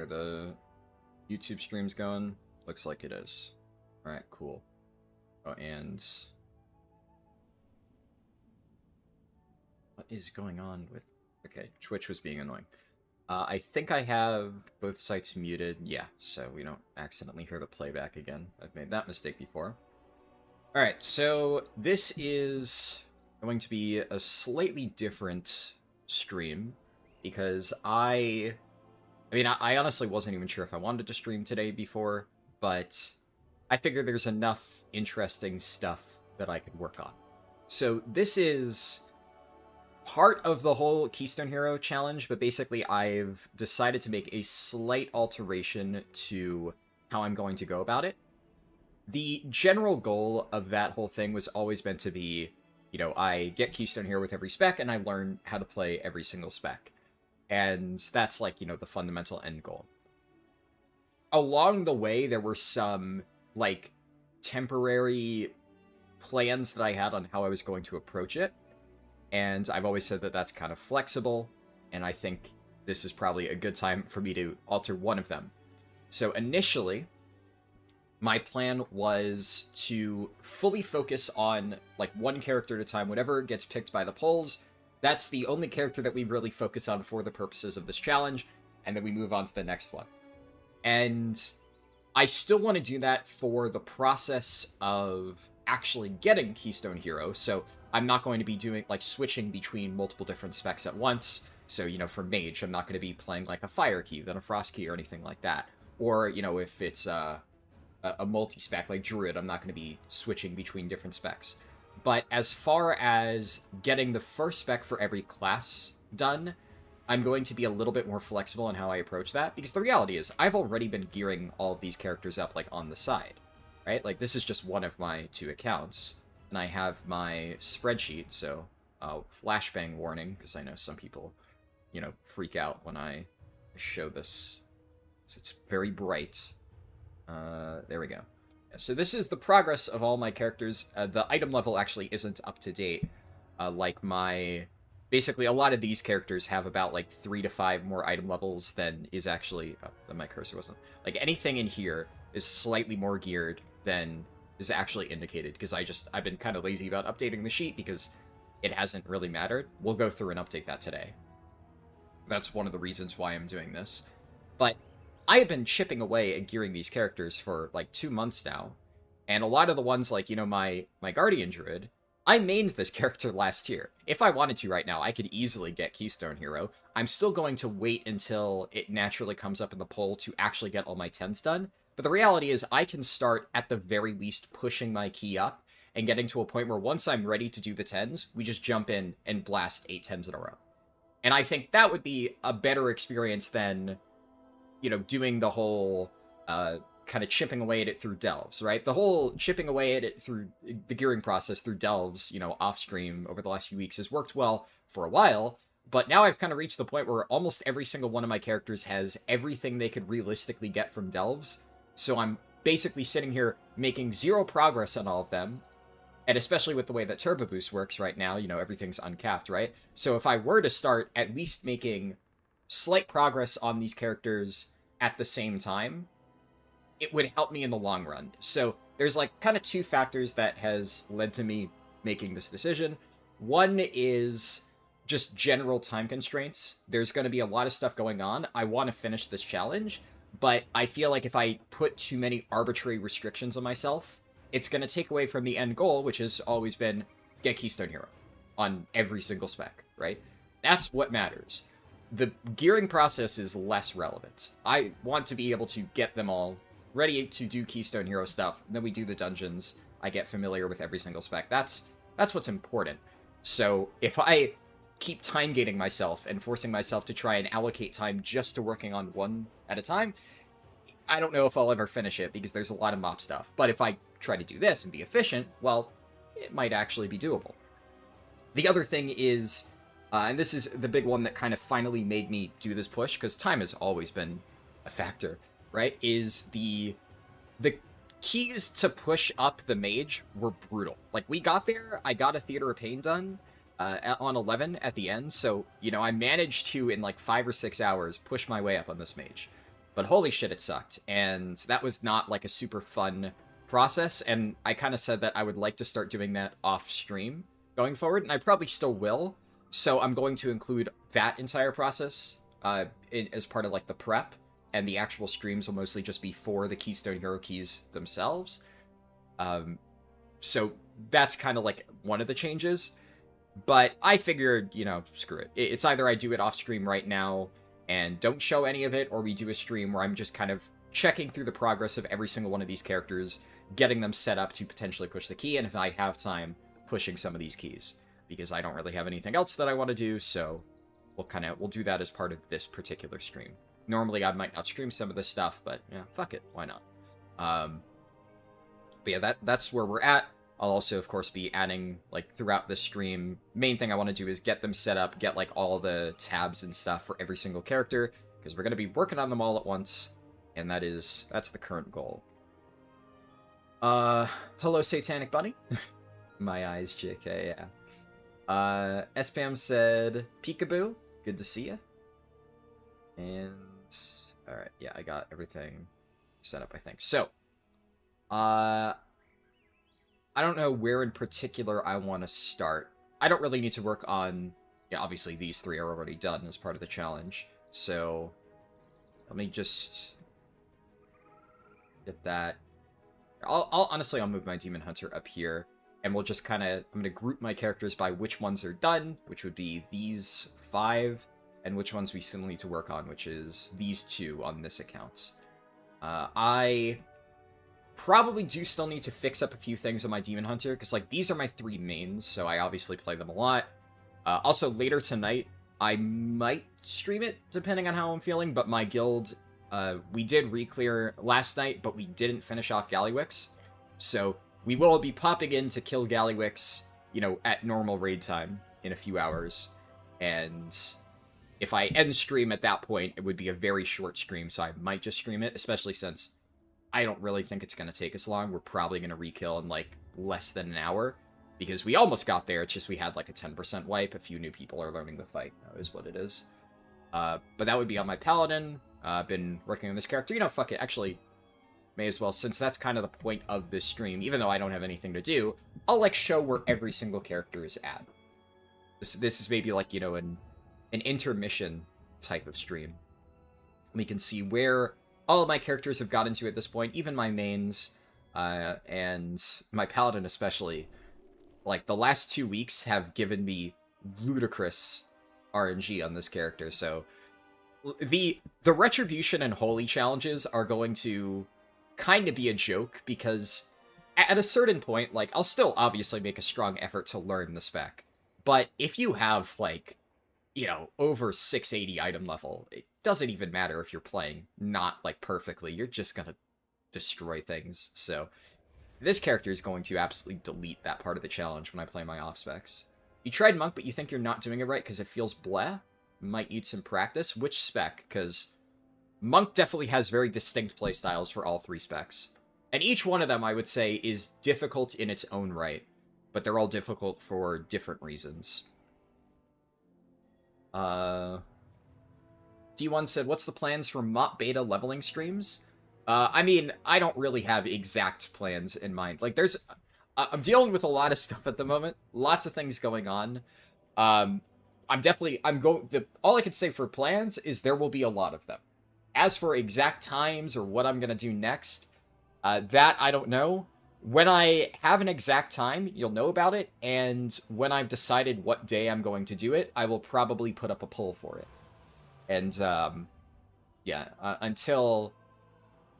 Are the YouTube streams going? Looks like it is. Alright, cool. Oh, and... what is going on with... okay, Twitch was being annoying. I think I have both sites muted. Yeah, so we don't accidentally hear the playback again. I've made that mistake before. Alright, so this is going to be a slightly different stream, because I honestly wasn't even sure if I wanted to stream today before, but I figured there's enough interesting stuff that I could work on. So this is part of the whole Keystone Hero challenge, but basically I've decided to make a slight alteration to how I'm going to go about it. The general goal of that whole thing was always meant to be, you know, I get Keystone Hero with every spec, and I learn how to play every single spec. And that's, like, you know, the fundamental end goal. Along the way, there were some, like, temporary plans that I had on how I was going to approach it. And I've always said that that's kind of flexible, and I think this is probably a good time for me to alter one of them. So initially, my plan was to fully focus on, like, one character at a time. Whatever gets picked by the polls, that's the only character that we really focus on for the purposes of this challenge, and then we move on to the next one. And I still want to do that for the process of actually getting Keystone Hero, so I'm not going to be doing, like, switching between multiple different specs at once. So, you know, for Mage, I'm not going to be playing, like, a Fire Key, then a Frost Key, or anything like that. Or, you know, if it's a multi-spec, like Druid, I'm not going to be switching between different specs. But as far as getting the first spec for every class done, I'm going to be a little bit more flexible in how I approach that. Because the reality is, I've already been gearing all of these characters up, like, on the side. Right? Like, this is just one of my 2 accounts. And I have my spreadsheet, so flashbang warning, because I know some people, you know, freak out when I show this. So it's very bright. There we go. So this is the progress of all my characters. The item level actually isn't up to date. Like my... basically, a lot of these characters have about, like, 3 to 5 more item levels than is actually... oh, my cursor wasn't... like, anything in here is slightly more geared than is actually indicated, because I've been kind of lazy about updating the sheet because it hasn't really mattered. We'll go through and update that today. That's one of the reasons why I'm doing this. But I have been chipping away at gearing these characters for, like, 2 months now, and a lot of the ones, like, you know, my Guardian Druid, I mained this character last year. If I wanted to right now, I could easily get Keystone Hero. I'm still going to wait until it naturally comes up in the poll to actually get all my 10s done. But the reality is, I can start, at the very least, pushing my key up and getting to a point where once I'm ready to do the 10s, we just jump in and blast 8 10s in a row. And I think that would be a better experience than, you know, doing the whole kind of chipping away at it through delves, right? The whole chipping away at it through the gearing process through delves, you know, off-stream over the last few weeks has worked well for a while. But now I've kind of reached the point where almost every single one of my characters has everything they could realistically get from delves. So I'm basically sitting here making 0 progress on all of them. And especially with the way that Turbo Boost works right now, you know, everything's uncapped, right? So if I were to start at least making slight progress on these characters at the same time, it would help me in the long run. So there's, like, kind of 2 factors that has led to me making this decision. One is just general time constraints. There's going to be a lot of stuff going on. I want to finish this challenge, but I feel like if I put too many arbitrary restrictions on myself, it's going to take away from the end goal, which has always been get Keystone Hero on every single spec, right? That's what matters. The gearing process is less relevant. I want to be able to get them all ready to do Keystone Hero stuff, and then we do the dungeons. I get familiar with every single spec. That's what's important. So if I keep time gating myself and forcing myself to try and allocate time just to working on one at a time, I don't know if I'll ever finish it because there's a lot of mop stuff. But if I try to do this and be efficient, well, it might actually be doable. The other thing is, and this is the big one that kind of finally made me do this push, because time has always been a factor, right, is the keys to push up the mage were brutal. Like, we got there, I got a Theater of Pain done on 11 at the end, so, you know, I managed to, in like 5 or 6 hours, push my way up on this mage. but holy shit, it sucked. And that was not like a super fun process, and I kind of said that I would like to start doing that off stream going forward, and I probably still will. So I'm going to include that entire process as part of like the prep, and the actual streams will mostly just be for the Keystone Hero keys themselves. So that's kind of like one of the changes. But I figured, you know, screw it. It's either I do it off stream right now and don't show any of it, or we do a stream where I'm just kind of checking through the progress of every single one of these characters, getting them set up to potentially push the key, and if I have time, pushing some of these keys. Because I don't really have anything else that I want to do, so we'll do that as part of this particular stream. Normally I might not stream some of this stuff, but yeah, fuck it, why not? But yeah, that's where we're at. I'll also, of course, be adding, like, throughout the stream. Main thing I want to do is get them set up, get, like, all the tabs and stuff for every single character, because we're going to be working on them all at once, and that's the current goal. Hello, Satanic Bunny. My eyes, JK, yeah. SPAM said, Peekaboo, good to see you. And, alright, yeah, I got everything set up, I think. So, I don't know where in particular I want to start. I don't really need to work on... Yeah, obviously these three are already done as part of the challenge. So, let me just get that. Honestly, I'll move my Demon Hunter up here. And we'll just kind of... I'm going to group my characters by which ones are done, which would be these 5, and which ones we still need to work on, which is these 2 on this account. I probably do still need to fix up a few things on my Demon Hunter, because, like, these are my 3 mains, so I obviously play them a lot. Also, later tonight, I might stream it, depending on how I'm feeling, but my guild, we did re-clear last night, but we didn't finish off Gallywix, so we will be popping in to kill Gallywix, you know, at normal raid time in a few hours, and if I end stream at that point, it would be a very short stream, so I might just stream it, especially since I don't really think it's going to take us long. We're probably going to re-kill in, like, less than an hour, because we almost got there. It's just we had, like, a 10% wipe. A few new people are learning the fight. That is what it is. But that would be on my Paladin. I've been working on this character. You know, fuck it. Actually, may as well, since that's kind of the point of this stream, even though I don't have anything to do, I'll, like, show where every single character is at. This is maybe, like, you know, an intermission type of stream. We can see where all of my characters have gotten to at this point, even my mains, and my Paladin especially. Like, the last 2 weeks have given me ludicrous RNG on this character, so the Retribution and Holy challenges are going to kind of be a joke, because at a certain point, like, I'll still obviously make a strong effort to learn the spec, but if you have, like, you know, over 680 item level, it doesn't even matter if you're playing not, like, perfectly. You're just gonna destroy things. So, this character is going to absolutely delete that part of the challenge when I play my off specs. You tried Monk, but you think you're not doing it right because it feels bleh? Might need some practice. Which spec? Because Monk definitely has very distinct playstyles for all 3 specs. And each one of them, I would say, is difficult in its own right. But they're all difficult for different reasons. D1 said, what's the plans for MOP beta leveling streams? I mean, I don't really have exact plans in mind. Like, I'm dealing with a lot of stuff at the moment. Lots of things going on. All I can say for plans is there will be a lot of them. As for exact times or what I'm going to do next, that I don't know. When I have an exact time, you'll know about it, and when I've decided what day I'm going to do it, I will probably put up a poll for it. And, yeah, until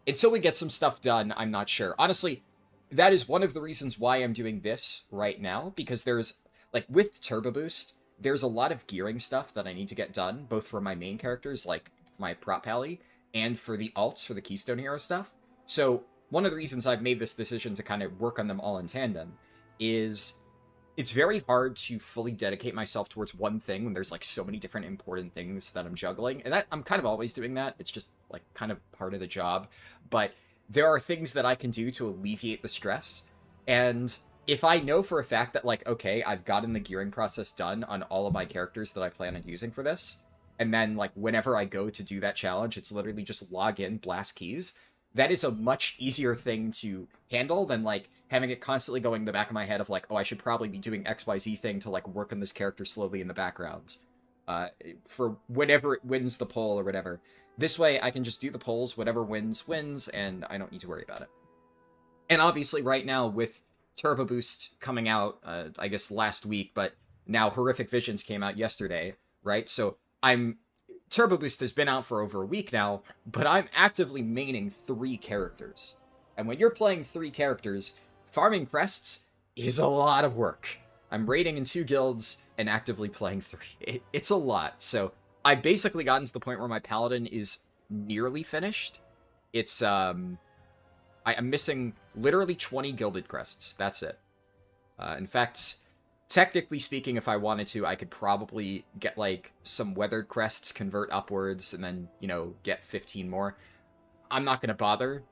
we get some stuff done, I'm not sure. Honestly, that is one of the reasons why I'm doing this right now, because there's, like, with Turbo Boost, there's a lot of gearing stuff that I need to get done, both for my main characters, like my prop pally, and for the alts for the Keystone Hero stuff. So one of the reasons I've made this decision to kind of work on them all in tandem is it's very hard to fully dedicate myself towards one thing when there's, like, so many different important things that I'm juggling. And I'm kind of always doing that. It's just, like, kind of part of the job. But there are things that I can do to alleviate the stress. And if I know for a fact that, like, okay, I've gotten the gearing process done on all of my characters that I plan on using for this, and then like whenever I go to do that challenge, it's literally just log in, blast keys. That is a much easier thing to handle than like having it constantly going in the back of my head of like, oh, I should probably be doing XYZ thing to like work on this character slowly in the background. For whenever it wins the poll or whatever. This way I can just do the polls, whatever wins, wins, and I don't need to worry about it. And obviously right now with Turbo Boost coming out, I guess last week, but now Horrific Visions came out yesterday, right? So Turbo Boost has been out for over a week now, but I'm actively maining 3 characters. And when you're playing 3 characters, farming crests is a lot of work. I'm raiding in 2 guilds and actively playing 3. It's a lot. So I've basically gotten to the point where my paladin is nearly finished. It's I'm missing literally 20 gilded crests. That's it. In fact, technically speaking, if I wanted to, I could probably get like some weathered crests, convert upwards, and then, you know, get 15 more. I'm not going to bother,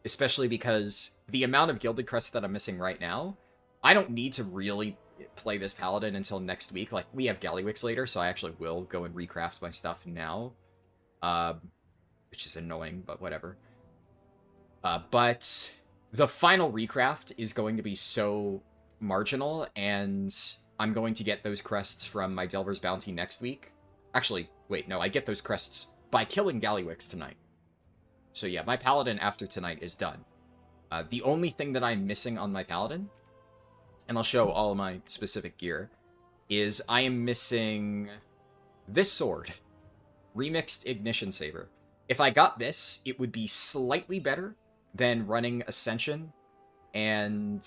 especially because the amount of gilded crests that I'm missing right now, I don't need to really play this paladin until next week. Like, we have Gallywix later, so I actually will go and recraft my stuff now. Which is annoying, but whatever. But the final recraft is going to be so marginal, and I'm going to get those crests from my Delver's Bounty next week. Actually, wait, no, I get those crests by killing Gallywix tonight. So yeah, my paladin after tonight is done. The only thing that I'm missing on my paladin, and I'll show all of my specific gear, is I am missing this sword. Remixed Ignition Saber. If I got this, it would be slightly better than running Ascension and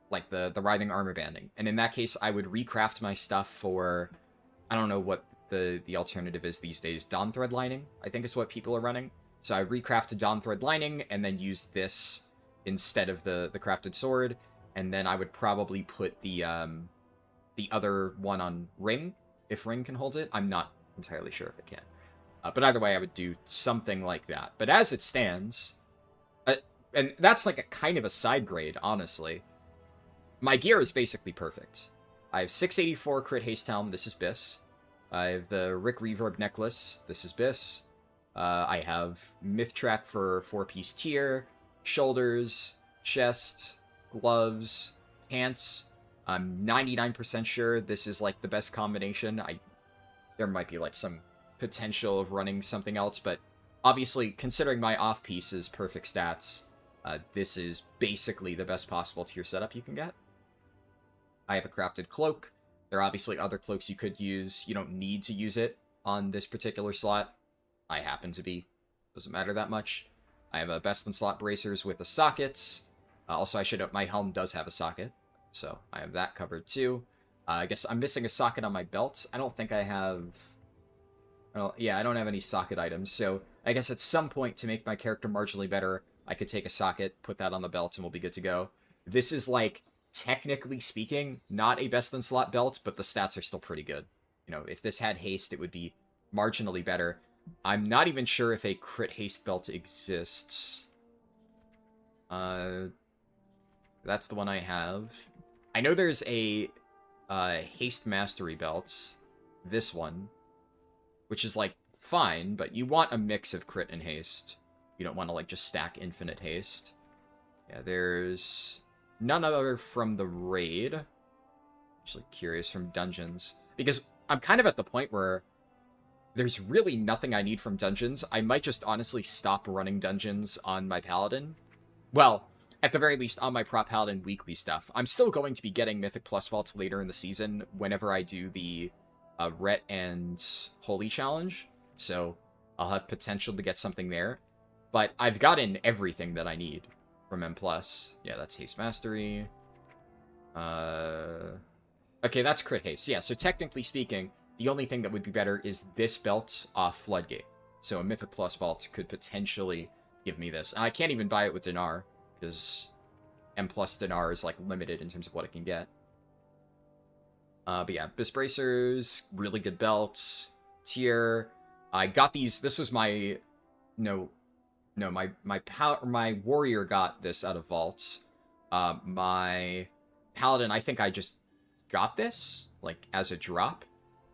like the Writhing Armor Banding. And in that case, I would recraft my stuff for, I don't know what the alternative is these days. Dawn Thread Lining, I think is what people are running. So I recrafted Dawn Thread Lining and then used this instead of the crafted sword. And then I would probably put the other one on Ring, if Ring can hold it. I'm not entirely sure if it can. But either way, I would do something like that. But as it stands, and that's like a kind of a side grade, honestly, my gear is basically perfect. I have 684 crit haste helm, this is Biss. I have the Rick Reverb necklace, this is Biss. I have Myth Trap for 4-piece tier, shoulders, chest, gloves, pants. I'm 99% sure this is like the best combination. There might be like some potential of running something else, but obviously, considering my off-piece is perfect stats, this is basically the best possible tier setup you can get. I have a crafted cloak. There are obviously other cloaks you could use. You don't need to use it on this particular slot. I happen to be. Doesn't matter that much. I have a best-in-slot bracers with the sockets. Also, I should have, my helm does have a socket, so I have that covered too. I guess I'm missing a socket on my belt. I don't think I have... yeah, I don't have any socket items, so I guess at some point to make my character marginally better, I could take a socket, put that on the belt, and we'll be good to go. This is, like, technically speaking, not a best-in-slot belt, but the stats are still pretty good. You know, if this had haste, it would be marginally better. I'm not even sure if a crit haste belt exists. That's the one I have. I know there's a haste mastery belt. This one. Which is, like, fine, but you want a mix of crit and haste. You don't want to, like, just stack infinite haste. Yeah, there's none other from the raid. Actually curious from dungeons. Because I'm kind of at the point where there's really nothing I need from dungeons. I might just honestly stop running dungeons on my paladin. Well, at the very least, on my prop paladin weekly stuff. I'm still going to be getting Mythic Plus Vaults later in the season whenever I do the Ret and Holy Challenge, so I'll have potential to get something there. But I've gotten everything that I need from M+. Yeah, that's Haste Mastery. Okay, that's Crit Haste. Yeah, so technically speaking, the only thing that would be better is this belt off Floodgate. So a Mythic Plus Vault could potentially give me this. And I can't even buy it with Dinar, because M+ Dinar is, like, limited in terms of what it can get. But yeah, Biss Bracers, really good belts, tier. I got these, this was my, my warrior got this out of vaults. My paladin, I think I just got this, like, as a drop.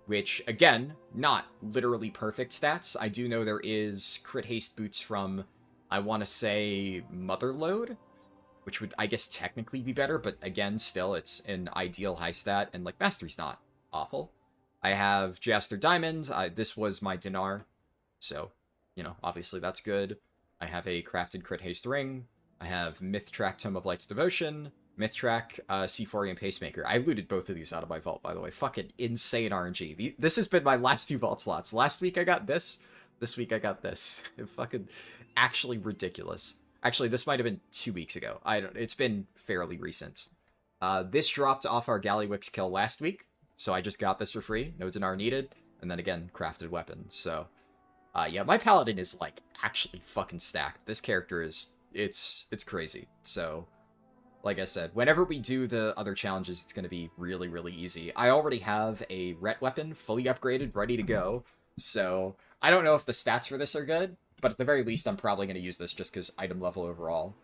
which, again, not literally perfect stats. I do know there is crit haste boots from, I want to say, Motherload, which would, I guess, technically be better, but again, still, it's an ideal high stat, and, like, Mastery's not awful. I have Jaster Diamond. This was my Dinar, so, you know, obviously that's good. I have a crafted crit haste ring. I have Myth Track Tome of Light's Devotion, Myth Track, Seaphorian Pacemaker. I looted both of these out of my vault, by the way. Fucking insane RNG. This has been my last 2 vault slots. Last week I got this. This week I got this. It fucking actually ridiculous. Actually, this might have been 2 weeks ago. It's been fairly recent. This dropped off our Gallywix kill last week, so I just got this for free. No dinar needed. And then again, crafted weapon. So, yeah, my paladin is, like, actually fucking stacked. This character is... It's crazy. So, like I said, whenever we do the other challenges, it's going to be really, really easy. I already have a Ret weapon fully upgraded, ready to go. So, I don't know if the stats for this are good, but at the very least, I'm probably going to use this just because item level overall.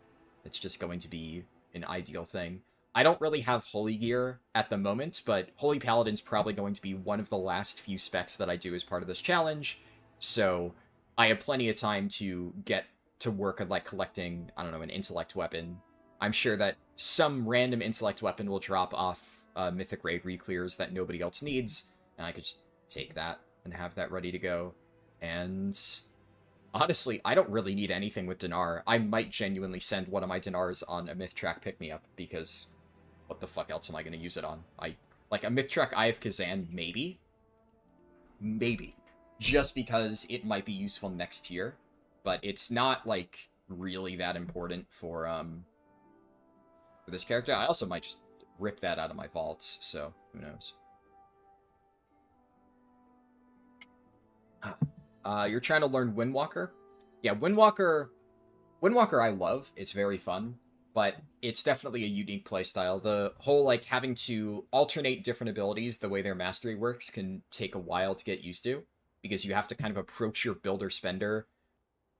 It's just going to be an ideal thing. I don't really have Holy Gear at the moment, but Holy Paladin's probably going to be one of the last few specs that I do as part of this challenge. So, I have plenty of time to get to work on, like, collecting, I don't know, an intellect weapon. I'm sure that some random intellect weapon will drop off Mythic Raid Reclears that nobody else needs, and I could just take that and have that ready to go. And honestly, I don't really need anything with Dinar. I might genuinely send one of my Dinars on a Myth Track pick-me-up, because what the fuck else am I going to use it on? Like, a Myth Track Eye of Kazan, maybe? Maybe. Just because it might be useful next tier. But it's not, like, really that important for this character. I also might just rip that out of my vaults, so who knows. You're trying to learn Windwalker? Yeah, Windwalker I love. It's very fun, but it's definitely a unique playstyle. The whole, like, having to alternate different abilities, the way their mastery works, can take a while to get used to, because you have to kind of approach your builder-spender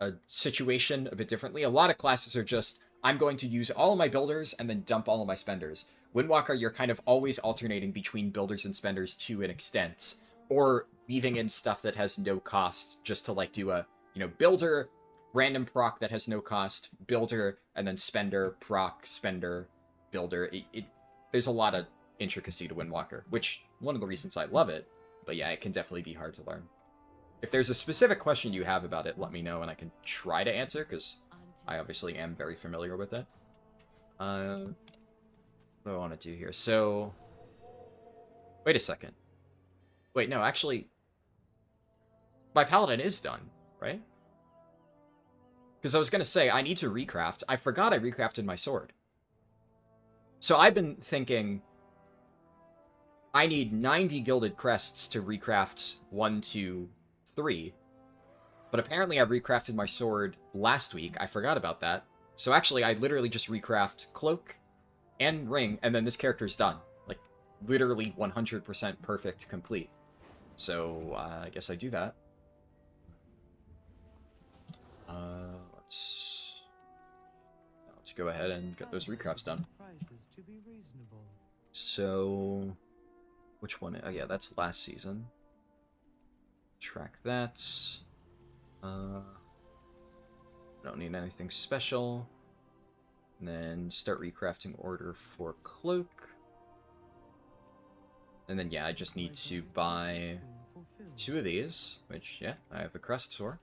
a situation a bit differently. A lot of classes are just, I'm going to use all of my builders and then dump all of my spenders. Windwalker, you're kind of always alternating between builders and spenders to an extent, or weaving in stuff that has no cost just to, like, do a, you know, builder, random proc that has no cost, builder, and then spender, proc, spender, builder. There's a lot of intricacy to Windwalker, which, one of the reasons I love it, but yeah, it can definitely be hard to learn. If there's a specific question you have about it, let me know and I can try to answer, because I obviously am very familiar with it. What do I want to do here? So, wait a second. Wait, no, actually, my paladin is done, right? Because I was going to say, I need to recraft. I forgot I recrafted my sword. So I've been thinking, I need 90 gilded crests to recraft 1, 2, 3. But apparently I recrafted my sword last week. I forgot about that. So actually, I literally just recraft cloak and ring, and then this character's done. Like, literally 100% perfect complete. So, I guess I do that. Let's go ahead and get those recrafts done. So, which one? Oh yeah, that's last season. Track that. Don't need anything special. And then start recrafting order for cloak. And then yeah, I just need to buy 2 of these, which yeah, I have the crests for.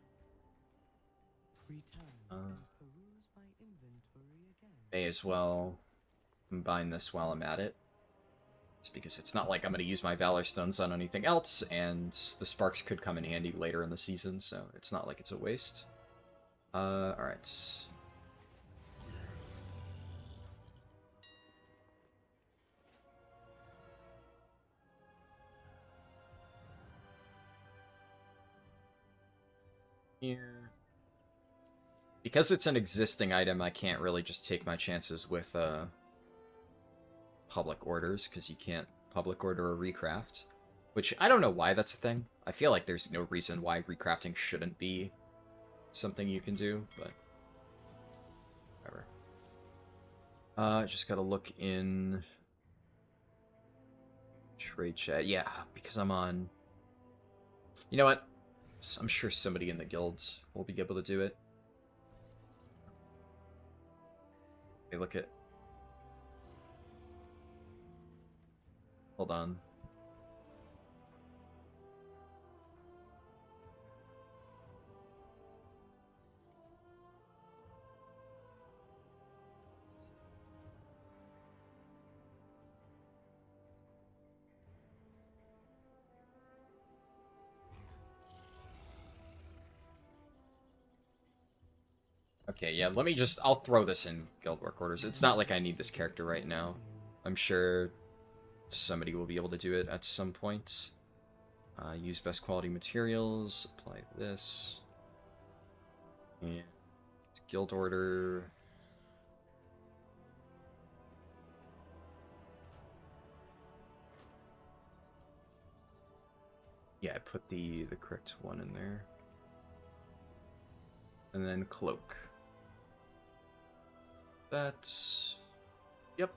May as well combine this while I'm at it. Just because it's not like I'm going to use my Valor Stones on anything else, and the Sparks could come in handy later in the season, so it's not like it's a waste. Alright. Here. Because it's an existing item, I can't really just take my chances with, public orders, because you can't public order a recraft. Which, I don't know why that's a thing. I feel like there's no reason why recrafting shouldn't be something you can do, but whatever. Just gotta look in trade chat. Yeah, because I'm on You know what? I'm sure somebody in the guild will be able to do it. Hey, look at... Hold on. Okay, yeah, let me just... I'll throw this in guild work orders. It's not like I need this character right now. I'm sure somebody will be able to do it at some point. Use best quality materials. Apply this. And guild order. Yeah, I put the correct one in there. And then cloak. That's... Yep.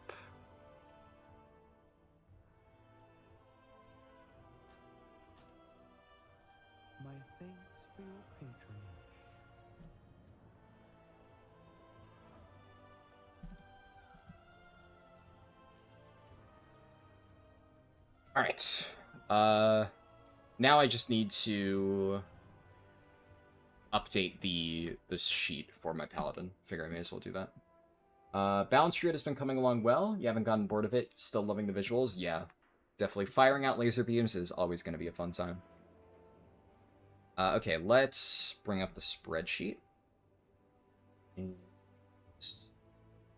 My thanks for your patronage. Alright. Now I just need to update this sheet for my paladin. Figure I may as well do that. Balance Druid has been coming along well. You haven't gotten bored of it. Still loving the visuals? Yeah. Definitely. Firing out laser beams is always going to be a fun time. Okay, let's bring up the spreadsheet.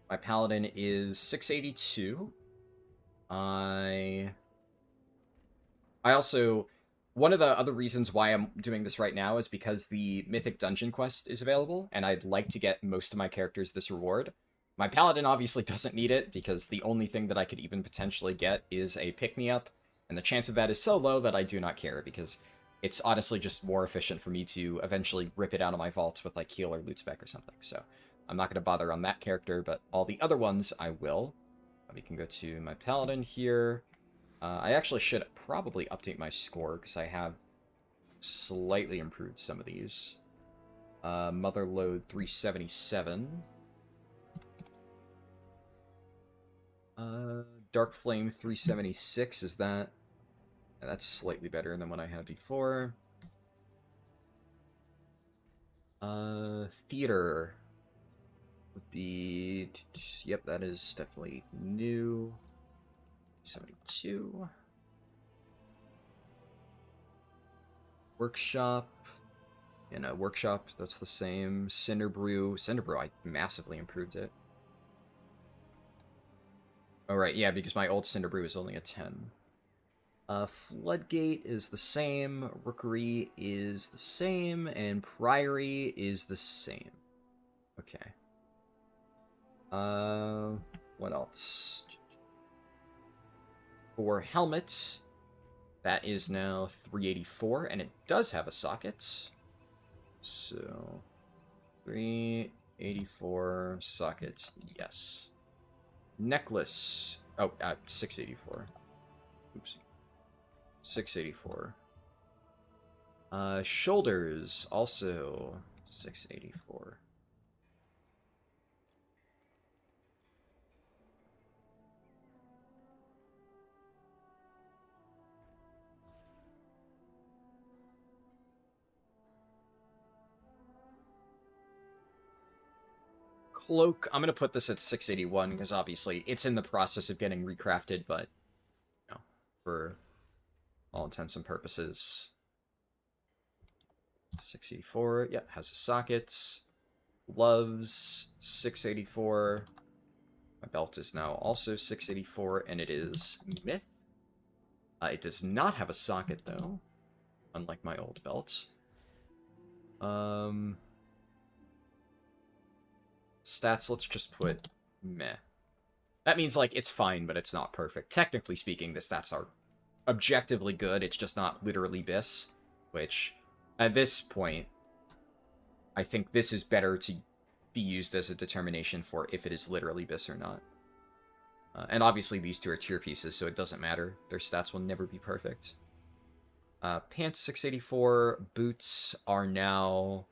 My paladin is 682. I also... One of the other reasons why I'm doing this right now is because the Mythic Dungeon quest is available, and I'd like to get most of my characters this reward. My paladin obviously doesn't need it, because the only thing that I could even potentially get is a pick-me-up, and the chance of that is so low that I do not care, because it's honestly just more efficient for me to eventually rip it out of my vaults with, like, heal or loot spec or something. So I'm not going to bother on that character, but all the other ones I will. We can go to my paladin here. I actually should probably update my score, because I have slightly improved some of these. Mother Load 377. Dark Flame 376, is that... Yeah, that's slightly better than what I had before. Theater would be... Yep, that is definitely new. 72. Workshop. Workshop, that's the same. Cinderbrew. Cinderbrew, I massively improved it. Oh, right, yeah, because my old Cinderbrew is only a 10. Floodgate is the same. Rookery is the same. And Priory is the same. Okay. What else? For helmets, that is now 384, and it does have a socket. So, 384 sockets, yes. Necklace, 684. Oops. 684. Shoulders, also 684. Cloak, I'm going to put this at 681, because obviously it's in the process of getting recrafted, but, for all intents and purposes. 684, yeah, has the sockets. Gloves, 684. My belt is now also 684, and it is Myth. It does not have a socket, though, unlike my old belt. Stats, let's just put meh. That means, like, it's fine, but it's not perfect. Technically speaking, the stats are objectively good, it's just not literally BIS, which, at this point, I think this is better to be used as a determination for if it is literally BIS or not. And obviously these two are tier pieces, so it doesn't matter. Their stats will never be perfect. Pants 684, boots are now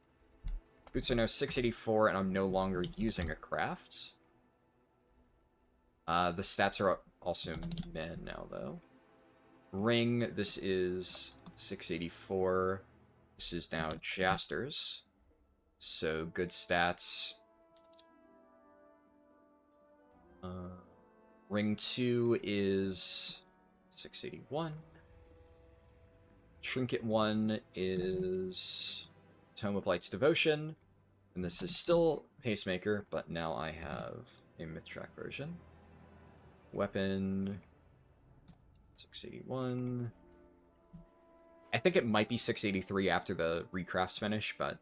684, and I'm no longer using a craft. The stats are also men now, though. Ring, this is 684. This is now Jaster's. So, good stats. Ring 2 is 681. Trinket 1 is Tome of Light's Devotion. And this is still Pacemaker, but now I have a Mythtrack version. Weapon 681. I think it might be 683 after the recrafts finish, but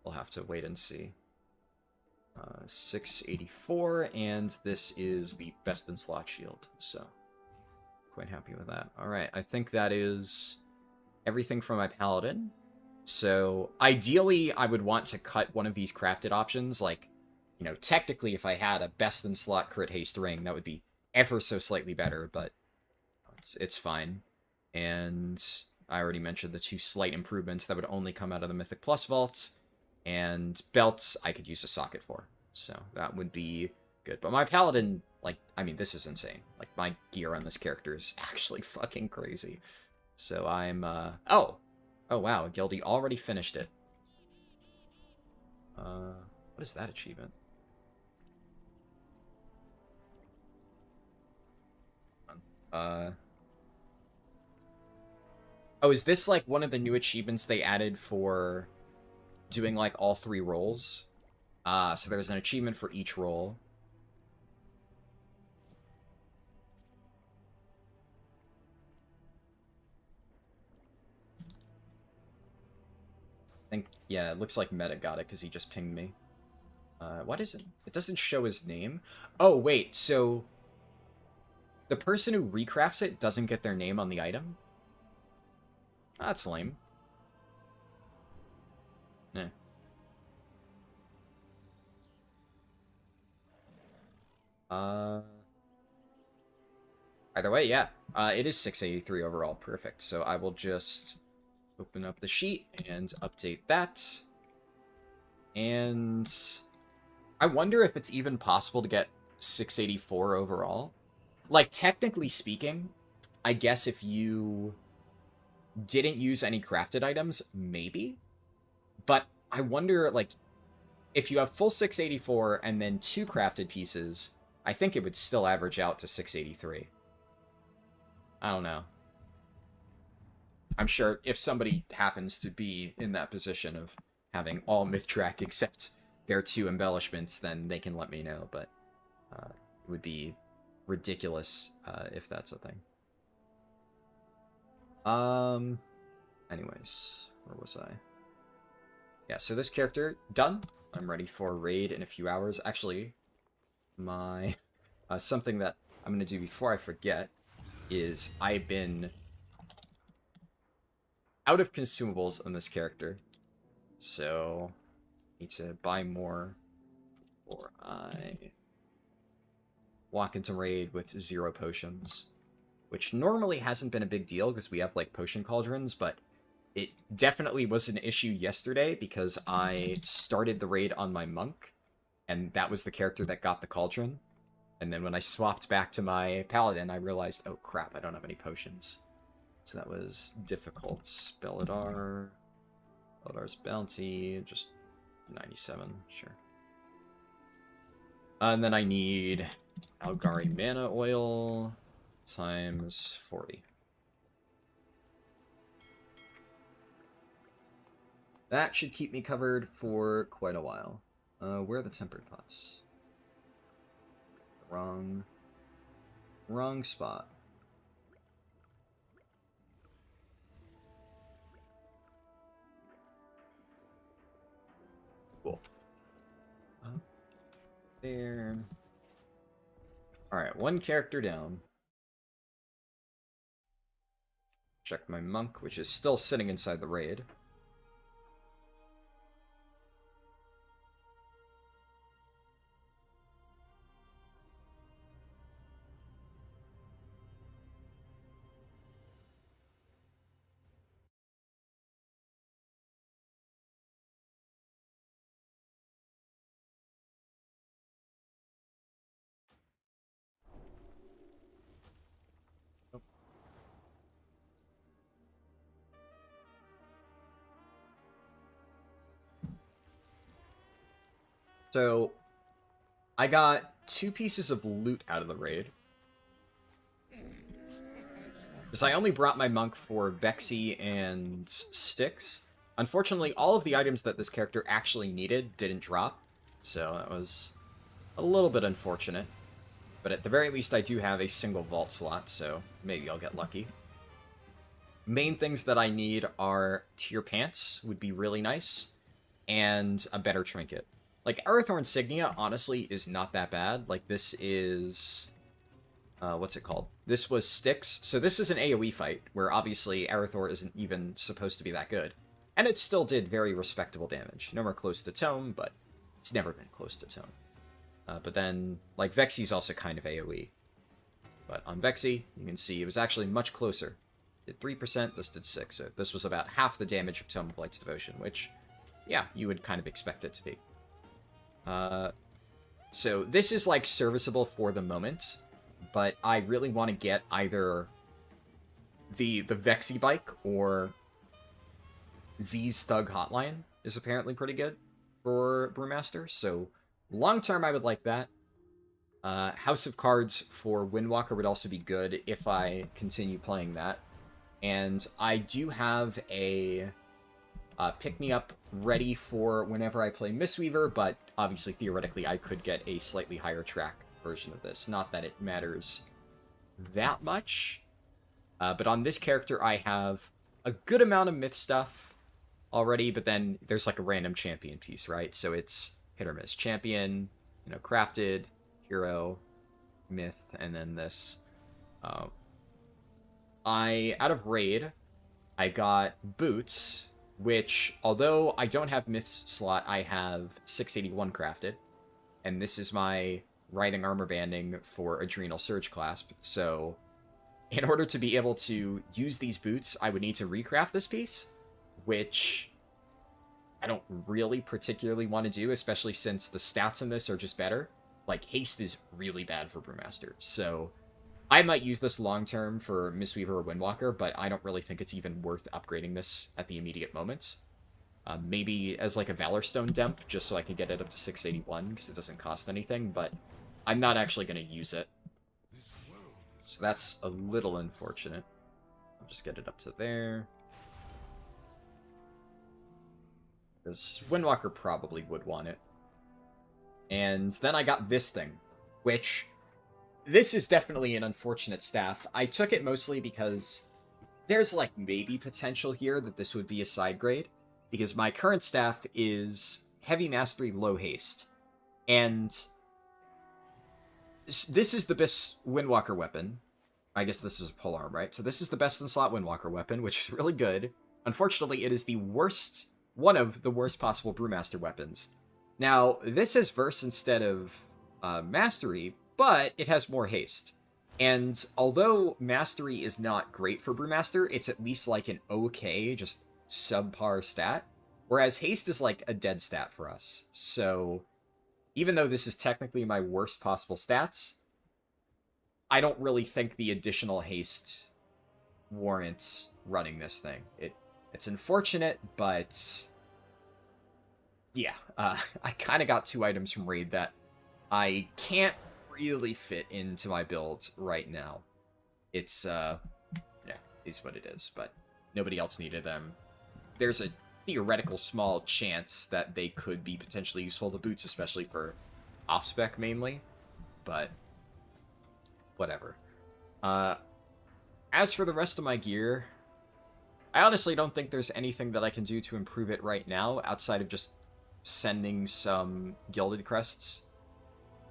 we'll have to wait and see. 684, and this is the Best in Slot shield, so quite happy with that. Alright, I think that is everything from my Paladin. So, ideally, I would want to cut one of these crafted options. Like, you know, technically, if I had a Best in Slot Crit Haste Ring, that would be ever so slightly better, but it's fine. And I already mentioned the 2 slight improvements that would only come out of the Mythic Plus vaults. And belts, I could use a socket for. So that would be good. But my Paladin, like, I mean, this is insane. Like, my gear on this character is actually fucking crazy. So I'm, Oh, wow, Gildy already finished it. What is that achievement? Oh, is this, like, one of the new achievements they added for doing, like, all 3 rolls? So there's an achievement for each roll. I think, yeah, it looks like Meta got it because he just pinged me. What is it? It doesn't show his name. Oh, wait, so the person who recrafts it doesn't get their name on the item? That's lame. Eh. Either way, yeah. It is 683 overall. Perfect. So I will just open up the sheet and update that. And I wonder if it's even possible to get 684 overall. Like, technically speaking, I guess if you didn't use any crafted items, maybe. But I wonder, like, if you have full 684 and then 2 crafted pieces, I think it would still average out to 683. I don't know. I'm sure if somebody happens to be in that position of having all Mythtrack except their 2 embellishments, then they can let me know, but it would be ridiculous if that's a thing. Anyways, where was I? Yeah, so this character, done. I'm ready for raid in a few hours. Actually, my something that I'm going to do before I forget is I've been out of consumables on this character, so need to buy more before I walk into raid with 0 potions, which normally hasn't been a big deal because we have like potion cauldrons, but it definitely was an issue yesterday because I started the raid on my monk, and that was the character that got the cauldron. And then when I swapped back to my paladin, I realized, oh crap, I don't have any potions. So that was difficult. Belladar's bounty, just 97, sure. And then I need Algari mana oil times 40. That should keep me covered for quite a while. Where are the tempered pots? Wrong spot. Cool. There. Alright, 1 character down. Check my monk, which is still sitting inside the raid. So, I got 2 pieces of loot out of the raid. Because I only brought my monk for Vexy and Sticks. Unfortunately, all of the items that this character actually needed didn't drop. So that was a little bit unfortunate. But at the very least, I do have a single vault slot, so maybe I'll get lucky. Main things that I need are tier pants, would be really nice, and a better trinket. Like, Arathor Insignia, honestly, is not that bad. Like, this is... what's it called? This was Sticks. So this is an AoE fight, where obviously Arathor isn't even supposed to be that good. And it still did very respectable damage. Nowhere close to Tome, but it's never been close to Tome. But then, like, Vexy's also kind of AoE. But on Vexy, you can see it was actually much closer. Did 3%, this did 6. So this was about half the damage of Tome of Light's Devotion, which, yeah, you would kind of expect it to be. So this is, like, serviceable for the moment, but I really want to get either the Vexy bike or Z's Thug Hotline is apparently pretty good for Brewmaster, so long term I would like that. House of Cards for Windwalker would also be good if I continue playing that. And I do have a pick-me-up ready for whenever I play Mistweaver, but obviously, theoretically, I could get a slightly higher track version of this. Not that it matters that much. But on this character, I have a good amount of myth stuff already, but then there's like a random champion piece, right? So it's hit or miss. Champion, you know, crafted, hero, myth, and then this. Out of raid, I got boots, which, although I don't have myth slot, I have 681 crafted. And this is my Writhing Armor Banding for Adrenal Surge Clasp. So, in order to be able to use these boots, I would need to recraft this piece, which I don't really particularly want to do, especially since the stats in this are just better. Like, haste is really bad for Brewmaster, so I might use this long-term for Mistweaver or Windwalker, but I don't really think it's even worth upgrading this at the immediate moment. Maybe as like a Valorstone Demp, just so I can get it up to 681, because it doesn't cost anything, but I'm not actually going to use it. So that's a little unfortunate. I'll just get it up to there. Because Windwalker probably would want it. And then I got this thing, which... This is definitely an unfortunate staff. I took it mostly because there's, like, maybe potential here that this would be a side grade, because my current staff is Heavy Mastery, Low Haste. And this is the best Windwalker weapon. I guess this is a polearm, right? So this is the best in slot Windwalker weapon, which is really good. Unfortunately, it is the worst, one of the worst possible Brewmaster weapons. Now, this has Verse instead of Mastery, but it has more haste. And although Mastery is not great for Brewmaster, it's at least like an okay, just subpar stat. Whereas haste is like a dead stat for us. So even though this is technically my worst possible stats, I don't really think the additional haste warrants running this thing. It's unfortunate, but yeah, I kind of got 2 items from Raid that I can't really fit into my build right now. It's, yeah, is what it is, but nobody else needed them. There's a theoretical small chance that they could be potentially useful. The boots, especially for off-spec mainly, but whatever. As for the rest of my gear, I honestly don't think there's anything that I can do to improve it right now, outside of just sending some Gilded Crests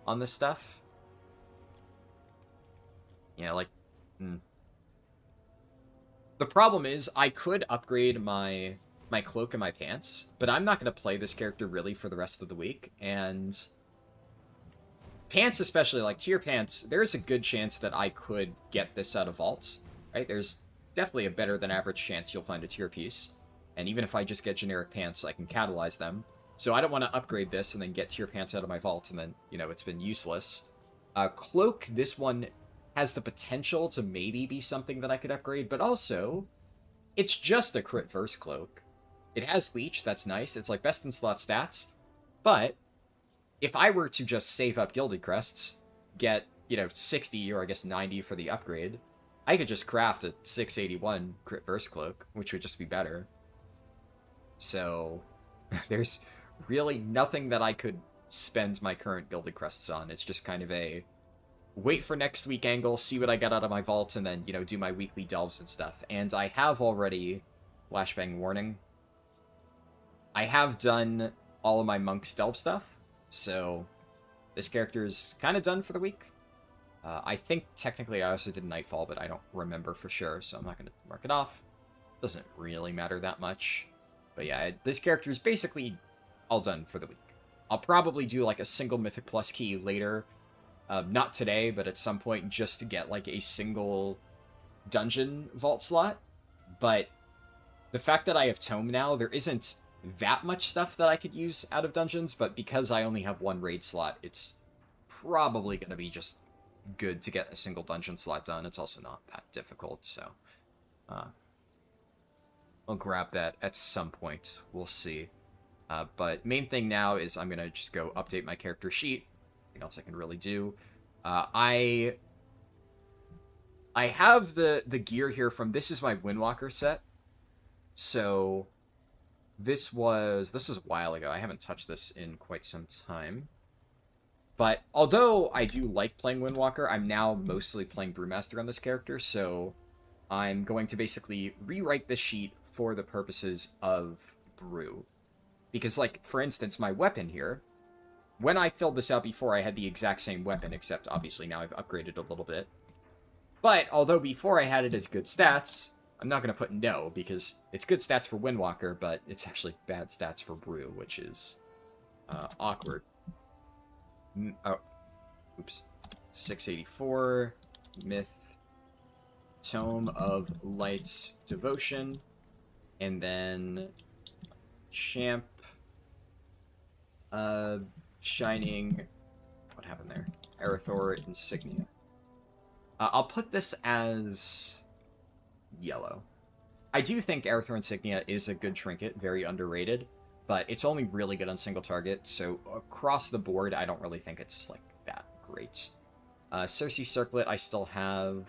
on this stuff. Yeah, like... The problem is, I could upgrade my cloak and my pants, but I'm not going to play this character really for the rest of the week, and pants especially, like tier pants, there's a good chance that I could get this out of vault, right? There's definitely a better than average chance you'll find a tier piece, and even if I just get generic pants, I can catalyze them. So I don't want to upgrade this and then get tier pants out of my vault, and then, you know, it's been useless. Cloak, this one has the potential to maybe be something that I could upgrade, but also, it's just a crit verse cloak. It has leech, that's nice. It's like best in slot stats, but if I were to just save up Gilded Crests, get, 60 or I guess 90 for the upgrade, I could just craft a 681 Crit Burst Cloak, which would just be better. So, there's really nothing that I could spend my current Gilded Crests on. It's just kind of a wait for next week angle, see what I get out of my vault, and then, do my weekly delves and stuff. And I have already, flashbang warning, I have done all of my Monk's delve stuff, so this character's kind of done for the week. I think technically I also did Nightfall, but I don't remember for sure, so I'm not going to mark it off. Doesn't really matter that much. But yeah, this character is basically all done for the week. I'll probably do like a single Mythic Plus key later. Not today, but at some point just to get like a single dungeon vault slot. But the fact that I have Tome now, there isn't that much stuff that I could use out of dungeons, but because I only have one raid slot, it's probably going to be just good to get a single dungeon slot done. It's also not that difficult, so I'll grab that at some point. We'll see. But main thing now is I'm going to just go update my character sheet. Nothing else I can really do. I have the gear here from, this is my Windwalker set. So this is a while ago. I haven't touched this in quite some time. But although I do like playing Windwalker, I'm now mostly playing Brewmaster on this character, so I'm going to basically rewrite this sheet for the purposes of Brew. Because, like, for instance, my weapon here, when I filled this out before, I had the exact same weapon, except obviously now I've upgraded a little bit. But, although before I had it as good stats, I'm not going to put no, because it's good stats for Windwalker, but it's actually bad stats for Brew, which is awkward. Oh, oops. 684, Myth, Tome of Light's Devotion, and then Champ, Shining, what happened there? Arathor Insignia. I'll put this as yellow. I do think Arathor Insignia is a good trinket, very underrated, but it's only really good on single target, so across the board, I don't really think it's, like, that great. Cersei Circlet, I still have.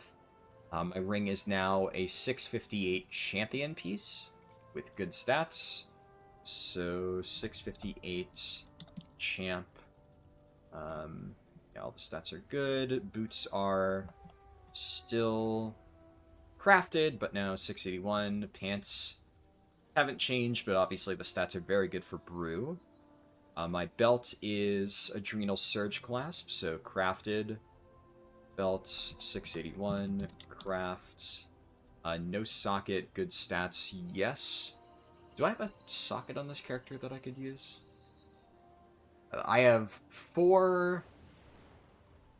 My ring is now a 658 champion piece with good stats. So, 658 champ. Yeah, all the stats are good. Boots are still crafted, but now 681. Pants haven't changed, but obviously the stats are very good for Brew. My belt is Adrenal Surge Clasp, so crafted. Belt, 681. Craft. No socket, good stats, yes. Do I have a socket on this character that I could use? I have four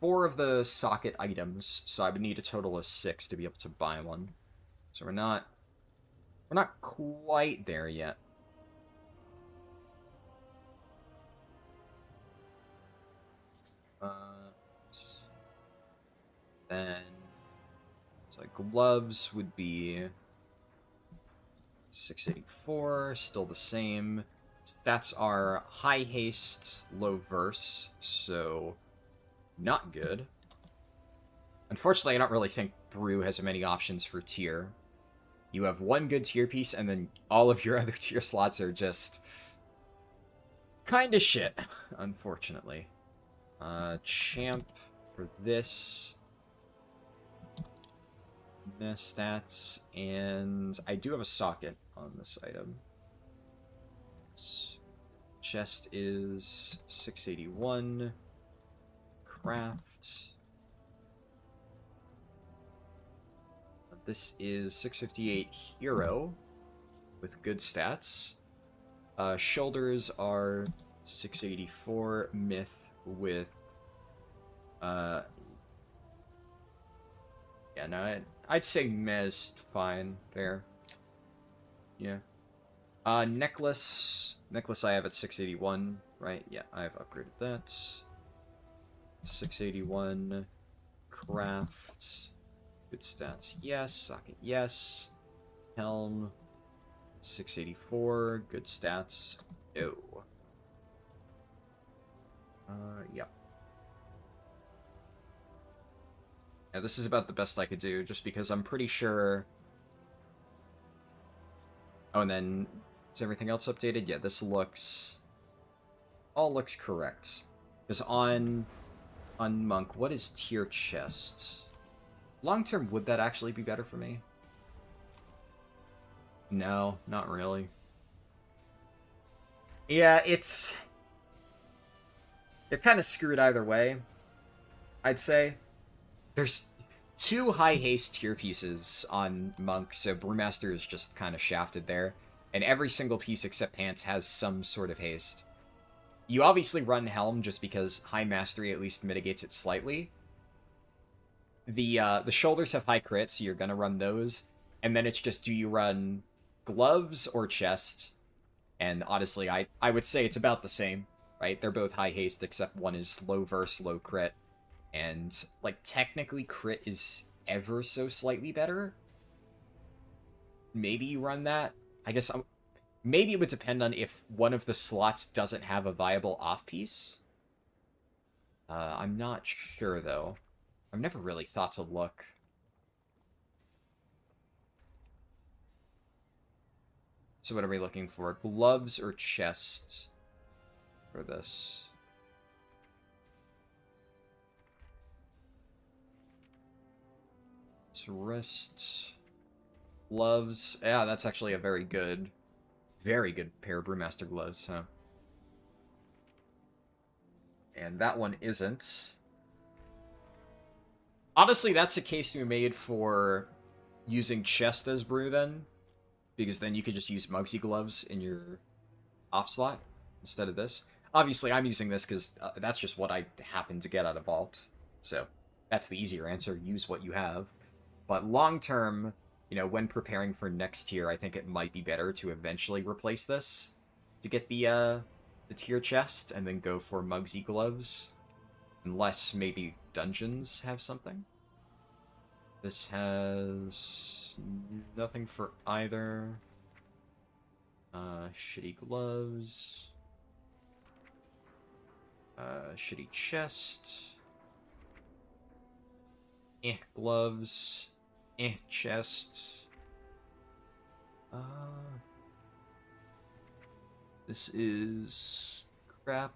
of the socket items, so I would need a total of 6 to be able to buy one. So we're not quite there yet. Then, so gloves would be 684, still the same. Stats are high haste, low verse, so not good. Unfortunately, I don't really think Brew has many options for tier. You have one good tier piece, and then all of your other tier slots are just kind of shit, unfortunately. Champ for this. Stats, and I do have a socket on this item. Chest is 681. Craft. This is 658 hero with good stats. Shoulders are 684 myth with yeah, no, I'd say mez fine there. Yeah. Necklace I have at 681, right? Yeah, I've upgraded that. 681 craft. Good stats, yes. Socket, yes. Helm, 684. Good stats, no. Yep. Yeah, this is about the best I could do, just because I'm pretty sure... Oh, and then, is everything else updated? Yeah, this looks... all looks correct. Because on Monk, what is tier chest? Long term, would that actually be better for me? No, not really. Yeah, they're kind of screwed either way, I'd say. There's 2 high haste tier pieces on Monk, so Brewmaster is just kind of shafted there. And every single piece except Pants has some sort of haste. You obviously run Helm just because high mastery at least mitigates it slightly. The shoulders have high crit, so you're gonna run those. And then it's just, do you run gloves or chest? And honestly, I would say it's about the same, right? They're both high haste, except one is low verse, low crit. And, like, technically crit is ever so slightly better. Maybe you run that. I guess maybe it would depend on if one of the slots doesn't have a viable off-piece. I'm not sure, though. I've never really thought to look. So what are we looking for? Gloves or chest for this? It's wrist. Gloves. Yeah, that's actually a very good pair of Brewmaster gloves, huh? And that one isn't. Honestly, that's a case to be made for using chest as brew then. Because then you could just use Mugsy gloves in your off slot instead of this. Obviously, I'm using this because that's just what I happen to get out of Vault. So that's the easier answer. Use what you have. But long term, you know, when preparing for next tier, I think it might be better to eventually replace this to get the tier chest and then go for Mugsy gloves. Unless maybe dungeons have something. This has nothing for either. Shitty gloves. Shitty chest. Gloves. Chest. This is crap.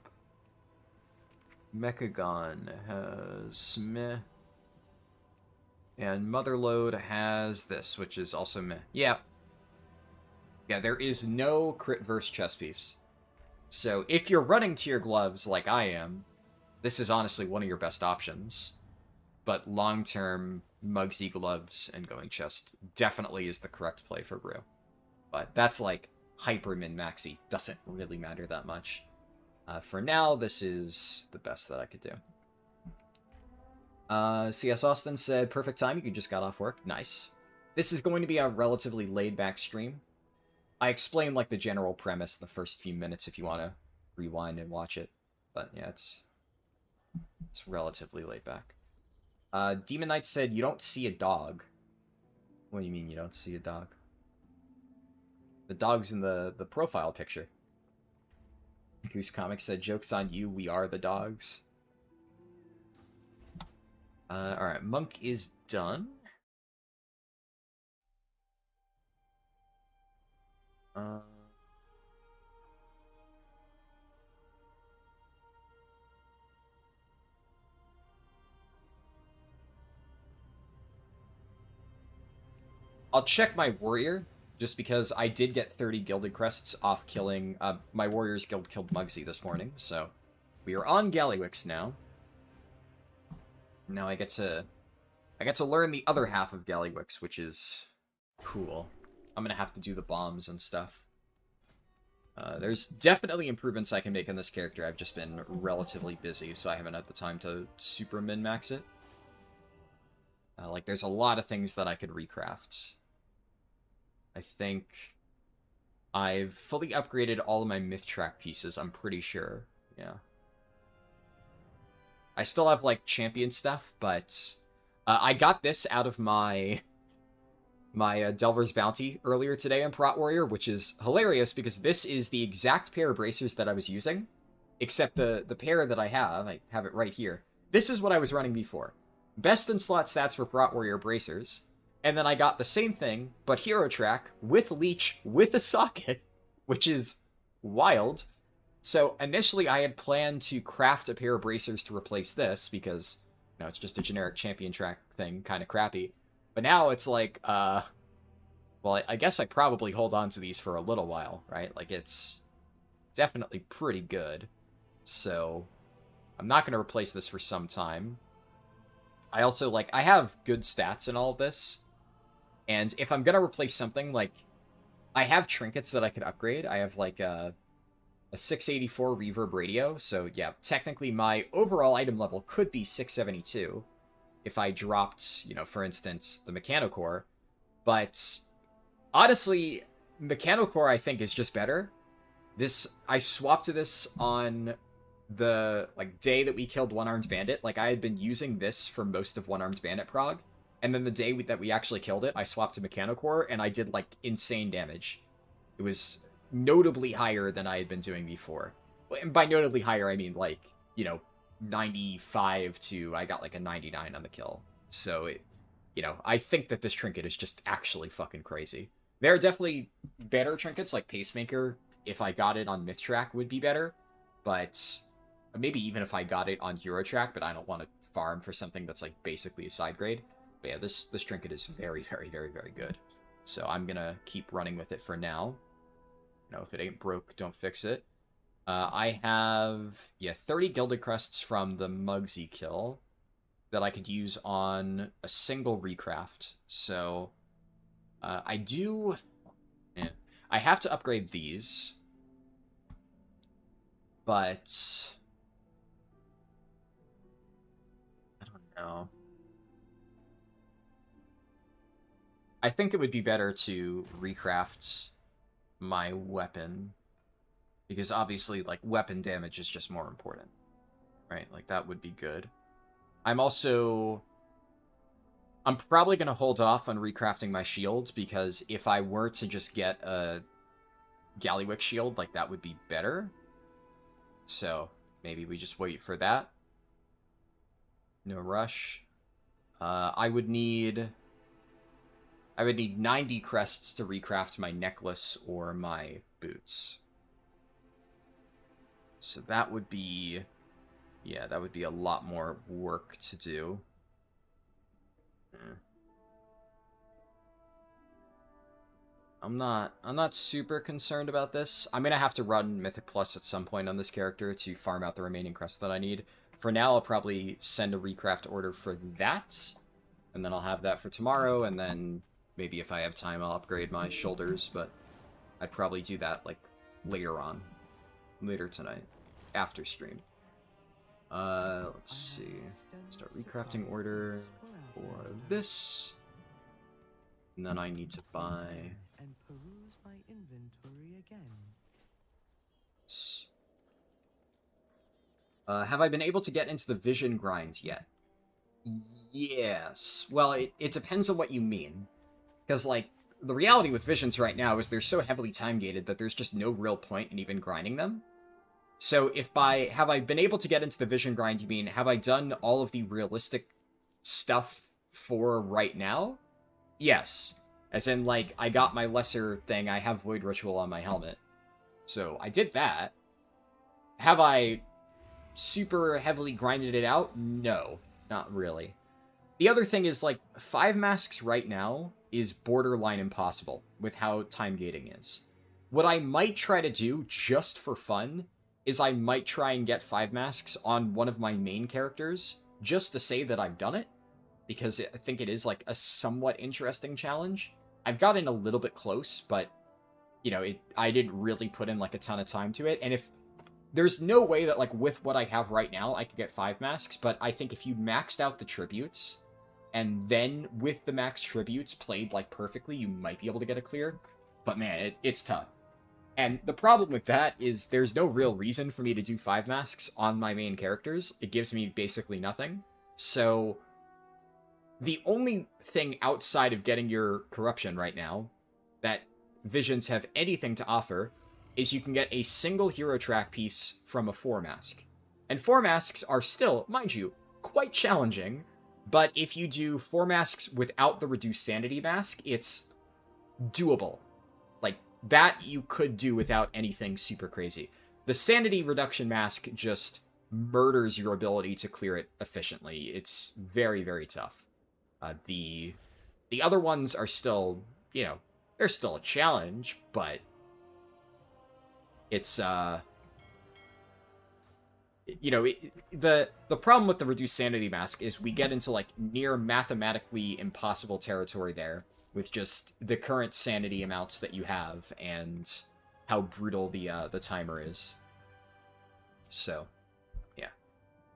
Mechagon has meh. And Motherload has this, which is also meh. Yeah. Yeah, there is no crit verse chest piece. So if you're running tier gloves like I am, this is honestly one of your best options. But long-term, Mugsy gloves and going chest definitely is the correct play for Brew. But that's like hyper min-maxi. Doesn't really matter that much. For now, this is the best that I could do. CS Austin said, perfect time, you just got off work. Nice. This is going to be a relatively laid-back stream. I explained, like, the general premise in the first few minutes if you want to rewind and watch it. But, yeah, it's relatively laid-back. Demon Knight said, you don't see a dog. What do you mean you don't see a dog? The dog's in the profile picture. Goose Comics said, joke's on you, we are the dogs. Alright, Monk is done. I'll check my warrior, just because I did get 30 gilded crests off killing, my warrior's guild killed Mugsy this morning, so we are on Gallywix now. Now I get to learn the other half of Gallywix, which is cool. I'm gonna have to do the bombs and stuff. There's definitely improvements I can make in this character. I've just been relatively busy, so I haven't had the time to super min-max it. Like, there's a lot of things that I could recraft. I think I've fully upgraded all of my myth track pieces, I'm pretty sure. Yeah. I still have, like, champion stuff, but I got this out of my Delver's Bounty earlier today in Prot Warrior, which is hilarious because this is the exact pair of bracers that I was using. except the pair that I have it right here. This is what I was running before. Best in slot stats for Brat Warrior Bracers, and then I got the same thing, but Hero Track, with Leech, with a socket, which is wild. So initially I had planned to craft a pair of bracers to replace this, because, you know, it's just a generic champion track thing, kind of crappy. But now it's like, well, I guess I probably hold on to these for a little while, right? Like, it's definitely pretty good. So I'm not going to replace this for some time. I also, like, I have good stats in all of this. And if I'm going to replace something, like, I have trinkets that I could upgrade. I have, like, a 684 reverb radio. So, yeah, technically my overall item level could be 672 if I dropped, you know, for instance, the Mechanocore. But honestly, Mechanocore, I think, is just better. I swapped to this on the, like, day that we killed One-Armed Bandit. Like, I had been using this for most of One-Armed Bandit prog. And then the day that we actually killed it, I swapped to Mechanocore, and I did, like, insane damage. It was notably higher than I had been doing before. And by notably higher, I mean, like, you know, 95 to, I got, like, a 99 on the kill. So, you know, I think that this trinket is just actually fucking crazy. There are definitely better trinkets, like Pacemaker, if I got it on Myth Track, would be better. But maybe even if I got it on Hero Track, but I don't want to farm for something that's, like, basically a side grade. But yeah, this trinket is very, very, very, very good. So I'm gonna keep running with it for now. You know, if it ain't broke, don't fix it. I have, yeah, 30 Gilded Crests from the Muggsy kill that I could use on a single recraft. So I do... I have to upgrade these. But I don't know. I think it would be better to recraft my weapon, because obviously, like, weapon damage is just more important, right? Like, that would be good. I'm probably going to hold off on recrafting my shield, because if I were to just get a Galliwick shield, like, that would be better. So maybe we just wait for that. No rush. I would need 90 crests to recraft my necklace or my boots. So that would be... yeah, that would be a lot more work to do. I'm not super concerned about this. I'm gonna have to run Mythic Plus at some point on this character to farm out the remaining crests that I need. For now, I'll probably send a recraft order for that, and then I'll have that for tomorrow, and then maybe if I have time, I'll upgrade my shoulders, but I'd probably do that, like, later on. Later tonight. After stream. Let's see. Start recrafting order for this. And then I need to buy... and peruse my inventory again. Have I been able to get into the vision grind yet? Yes. Well, it depends on what you mean. Because, like, the reality with visions right now is they're so heavily time-gated that there's just no real point in even grinding them. So have I been able to get into the vision grind, you mean, have I done all of the realistic stuff for right now? Yes. As in, like, I got my lesser thing, I have Void Ritual on my helmet. So, I did that. Have I super heavily grinded it out? No, not really. The other thing is, like, 5 masks right now is borderline impossible with how time gating is. What I might try to do, just for fun, is I might try and get 5 masks on one of my main characters, just to say that I've done it, because I think it is, like, a somewhat interesting challenge. I've gotten a little bit close, but, you know, I didn't really put in, like, a ton of time to it, and if there's no way that, like, with what I have right now, I could get 5 masks, but I think if you maxed out the tributes, and then with the max tributes played, like, perfectly, you might be able to get a clear. But man, it's tough. And the problem with that is there's no real reason for me to do 5 masks on my main characters. It gives me basically nothing. So the only thing outside of getting your corruption right now that visions have anything to offer is you can get a single hero track piece from a 4 mask. And 4 masks are still, mind you, quite challenging, but if you do 4 masks without the reduced sanity mask, it's doable. Like, that you could do without anything super crazy. The sanity reduction mask just murders your ability to clear it efficiently. It's very, very tough. The other ones are still, you know, they're still a challenge, but it's, you know, the problem with the reduced sanity mask is we get into, like, near mathematically impossible territory there with just the current sanity amounts that you have and how brutal the timer is. So, yeah.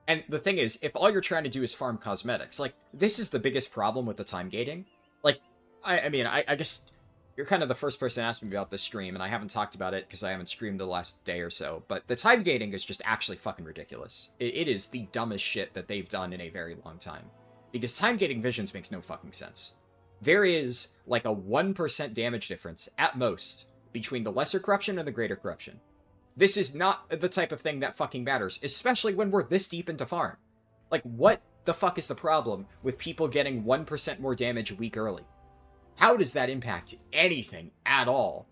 And the thing is, if all you're trying to do is farm cosmetics, like, this is the biggest problem with the time gating. Like, I mean, I guess you're kind of the first person to ask me about this stream, and I haven't talked about it because I haven't streamed the last day or so, but the time gating is just actually fucking ridiculous. It is the dumbest shit that they've done in a very long time. Because time gating visions makes no fucking sense. There is, like, a 1% damage difference, at most, between the lesser corruption and the greater corruption. This is not the type of thing that fucking matters, especially when we're this deep into farm. Like, what the fuck is the problem with people getting 1% more damage a week early? How does that impact anything at all?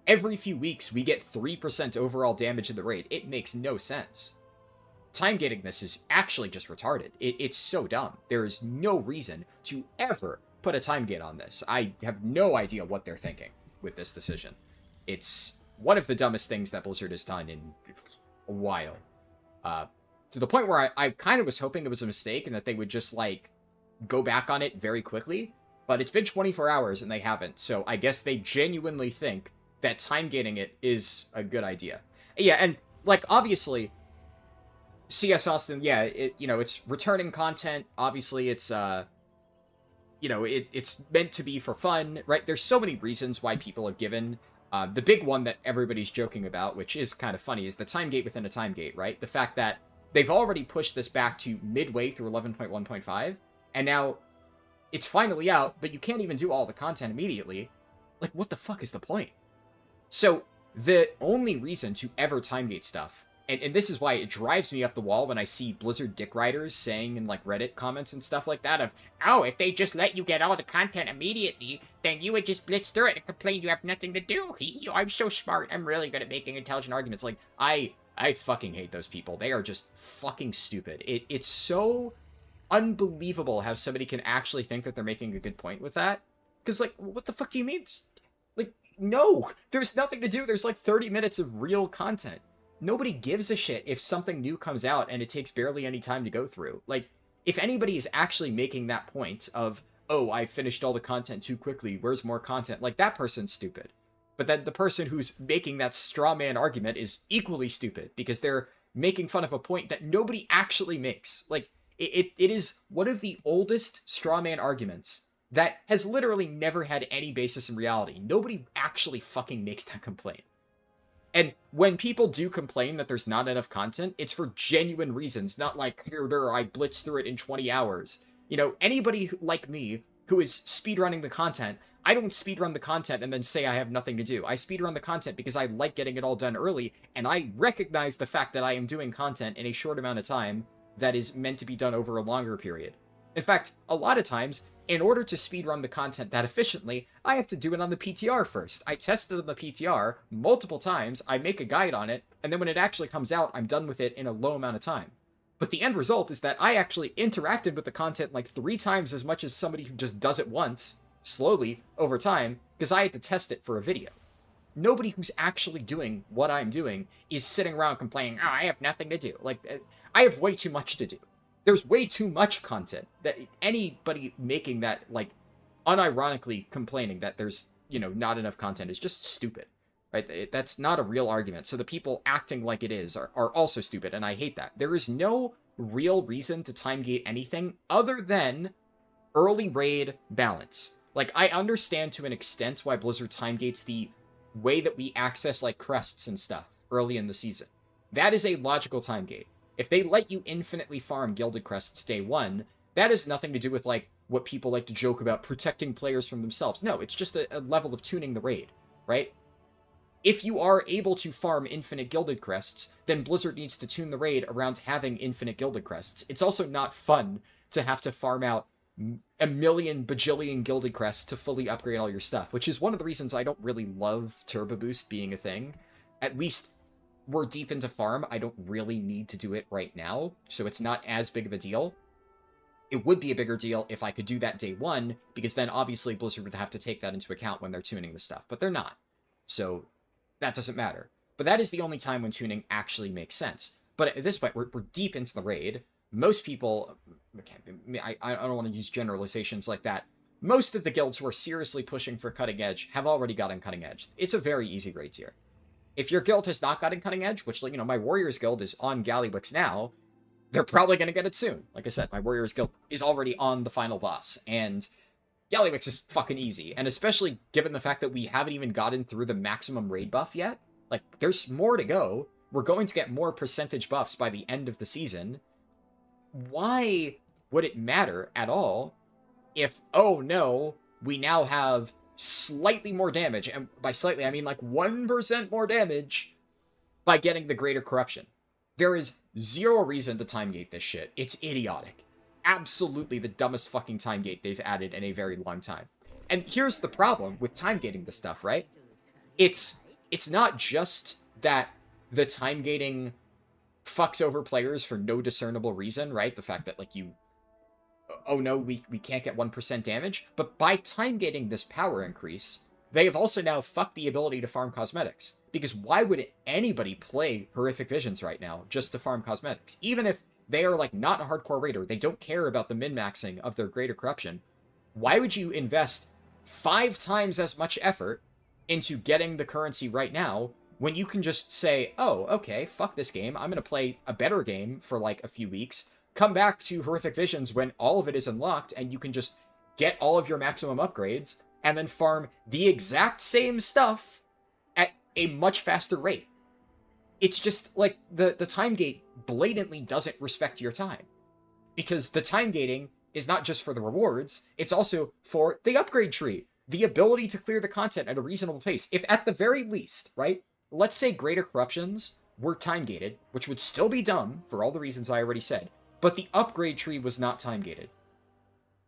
Every few weeks, we get 3% overall damage in the raid. It makes no sense. Time gating this is actually just retarded. It's so dumb. There is no reason to ever put a time gate on this. I have no idea what they're thinking with this decision. It's one of the dumbest things that Blizzard has done in a while. To the point where I kind of was hoping it was a mistake and that they would just, like, go back on it very quickly. But it's been 24 hours and they haven't. So I guess they genuinely think that time gating it is a good idea. Yeah, and, like, obviously, CS Austin, yeah, it's returning content. Obviously, it's, it's meant to be for fun, right? There's so many reasons why people have given. The big one that everybody's joking about, which is kind of funny, is the time gate within a time gate, right? The fact that they've already pushed this back to midway through 11.1.5, and now it's finally out, but you can't even do all the content immediately. Like, what the fuck is the point? So, the only reason to ever time gate stuff, and this is why it drives me up the wall when I see Blizzard dick riders saying in, like, Reddit comments and stuff like that of, oh, if they just let you get all the content immediately, then you would just blitz through it and complain you have nothing to do. I'm so smart. I'm really good at making intelligent arguments. Like, I fucking hate those people. They are just fucking stupid. It's so unbelievable how somebody can actually think that they're making a good point with that. Because, like, what the fuck do you mean? Like, no! There's nothing to do. There's, like, 30 minutes of real content. Nobody gives a shit if something new comes out and it takes barely any time to go through. Like, if anybody is actually making that point of, oh, I finished all the content too quickly, where's more content? Like, that person's stupid. But then the person who's making that straw man argument is equally stupid because they're making fun of a point that nobody actually makes. Like, it is one of the oldest straw man arguments that has literally never had any basis in reality. Nobody actually fucking makes that complaint. And when people do complain that there's not enough content, it's for genuine reasons, not like, here, I blitzed through it in 20 hours. You know, anybody like me who is speedrunning the content, I don't speedrun the content and then say I have nothing to do. I speedrun the content because I like getting it all done early, and I recognize the fact that I am doing content in a short amount of time that is meant to be done over a longer period. In fact, a lot of times, in order to speedrun the content that efficiently, I have to do it on the PTR first. I test it on the PTR multiple times, I make a guide on it, and then when it actually comes out, I'm done with it in a low amount of time. But the end result is that I actually interacted with the content like 3 times as much as somebody who just does it once, slowly, over time, because I had to test it for a video. Nobody who's actually doing what I'm doing is sitting around complaining, oh, I have nothing to do. Like, I have way too much to do. There's way too much content that anybody making that, like, unironically complaining that there's, not enough content is just stupid, right? That's not a real argument. So the people acting like it is are also stupid, and I hate that. There is no real reason to time gate anything other than early raid balance. Like, I understand to an extent why Blizzard time gates the way that we access, like, crests and stuff early in the season. That is a logical time gate. If they let you infinitely farm Gilded Crests day 1, that has nothing to do with, like, what people like to joke about protecting players from themselves. No, it's just a level of tuning the raid, right? if you are able to farm infinite Gilded Crests, then Blizzard needs to tune the raid around having infinite Gilded Crests. It's also not fun to have to farm out a million bajillion Gilded Crests to fully upgrade all your stuff, which is one of the reasons I don't really love Turbo Boost being a thing. At least we're deep into farm. I don't really need to do it right now, so it's not as big of a deal. It would be a bigger deal if I could do that day one, because then obviously Blizzard would have to take that into account when they're tuning the stuff, but they're not. So that doesn't matter. But that is the only time when tuning actually makes sense. But at this point, we're deep into the raid. Most people, I don't want to use generalizations like that. Most of the guilds who are seriously pushing for cutting edge have already gotten cutting edge. It's a very easy raid tier. If your guild has not gotten cutting edge, which, you know, my Warriors guild is on Gallywix now, they're probably going to get it soon. Like I said, my Warriors guild is already on the final boss, and Gallywix is fucking easy, and especially given the fact that we haven't even gotten through the maximum raid buff yet. Like, there's more to go. We're going to get more percentage buffs by the end of the season. Why would it matter at all if, oh no, we now have slightly more damage, and by slightly I mean like 1% more damage by getting the Greater Corruption? There is zero reason to time gate this shit. It's idiotic. Absolutely the dumbest fucking time gate they've added in a very long time. And here's the problem with time gating this stuff, right? It's not just that the time gating fucks over players for no discernible reason, right? The fact that, like, you, oh no, we can't get 1% damage. But by time gating this power increase, they have also now fucked the ability to farm cosmetics. Because why would anybody play Horrific Visions right now just to farm cosmetics? Even if they are, like, not a hardcore raider, they don't care about the min-maxing of their Greater Corruption, why would you invest 5 times as much effort into getting the currency right now when you can just say, oh, okay, fuck this game, I'm going to play a better game for, like, a few weeks, come back to Horrific Visions when all of it is unlocked, and you can just get all of your maximum upgrades, and then farm the exact same stuff at a much faster rate. It's just, like, the time gate blatantly doesn't respect your time. Because the time gating is not just for the rewards, it's also for the upgrade tree. The ability to clear the content at a reasonable pace. If at the very least, right, let's say Greater Corruptions were time gated, which would still be dumb for all the reasons I already said, but the upgrade tree was not time gated,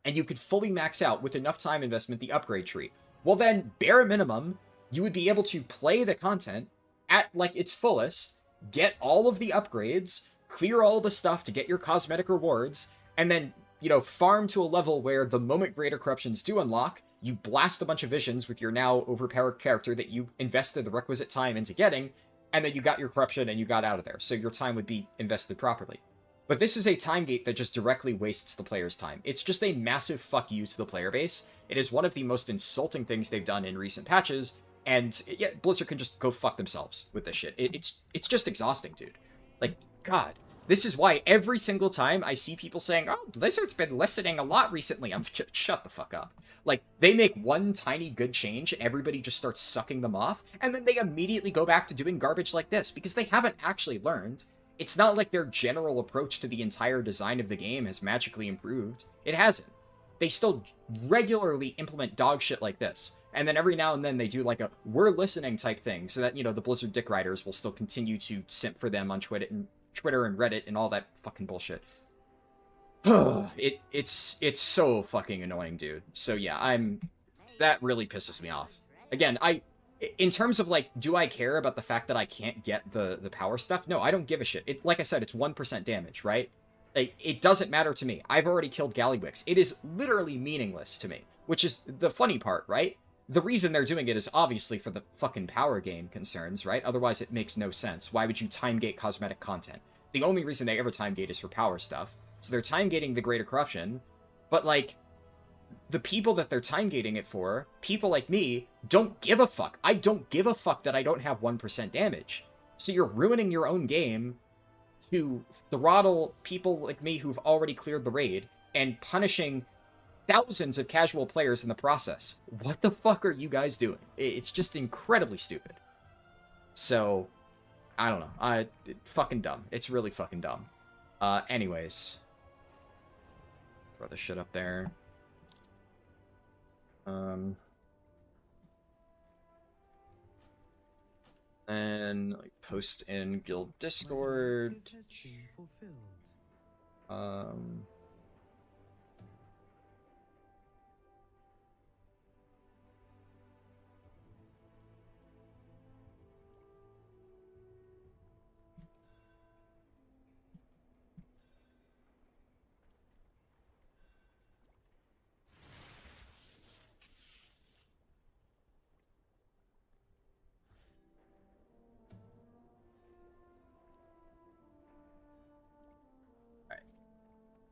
and you could fully max out with enough time investment the upgrade tree, well then, bare minimum, you would be able to play the content at, like, its fullest, get all of the upgrades, clear all the stuff to get your cosmetic rewards, and then, you know, farm to a level where the moment Greater Corruptions do unlock, you blast a bunch of visions with your now overpowered character that you invested the requisite time into getting, and then you got your corruption and you got out of there, so your time would be invested properly. But this is a time gate that just directly wastes the player's time. It's just a massive fuck you to the player base. It is one of the most insulting things they've done in recent patches, and yeah, Blizzard can just go fuck themselves with this shit. It's just exhausting, dude. Like, God. This is why every single time I see people saying, oh, Blizzard's been listening a lot recently, I'm shut the fuck up. Like, they make one tiny good change, and everybody just starts sucking them off, and then they immediately go back to doing garbage like this, because they haven't actually learned. It's not like their general approach to the entire design of the game has magically improved. It hasn't. They still regularly implement dog shit like this, and then every now and then they do, like, a we're listening type thing, so that, you know, the Blizzard dick riders will still continue to simp for them on Twitter and Reddit and all that fucking bullshit. It's so fucking annoying, dude. So yeah, that really pisses me off. Again, in terms of, like, do I care about the fact that I can't get the power stuff? No, I don't give a shit. Like I said, it's 1% damage, right? Like, it doesn't matter to me. I've already killed Gallywix. It is literally meaningless to me, which is the funny part, right? The reason they're doing it is obviously for the fucking power gain concerns, right? Otherwise, it makes no sense. Why would you time gate cosmetic content? The only reason they ever time gate is for power stuff. So they're time gating the Greater Corruption, but, like, the people that they're time gating it for, people like me, don't give a fuck. I don't give a fuck that I don't have 1% damage. So you're ruining your own game to throttle people like me who've already cleared the raid and punishing thousands of casual players in the process. What the fuck are you guys doing? It's just incredibly stupid. So, I don't know. Fucking dumb. It's really fucking dumb. Anyways. Throw this shit up there. And like post in guild My Discord. objective has been fulfilled. Um,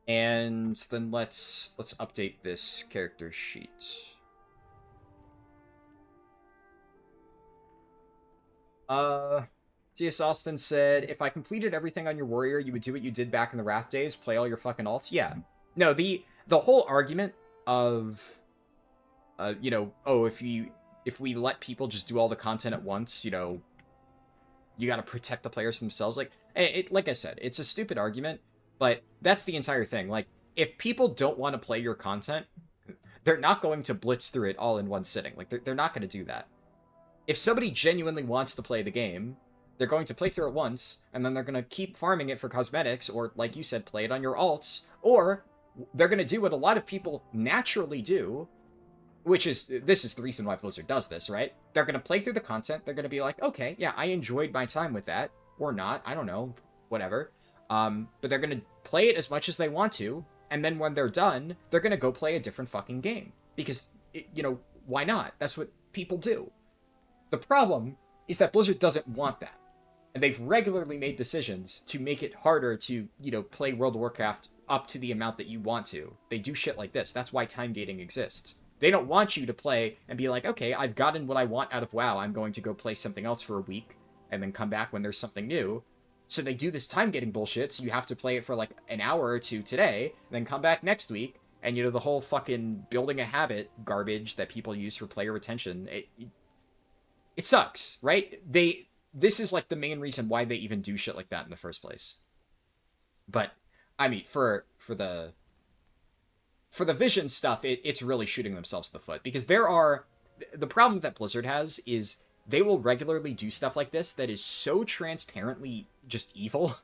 and then let's update this character sheet. C.S. Austin said, if I completed everything on your warrior, you would do what you did back in the Wrath days, play all your fucking alts. Yeah. No, the whole argument of you know, oh, if we let people just do all the content at once, you know, you got to protect the players themselves. Like like I said, it's a stupid argument, but that's the entire thing. Like, if people don't want to play your content, they're not going to blitz through it all in one sitting. Like, they're not going to do that. If somebody genuinely wants to play the game, they're going to play through it once, and then they're going to keep farming it for cosmetics, or, like you said, play it on your alts, or they're going to do what a lot of people naturally do, which is, this is the reason why Blizzard does this, right? They're going to play through the content, they're going to be like, okay, yeah, I enjoyed my time with that, or not, I don't know, whatever. But they're going to play it as much as they want to, and then when they're done, they're going to go play a different fucking game. Because, you know, why not? That's what people do. The problem is that Blizzard doesn't want that. And they've regularly made decisions to make it harder to, you know, play World of Warcraft up to the amount that you want to. They do shit like this. That's why time gating exists. They don't want you to play and be like, okay, I've gotten what I want out of WoW. I'm going to go play something else for a week and then come back when there's something new. So they do this time gating bullshit, so you have to play it for like an hour or two today, then come back next week, and, you know, the whole fucking building a habit garbage that people use for player retention, it sucks, right? This is like the main reason why they even do shit like that in the first place. But I mean, for the vision stuff, it's really shooting themselves in the foot, because the problem that Blizzard has is they will regularly do stuff like this that is so transparently just evil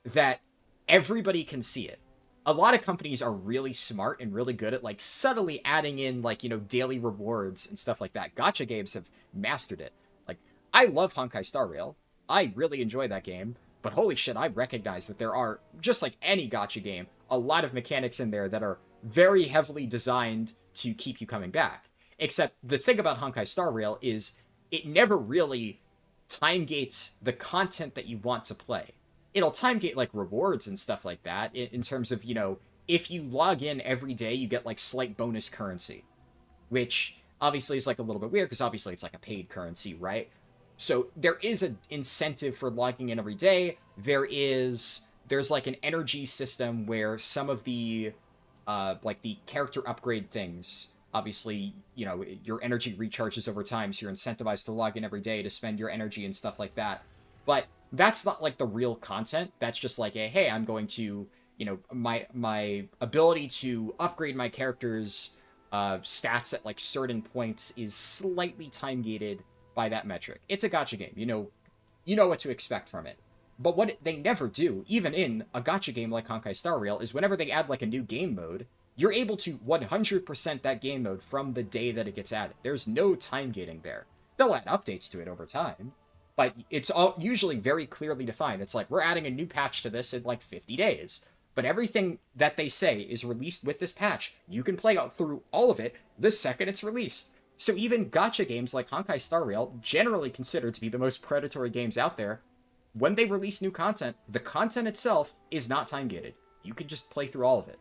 that everybody can see it. A lot of companies are really smart and really good at like subtly adding in, like, you know, daily rewards and stuff like that. Gacha games have mastered it. Like, I love Honkai Star Rail. I really enjoy that game, but holy shit, I recognize that there are, just like any gacha game, a lot of mechanics in there that are very heavily designed to keep you coming back. Except the thing about Honkai Star Rail is it never really time gates the content that you want to play. It'll time gate like rewards and stuff like that in terms of, you know, if you log in every day, you get like slight bonus currency, which obviously is like a little bit weird because obviously it's like a paid currency, right? So there is an incentive for logging in every day. There's like an energy system where some of the like the character upgrade things, obviously, you know, your energy recharges over time, so you're incentivized to log in every day to spend your energy and stuff like that. But that's not like the real content. That's just like a, hey, I'm going to, you know, my ability to upgrade my character's stats at like certain points is slightly time gated by that metric. It's a gacha game. You know what to expect from it. But what they never do, even in a gacha game like Honkai Star Rail, is whenever they add like a new game mode, you're able to 100% that game mode from the day that it gets added. There's no time gating there. They'll add updates to it over time, but it's all usually very clearly defined. It's like, we're adding a new patch to this in like 50 days. But everything that they say is released with this patch. You can play through all of it the second it's released. So even gacha games like Honkai Star Rail, generally considered to be the most predatory games out there, when they release new content, the content itself is not time gated. You can just play through all of it.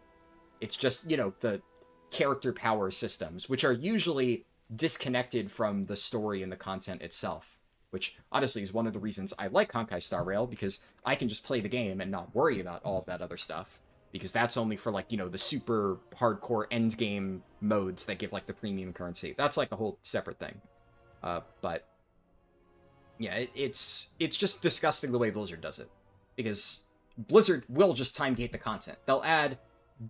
It's just, you know, the character power systems, which are usually disconnected from the story and the content itself, which honestly is one of the reasons I like Honkai Star Rail, because I can just play the game and not worry about all of that other stuff, because that's only for, like, you know, the super hardcore end game modes that give like the premium currency. That's like a whole separate thing. But yeah, it's just disgusting the way Blizzard does it, because Blizzard will just time gate the content. They'll add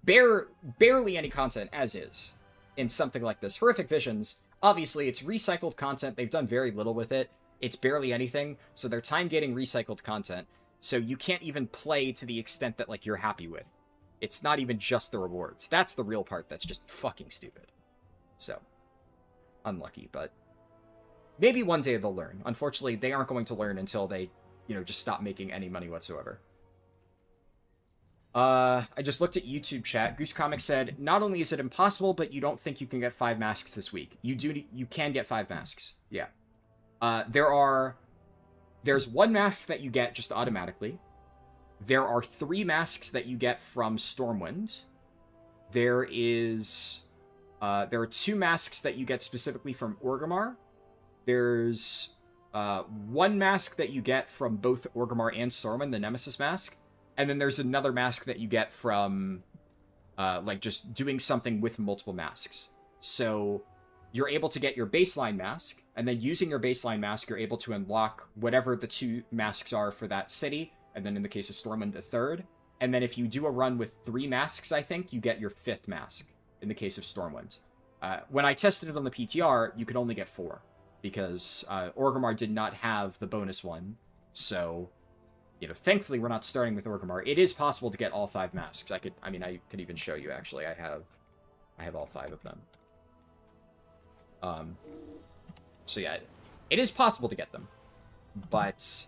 barely any content as is in something like this. Horrific Visions, obviously it's recycled content. They've done very little with it. It's barely anything, so they're time gating recycled content, so you can't even play to the extent that, like, you're happy with. It's not even just the rewards. That's the real part that's just fucking stupid. So, unlucky, but maybe one day they'll learn. Unfortunately, they aren't going to learn until they, just stop making any money whatsoever. I just looked at YouTube chat. Goose Comic said, not only is it impossible, but you don't think you can get 5 masks this week. You can get 5 masks. Yeah. There's 1 mask that you get just automatically. There are 3 masks that you get from Stormwind. There are 2 masks that you get specifically from Orgrimmar. There's 1 mask that you get from both Orgrimmar and Stormwind, the Nemesis mask. And then there's another mask that you get from, just doing something with multiple masks. So you're able to get your baseline mask, and then using your baseline mask, you're able to unlock whatever the 2 masks are for that city, and then in the case of Stormwind, the 3rd. And then if you do a run with 3 masks, I think, you get your 5th mask, in the case of Stormwind. When I tested it on the PTR, you could only get 4, because Orgrimmar did not have the bonus one, so... thankfully we're not starting with Orgrimmar. It is possible to get all 5 masks. I could even show you, actually. I have all 5 of them. So yeah, it is possible to get them. But,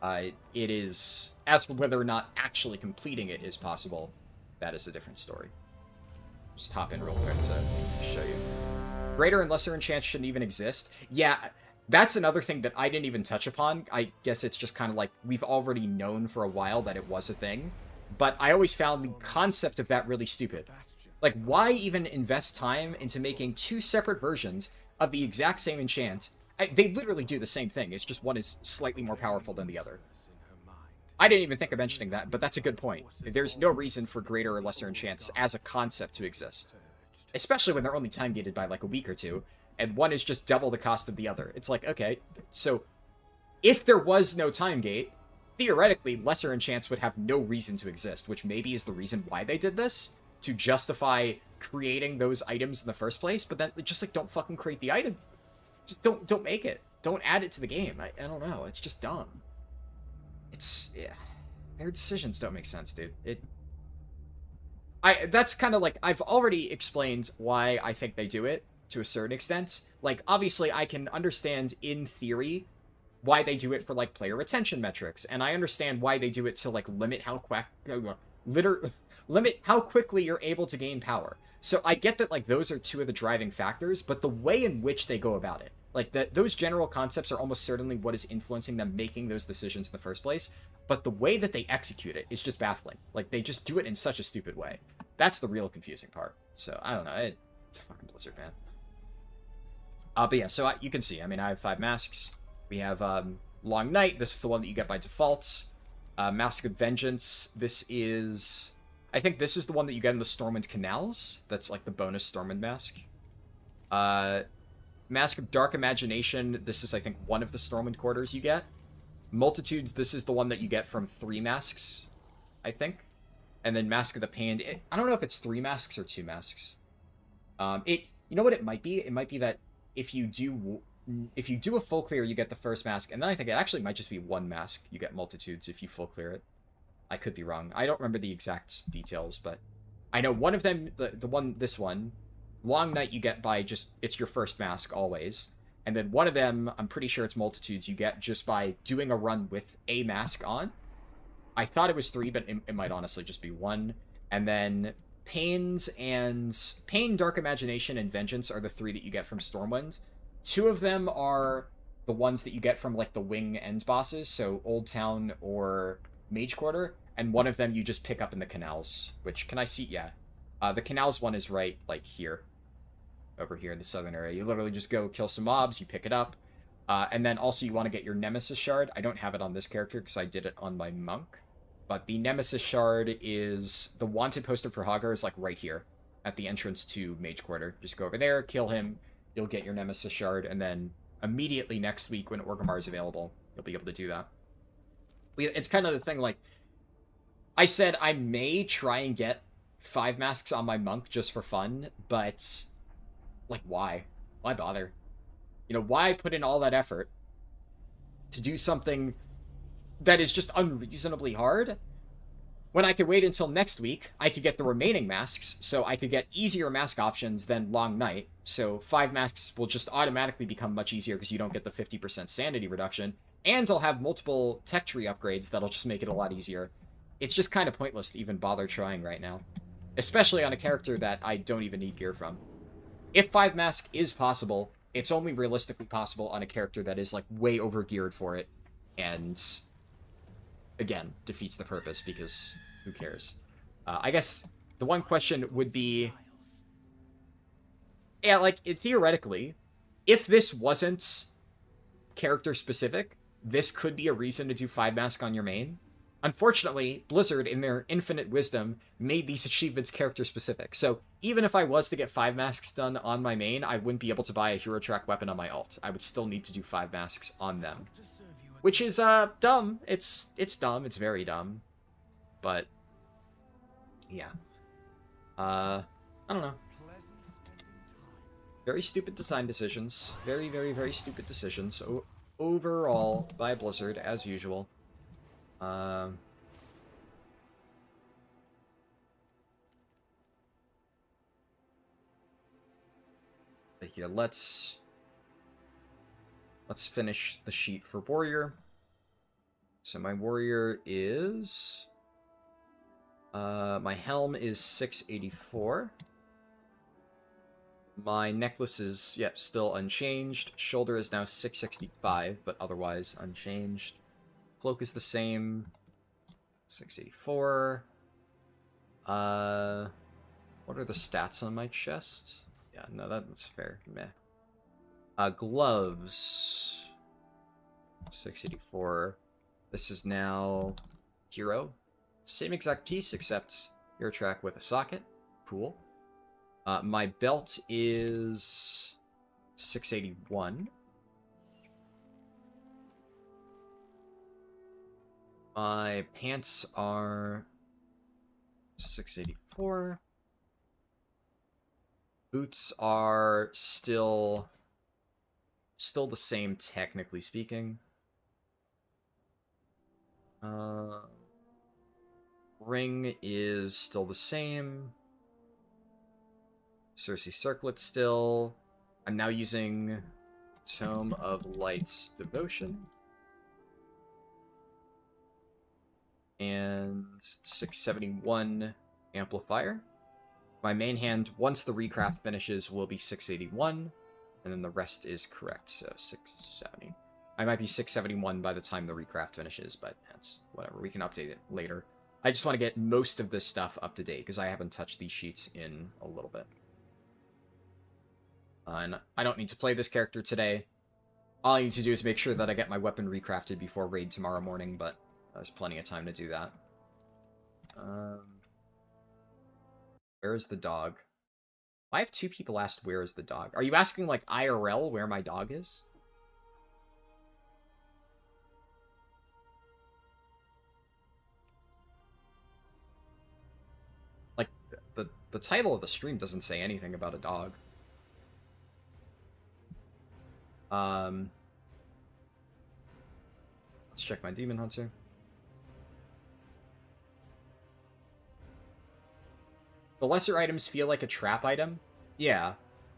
it is... As for whether or not actually completing it is possible, that is a different story. Just hop in real quick to show you. Greater and lesser enchants shouldn't even exist. Yeah, that's another thing that I didn't even touch upon. I guess it's just kind of like, we've already known for a while that it was a thing. But I always found the concept of that really stupid. Like, why even invest time into making 2 separate versions of the exact same enchant? They literally do the same thing. It's just one is slightly more powerful than the other. I didn't even think of mentioning that, but that's a good point. There's no reason for greater or lesser enchants as a concept to exist. Especially when they're only time-gated by like a week or 2. And one is just double the cost of the other. It's like, okay, so if there was no time gate, theoretically, lesser enchants would have no reason to exist, which maybe is the reason why they did this, to justify creating those items in the first place, but then just, like, don't fucking create the item. Just don't make it. Don't add it to the game. I don't know. It's just dumb. Yeah. Their decisions don't make sense, dude. That's kind of like, I've already explained why I think they do it, to a certain extent. Like, obviously, I can understand, in theory, why they do it for, like, player retention metrics, and I understand why they do it to, like, limit how quickly you're able to gain power. So I get that, like, those are 2 of the driving factors, but the way in which they go about it, like, those general concepts are almost certainly what is influencing them making those decisions in the first place, but the way that they execute it is just baffling. Like, they just do it in such a stupid way. That's the real confusing part. So, I don't know. It's fucking Blizzard, man. But yeah, so you can see, I mean, I have 5 masks. We have Long Night. This is the one that you get by default. Mask of Vengeance. This is... I think this is the one that you get in the Stormwind Canals. That's like the bonus Stormwind mask. Mask of Dark Imagination. This is, I think, one of the Stormwind quarters you get. Multitudes. This is the one that you get from 3 masks, I think. And then Mask of the Pain. I don't know if it's 3 masks or 2 masks. You know what it might be? It might be that if you do a full clear, you get the first mask, and then I think it actually might just be 1 mask. You get Multitudes if you full clear it. I could be wrong. I don't remember the exact details, but I know one of them, this one, Long Night you get by just, it's your first mask always, and then one of them, I'm pretty sure it's Multitudes, you get just by doing a run with a mask on. I thought it was 3, but it might honestly just be 1. And then Pain, Dark Imagination, and Vengeance are the 3 that you get from Stormwind. 2 of them are the ones that you get from, like, the wing end bosses, so Old Town or Mage Quarter, and one of them you just pick up in the Canals, which, can I see? Yeah. The Canals one is right, like, here. Over here in the southern area. You literally just go kill some mobs, you pick it up, and then also you want to get your Nemesis Shard. I don't have it on this character because I did it on my Monk. But the Nemesis Shard is... The wanted poster for Hagar is, like, right here. At the entrance to Mage Quarter. Just go over there, kill him, you'll get your Nemesis Shard, and then immediately next week when Orgrimmar is available, you'll be able to do that. It's kind of the thing, like... I said I may try and get 5 masks on my Monk just for fun, but... Like, why? Why bother? You know, why put in all that effort to do something that is just unreasonably hard, when I could wait until next week, I could get the remaining masks, so I could get easier mask options than Long Night. So 5 masks will just automatically become much easier because you don't get the 50% sanity reduction, and I'll have multiple tech tree upgrades that'll just make it a lot easier. It's just kind of pointless to even bother trying right now, especially on a character that I don't even need gear from. If 5 mask is possible, it's only realistically possible on a character that is like way over geared for it, and again, defeats the purpose because who cares? I guess the one question would be, yeah, like, theoretically, if this wasn't character specific, this could be a reason to do 5 mask on your main. Unfortunately, Blizzard, in their infinite wisdom, made these achievements character specific. So even if I was to get 5 masks done on my main, I wouldn't be able to buy a hero track weapon on my alt. I would still need to do 5 masks on them. Which is dumb. It's dumb. It's very dumb. But yeah. I don't know. Very stupid design decisions. Very, very, very stupid decisions. Overall, by Blizzard, as usual. But here, let's finish the sheet for Warrior. So my Warrior is... my helm is 684. My necklace is, yep, still unchanged. Shoulder is now 665, but otherwise unchanged. Cloak is the same. 684. What are the stats on my chest? Yeah, no, that's fair. Meh. Gloves. 684. This is now Hero. Same exact piece, except Hero track with a socket. Cool. My belt is 681. My pants are 684. Boots are still the same, technically speaking. Ring is still the same. Cersei Circlet still. I'm now using Tome of Light's Devotion. And 671 Amplifier. My main hand, once the recraft finishes, will be 681. And then the rest is correct, so 670. I might be 671 by the time the recraft finishes, but that's whatever. We can update it later. I just want to get most of this stuff up to date, because I haven't touched these sheets in a little bit. And I don't need to play this character today. All I need to do is make sure that I get my weapon recrafted before raid tomorrow morning, but there's plenty of time to do that. Where is the dog? I have 2 people asked where is the dog. Are you asking, like, IRL where my dog is? Like, the title of the stream doesn't say anything about a dog. Let's check my Demon Hunter. The lesser items feel like a trap item? Yeah.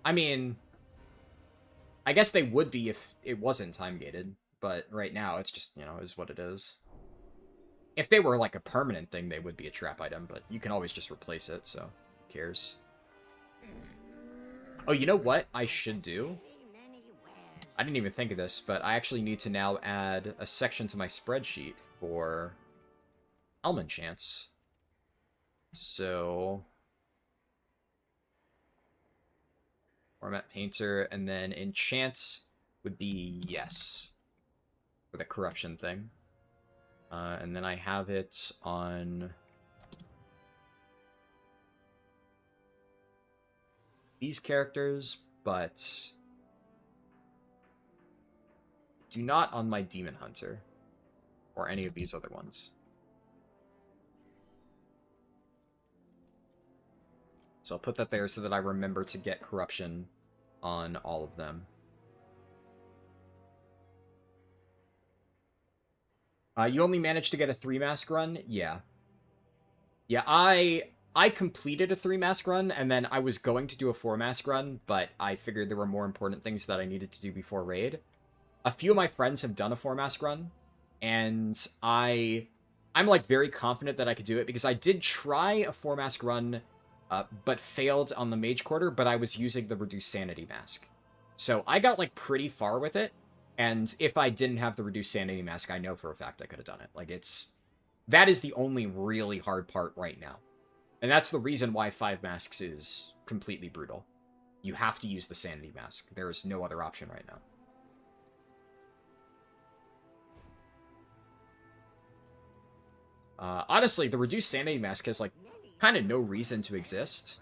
I mean, I guess they would be if it wasn't time-gated, but right now it's just, you know, is what it is. If they were like a permanent thing, they would be a trap item, but you can always just replace it, so who cares? Oh, you know what I should do? I didn't even think of this, but I actually need to now add a section to my spreadsheet for Helm enchants. So... Format Painter, and then enchants would be yes. For the corruption thing. And then I have it on... these characters, but... do not on my Demon Hunter. Or any of these other ones. So I'll put that there so that I remember to get corruption on all of them. You only managed to get a 3-mask run? Yeah. Yeah, I completed a 3-mask run, and then I was going to do a 4-mask run, but I figured there were more important things that I needed to do before raid. A few of my friends have done a 4-mask run, and I'm like very confident that I could do it because I did try a 4-mask run, but failed on the mage quarter, but I was using the reduced sanity mask. So I got like pretty far with it, and if I didn't have the reduced sanity mask, I know for a fact I could have done it. Like that is the only really hard part right now. And that's the reason why 5 masks is completely brutal. You have to use the sanity mask. There is no other option right now. Honestly, the reduced sanity mask has, like, kind of no reason to exist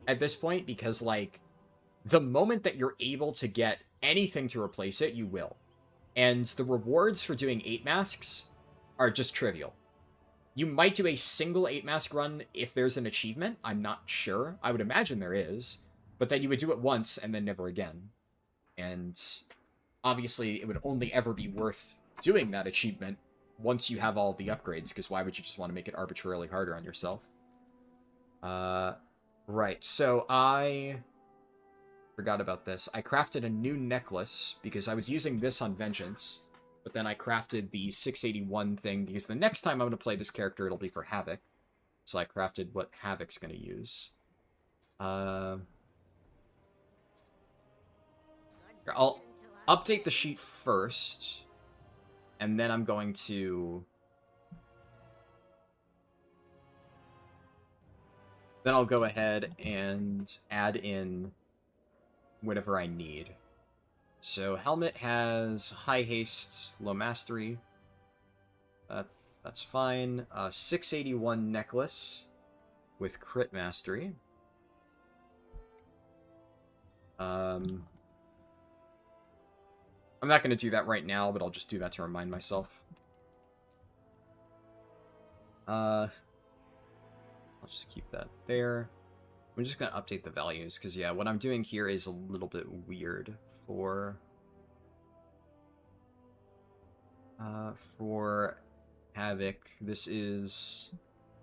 at this point, because, like, the moment that you're able to get anything to replace it, you will. And the rewards for doing 8 masks are just trivial. You might do a single 8-mask run if there's an achievement. I'm not sure. I would imagine there is. But then you would do it once and then never again. And obviously, it would only ever be worth doing that achievement once you have all the upgrades, because why would you just want to make it arbitrarily harder on yourself? Right, so I forgot about this. I crafted a new necklace because I was using this on Vengeance, but then I crafted the 681 thing because the next time I'm going to play this character, it'll be for Havoc. So I crafted what Havoc's going to use. Here, I'll update the sheet first, and then I'm going to... Then I'll go ahead and add in whatever I need. So Helmet has High Haste, Low Mastery. That's fine. 681 Necklace with Crit Mastery. I'm not going to do that right now, but I'll just do that to remind myself. I'll just keep that there. I'm just going to update the values, because, yeah, what I'm doing here is a little bit weird for Havoc. This is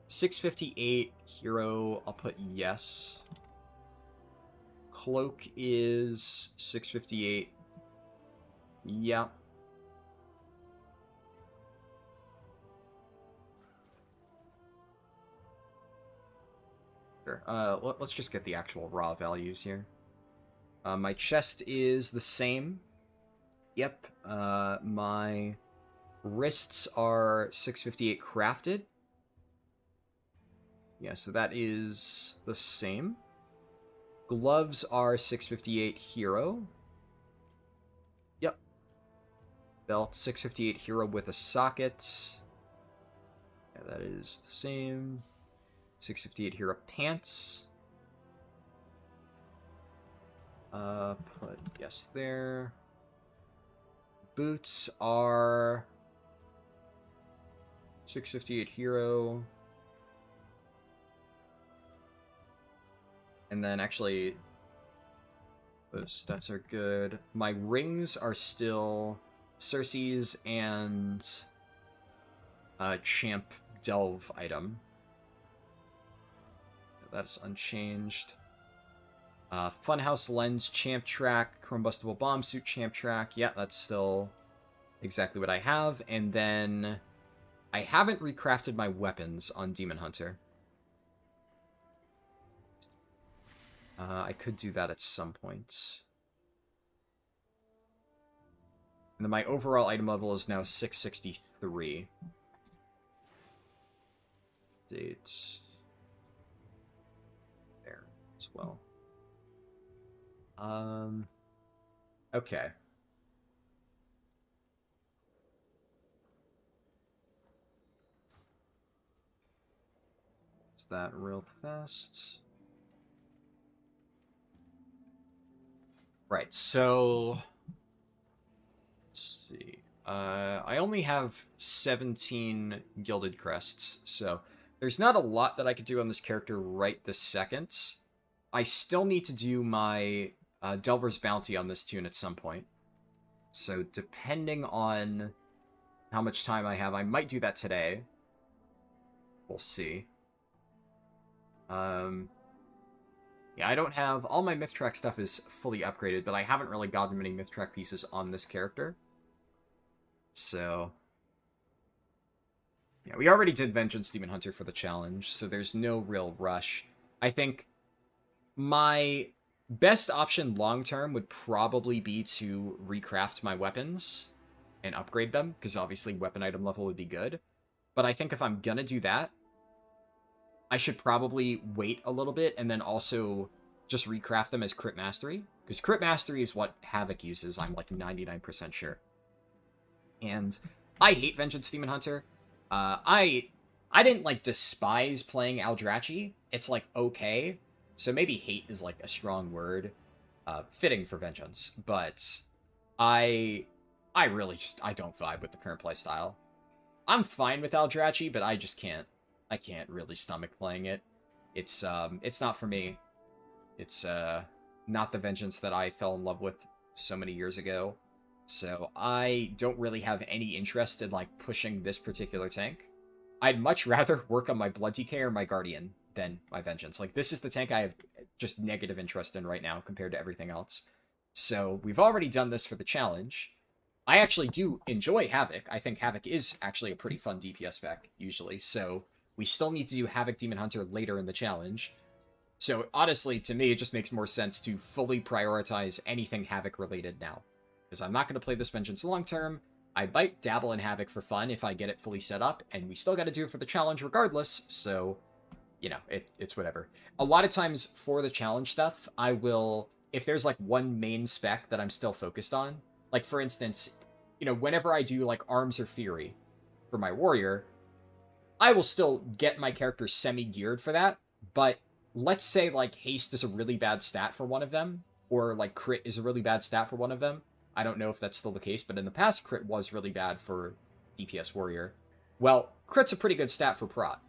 658 Hero. I'll put yes. Cloak is 658. Yeah. Sure. Let's just get the actual raw values here. My chest is the same. Yep. My wrists are 658 crafted. Yeah, so that is the same. Gloves are 658 hero. Yep. Belt 658 hero with a socket. Yeah, that is the same. 658 hero pants. Put yes there. Boots are 658 hero. And then actually, those stats are good. My rings are still Cersei's and Champ Delve item. That's unchanged. Funhouse Lens, Champ Track, Chrombustible Bomb Suit, Champ Track. Yeah, that's still exactly what I have. And then I haven't recrafted my weapons on Demon Hunter. I could do that at some point. And then my overall item level is now 663. Date. There as well. Okay. Is that real fast? Right, so let's see. I only have 17 Gilded Crests, so there's not a lot that I could do on this character right this second. I still need to do my Delver's Bounty on this tune at some point. So depending on how much time I have. I might do that today. We'll see. Yeah, I don't have... All my myth track stuff is fully upgraded, but I haven't really gotten many myth track pieces on this character. So... yeah, we already did Vengeance Demon Hunter for the challenge, so there's no real rush. I think my best option long-term would probably be to recraft my weapons and upgrade them, because obviously weapon item level would be good. But I think if I'm gonna do that, I should probably wait a little bit and then also just recraft them as Crit Mastery. Because Crit Mastery is what Havoc uses, I'm like 99% sure. And I hate Vengeance Demon Hunter. I didn't like despise playing Aldrachi. It's like okay. So maybe hate is like a strong word. Fitting for Vengeance. But I really just I don't vibe with the current playstyle. I'm fine with Aldrachi, but I just can't. I can't really stomach playing it. It's not for me. It's not the Vengeance that I fell in love with so many years ago. So I don't really have any interest in like pushing this particular tank. I'd much rather work on my Blood DK or my Guardian than my Vengeance. Like this is the tank I have just negative interest in right now compared to everything else. So we've already done this for the challenge. I actually do enjoy Havoc. I think Havoc is actually a pretty fun DPS spec, usually. So we still need to do Havoc Demon Hunter later in the challenge. So honestly, to me, it just makes more sense to fully prioritize anything Havoc related now. Because I'm not going to play this Vengeance long term. I might dabble in Havoc for fun if I get it fully set up, and we still got to do it for the challenge regardless, so, you know, it's whatever. A lot of times for the challenge stuff, I will, if there's like one main spec that I'm still focused on, like for instance, you know, whenever I do like Arms or Fury for my warrior, I will still get my character semi-geared for that, but let's say like Haste is a really bad stat for one of them, or like Crit is a really bad stat for one of them. I don't know if that's still the case, but in the past, Crit was really bad for DPS Warrior. Well, Crit's a pretty good stat for Prot.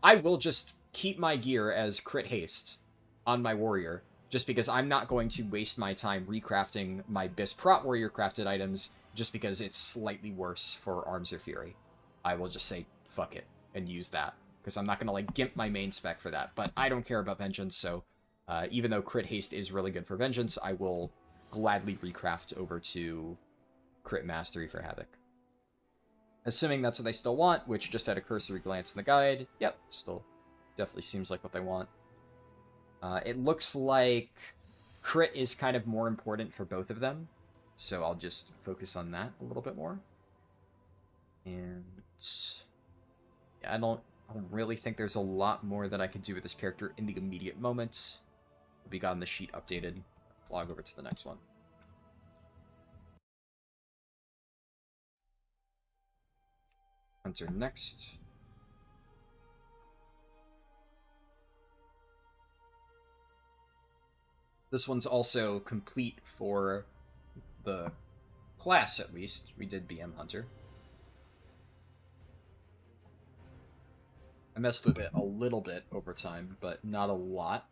I will just keep my gear as Crit Haste on my Warrior, just because I'm not going to waste my time recrafting my Bis Prot Warrior crafted items just because it's slightly worse for Arms or Fury. I will just say, fuck it, and use that, because I'm not going to, like, gimp my main spec for that. But I don't care about Vengeance, so even though Crit Haste is really good for Vengeance, I will gladly recraft over to Crit Mastery for Havoc. Assuming that's what they still want, which just had a cursory glance in the guide, yep, still definitely seems like what they want. It looks like Crit is kind of more important for both of them, so I'll just focus on that a little bit more. And yeah, I don't really think there's a lot more that I could do with this character in the immediate moment. We got the sheet updated. Log over to the next one. Hunter next. This one's also complete for the class, at least. We did BM Hunter. I messed with it a little bit over time, but not a lot.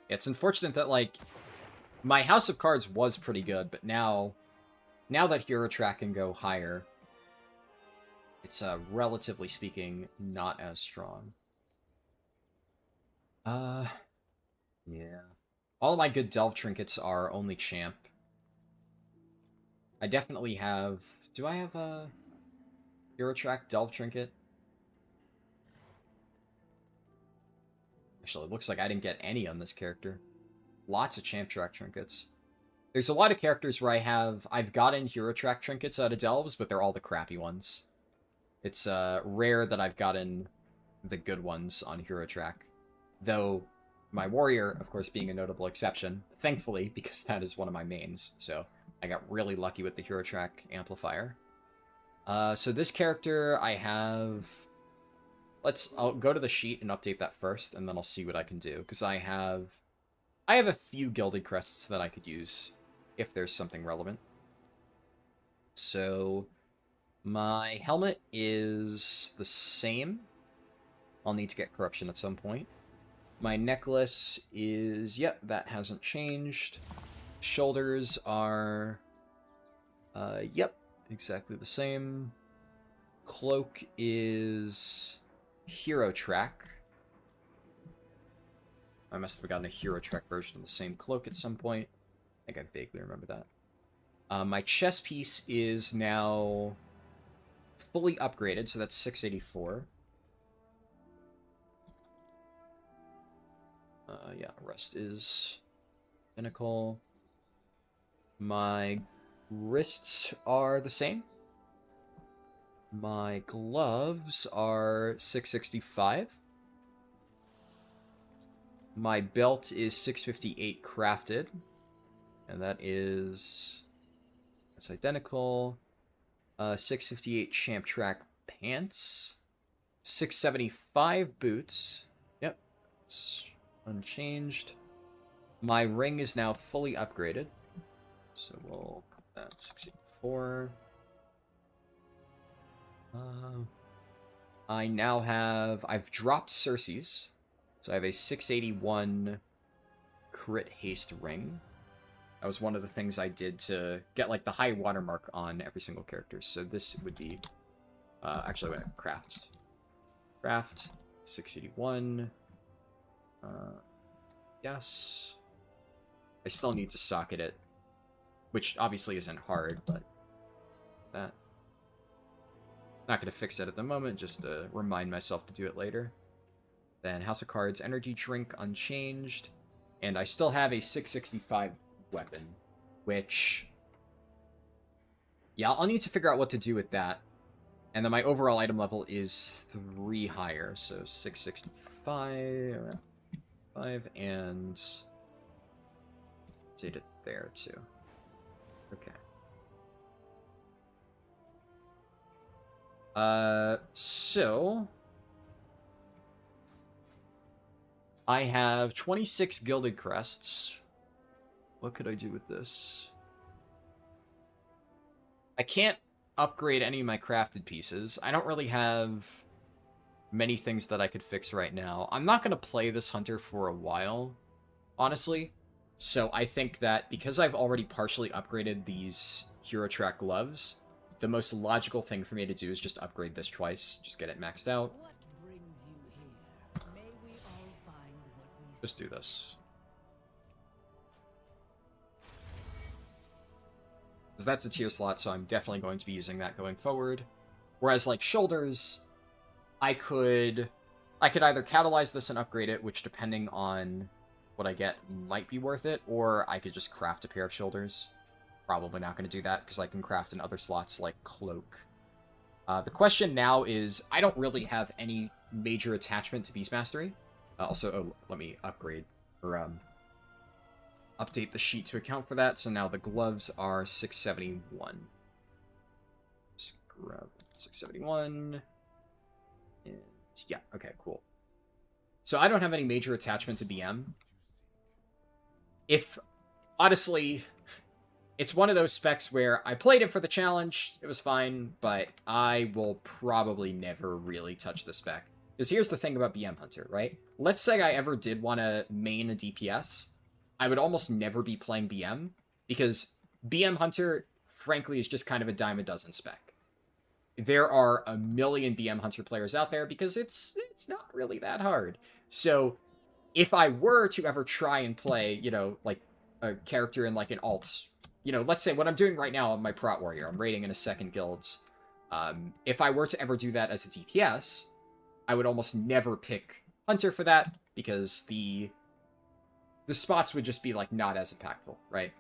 It's unfortunate that, like, my House of Cards was pretty good, but now that Hero Track can go higher, it's, relatively speaking, not as strong. Yeah. All of my good Delve trinkets are only champ. I definitely have... Do I have a Hero Track Delve trinket? Actually, it looks like I didn't get any on this character. Lots of Champ Track trinkets. There's a lot of characters where I've gotten Hero Track trinkets out of Delves, but they're all the crappy ones. It's rare that I've gotten the good ones on Hero Track. Though, my Warrior, of course, being a notable exception, thankfully, because that is one of my mains, so I got really lucky with the Hero Track amplifier. So this character, I have... I'll go to the sheet and update that first, and then I'll see what I can do, because I have a few Gilded Crests that I could use, if there's something relevant. So, my helmet is the same. I'll need to get Corruption at some point. My necklace is, yep, that hasn't changed. Shoulders are, yep, exactly the same. Cloak is Hero Track. I must have gotten a Hero Track version of the same cloak at some point. I think I vaguely remember that. My chest piece is now fully upgraded, so that's 684. Yeah, rest is identical. My wrists are the same. My gloves are 665. My belt is 658 crafted. And that's identical. 658 Champ Track pants. 675 boots. Yep, it's unchanged. My ring is now fully upgraded. So we'll put that 684. I've dropped Cersei's. So I have a 681 crit haste ring. That was one of the things I did to get, like, the high watermark on every single character. So this would be, actually, wait, craft. Craft, 681. Yes. I still need to socket it, which obviously isn't hard, but that. Not going to fix it at the moment, just to remind myself to do it later. Then House of Cards, energy drink unchanged. And I still have a 665 weapon, which... yeah, I'll need to figure out what to do with that. And then my overall item level is 3 higher, so 665, 5, and... did it there, too. Okay. So... I have 26 Gilded Crests. What could I do with this? I can't upgrade any of my crafted pieces. I don't really have many things that I could fix right now. I'm not going to play this hunter for a while, honestly. So I think that because I've already partially upgraded these Hero Track gloves, the most logical thing for me to do is just upgrade this twice. Just get it maxed out. Just do this. Because that's a tier slot, so I'm definitely going to be using that going forward. Whereas, like, shoulders, I could either catalyze this and upgrade it, which, depending on what I get, might be worth it, or I could just craft a pair of shoulders. Probably not going to do that, because I can craft in other slots, like Cloak. The question now is, I don't really have any major attachment to Beast Mastery. Let me upgrade, or, update the sheet to account for that. So now the gloves are 671. Just grab 671. And yeah, okay, cool. So I don't have any major attachment to BM. Honestly, it's one of those specs where I played it for the challenge, it was fine, but I will probably never really touch the spec. Because here's the thing about BM Hunter, right? Let's say I ever did want to main a DPS, I would almost never be playing BM, because BM Hunter, frankly, is just kind of a dime a dozen spec. There are a million BM Hunter players out there, because it's not really that hard. So, if I were to ever try and play, you know, like, a character in, like, an alt, you know, let's say what I'm doing right now on my Prot Warrior, I'm raiding in a second guilds. If I were to ever do that as a DPS, I would almost never pick Hunter for that, because the spots would just be, like, not as impactful, right?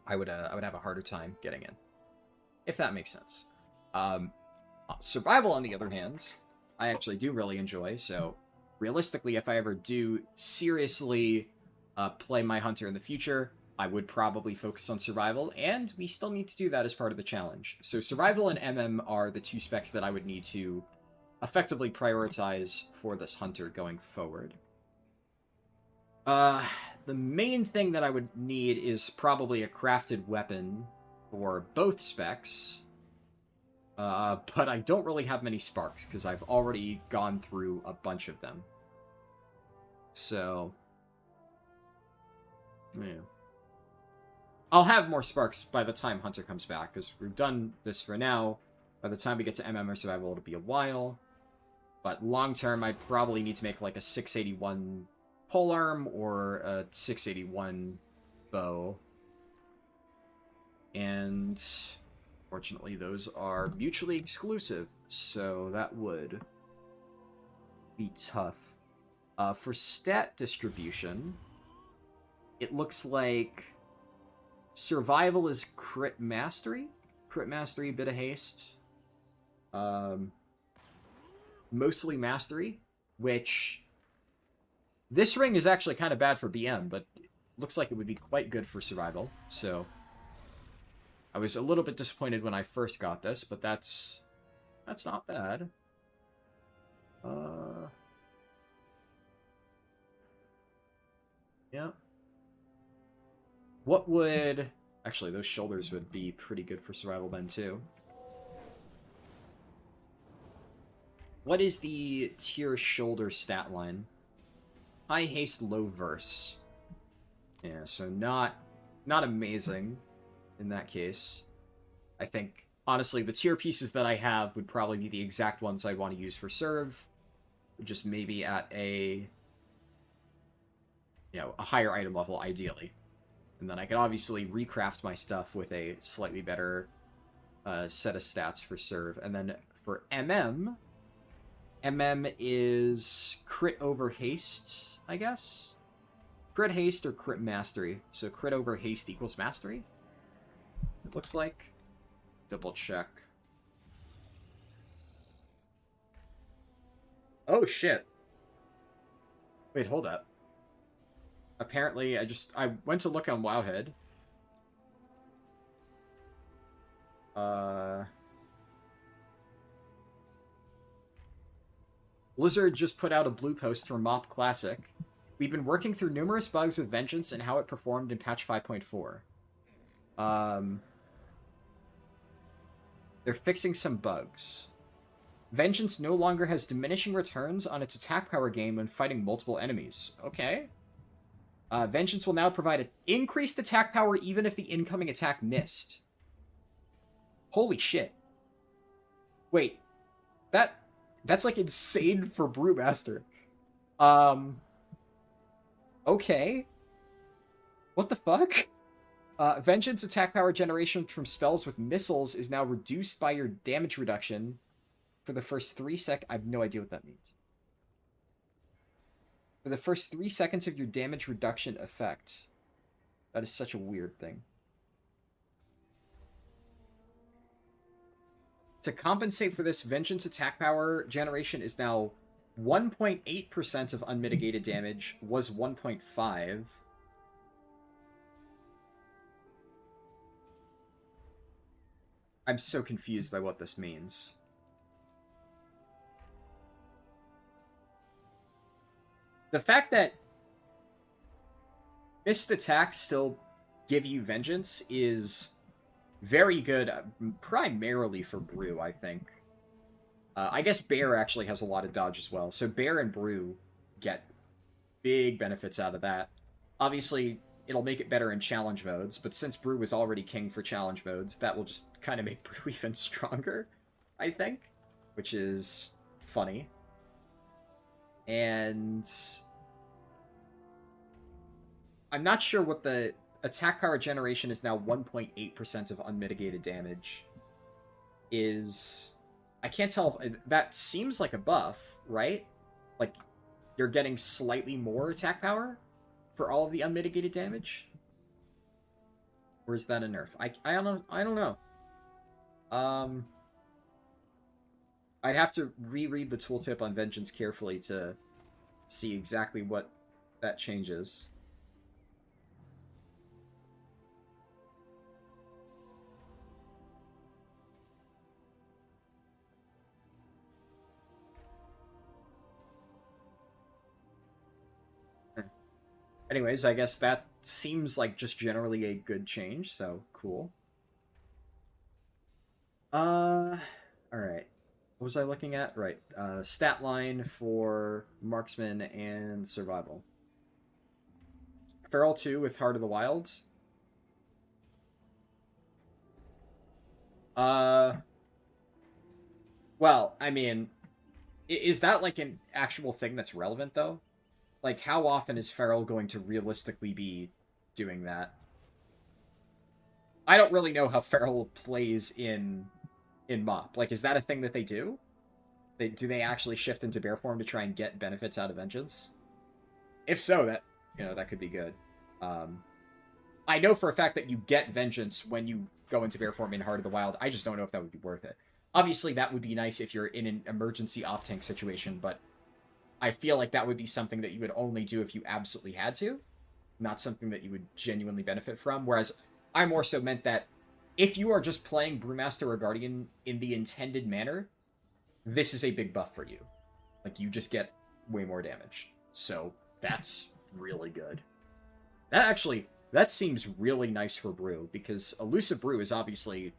I would have a harder time getting in, if that makes sense. Survival, on the other hand, I actually do really enjoy, so realistically, if I ever do seriously play my Hunter in the future, I would probably focus on Survival, and we still need to do that as part of the challenge. So Survival and MM are the two specs that I would need to effectively prioritize for this Hunter going forward. The main thing that I would need is probably a crafted weapon for both specs. But I don't really have many sparks, because I've already gone through a bunch of them. So, yeah. I'll have more sparks by the time Hunter comes back, because we've done this for now. By the time we get to MM or Survival, it'll be a while. But long term, I probably need to make like a 681 polearm or a 681 bow. And fortunately, those are mutually exclusive, so that would be tough. For stat distribution, it looks like survival is crit mastery, bit of haste, mostly mastery, which this ring is actually kind of bad for BM, but looks like it would be quite good for survival. So I was a little bit disappointed when I first got this, but that's not bad. Yeah. What would... Actually, those shoulders would be pretty good for survival then, too. What is the tier shoulder stat line? High haste, low verse. Yeah, so not amazing in that case. I think, honestly, the tier pieces that I have would probably be the exact ones I'd want to use for serve. Just maybe at a... a higher item level, ideally. And then I can obviously recraft my stuff with a slightly better set of stats for serve. And then for MM is crit over haste, I guess? Crit haste or crit mastery. So crit over haste equals mastery, it looks like. Double check. Oh, shit. Wait, hold up. Apparently, I went to look on Wowhead. Blizzard just put out a blue post for Mop Classic. We've been working through numerous bugs with Vengeance and how it performed in patch 5.4. They're fixing some bugs. Vengeance no longer has diminishing returns on its attack power gain when fighting multiple enemies. Okay. Vengeance will now provide an increased attack power even if the incoming attack missed. Holy shit. Wait. That's like insane for Brewmaster. Okay. What the fuck? Vengeance attack power generation from spells with missiles is now reduced by your damage reduction for the first 3 seconds. I have no idea what that means. For the first 3 seconds of your damage reduction effect. That is such a weird thing. To compensate for this, Vengeance attack power generation is now 1.8% of unmitigated damage, was 1.5. I'm so confused by what this means. The fact that missed attacks still give you Vengeance is very good, primarily for Brew, I think. I guess Bear actually has a lot of dodge as well, so Bear and Brew get big benefits out of that. Obviously, it'll make it better in challenge modes, but since Brew was already king for challenge modes, that will just kind of make Brew even stronger, I think, which is funny. And I'm not sure what the attack power generation is now 1.8% of unmitigated damage is. I can't tell if that seems like a buff, right? Like you're getting slightly more attack power for all of the unmitigated damage? Or is that a nerf? I don't know. I'd have to reread the tooltip on Vengeance carefully to see exactly what that changes. Anyways, I guess that seems like just generally a good change, so cool. Alright. What was I looking at? Right. Stat line for marksman and survival. Feral 2 with Heart of the Wilds. Uh, well, I mean, is that like an actual thing that's relevant though? Like, how often is Feral going to realistically be doing that? I don't really know how Feral plays in MOP. Like, is that a thing that they do? Do they actually shift into bear form to try and get benefits out of Vengeance? If so, that could be good. Um, I know for a fact that you get Vengeance when you go into bear form in Heart of the Wild. I just don't know if that would be worth it. Obviously, that would be nice if you're in an emergency off-tank situation, but I feel like that would be something that you would only do if you absolutely had to, not something that you would genuinely benefit from. Whereas I more so meant that if you are just playing Brewmaster or Guardian in the intended manner, this is a big buff for you. Like, you just get way more damage. So that's really good. That seems really nice for Brew, because Elusive Brew is obviously,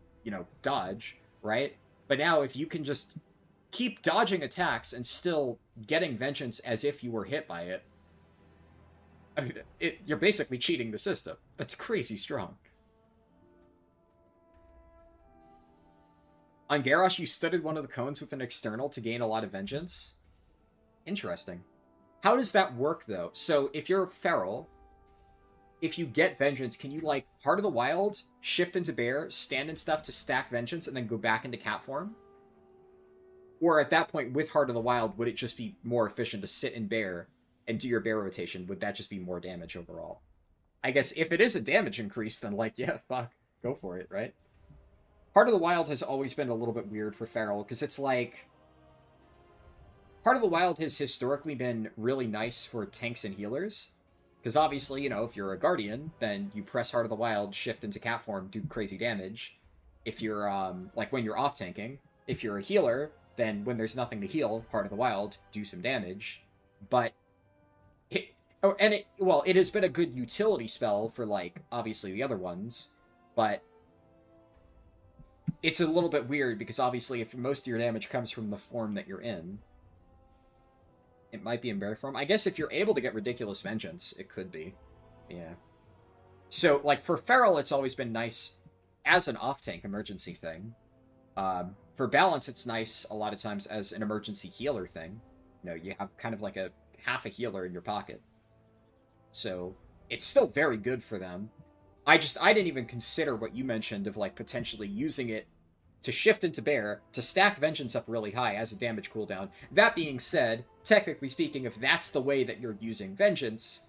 dodge, right? But now if you can just keep dodging attacks and still getting Vengeance as if you were hit by it, I mean, you're basically cheating the system. That's crazy strong. On Garrosh, you studded one of the cones with an external to gain a lot of Vengeance. Interesting. How does that work, though? So, if you're Feral, if you get Vengeance, can you, like, Heart of the Wild, shift into Bear, stand and stuff to stack Vengeance, and then go back into Cat form? Or at that point, with Heart of the Wild, would it just be more efficient to sit in Bear and do your Bear rotation? Would that just be more damage overall? I guess if it is a damage increase, then, like, yeah, fuck, go for it, right? Heart of the Wild has always been a little bit weird for Feral, because it's like... Heart of the Wild has historically been really nice for tanks and healers, because obviously, if you're a Guardian, then you press Heart of the Wild, shift into Cat form, do crazy damage. If you're, like, when you're off-tanking, if you're a healer, then when there's nothing to heal, Heart of the Wild, do some damage. But, it has been a good utility spell for, like, obviously the other ones, but it's a little bit weird, because obviously if most of your damage comes from the form that you're in, it might be in bear form. I guess if you're able to get Ridiculous Vengeance, it could be. Yeah. So, like, for Feral, it's always been nice as an off-tank emergency thing. For Balance, it's nice a lot of times as an emergency healer thing. You have kind of like a half a healer in your pocket. So, it's still very good for them. I didn't even consider what you mentioned of, like, potentially using it to shift into Bear, to stack Vengeance up really high as a damage cooldown. That being said, technically speaking, if that's the way that you're using Vengeance,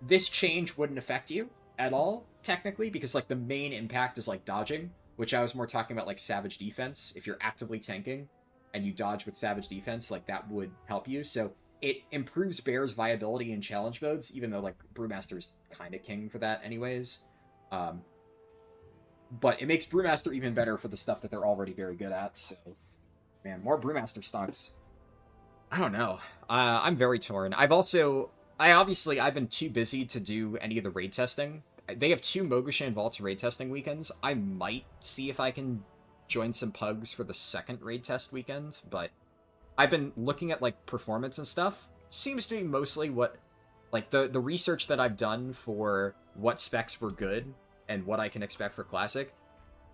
this change wouldn't affect you at all, technically, because, like, the main impact is, like, dodging, which I was more talking about, like, Savage Defense. If you're actively tanking and you dodge with Savage Defense, like, that would help you. So it improves Bear's viability in challenge modes, even though, like, Brewmaster's kind of king for that anyways. But it makes Brewmaster even better for the stuff that they're already very good at, so... Man, more Brewmaster stocks. I don't know. I'm very torn. I've been too busy to do any of the raid testing. They have 2 Mogushan Vaults raid testing weekends. I might see if I can join some pugs for the second raid test weekend, but I've been looking at, like, performance and stuff. Seems to be mostly what... Like, the research that I've done for what specs were good and what I can expect for Classic,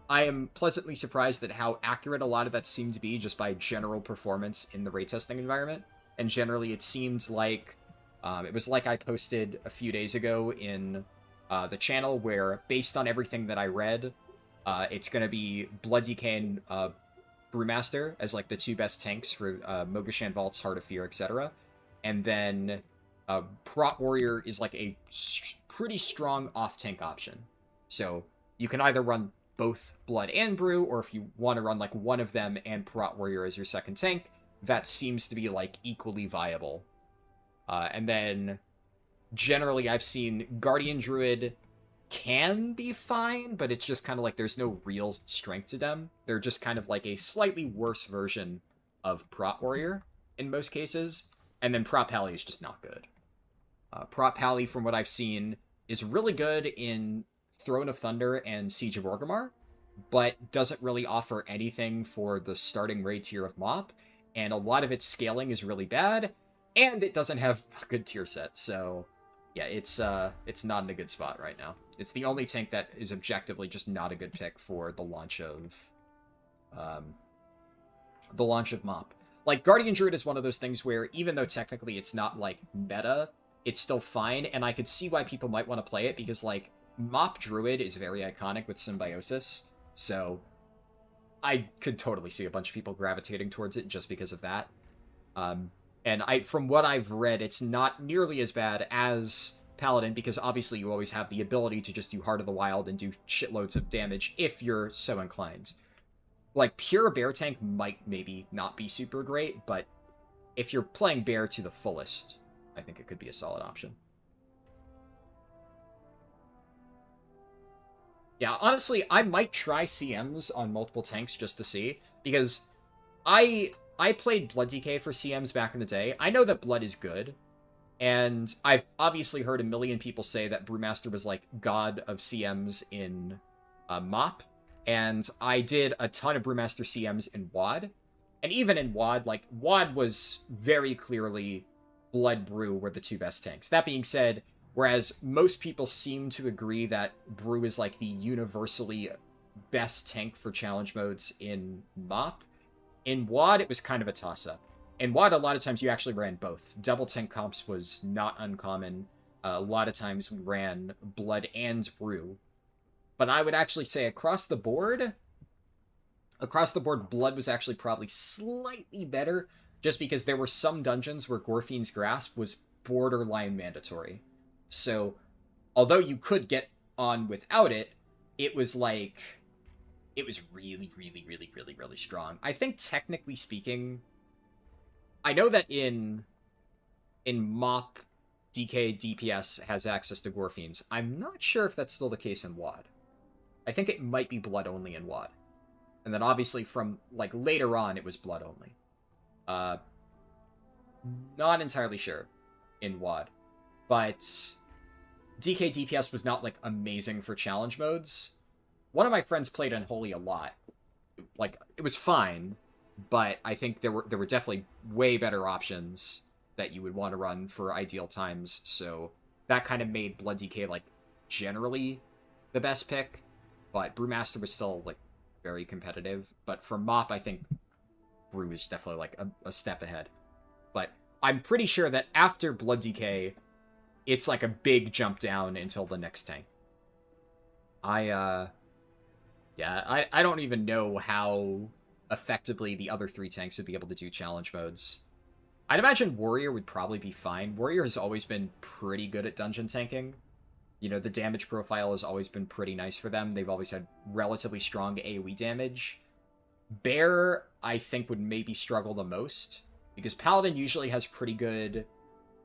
I am pleasantly surprised at how accurate a lot of that seemed to be just by general performance in the raid testing environment. And generally, it seemed like... it was like I posted a few days ago in the channel, where, based on everything that I read, it's going to be Blood DK and Brewmaster as, like, the 2 best tanks for Mogushan Vaults, Heart of Fear, etc. And then Prot Warrior is, like, a pretty strong off-tank option. So you can either run both Blood and Brew, or if you want to run, like, one of them and Prot Warrior as your second tank, that seems to be, like, equally viable. And then, generally, I've seen Guardian Druid can be fine, but it's just kind of like there's no real strength to them. They're just kind of like a slightly worse version of Prot Warrior in most cases. And then Prot Pally is just not good. Prot Pally, from what I've seen, is really good in Throne of Thunder and Siege of Orgrimmar, but doesn't really offer anything for the starting raid tier of Mop, and a lot of its scaling is really bad, and it doesn't have a good tier set, so yeah, it's not in a good spot right now. It's the only tank that is objectively just not a good pick for the launch of Mop. Like, Guardian Druid is one of those things where, even though technically it's not, like, meta, it's still fine, and I could see why people might want to play it, because, like, Mop Druid is very iconic with Symbiosis, so I could totally see a bunch of people gravitating towards it just because of that. And from what I've read, it's not nearly as bad as Paladin, because obviously you always have the ability to just do Heart of the Wild and do shitloads of damage if you're so inclined. Like, pure bear tank might maybe not be super great, but if you're playing bear to the fullest, I think it could be a solid option. Yeah, honestly, I might try CMs on multiple tanks just to see, because I played Blood DK for CMs back in the day. I know that Blood is good, and I've obviously heard a million people say that Brewmaster was like god of CMs in Mop, and I did a ton of Brewmaster CMs in WoD, and even in WoD, like, WoD was very clearly Blood Brew were the two best tanks. That being said, whereas most people seem to agree that Brew is like the universally best tank for challenge modes in Mop, in WoD it was kind of a toss-up. In WoD, a lot of times you actually ran both. Double tank comps was not uncommon. A lot of times we ran Blood and Brew. But I would actually say across the board, Blood was actually probably slightly better, just because there were some dungeons where Gorfien's Grasp was borderline mandatory. So, although you could get on without it, it was like, it was really, really, really, really, really strong. I think technically speaking, I know that in Mop, DK DPS has access to Gorfiens. I'm not sure if that's still the case in WoD. I think it might be Blood only in WoD. And then obviously from, like, later on, it was Blood only. Not entirely sure in WoD. But DK DPS was not, like, amazing for challenge modes. One of my friends played Unholy a lot. Like, it was fine, but I think there were definitely way better options that you would want to run for ideal times, so that kind of made Blood DK, like, generally the best pick, but Brewmaster was still, like, very competitive. But for Mop, I think Brew is definitely, like, a step ahead. But I'm pretty sure that after Blood DK, it's, like, a big jump down until the next tank. I don't even know how effectively the other three tanks would be able to do challenge modes. I'd imagine Warrior would probably be fine. Warrior has always been pretty good at dungeon tanking. You know, the damage profile has always been pretty nice for them. They've always had relatively strong AoE damage. Bear, I think, would maybe struggle the most, because Paladin usually has pretty good,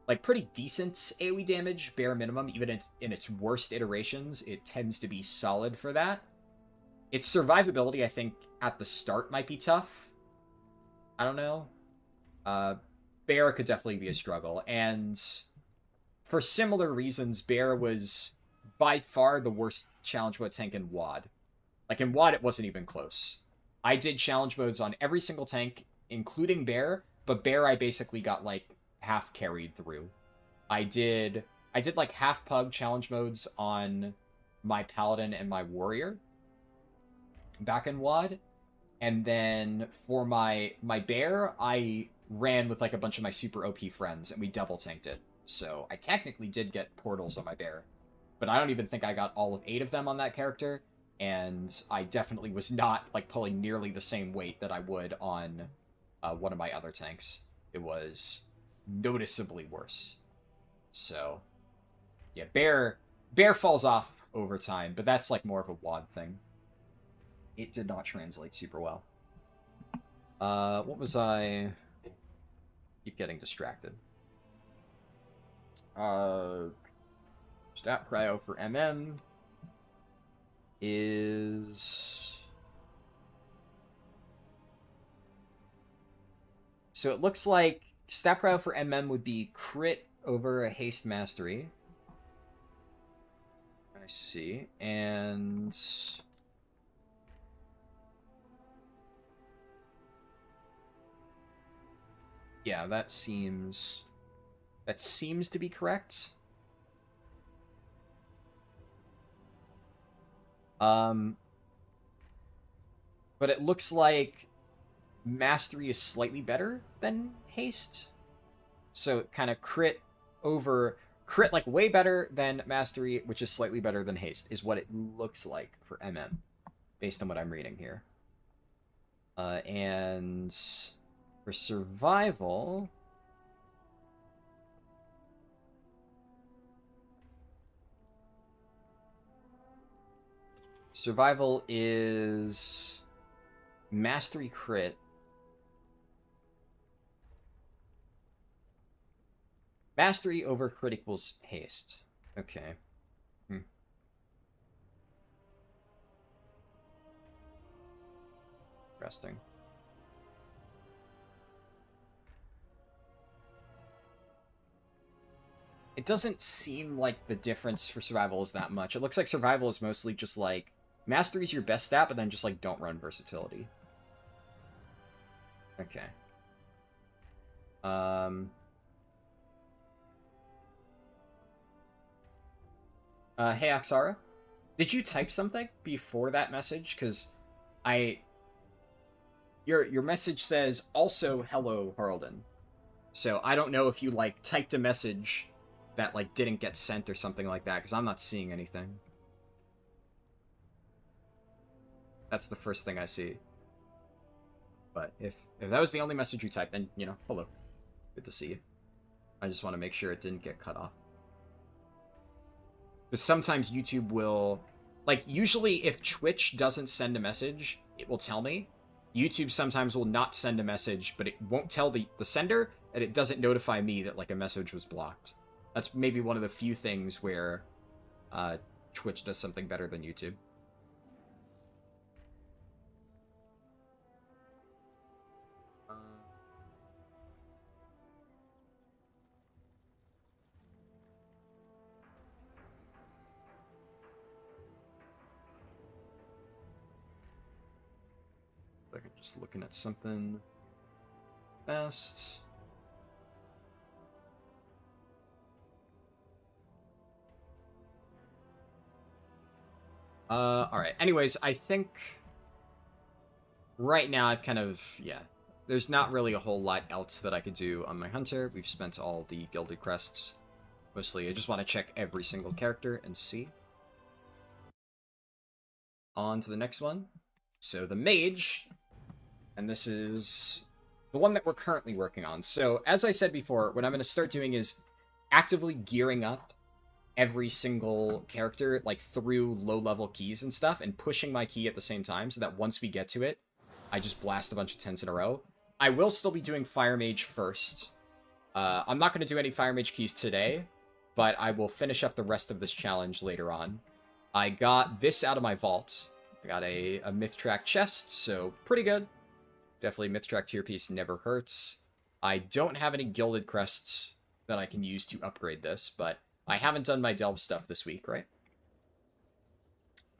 like, pretty decent AoE damage, bare minimum. Even in its worst iterations, it tends to be solid for that. Its survivability, I think, at the start might be tough. I don't know. Bear could definitely be a struggle, and for similar reasons, Bear was by far the worst challenge mode tank in WoD. Like, in WoD, it wasn't even close. I did challenge modes on every single tank, including Bear, but Bear I basically got, like, half carried through. I did like, half pug challenge modes on my Paladin and my Warrior back in WoD, and then for my Bear, I ran with, like, a bunch of my super OP friends, and we double tanked it. So I technically did get portals on my Bear, but I don't even think I got all of 8 of them on that character, and I definitely was not, like, pulling nearly the same weight that I would on one of my other tanks. It was noticeably worse. So, yeah, Bear falls off over time, but that's, like, more of a WoD thing. It did not translate super well. What was I... Keep getting distracted. Stat prio for MM is... So it looks like stat prio for MM would be crit over a haste mastery. I see. And Yeah, that seems to be correct. But it looks like Mastery is slightly better than Haste. So kind of crit like way better than Mastery, which is slightly better than Haste, is what it looks like for MM, based on what I'm reading here. And for Survival, Survival is Mastery crit. Mastery over crit equals haste. Okay. Interesting. It doesn't seem like the difference for survival is that much. It looks like survival is mostly just like mastery is your best stat, but then just like don't run versatility. Okay. Hey Oxara, did you type something before that message? Because your message says also hello Harlden. So I don't know if you like typed a message that like didn't get sent or something like that, because I'm not seeing anything. That's the first thing I see. But if that was the only message you typed, then, you know, hello. Good to see you. I just want to make sure it didn't get cut off. Because sometimes YouTube will... Like, usually if Twitch doesn't send a message, it will tell me. YouTube sometimes will not send a message, but it won't tell the sender, and it doesn't notify me that, like, a message was blocked. That's maybe one of the few things where Twitch does something better than YouTube. I'm just looking at something fast. Alright. Anyways, I think right now I've kind of, yeah. There's not really a whole lot else that I could do on my hunter. We've spent all the gilded crests. Mostly, I just want to check every single character and see. On to the next one. So the mage, and this is the one that we're currently working on. So as I said before, what I'm going to start doing is actively gearing up every single character, like, through low-level keys and stuff, and pushing my key at the same time, so that once we get to it, I just blast a bunch of 10s in a row. I will still be doing Fire Mage first. I'm not going to do any Fire Mage keys today, but I will finish up the rest of this challenge later on. I got this out of my vault. I got a Mythtrack chest, so pretty good. Definitely Mythtrack tier piece never hurts. I don't have any gilded crests that I can use to upgrade this, but I haven't done my delve stuff this week, right?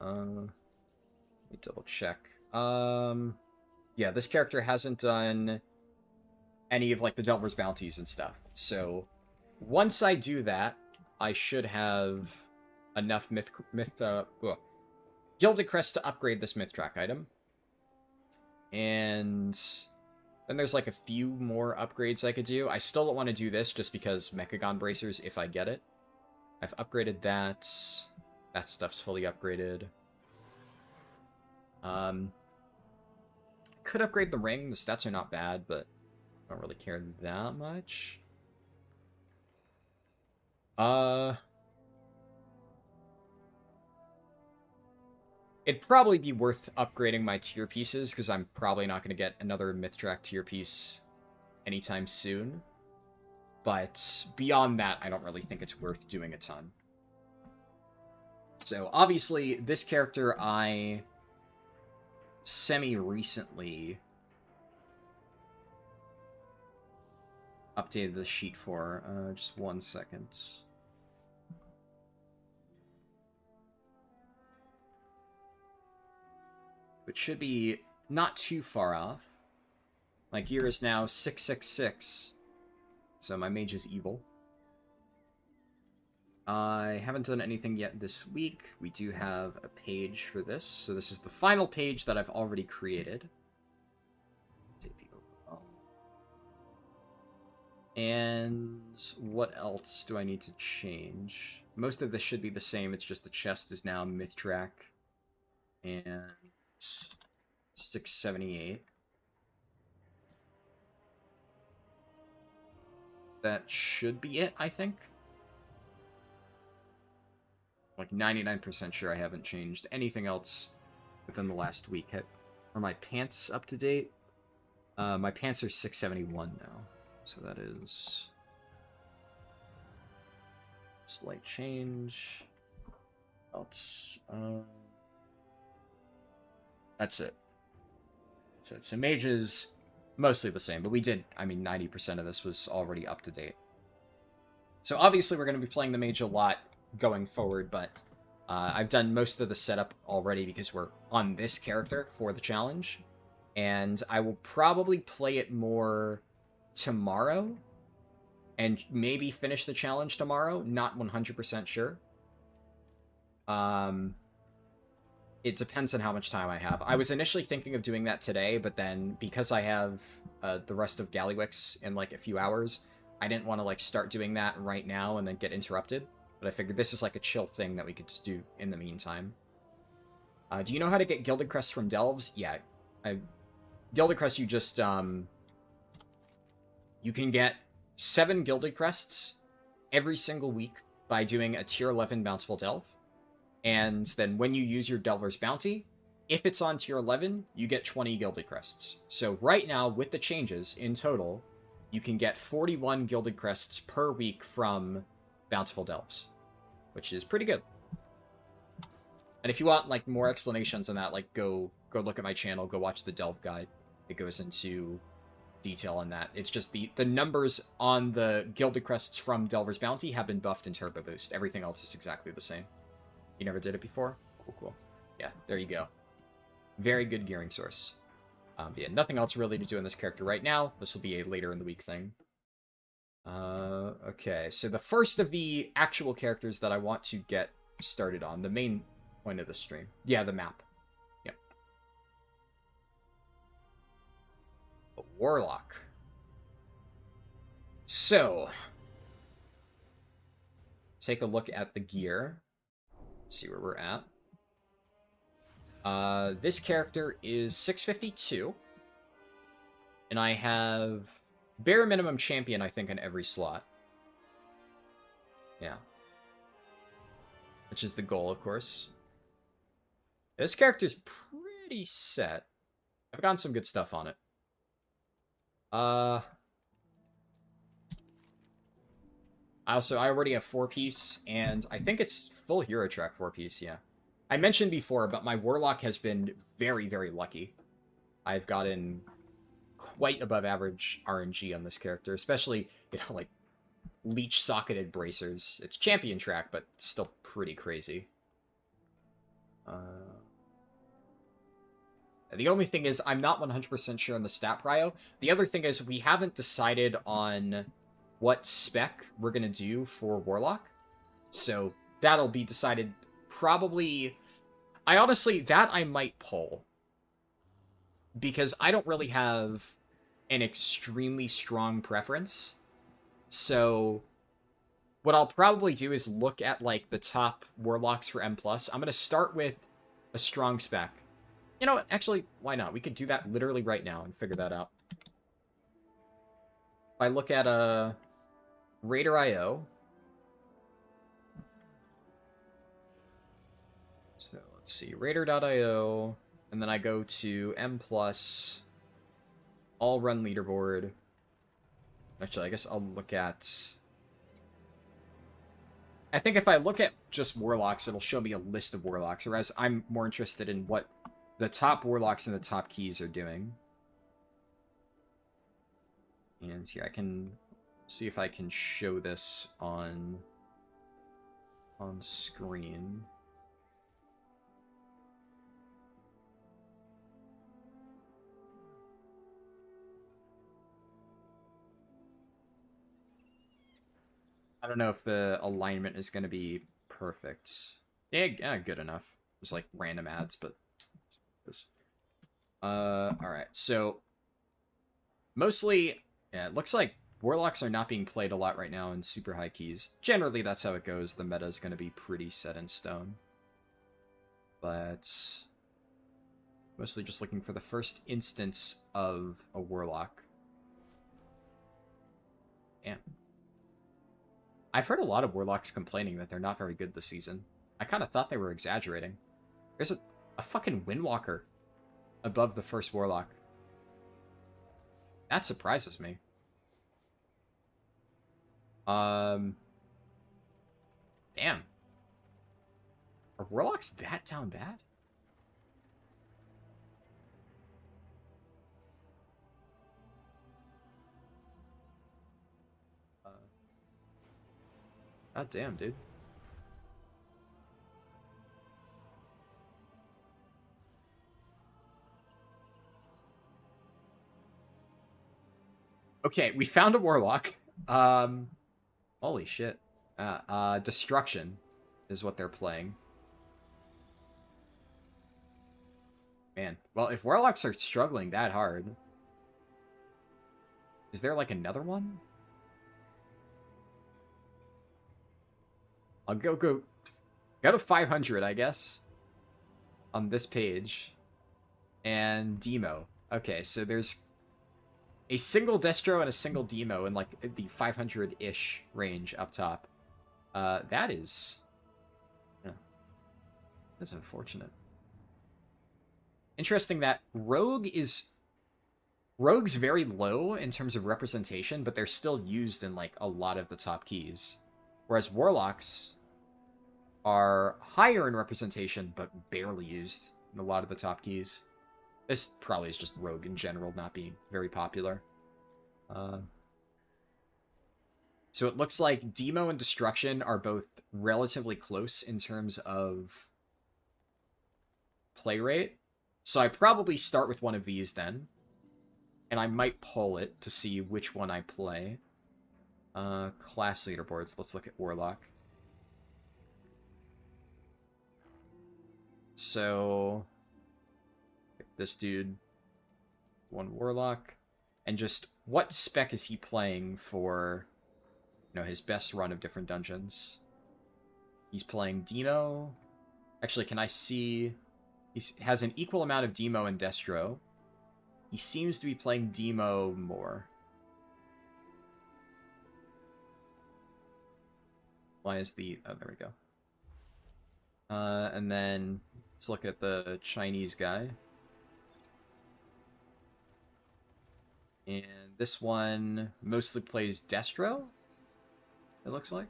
Let me double check. Yeah, this character hasn't done any of, like, the Delver's bounties and stuff. So, once I do that, I should have enough Gilded Crest to upgrade this Mythtrack item. And then there's, like, a few more upgrades I could do. I still don't want to do this just because Mechagon Bracers, if I get it. I've upgraded that. That stuff's fully upgraded. Could upgrade the ring. The stats are not bad, but I don't really care that much. It'd probably be worth upgrading my tier pieces, because I'm probably not going to get another Mythtrack tier piece anytime soon. But beyond that, I don't really think it's worth doing a ton. So, obviously, this character I semi-recently updated the sheet for. Just 1 second. Which should be not too far off. My gear is now 666. So my mage is evil. I haven't done anything yet this week. We do have a page for this. So this is the final page that I've already created. And what else do I need to change? Most of this should be the same. It's just the chest is now Mythtrack and 678. That should be it, I think. Like 99% sure I haven't changed anything else within the last week. Are my pants up to date? My pants are 671 now. So that is slight change. Else, that's it. So mage is mostly the same, but we did, I mean, 90% of this was already up to date. So obviously we're going to be playing the mage a lot going forward, but I've done most of the setup already because we're on this character for the challenge, and I will probably play it more tomorrow and maybe finish the challenge tomorrow. Not 100% sure. It depends on how much time I have. I was initially thinking of doing that today, but then because I have the rest of Gallywix in like a few hours, I didn't want to like start doing that right now and then get interrupted. But I figured this is like a chill thing that we could just do in the meantime. Do you know how to get Gilded Crests from Delves? Yeah. Gilded Crests, you just... you can get 7 Gilded Crests every single week by doing a tier 11 Bountiful Delve. And then when you use your Delver's Bounty, if it's on tier 11, you get 20 Gilded Crests. So right now, with the changes, in total, you can get 41 Gilded Crests per week from Bountiful Delves, which is pretty good. And if you want like more explanations on that, like go look at my channel, go watch the Delve guide. It goes into detail on that. It's just the numbers on the Gilded Crests from Delver's Bounty have been buffed in Turbo Boost. Everything else is exactly the same. You never did it before? Cool. Yeah, there you go. Very good gearing source. Yeah, nothing else really to do in this character right now. This will be a later in the week thing. Okay, so the first of the actual characters that I want to get started on, the main point of the stream. Yeah, the map. Yep. A Warlock. So, take a look at the gear. Let's see where we're at. This character is 652. And I have bare minimum champion, I think, in every slot. Yeah. Which is the goal, of course. This character's pretty set. I've gotten some good stuff on it. I already have 4-piece, and I think it's full hero track 4-piece, yeah. I mentioned before, but my Warlock has been very, very lucky. I've gotten quite above average RNG on this character, especially, you know, like, leech-socketed bracers. It's champion track, but still pretty crazy. The only thing is, I'm not 100% sure on the stat prio. The other thing is, we haven't decided on what spec we're going to do for Warlock. So that'll be decided probably... that I might pull. Because I don't really have an extremely strong preference. So what I'll probably do is look at, like, the top Warlocks for M+. I'm going to start with a strong spec. You know what? Actually, why not? We could do that literally right now and figure that out. If I look at Raider.io. So let's see, Raider.io, and then I go to M+, all run leaderboard. Actually, I guess I'll look at... I think if I look at just Warlocks, it'll show me a list of Warlocks, whereas I'm more interested in what the top Warlocks and the top keys are doing. And here, I can see if I can show this on screen. I don't know if the alignment is going to be perfect. Yeah, good enough. There's like random ads, but all right. So mostly, yeah, it looks like warlocks are not being played a lot right now in super high keys. Generally, that's how it goes. The meta is going to be pretty set in stone. But mostly just looking for the first instance of a warlock. Damn. I've heard a lot of warlocks complaining that they're not very good this season. I kind of thought they were exaggerating. There's a fucking Windwalker above the first warlock. That surprises me. Damn. Are warlocks that down bad? God damn, dude. Okay, we found a warlock. Holy shit. Destruction is what they're playing. Man, well, if warlocks are struggling that hard, is there like another one? I'll go to 500, I guess, on this page. And Demo. Okay, so there's a single Destro and a single Demo in like the 500-ish range up top. That is... Yeah, that's unfortunate. Interesting that Rogue's very low in terms of representation, but they're still used in like a lot of the top keys. Whereas Warlocks are higher in representation, but barely used in a lot of the top keys. This probably is just Rogue in general not being very popular. So it looks like Demo and Destruction are both relatively close in terms of play rate. So I probably start with one of these then. And I might poll it to see which one I play. Class leaderboards. Let's look at Warlock. So this dude, one Warlock, and just what spec is he playing for, you know, his best run of different dungeons? He's playing Demo. Actually, can I see? He has an equal amount of Demo and Destro. He seems to be playing Demo more. Why is the... Oh, there we go. And then let's look at the Chinese guy. And this one mostly plays Destro, it looks like.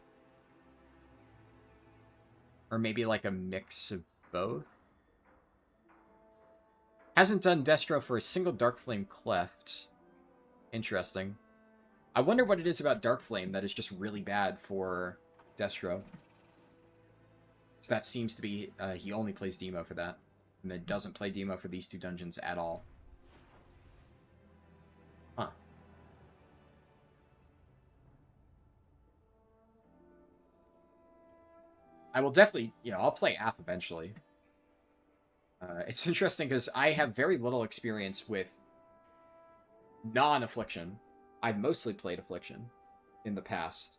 Or maybe like a mix of both. Hasn't done Destro for a single Darkflame Cleft. Interesting. I wonder what it is about Darkflame that is just really bad for Destro. So that seems to be, he only plays Demo for that. And then doesn't play Demo for these two dungeons at all. Huh. I will definitely, you know, I'll play App eventually. It's interesting because I have very little experience with non-Affliction. I've mostly played Affliction in the past.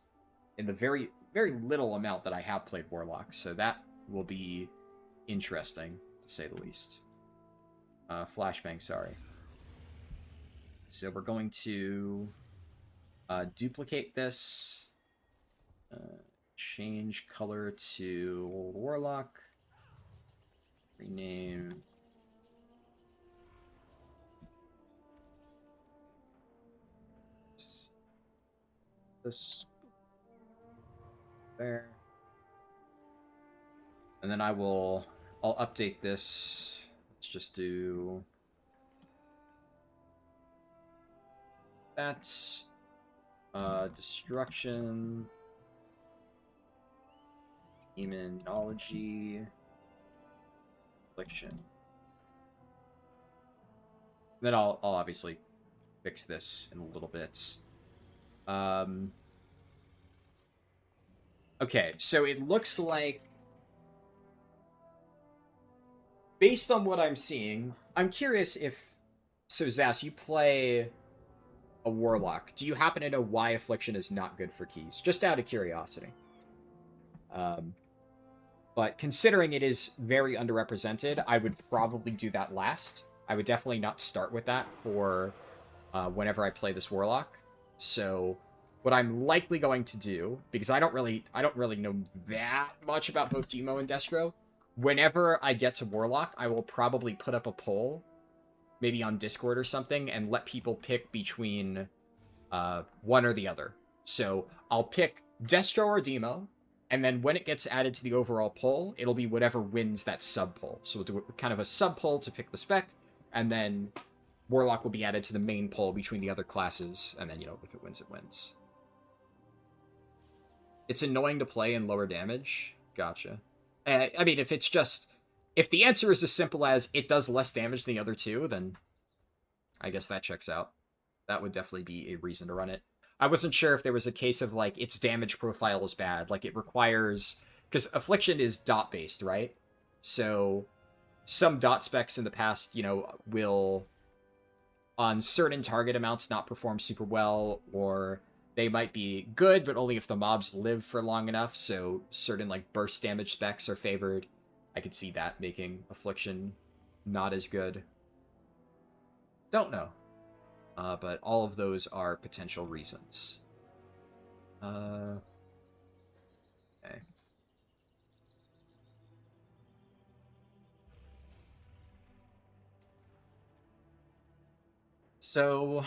In the very, very little amount that I have played Warlock. So that will be interesting, to say the least. Flashbang, sorry. So we're going to duplicate this. Change color to Warlock. Rename. This. There. And then I'll update this. Let's just do that. Destruction. Demonology. Affliction. Then I'll obviously fix this in a little bit. Okay, so it looks like, based on what I'm seeing, I'm curious if... So, Zas, you play a Warlock. Do you happen to know why Affliction is not good for keys? Just out of curiosity. Um, but considering it is very underrepresented, I would probably do that last. I would definitely not start with that for whenever I play this Warlock. So what I'm likely going to do, because I don't really know that much about both Demo and Destro, whenever I get to Warlock, I will probably put up a poll, maybe on Discord or something, and let people pick between one or the other. So I'll pick Destro or Demo, and then when it gets added to the overall poll, it'll be whatever wins that sub poll. So we'll do kind of a sub poll to pick the spec, and then Warlock will be added to the main poll between the other classes, and then, if it wins, it wins. It's annoying to play in lower damage. Gotcha. I mean, if the answer is as simple as it does less damage than the other two, then I guess that checks out. That would definitely be a reason to run it. I wasn't sure if there was a case of, like, its damage profile is bad. Like, it requires... Because Affliction is dot-based, right? So some dot specs in the past, will, on certain target amounts, not perform super well, or they might be good, but only if the mobs live for long enough, so certain, like, burst damage specs are favored. I could see that making Affliction not as good. Don't know. But all of those are potential reasons. Okay. So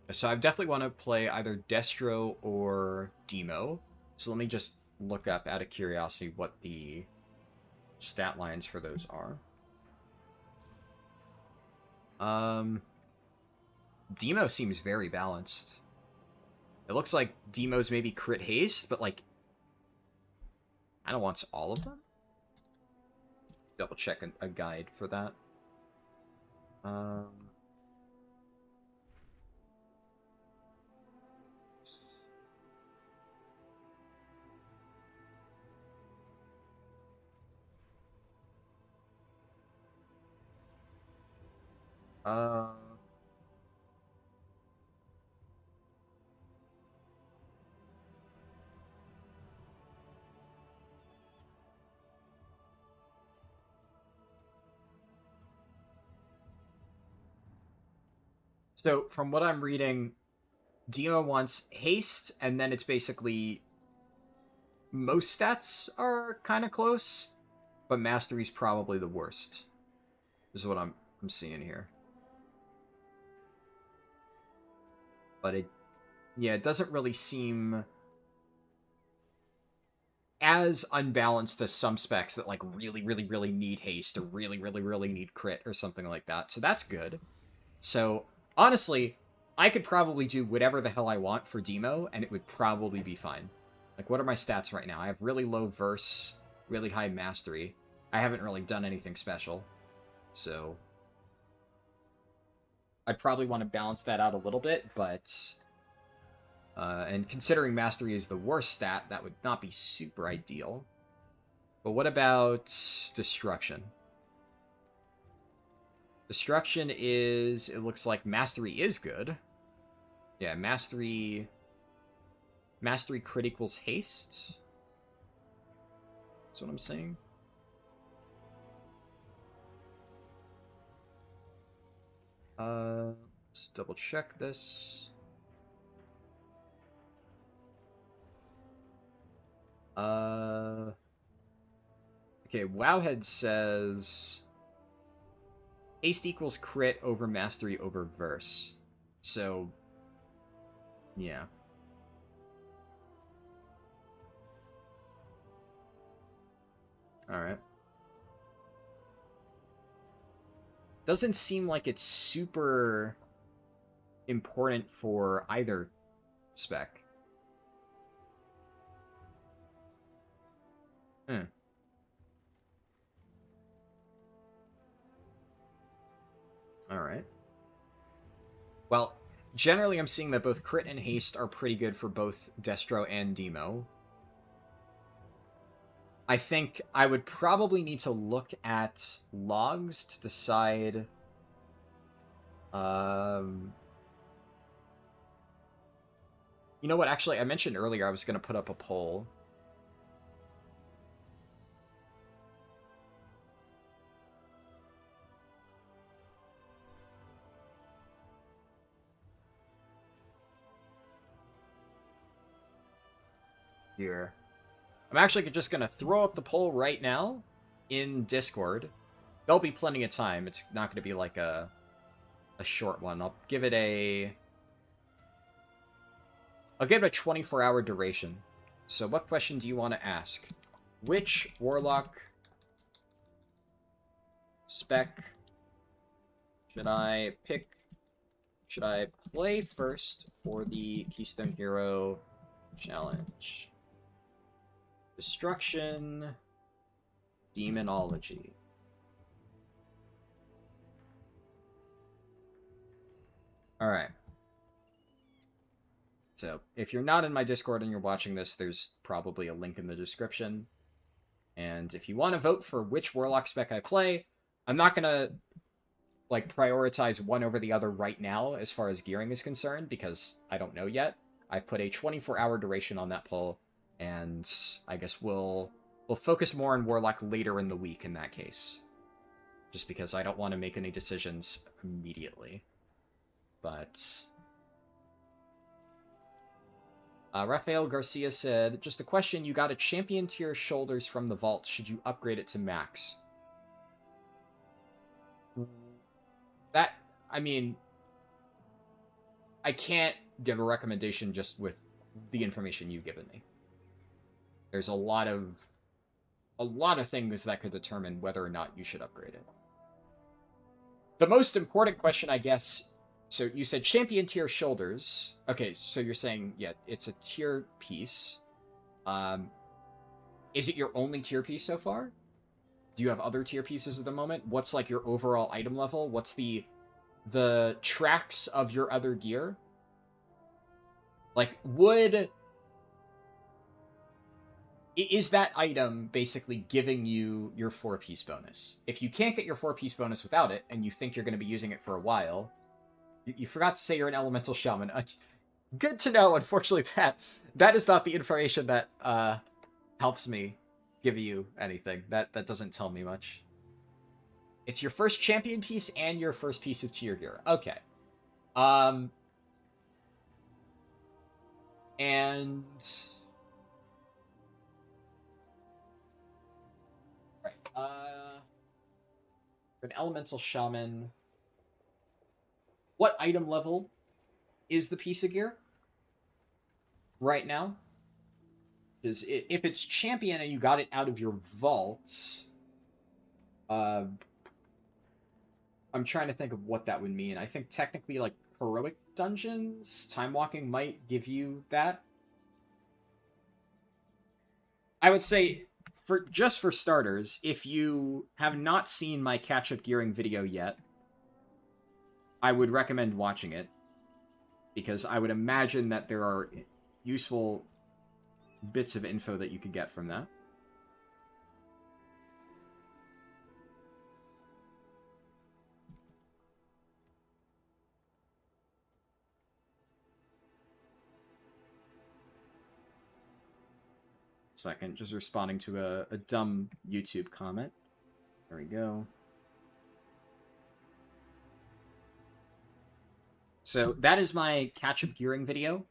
I definitely want to play either Destro or Demo. So let me just look up, out of curiosity, what the stat lines for those are. Demo seems very balanced. It looks like Demo's maybe crit haste, but, like, I don't want all of them. Double check a guide for that. Uh, so from what I'm reading, Demo wants haste, and then it's basically most stats are kind of close, but mastery's probably the worst. Is what I'm seeing here. But it doesn't really seem as unbalanced as some specs that, like, really, really, really need haste, or really, really, really need crit, or something like that. So that's good. So honestly, I could probably do whatever the hell I want for Demo, and it would probably be fine. Like, what are my stats right now? I have really low verse, really high mastery. I haven't really done anything special. So I'd probably want to balance that out a little bit, but... and considering mastery is the worst stat, that would not be super ideal. But what about destruction? Destruction is... It looks like mastery is good. Yeah, mastery... Mastery crit equals haste? That's what I'm saying. Let's double check this. Okay, Wowhead says haste equals crit over mastery over verse. So, yeah. Alright. Doesn't seem like it's super important for either spec. Alright. Well, generally I'm seeing that both crit and haste are pretty good for both Destro and Demo. I think I would probably need to look at logs to decide... You know what, actually, I mentioned earlier I was going to put up a poll. Here. I'm actually just going to throw up the poll right now in Discord. There'll be plenty of time. It's not going to be like a short one. I'll give it a 24-hour duration. So what question do you want to ask? Which Warlock spec should I pick? Should I play first for the Keystone Hero Challenge? Destruction, Demonology. Alright. So, if you're not in my Discord and you're watching this, there's probably a link in the description. And if you want to vote for which Warlock spec I play, I'm not going to, like, prioritize one over the other right now as far as gearing is concerned, because I don't know yet. I put a 24-hour duration on that poll, and I guess we'll focus more on Warlock later in the week in that case. Just because I don't want to make any decisions immediately. But... Rafael Garcia said, just a question, you got a champion tier shoulders from the vault. Should you upgrade it to max? That, I mean, I can't give a recommendation just with the information you've given me. There's a lot of things that could determine whether or not you should upgrade it. The most important question, I guess... So you said champion tier shoulders. Okay, so you're saying, yeah, it's a tier piece. Is it your only tier piece so far? Do you have other tier pieces at the moment? What's like your overall item level? What's the tracks of your other gear? Like, is that item basically giving you your 4-piece bonus? If you can't get your 4-piece bonus without it, and you think you're going to be using it for a while... You forgot to say you're an elemental shaman. Good to know. Unfortunately, that is not the information that helps me give you anything. That doesn't tell me much. It's your first champion piece and your first piece of tier gear. Okay. And... Right. An elemental shaman... What item level is the piece of gear right now? Because if it's champion and you got it out of your vaults, I'm trying to think of what that would mean. I think technically, like, heroic dungeons, time walking might give you that. I would say, just for starters, if you have not seen my catch-up gearing video yet, I would recommend watching it, because I would imagine that there are useful bits of info that you could get from that. Second, just responding to a dumb YouTube comment. There we go. So that is my catch-up gearing video.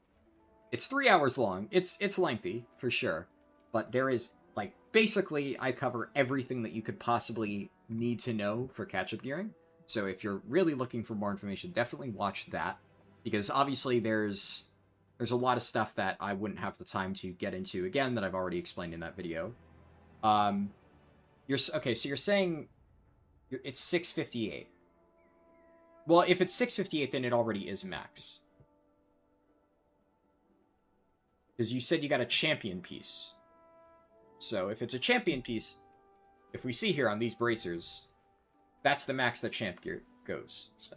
It's 3 hours long. It's lengthy, for sure. But there is, like, basically, I cover everything that you could possibly need to know for catch-up gearing. So if you're really looking for more information, definitely watch that. Because obviously there's a lot of stuff that I wouldn't have the time to get into, again, that I've already explained in that video. Okay, so you're saying it's 658. Well, if it's 658, then it already is max. Because you said you got a champion piece. So if it's a champion piece, if we see here on these bracers, that's the max that champ gear goes. So,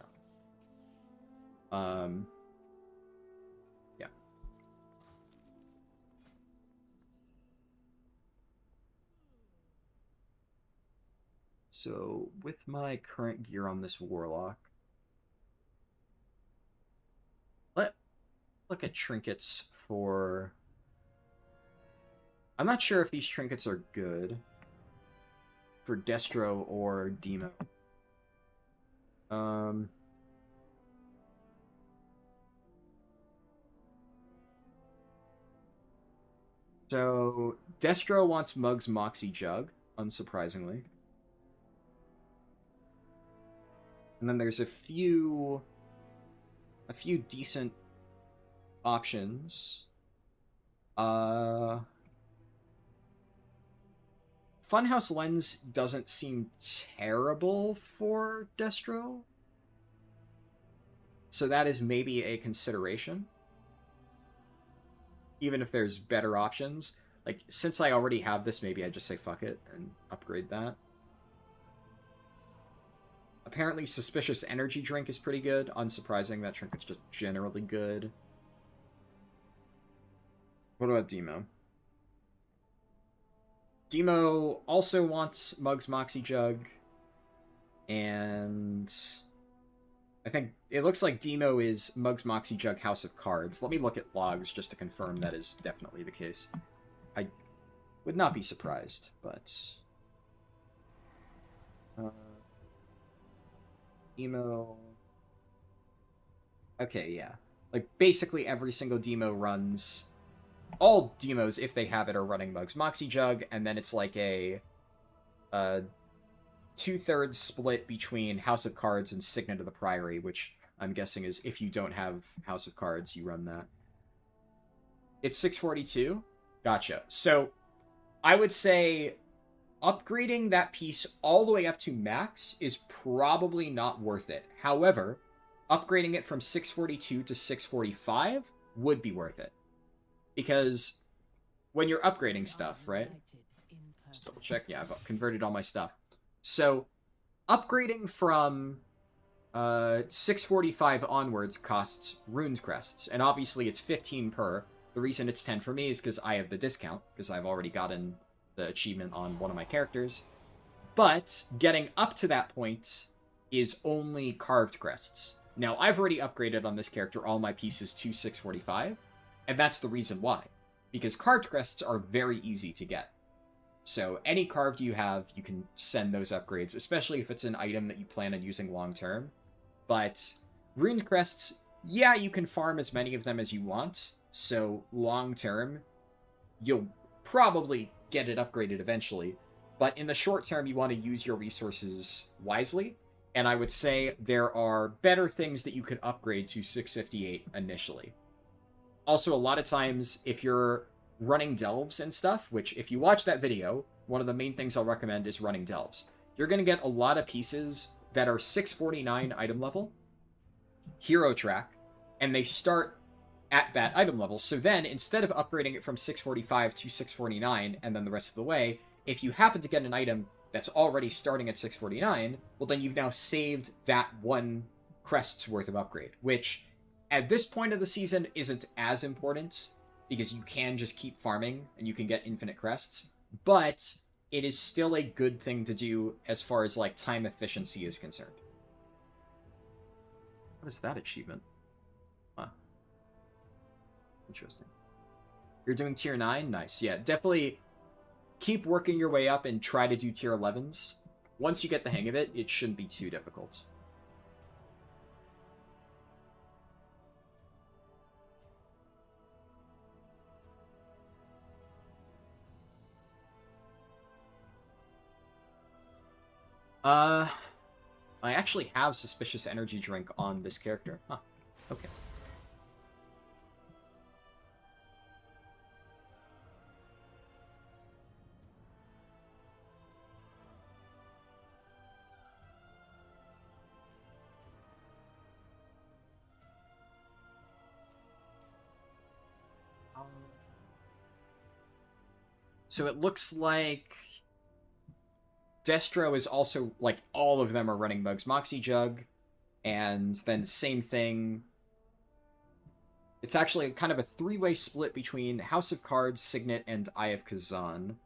So, with my current gear on this Warlock, let's look at trinkets for... I'm not sure if these trinkets are good for Destro or Demo. So, Destro wants Mug's Moxie Jug, unsurprisingly. And then there's a few decent options. Funhouse Lens doesn't seem terrible for Destro. So that is maybe a consideration. Even if there's better options. Like, since I already have this, maybe I just say fuck it and upgrade that. Apparently, Suspicious Energy Drink is pretty good. Unsurprising, that trinket's just generally good. What about Demo? Demo also wants Mug's Moxie Jug. And I think it looks like Demo is Mug's Moxie Jug House of Cards. Let me look at logs just to confirm that is definitely the case. I would not be surprised, but... Demo... Okay, yeah. Like, basically every single Demo runs... All Demos, if they have it, are running Mug's Moxie Jug, and then it's like a... 2/3 split between House of Cards and Signet of the Priory, which I'm guessing is if you don't have House of Cards, you run that. It's 642? Gotcha. So, I would say upgrading that piece all the way up to max is probably not worth it. However, upgrading it from 642 to 645 would be worth it. Because when you're upgrading stuff, right? Just double check. Yeah, I've converted all my stuff. So, upgrading from 645 onwards costs Runes Crests. And obviously it's 15 per. The reason it's 10 for me is because I have the discount, because I've already gotten the achievement on one of my characters. But getting up to that point is only Carved Crests. Now, I've already upgraded on this character all my pieces to 645, and that's the reason why. Because Carved Crests are very easy to get. So any carved you have, you can send those upgrades, especially if it's an item that you plan on using long term. But Rune Crests, yeah, you can farm as many of them as you want, so long term, you'll probably get it upgraded eventually. But in the short term, you want to use your resources wisely, and I would say there are better things that you could upgrade to 658 initially. Also, a lot of times, if you're running delves and stuff, which if you watch that video, one of the main things I'll recommend is running delves. You're going to get a lot of pieces that are 649 item level, hero track, and they start at that item level. So then, instead of upgrading it from 645 to 649 and then the rest of the way, if you happen to get an item that's already starting at 649, well then you've now saved that one crest's worth of upgrade, which at this point of the season isn't as important, because you can just keep farming, and you can get infinite crests, but it is still a good thing to do as far as, like, time efficiency is concerned. What is that achievement? Huh. Interesting. You're doing tier 9? Nice. Yeah, definitely keep working your way up and try to do tier 11s. Once you get the hang of it, it shouldn't be too difficult. I actually have Suspicious Energy Drink on this character. Huh. Okay. So it looks like Destro is also, like, all of them are running Mug's Moxie Jug, and then same thing. It's actually kind of a three-way split between House of Cards, Signet, and Eye of Kazan.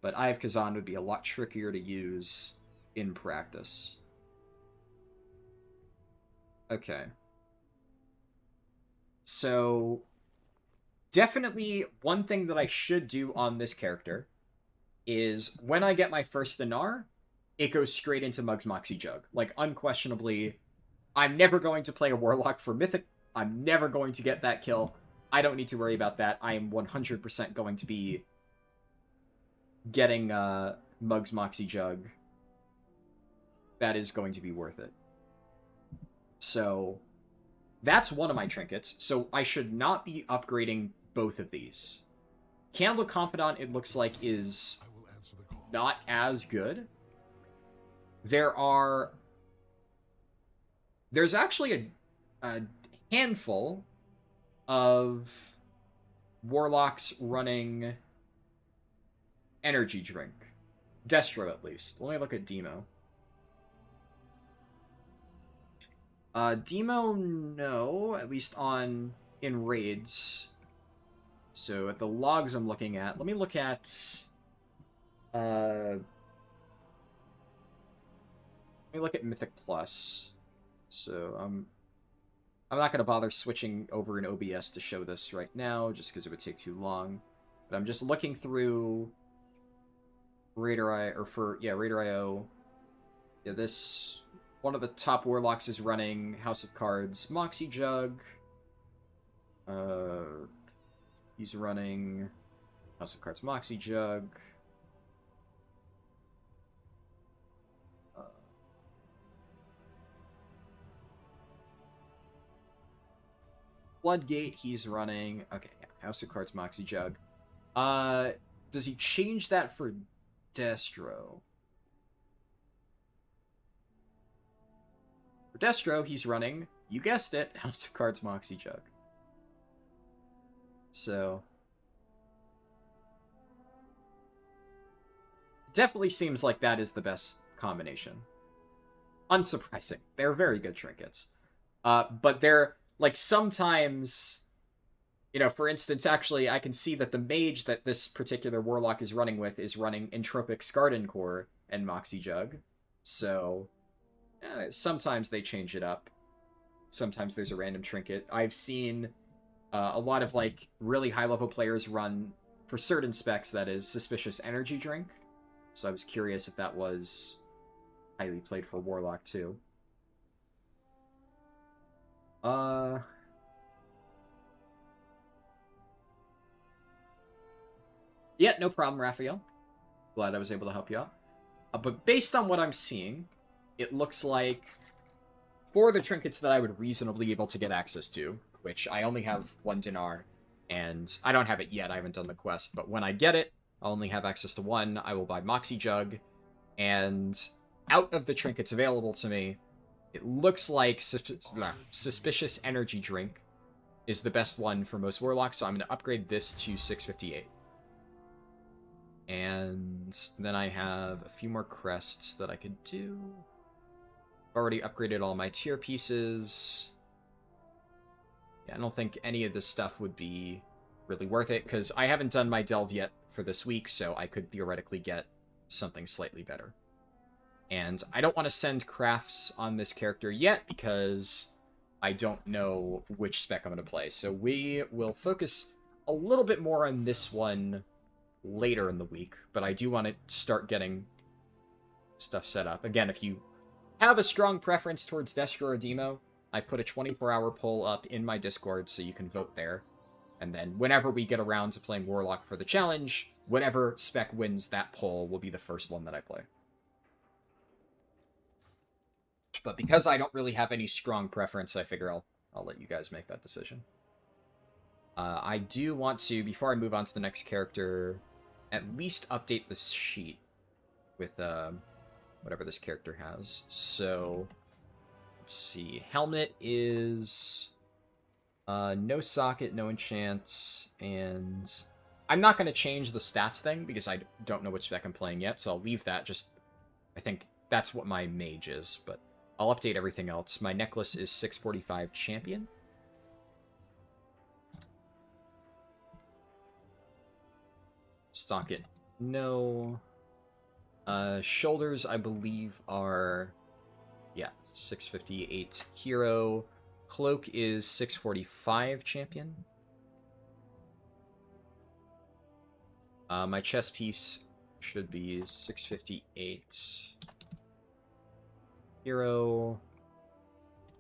But Eye of Kazan would be a lot trickier to use. in practice. Okay. So, definitely one thing that I should do on this character is when I get my first Dinar, it goes straight into Mug's Moxie Jug. Like, unquestionably, I'm never going to play a Warlock for Mythic. I'm never going to get that kill. I don't need to worry about that. I am 100% going to be getting Mug's Moxie Jug. That is going to be worth it. So, that's one of my trinkets. So, I should not be upgrading both of these. Candle Confidant, it looks like, is not as good. There's actually a handful of Warlocks running energy drink. Destro, at least. Let me look at Demo. Demo, no. At least in raids. So, at the logs I'm looking at, let me look at... let me look at Mythic Plus. So, I'm not going to bother switching over in OBS to show this right now, just because it would take too long. But I'm just looking through Raider.io. Yeah, this... One of the top Warlocks is running House of Cards Moxie Jug. He's running House of Cards Moxie Jug. Floodgate, he's running... Okay, yeah, House of Cards Moxie Jug. Does he change that for Destro? For Destro, he's running, you guessed it, House of Cards Moxie Jug. So... Definitely seems like that is the best combination. Unsurprising. They're very good trinkets. But they're... Like, sometimes... You know, for instance, actually, I can see that the mage that this particular Warlock is running with is running Entropic Scarden Core and Moxie Jug. So, sometimes they change it up. Sometimes there's a random trinket. I've seen a lot of, like, really high-level players run, for certain specs, that is, Suspicious Energy Drink. So I was curious if that was highly played for Warlock, too. Yeah, no problem, Raphael. Glad I was able to help you out. But based on what I'm seeing, it looks like for the trinkets that I would reasonably be able to get access to, which I only have 1 dinar, and I don't have it yet, I haven't done the quest, but when I get it, I'll only have access to 1, I will buy Moxie Jug, and out of the trinkets available to me, it looks like Suspicious Energy Drink is the best one for most Warlocks, so I'm going to upgrade this to 658. And then I have a few more crests that I could do. I've already upgraded all my tier pieces. Yeah, I don't think any of this stuff would be really worth it, because I haven't done my delve yet for this week, so I could theoretically get something slightly better. And I don't want to send crafts on this character yet, because I don't know which spec I'm going to play. So we will focus a little bit more on this one later in the week, but I do want to start getting stuff set up. Again, if you have a strong preference towards Destro or Demo, I put a 24-hour poll up in my Discord so you can vote there. And then whenever we get around to playing Warlock for the challenge, whatever spec wins that poll will be the first one that I play. But because I don't really have any strong preference, I figure I'll let you guys make that decision. I do want to, before I move on to the next character, at least update the sheet with whatever this character has. So, let's see. Helmet is no socket, no enchant, and I'm not going to change the stats thing because I don't know which spec I'm playing yet, so I'll leave that. Just, I think that's what my mage is, but I'll update everything else. My necklace is 645 champion. Stock it. No. Shoulders, I believe, are... Yeah, 658 hero. Cloak is 645 champion. My chest piece should be 658 hero.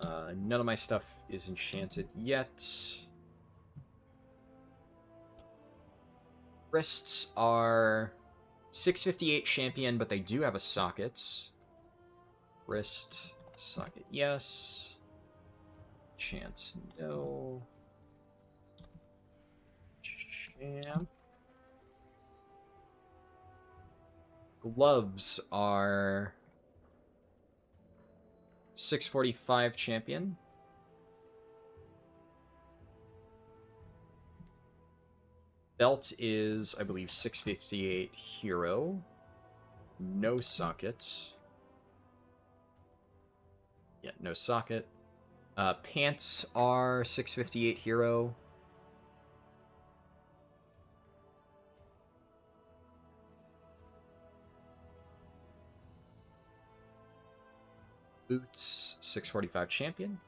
None of my stuff is enchanted yet. Wrists are 658 champion, but they do have a socket. Wrist, socket, yes. Chance, no. Champ. Gloves are 645 champion. Belt is, I believe, 658 hero. No socket. Yeah, no socket. Pants are 658 hero. Boots, 645 champion.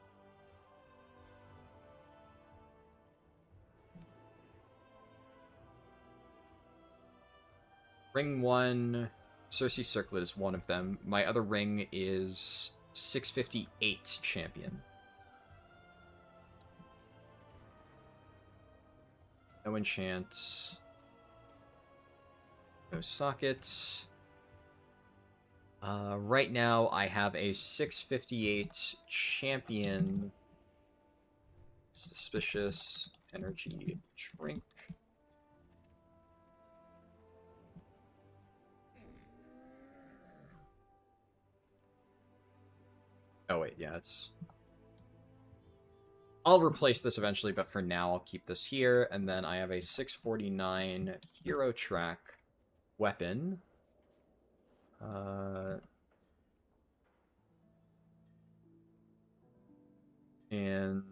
Ring 1, Cersei Circlet is one of them. My other ring is 658 champion. No enchants. No sockets. Right now, I have a 658 champion. Suspicious energy drink. Oh wait, yeah, it's... I'll replace this eventually, but for now I'll keep this here. And then I have a 649 hero track weapon. And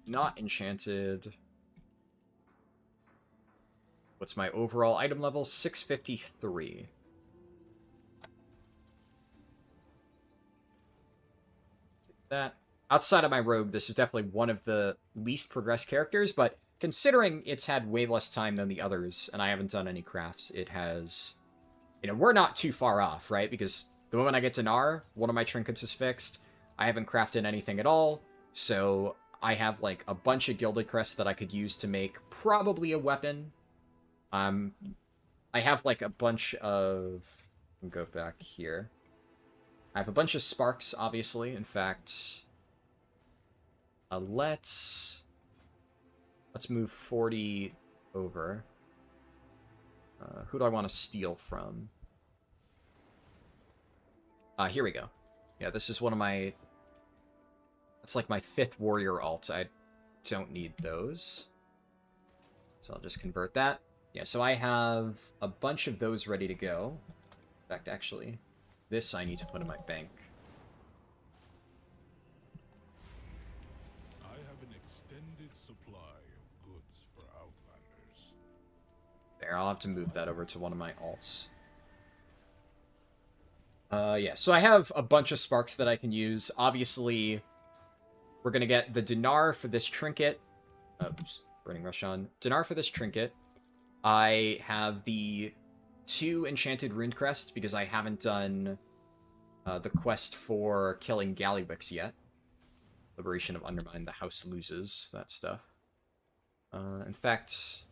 not enchanted. What's my overall item level? 653. That. Outside of my robe, this is definitely one of the least progressed characters, but considering it's had way less time than the others, and I haven't done any crafts, it has... You know, we're not too far off, right? Because the moment I get to Nar, one of my trinkets is fixed. I haven't crafted anything at all, so I have, like, a bunch of Gilded Crests that I could use to make probably a weapon. I have, like, a bunch of... I'll go back here. I have a bunch of sparks, obviously. In fact, let's move 40 over. Who do I want to steal from? Here we go. Yeah, this is one of my... That's like my 5th warrior alt. I don't need those. So I'll just convert that. Yeah, so I have a bunch of those ready to go. In fact, actually, this I need to put in my bank. I have an extended supply of goods for Outlanders. There, I'll have to move that over to one of my alts. Yeah, so I have a bunch of sparks that I can use. Obviously, we're going to get the dinar for this trinket. Oops, Burning Rush on. Dinar for this trinket. I have the 2 enchanted rune crest because I haven't done the quest for killing Gallywix yet. Liberation of Undermine, the house loses, that stuff. In fact,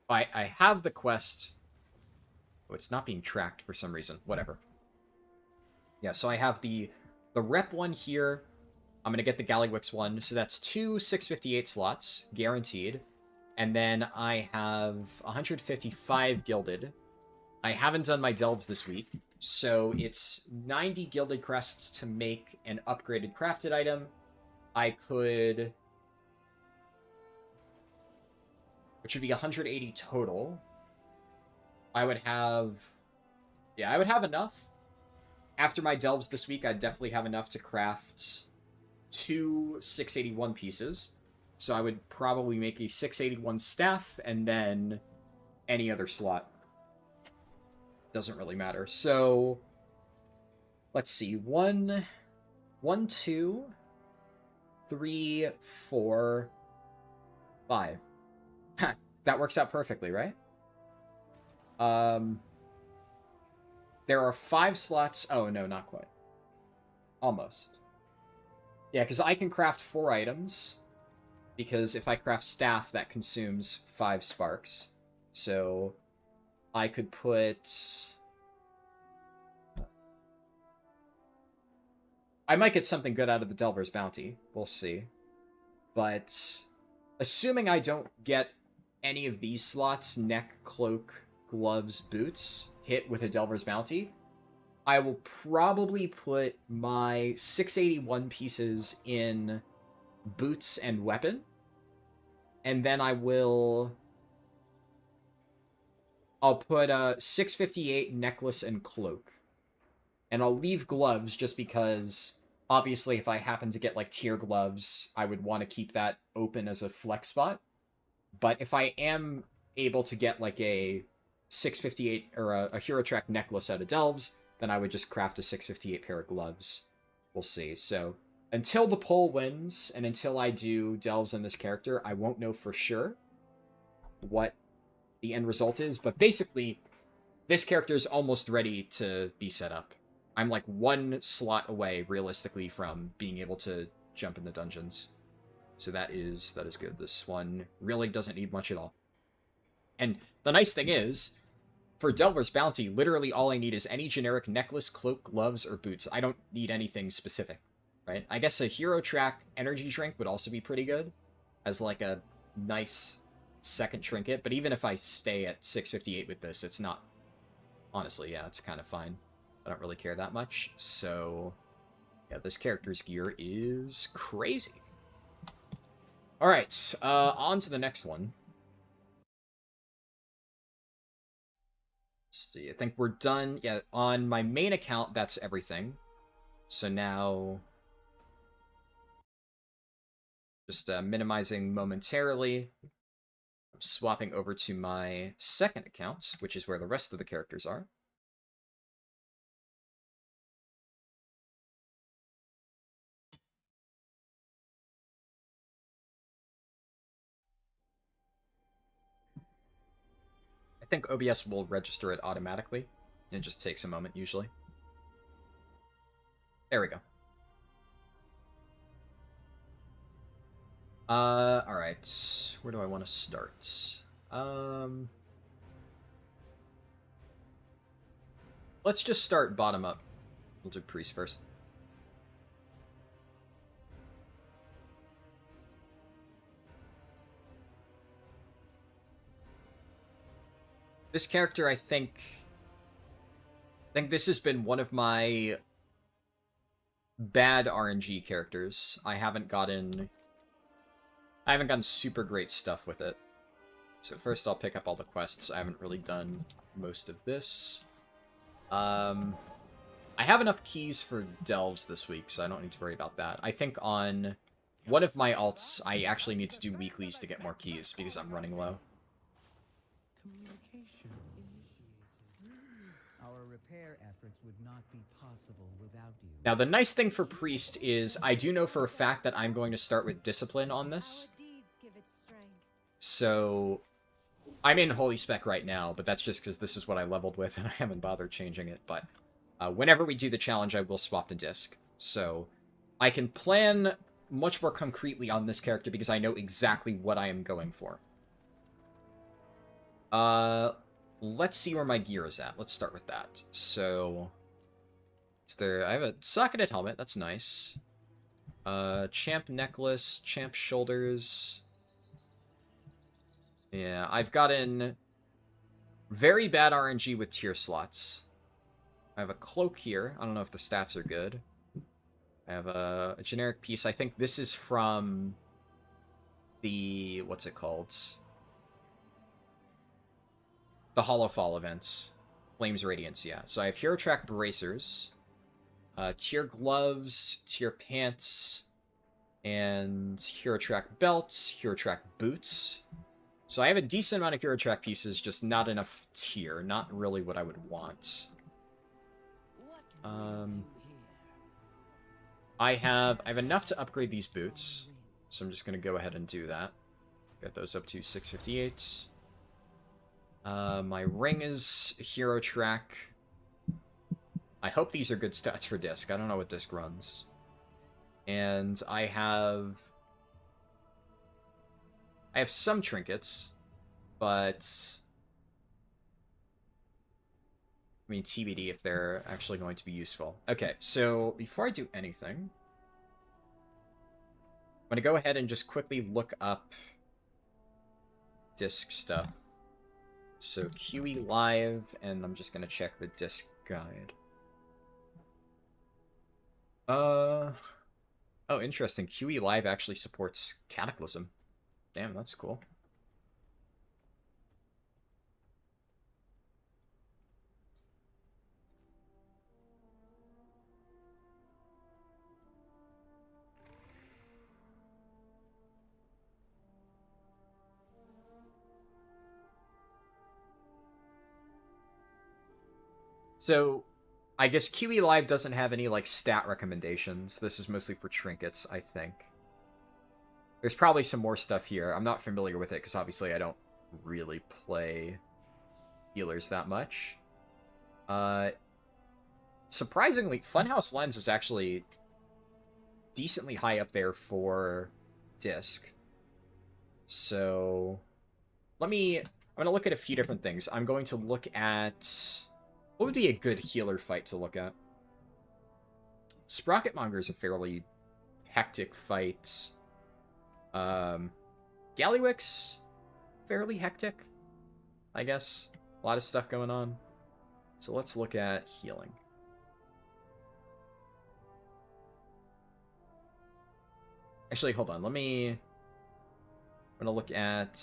I have the quest. Oh, it's not being tracked for some reason. Whatever. Yeah, so I have the rep one here. I'm going to get the Gallywix one. So that's 2 658 slots, guaranteed. And then I have 155 gilded. I haven't done my delves this week. So it's 90 gilded crests to make an upgraded crafted item. I could... Which would be 180 total. I would have... Yeah, I would have enough. After my delves this week, I'd definitely have enough to craft 2 681 pieces. So I would probably make a 681 staff, and then any other slot. doesn't really matter. So, let's see. 1, 1, 2, 3, 4, 5. Ha, that works out perfectly, right? There are 5 slots. Oh, no, not quite. Almost. Yeah, because I can craft 4 items. Because if I craft staff, that consumes 5 sparks. So I could put... I might get something good out of the Delver's Bounty. We'll see. But assuming I don't get any of these slots, neck, cloak, gloves, boots, hit with a Delver's Bounty, I will probably put my 681 pieces in boots and weapon. And then I'll put a 658 necklace and cloak. And I'll leave gloves just because, obviously, if I happen to get, like, tier gloves, I would want to keep that open as a flex spot. But if I am able to get, like, a 658 or a Hero Track necklace out of Delves, then I would just craft a 658 pair of gloves. We'll see. So, until the poll wins, and until I do Delves in this character, I won't know for sure what the end result is. But basically, this character is almost ready to be set up. I'm like 1 slot away, realistically, from being able to jump in the dungeons. So that is good. This one really doesn't need much at all. And the nice thing is, for Delver's Bounty, literally all I need is any generic necklace, cloak, gloves, or boots. I don't need anything specific, right? I guess a Hero Track energy drink would also be pretty good as like a nice second trinket. But even if I stay at 658 with this, it's not... Honestly, yeah, it's kind of fine. I don't really care that much. So, yeah, this character's gear is crazy. All right, on to the next one. Let's see, I think we're done. Yeah, on my main account, that's everything. So now, just minimizing momentarily. I'm swapping over to my second account, which is where the rest of the characters are. I think OBS will register it automatically. It just takes a moment, usually. There we go. Alright. Where do I want to start? Let's just start bottom up. We'll do priest first. This character, I think this has been one of my bad RNG characters. I haven't gotten super great stuff with it. So first I'll pick up all the quests. I haven't really done most of this. I have enough keys for delves this week, so I don't need to worry about that. I think on one of my alts, I actually need to do weeklies to get more keys, because I'm running low. Communication initiated. Our repair efforts would not be possible without you. Now, the nice thing for Priest is I do know for a fact that I'm going to start with Discipline on this. So, I'm in Holy Spec right now, but that's just because this is what I leveled with, and I haven't bothered changing it. But whenever we do the challenge, I will swap to Disc. So, I can plan much more concretely on this character because I know exactly what I am going for. Let's see where my gear is at. Let's start with that. So, I have a socketed helmet. That's nice. Champ necklace, champ shoulders. Yeah, I've gotten very bad RNG with tier slots. I have a cloak here. I don't know if the stats are good. I have a generic piece. I think this is from the... what's it called? The Hollow Fall events. Flames Radiance, yeah. So I have Hero Track bracers, tier gloves, tier pants, and Hero Track belts, Hero Track boots. So I have a decent amount of hero track pieces, just not enough tier. Not really what I would want. I have enough to upgrade these boots, so I'm just gonna go ahead and do that. Get those up to 658. My ring is hero track. I hope these are good stats for disc. I don't know what disc runs. And I have some trinkets, but I mean TBD if they're actually going to be useful. Okay, so before I do anything, I'm gonna go ahead and just quickly look up disc stuff. So QE Live, and I'm just gonna check the disc guide. Oh, interesting. QE Live actually supports Cataclysm. Damn, that's cool. So, I guess QE Live doesn't have any, like, stat recommendations. This is mostly for trinkets, I think. There's probably some more stuff here. I'm not familiar with it, because obviously I don't really play healers that much. Surprisingly, Funhouse Lens is actually decently high up there for disc. So, I'm going to look at a few different things. I'm going to look at... What would be a good healer fight to look at? Sprocketmonger is a fairly hectic fight. Gallywix, fairly hectic, I guess. A lot of stuff going on. So let's look at healing. Actually, hold on. I'm going to look at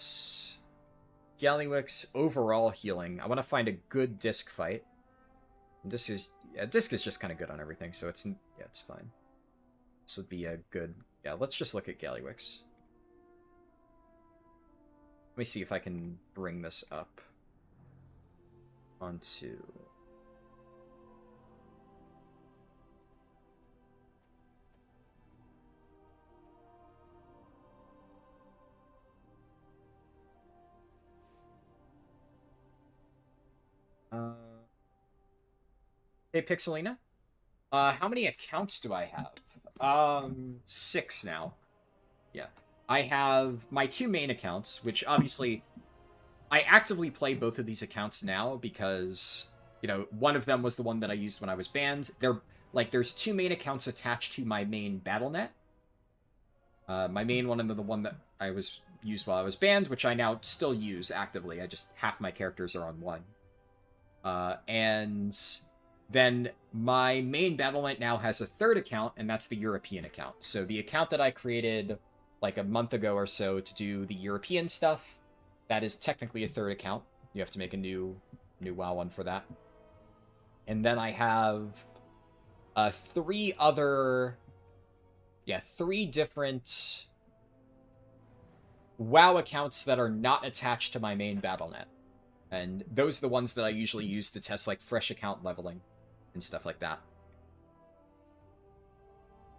Gallywix overall healing. I want to find a good disc fight. Disc is just kind of good on everything, so it's fine. This would be a good... Yeah, let's just look at Gallywix. Let me see if I can bring this up onto... Hey, Pixelina? How many accounts do I have? 6 now. Yeah. I have my 2 main accounts, which obviously... I actively play both of these accounts now because, you know, one of them was the one that I used when I was banned. There's 2 main accounts attached to my main BattleNet. My main one and the one that I used while I was banned, which I now still use actively. I just... half my characters are on one. And... Then my main BattleNet now has a 3rd account, and that's the European account. So the account that I created like a month ago or so to do the European stuff, that is technically a 3rd account. You have to make a new WoW one for that. And then I have 3 different WoW accounts that are not attached to my main BattleNet. And those are the ones that I usually use to test like fresh account leveling and stuff like that.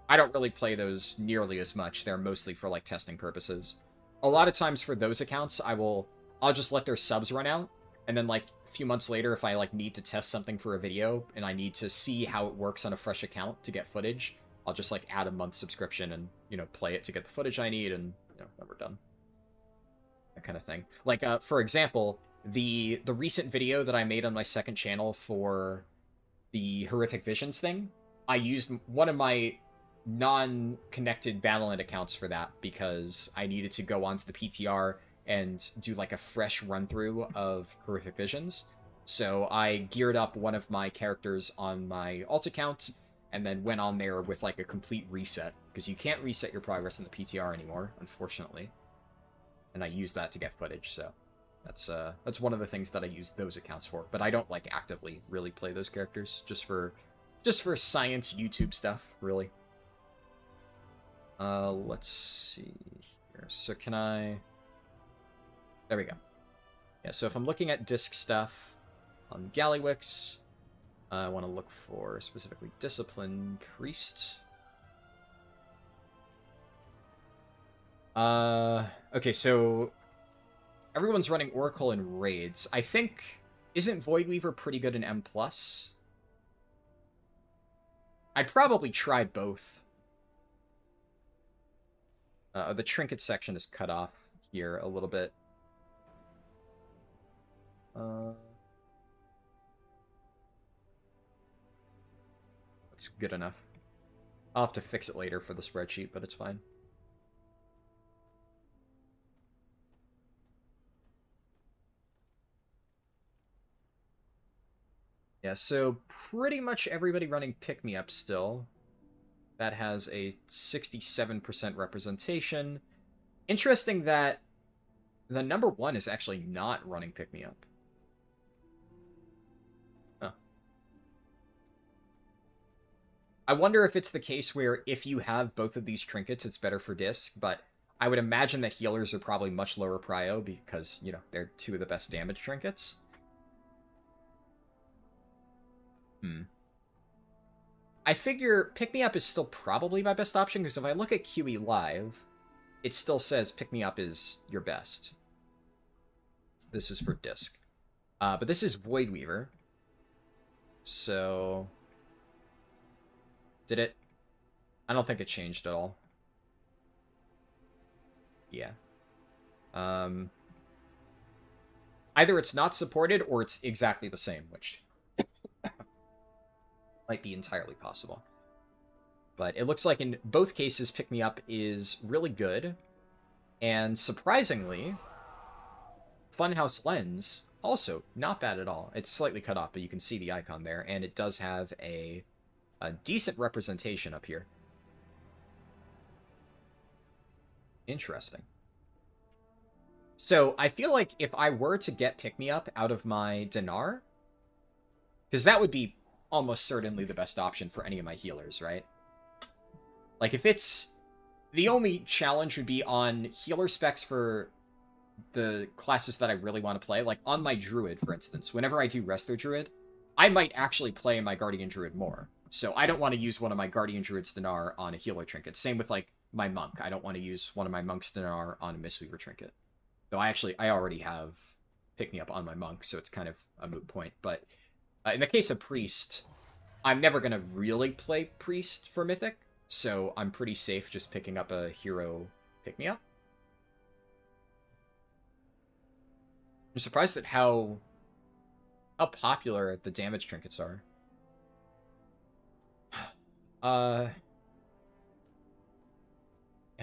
I don't really play those nearly as much. They're mostly for like testing purposes. A lot of times for those accounts, I'll just let their subs run out, and then like a few months later, if I like need to test something for a video and I need to see how it works on a fresh account to get footage, I'll just like add a month subscription and, you know, play it to get the footage I need, and, you know, then we're done. That kind of thing. Like, for example, the recent video that I made on my 2nd channel for the Horrific Visions thing, I used one of my non-connected BattleNet accounts for that because I needed to go onto the PTR and do like a fresh run-through of Horrific Visions. So I geared up one of my characters on my alt account and then went on there with like a complete reset, because you can't reset your progress in the PTR anymore, unfortunately. And I used that to get footage, so that's one of the things that I use those accounts for. But I don't like actively really play those characters, just for science YouTube stuff, really. Let's see here. So can I... There we go. Yeah, so if I'm looking at disc stuff on Gallywix, I want to look for specifically Discipline Priest. Okay, so everyone's running Oracle and Raids. I think, isn't Voidweaver pretty good in M+? I'd probably try both. The trinket section is cut off here a little bit. That's good enough. I'll have to fix it later for the spreadsheet, but it's fine. Yeah, so pretty much everybody running pick-me-up still. That has a 67% representation. Interesting that the number 1 is actually not running pick-me-up. Huh. I wonder if it's the case where if you have both of these trinkets, it's better for disc, but I would imagine that healers are probably much lower prio because, you know, they're 2 of the best damage trinkets. I figure Pick Me Up is still probably my best option, because if I look at QE Live, it still says Pick Me Up is your best. This is for disc. But this is Voidweaver. So... Did it? I don't think it changed at all. Yeah. Either it's not supported, or it's exactly the same, which... might be entirely possible. But it looks like in both cases, Pick Me Up is really good. And surprisingly, Funhouse Lens, also not bad at all. It's slightly cut off, but you can see the icon there. And it does have a decent representation up here. Interesting. So I feel like if I were to get Pick Me Up out of my Dinar, because that would be almost certainly the best option for any of my healers, right? Like, if it's... The only challenge would be on healer specs for the classes that I really want to play. Like, on my Druid, for instance, whenever I do Resto Druid, I might actually play my Guardian Druid more. So I don't want to use one of my Guardian Druid's Dinar on a healer trinket. Same with, like, my Monk. I don't want to use one of my Monk's Dinar on a Mistweaver trinket. Though I already have Pick Me Up on my Monk, so it's kind of a moot point. But in the case of Priest, I'm never going to really play Priest for Mythic, so I'm pretty safe just picking up a hero pick-me-up. I'm surprised at how popular the damage trinkets are. Yeah,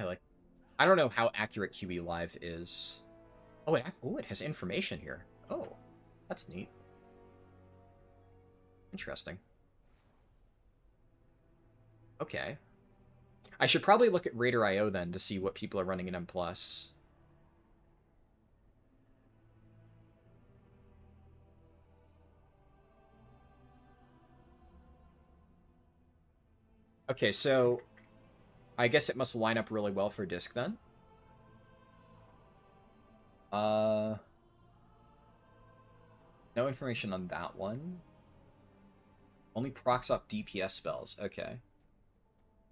like, I don't know how accurate QE Live is. Oh, it has information here. Oh, that's neat. Interesting. Okay. I should probably look at Raider.io then to see what people are running in M+. Okay, so I guess it must line up really well for disc then. No information on that one. Only procs off DPS spells. Okay.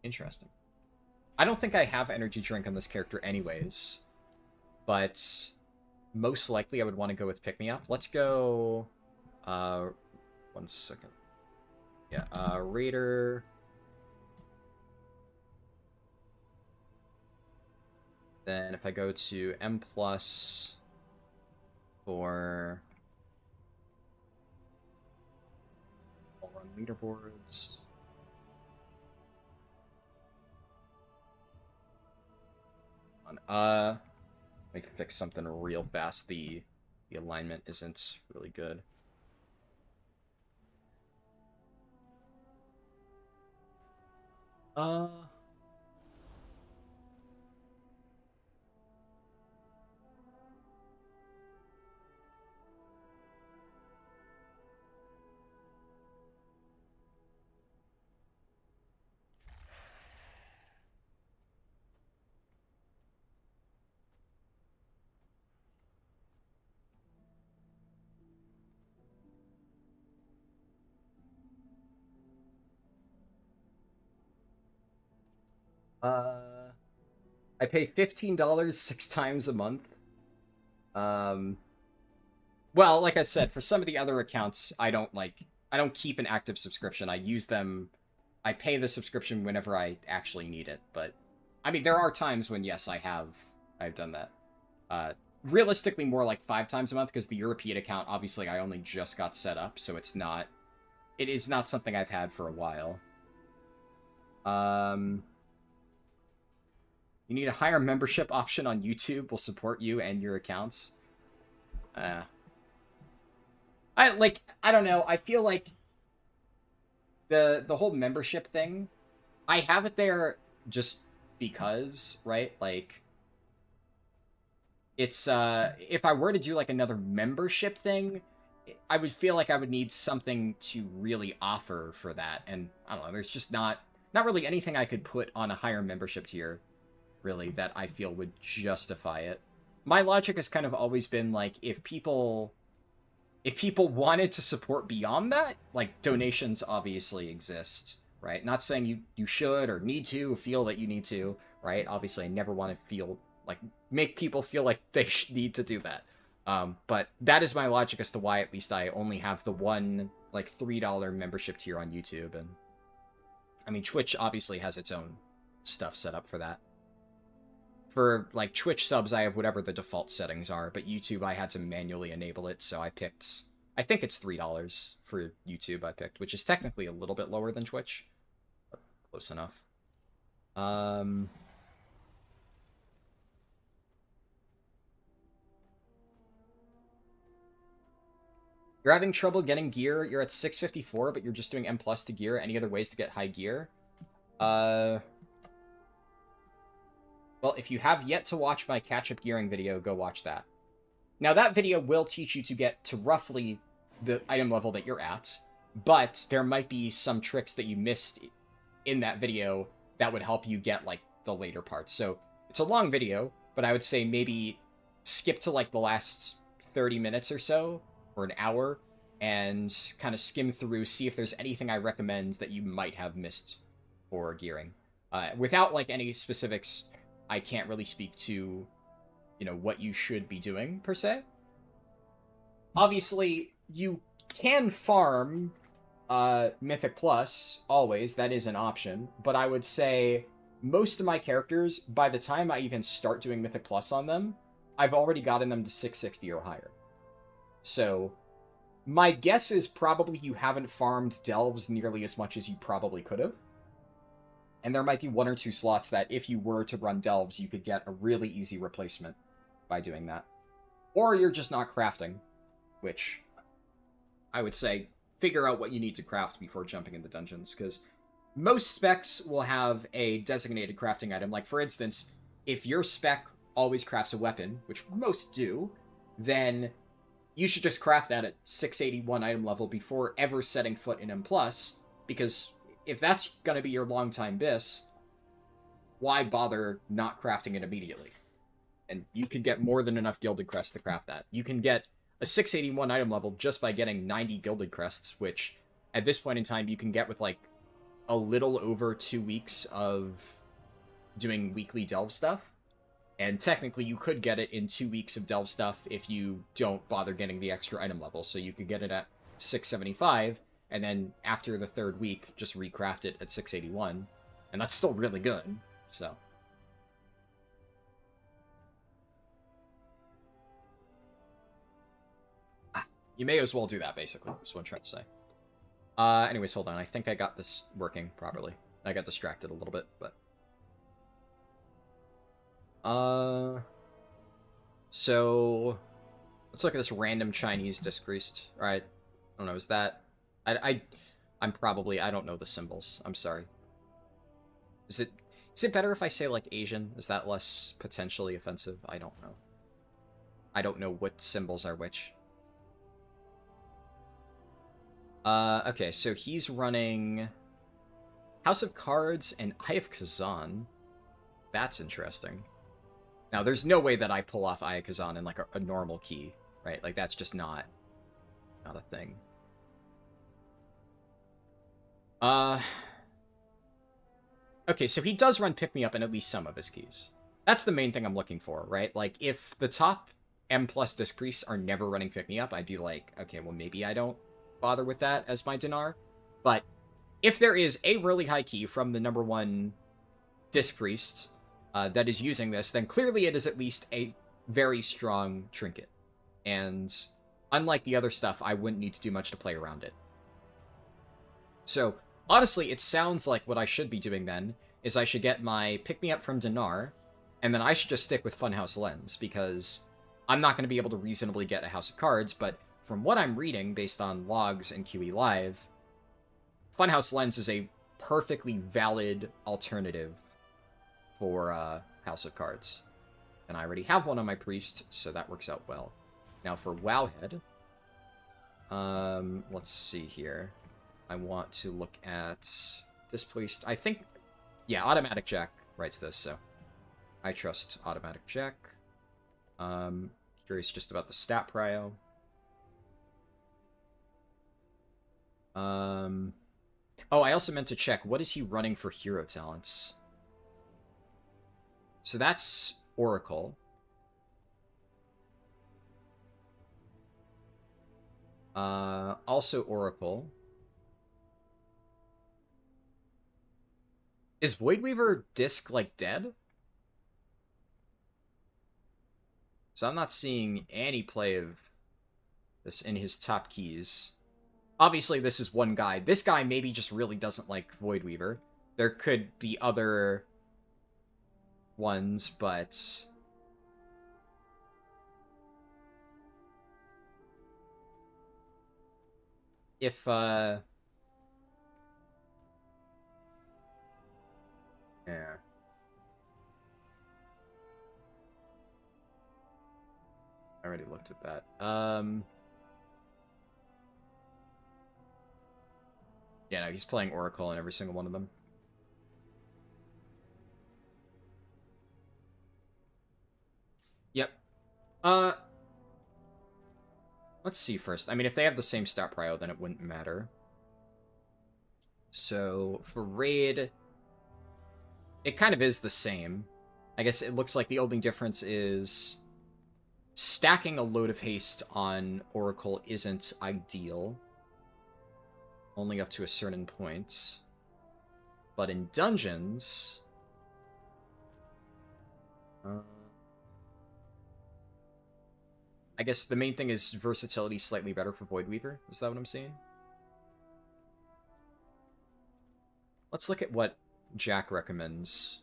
Interesting. I don't think I have energy drink on this character anyways, but most likely I would want to go with Pick Me Up. Let's go... 1 second. Yeah, Raider... Then if I go to M+ for... I'll run leaderboards. Let me fix something real fast. The alignment isn't really good. I pay $15 6 times a month. Well, like I said, for some of the other accounts, I don't keep an active subscription. I use them. I pay the subscription whenever I actually need it. But I mean, there are times when yes, I've done that. Realistically, more like 5 times a month because the European account, obviously, I only just got set up, so it is not something I've had for a while. You need a higher membership option on YouTube. Will support you and your accounts. I don't know. I feel like the whole membership thing, I have it there just because, right? Like, it's if I were to do like another membership thing, I would feel like I would need something to really offer for that, and I don't know. There's just not really anything I could put on a higher membership tier, really, that I feel would justify it. My logic has kind of always been like, if people wanted to support beyond that, like, donations obviously exist, right? Not saying you should or need to feel that you need to, right? Obviously, I never want to feel like make people feel like they need to do that. But that is my logic as to why at least I only have the one like $3 membership tier on YouTube, and I mean Twitch obviously has its own stuff set up for that. For like Twitch subs, I have whatever the default settings are, but YouTube I had to manually enable it, so I think it's $3 for YouTube I picked, which is technically a little bit lower than Twitch, but close enough. You're having trouble getting gear. You're at 654, but you're just doing M+ to gear. Any other ways to get high gear? Well, if you have yet to watch my catch-up gearing video, go watch that. Now, that video will teach you to get to roughly the item level that you're at, but there might be some tricks that you missed in that video that would help you get, like, the later parts. So, it's a long video, but I would say maybe skip to, like, the last 30 minutes or so, or an hour, and kind of skim through, see if there's anything I recommend that you might have missed for gearing. Without, like, any specifics, I can't really speak to, you know, what you should be doing, per se. Obviously, you can farm Mythic Plus, always. That is an option. But I would say most of my characters, by the time I even start doing Mythic Plus on them, I've already gotten them to 660 or higher. So, my guess is probably you haven't farmed Delves nearly as much as you probably could have. And there might be 1 or 2 slots that if you were to run Delves, you could get a really easy replacement by doing that. Or you're just not crafting, which I would say figure out what you need to craft before jumping into dungeons, because most specs will have a designated crafting item. Like, for instance, if your spec always crafts a weapon, which most do, then you should just craft that at 681 item level before ever setting foot in M+, because if that's going to be your long-time bis, why bother not crafting it immediately? And you could get more than enough Gilded Crests to craft that. You can get a 681 item level just by getting 90 Gilded Crests, which at this point in time you can get with like a little over 2 weeks of doing weekly Delve stuff. And technically, you could get it in 2 weeks of Delve stuff if you don't bother getting the extra item level. So you could get it at 675, and then after the 3rd week, just recraft it at 681. And that's still really good, so. You may as well do that, basically, is what I'm trying to say. Anyways, hold on. I think I got this working properly. I got distracted a little bit, but... So, let's look at this random Chinese disc priest. Alright, I don't know, is that... I'm probably... I don't know the symbols. I'm sorry. Is it better if I say, like, Asian? Is that less potentially offensive? I don't know. I don't know what symbols are which. Okay, so he's running House of Cards and Eye of Kazan. That's interesting. Now, there's no way that I pull off Eye of Kazan in, like, a normal key, right? Like, that's just not a thing. Okay, so he does run Pick Me Up in at least some of his keys. That's the main thing I'm looking for, right? Like, if the top M plus Disc Priests are never running Pick Me Up, I'd be like, okay, well, maybe I don't bother with that as my dinar. But if there is a really high key from the number one Disc Priest that is using this, then clearly it is at least a very strong trinket. And unlike the other stuff, I wouldn't need to do much to play around it. So, honestly, it sounds like what I should be doing then is I should get my pick-me-up from Dinar, and then I should just stick with Funhouse Lens, because I'm not going to be able to reasonably get a House of Cards, but from what I'm reading, based on logs and QE Live, Funhouse Lens is a perfectly valid alternative for House of Cards. And I already have one on my Priest, so that works out well. Now for Wowhead, let's see here. I want to look at Displaced. I think, yeah, Automatic Jack writes this, so I trust Automatic Jack. Curious just about the stat prio. Oh, I also meant to check, what is he running for hero talents? So that's Oracle. Also Oracle. Is Voidweaver Disc, like, dead? So I'm not seeing any play of this in his top keys. Obviously, this is one guy. This guy maybe just really doesn't like Voidweaver. There could be other ones, but... If, Yeah. I already looked at that. Yeah, no, he's playing Oracle in every single one of them. Yep. Let's see first. I mean, if they have the same stat prio, then it wouldn't matter. So, for Raid, it kind of is the same. I guess it looks like the only difference is stacking a load of haste on Oracle isn't ideal. Only up to a certain point. But in dungeons... I guess the main thing is versatility slightly better for Voidweaver. Is that what I'm saying? Let's look at what Jack recommends.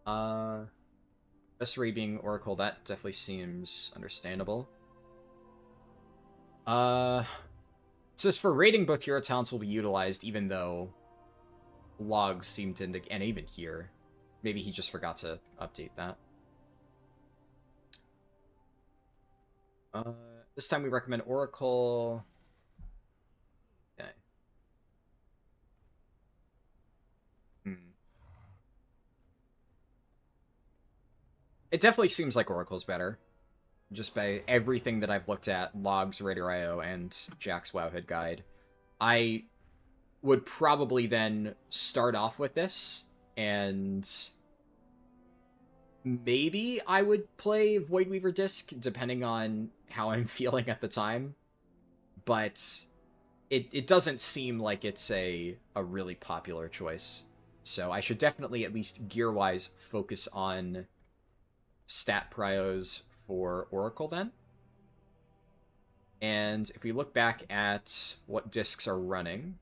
Best Ray being Oracle, that definitely seems understandable. It says for raiding, both hero talents will be utilized, even though logs seem to indicate, and even here. Maybe he just forgot to update that. This time we recommend Oracle. Okay. It definitely seems like Oracle's better. Just by everything that I've looked at, logs, Raider.io, and Jack's Wowhead Guide. I would probably then start off with this, and maybe I would play Voidweaver Disc, depending on how I'm feeling at the time. But it doesn't seem like it's a really popular choice. So I should definitely, at least gear-wise, focus on stat prios for Oracle then. And if we look back at what discs are running...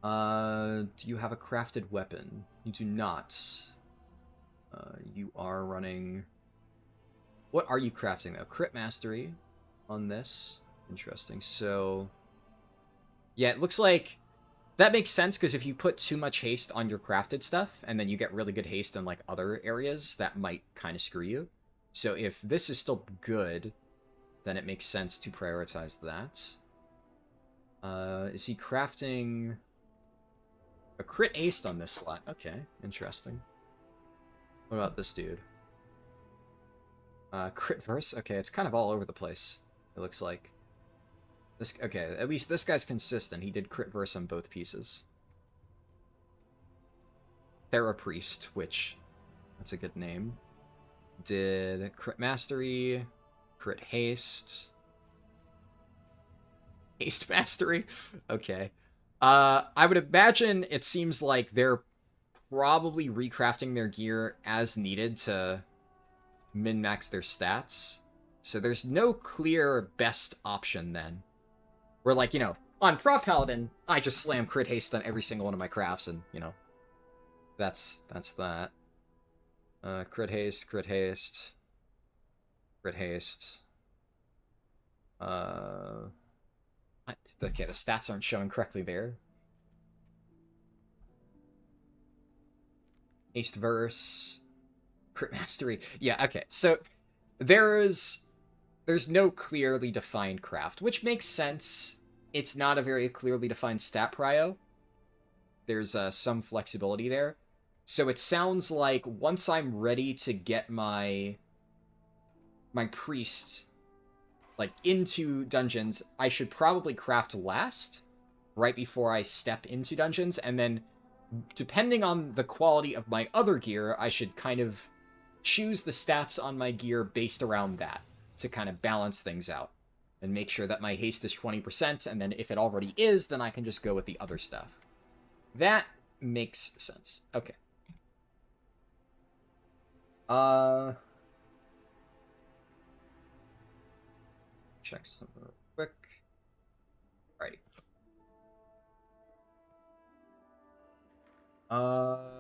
do you have a crafted weapon? You do not. You are running... What are you crafting, though? Crit Mastery on this. Interesting. So, yeah, it looks like that makes sense, because if you put too much haste on your crafted stuff, and then you get really good haste in, like, other areas, that might kind of screw you. So if this is still good, then it makes sense to prioritize that. Is he crafting a crit haste on this slot? Okay, interesting. What about this dude? Crit verse? Okay, it's kind of all over the place, it looks like. Okay, at least this guy's consistent. He did crit verse on both pieces. Therapriest, which, that's a good name. Did crit mastery, crit haste, haste mastery. Okay. I would imagine it seems like they're probably recrafting their gear as needed to min-max their stats. So there's no clear best option then. Where, like, you know, on Prop Paladin, I just slam crit haste on every single one of my crafts, and, you know, that's that. Crit haste, crit haste, crit haste. What? Okay, the stats aren't showing correctly there. Haste verse, crit mastery. Yeah, okay. So there's no clearly defined craft, which makes sense. It's not a very clearly defined stat prio. There's some flexibility there. So it sounds like once I'm ready to get my priest like into dungeons, I should probably craft last, right before I step into dungeons, and then depending on the quality of my other gear, I should kind of choose the stats on my gear based around that to kind of balance things out and make sure that my haste is 20%, and then if it already is, then I can just go with the other stuff. That makes sense. Okay. Check something real quick. Alrighty.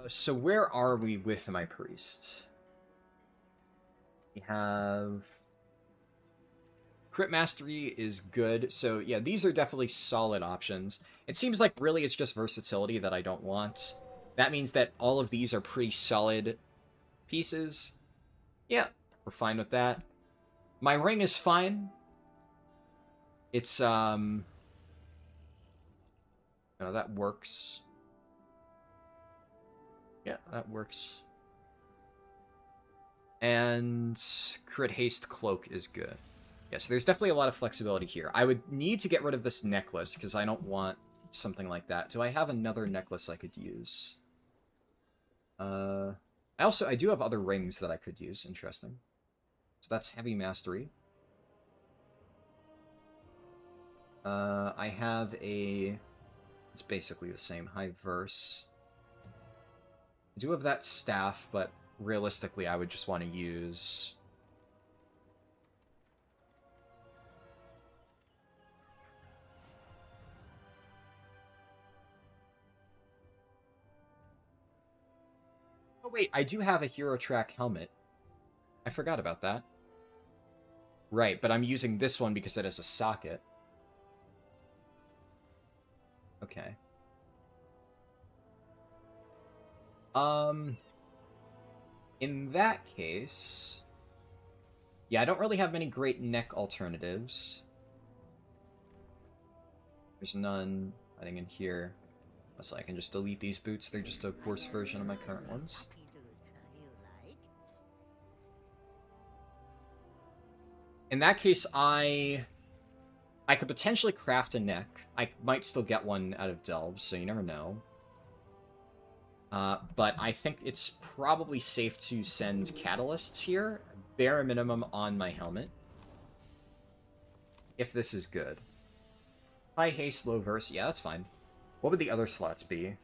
So where are we with my priest? We have... Crit Mastery is good. So yeah, these are definitely solid options. It seems like really it's just versatility that I don't want. That means that all of these are pretty solid pieces. Yeah, we're fine with that. My ring is fine. It's, you know, that works. Yeah, that works. And Crit Haste Cloak is good. Yeah, so there's definitely a lot of flexibility here. I would need to get rid of this necklace, because I don't want something like that. Do I have another necklace I could use? I do have other rings that I could use. Interesting. So that's Heavy Mastery. I have a... It's basically the same. High Verse. I do have that staff, but realistically I would just want to use... Oh wait, I do have a Hero Track helmet. I forgot about that. Right, but I'm using this one because it has a socket. Okay. In that case... Yeah, I don't really have many great neck alternatives. There's none hiding in here. So I can just delete these boots. They're just a worse version of my current ones. In that case, I could potentially craft a neck. I might still get one out of delves, so you never know. But I think it's probably safe to send catalysts here, bare minimum on my helmet. If this is good. High haste, low verse. Yeah, that's fine. What would the other slots be?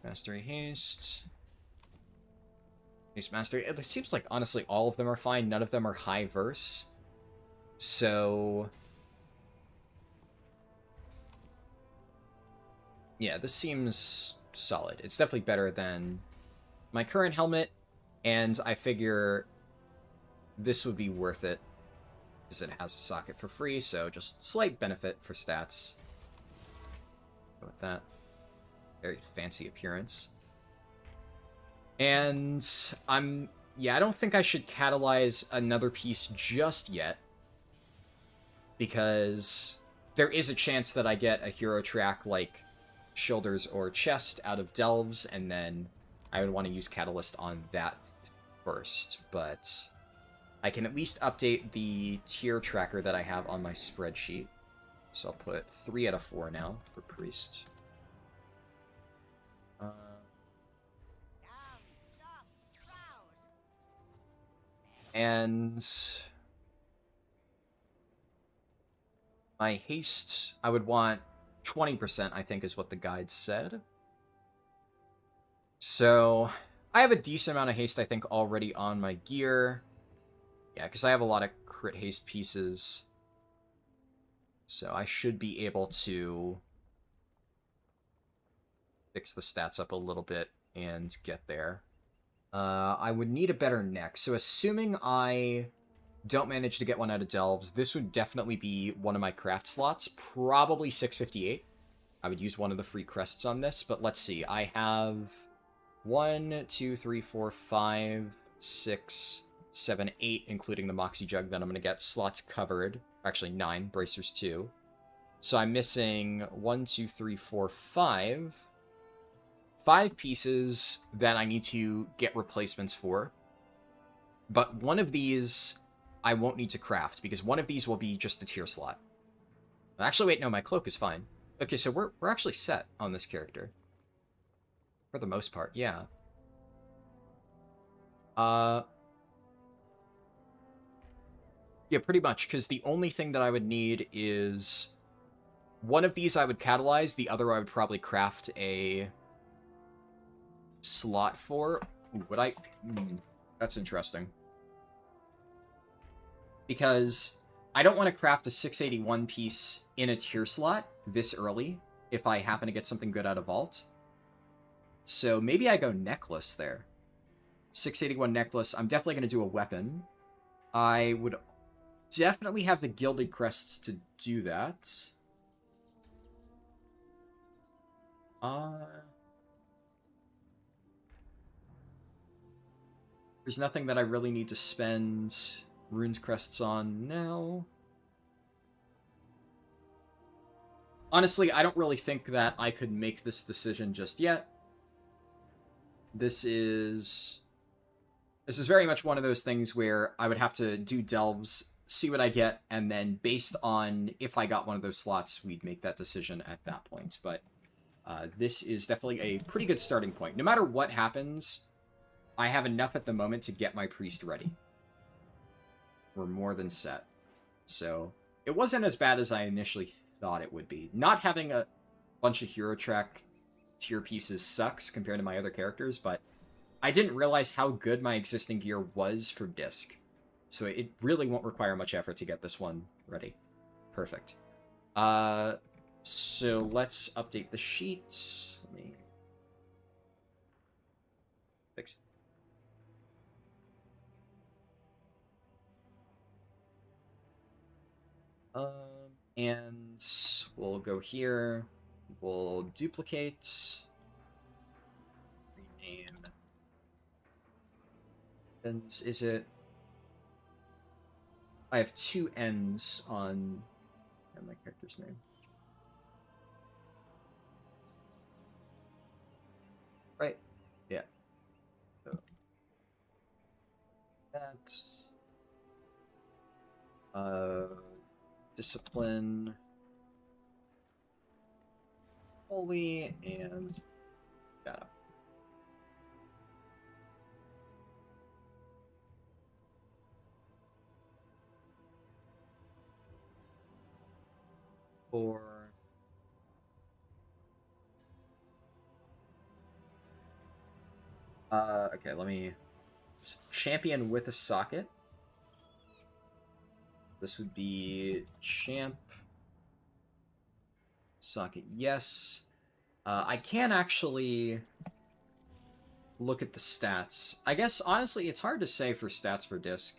Mastery haste. Haste mastery. It seems like, honestly, all of them are fine. None of them are high verse. So... yeah, this seems solid. It's definitely better than my current helmet, and I figure this would be worth it because it has a socket for free, so just slight benefit for stats. Go with that. Very fancy appearance. And yeah, I don't think I should catalyze another piece just yet, because there is a chance that I get a hero track like shoulders or chest out of delves, and then I would want to use catalyst on that first. But I can at least update the tier tracker that I have on my spreadsheet. So I'll put 3 out of 4 now for priest. And my haste, I would want 20%, I think is what the guide said. So I have a decent amount of haste, I think, already on my gear. Yeah, because I have a lot of crit haste pieces. So I should be able to fix the stats up a little bit and get there. I would need a better neck. So assuming I don't manage to get one out of Delves, this would definitely be one of my craft slots. Probably 658. I would use one of the free crests on this, but let's see. I have 1, 2, 3, 4, 5, 6, 7, 8, including the Moxie Jug that I'm going to get slots covered. Actually, 9, Bracers 2. So I'm missing 1, 2, 3, 4, 5. 5 pieces that I need to get replacements for. But one of these I won't need to craft, because one of these will be just a tier slot. Actually, wait, no, my cloak is fine. Okay, so we're actually set on this character. For the most part, yeah. Yeah, pretty much, because the only thing that I would need is... one of these I would catalyze, the other I would probably craft a slot for. Ooh, would I... that's interesting. Because I don't want to craft a 681 piece in a tier slot this early if I happen to get something good out of Vault. So maybe I go necklace there. 681 necklace. I'm definitely going to do a weapon. I would definitely have the Gilded Crests to do that. There's nothing that I really need to spend Rune's Crests on now. Honestly, I don't really think that I could make this decision just yet. This is very much one of those things where I would have to do delves, see what I get, and then based on if I got one of those slots, we'd make that decision at that point. But this is definitely a pretty good starting point. No matter what happens, I have enough at the moment to get my priest ready. We're more than set. So it wasn't as bad as I initially thought it would be. Not having a bunch of hero track tier pieces sucks compared to my other characters, but I didn't realize how good my existing gear was for disc. So it really won't require much effort to get this one ready. Perfect. So let's update the sheet. Let me fix. And we'll go here. We'll duplicate. Rename. And is it? I have 2 N's on my character's name. Right? Yeah. So that's discipline, holy, and data. For okay, let me champion with a socket. This would be champ socket, yes. I can actually look at the stats. I guess, honestly, it's hard to say for stats for disc.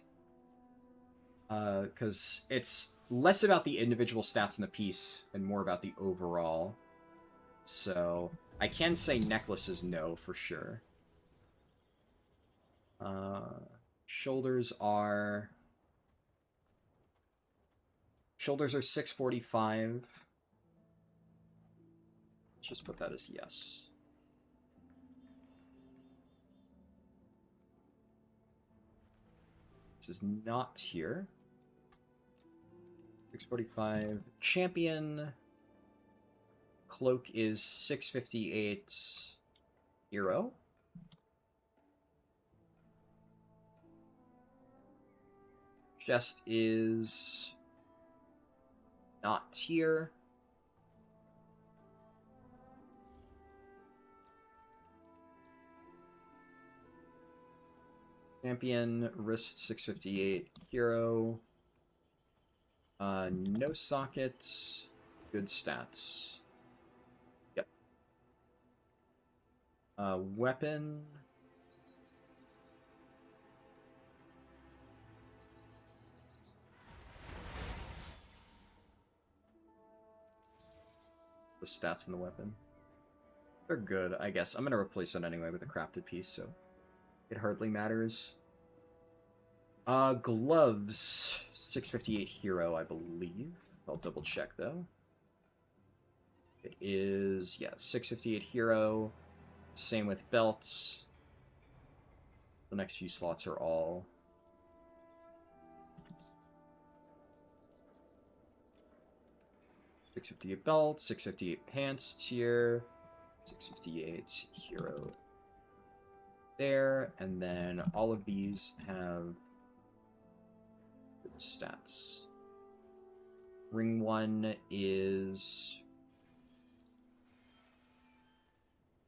Because it's less about the individual stats in the piece and more about the overall. So, I can say necklace is no for sure. Shoulders are 645. Let's just put that as yes. This is not here. 645. Champion cloak is 658 hero. Chest is not tier. Champion wrist 658 hero. No sockets. Good stats. Yep. Weapon. The stats in the weapon. They're good, I guess. I'm gonna replace it anyway with a crafted piece, so it hardly matters. Gloves. 658 hero, I believe. I'll double check, though. It is, yeah, 658 hero. Same with belts. The next few slots are all... $658 belt, 658 pants tier, 658 hero there, and then all of these have good stats. Ring 1 is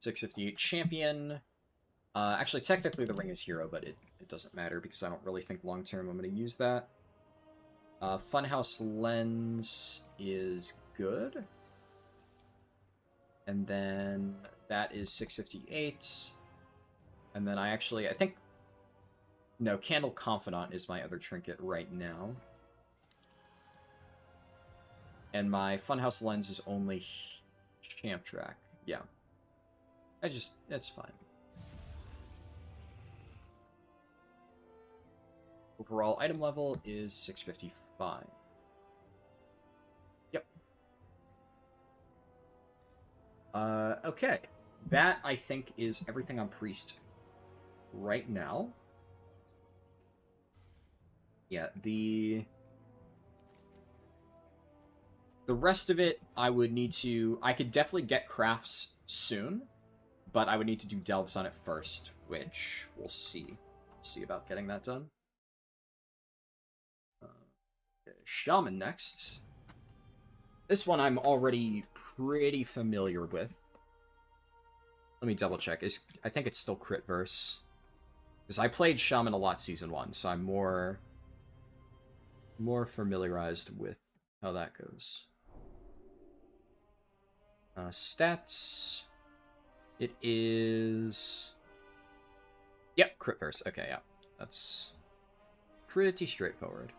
658 champion. Actually, technically the ring is hero, but it doesn't matter because I don't really think long-term I'm going to use that. Funhouse lens is good. And then that is 658. And then I think... No, Candle Confidant is my other trinket right now. And my Funhouse lens is only Champ Track. Yeah. It's fine. Overall item level is 655. Yep. Okay. That, I think, is everything on Priest right now. Yeah, the rest of it, I would need to... I could definitely get crafts soon, but I would need to do delves on it first, which we'll see. We'll see about getting that done. Shaman next. This one I'm already pretty familiar with. Let me double check. I think it's still crit verse. Because I played Shaman a lot Season 1, so I'm more familiarized with how that goes. Stats. It is... Yep, crit verse. Okay, yeah. That's pretty straightforward.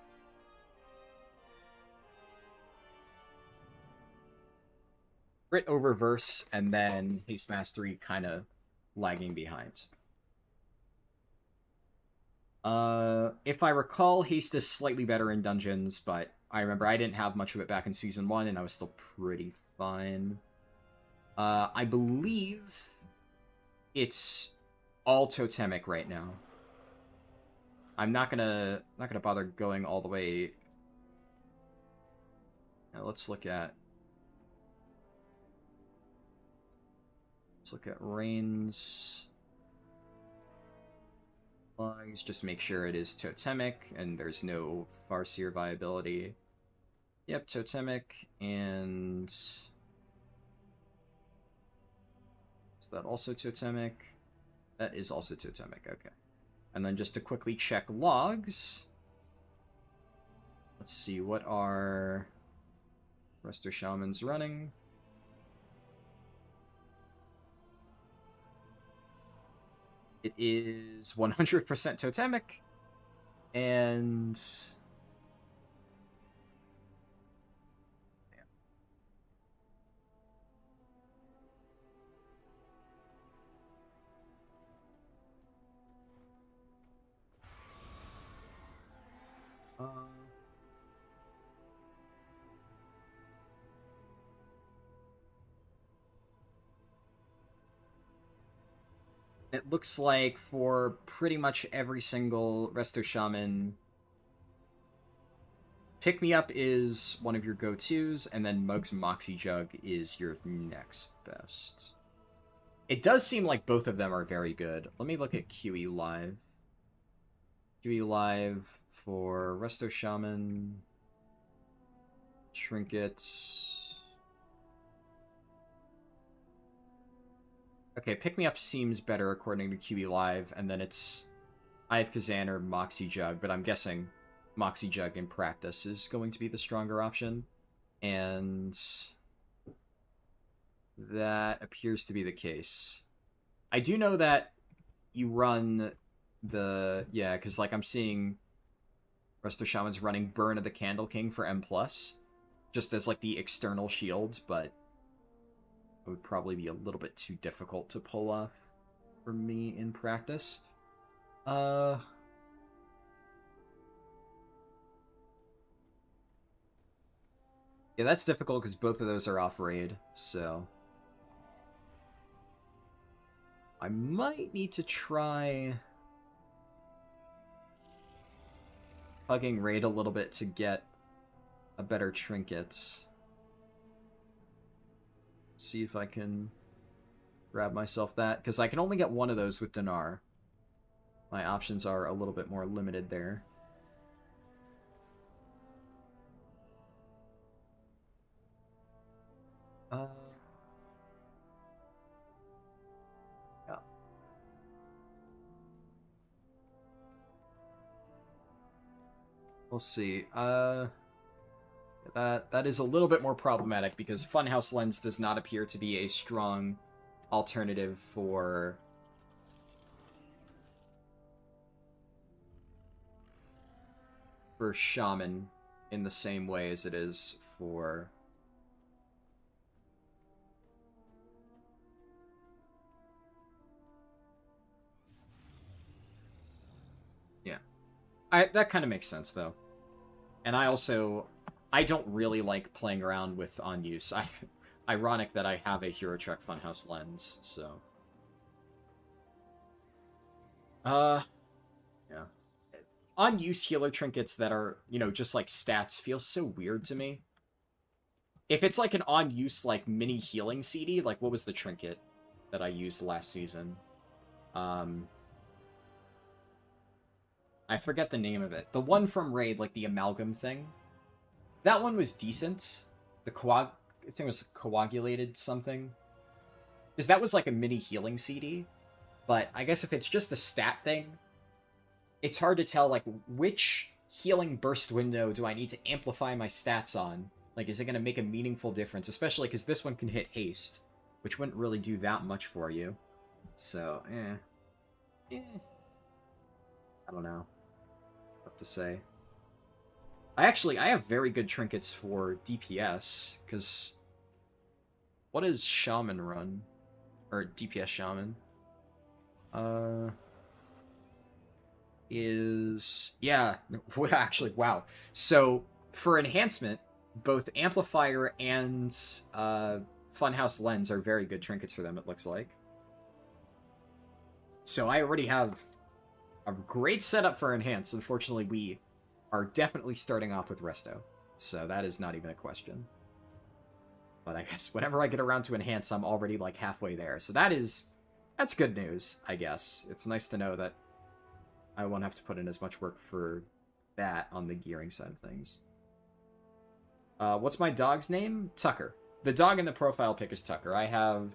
Crit over verse, and then Haste Mastery kind of lagging behind. If I recall, Haste is slightly better in dungeons, but I remember I didn't have much of it back in Season 1, and I was still pretty fine. I believe it's all totemic right now. I'm not gonna bother going all the way. Now, let's look at Rain's logs, just make sure it is totemic and there's no Farseer viability. Yep, totemic, and is that also totemic? That is also totemic, okay. And then just to quickly check logs, let's see, what are Resto Shamans running? It is 100% totemic, and... It looks like for pretty much every single Resto Shaman, Pick Me Up is one of your go-tos, and then Mug's Moxie Jug is your next best. It does seem like both of them are very good. Let me look at QE Live. QE Live for Resto Shaman, Trinkets. Okay, Pick Me Up seems better according to QE Live, and then it's Eye of Kazan or Moxie Jug, but I'm guessing Moxie Jug in practice is going to be the stronger option, and that appears to be the case. I do know that you run the... Yeah, because, like, I'm seeing Resto Shaman's running Burn of the Candle King for M+, just as, like, the external shield, but it would probably be a little bit too difficult to pull off for me in practice. Yeah, that's difficult because both of those are off raid, so I might need to try hugging raid a little bit to get a better trinkets. See if I can grab myself that, because I can only get one of those with Dinar. My options are a little bit more limited there. Yeah. We'll see. That is a little bit more problematic because Funhouse Lens does not appear to be a strong alternative for Shaman in the same way as it is for... Yeah. That kind of makes sense, though. And I don't really like playing around with on use. Ironic that I have a Hero Trek Funhouse Lens, so... Yeah. On-use healer trinkets that are, you know, just like stats feel so weird to me. If it's like an on-use, like, mini healing CD, like, what was the trinket that I used last season? I forget the name of it. The one from Raid, like the amalgam thing. That one was decent. The I think it was coagulated something. Because that was like a mini healing CD. But I guess if it's just a stat thing, it's hard to tell, like, which healing burst window do I need to amplify my stats on? Like, is it going to make a meaningful difference? Especially because this one can hit haste, which wouldn't really do that much for you. So, I don't know what to say. I have very good trinkets for DPS, because what is Shaman run? Or DPS Shaman? Yeah, actually, wow. So, for enhancement, both Amplifier and Funhouse Lens are very good trinkets for them, it looks like. So I already have a great setup for Enhance. Unfortunately, we are definitely starting off with Resto, so that is not even a question. But I guess whenever I get around to Enhance, I'm already, like, halfway there. So that's good news, I guess. It's nice to know that I won't have to put in as much work for that on the gearing side of things. What's my dog's name? Tucker. The dog in the profile pic is Tucker. I have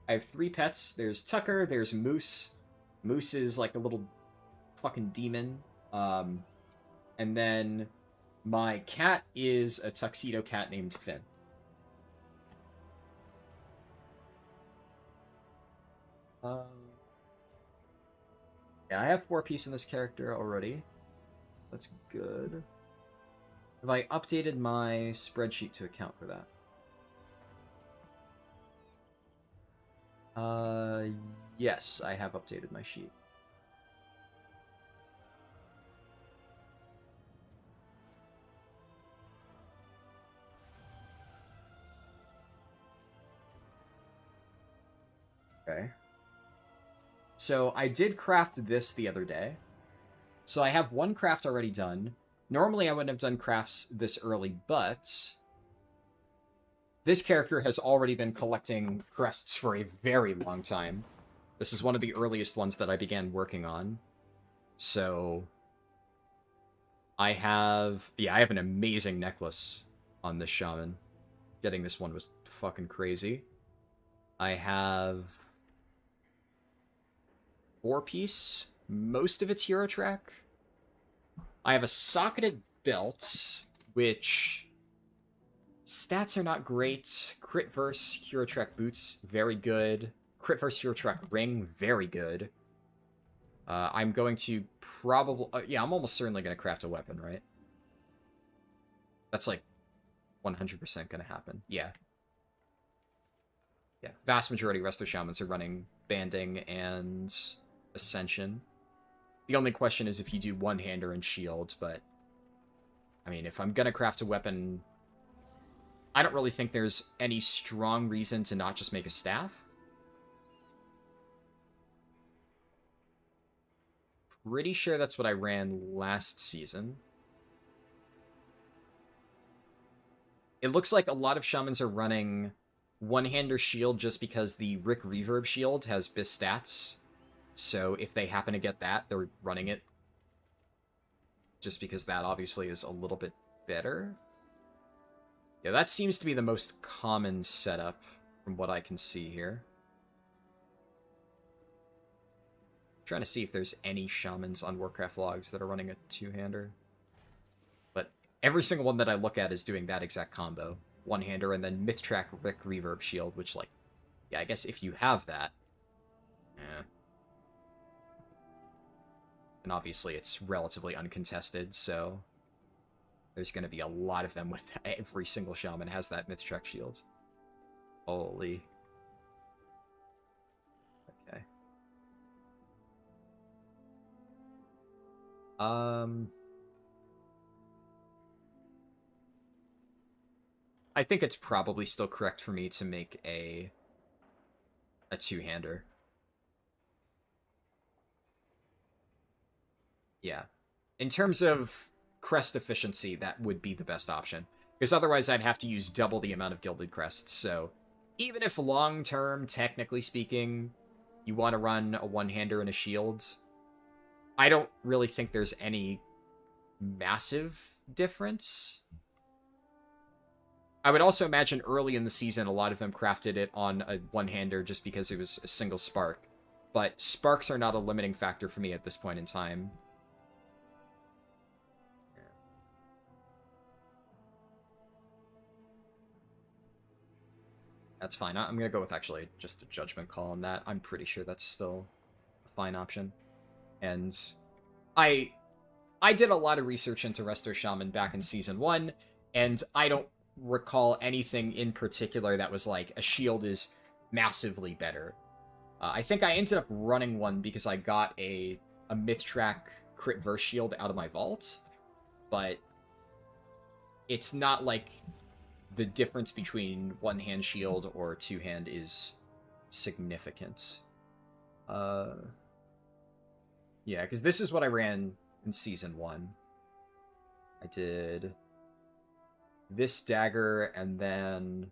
3 pets. There's Tucker, there's Moose. Moose is like a little fucking demon. And then my cat is a tuxedo cat named Finn. Yeah, I have 4 pieces in this character already. That's good. Have I updated my spreadsheet to account for that? Yes, I have updated my sheet. Okay. So I did craft this the other day. So I have 1 craft already done. Normally I wouldn't have done crafts this early, but this character has already been collecting crests for a very long time. This is one of the earliest ones that I began working on. So I have an amazing necklace on this shaman. Getting this one was fucking crazy. I have 4-piece. Most of it's hero track. I have a socketed belt, which stats are not great. Crit verse hero track boots, very good. Crit verse hero track ring, very good. I'm going to probably... yeah, I'm almost certainly going to craft a weapon, right? That's like 100% going to happen. Yeah. Yeah, vast majority of Resto Shamans are running Banding and Ascension. The only question is if you do one-hander and shield, but... I mean, if I'm going to craft a weapon... I don't really think there's any strong reason to not just make a staff. Pretty sure that's what I ran last season. It looks like a lot of shamans are running one-hander shield just because the Rick Reverb shield has bis stats. So if they happen to get that, they're running it. Just because that obviously is a little bit better. Yeah, that seems to be the most common setup from what I can see here. Trying to see if there's any shamans on Warcraft logs that are running a two-hander. But every single one that I look at is doing that exact combo. One-hander and then Mythtrack Rick Reverb Shield, which, like, yeah, I guess if you have that, yeah. And obviously it's relatively uncontested, so there's going to be a lot of them with every single shaman has that Mythtrack Shield. Holy. Okay. I think it's probably still correct for me to make a two-hander. Yeah. In terms of crest efficiency, that would be the best option. Because otherwise I'd have to use double the amount of gilded crests, so even if long-term, technically speaking, you want to run a one-hander and a shield, I don't really think there's any massive difference. I would also imagine early in the season, a lot of them crafted it on a one-hander just because it was a single spark. But sparks are not a limiting factor for me at this point in time. That's fine. I'm going to go with actually just a judgment call on that. I'm pretty sure that's still a fine option. And I did a lot of research into Resto Shaman back in Season 1, and I don't recall anything in particular that was like, a shield is massively better. I think I ended up running one because I got a Mythtrack crit verse shield out of my vault, but it's not like the difference between one-hand shield or two-hand is significant. Yeah, because this is what I ran in Season 1. I did this dagger, and then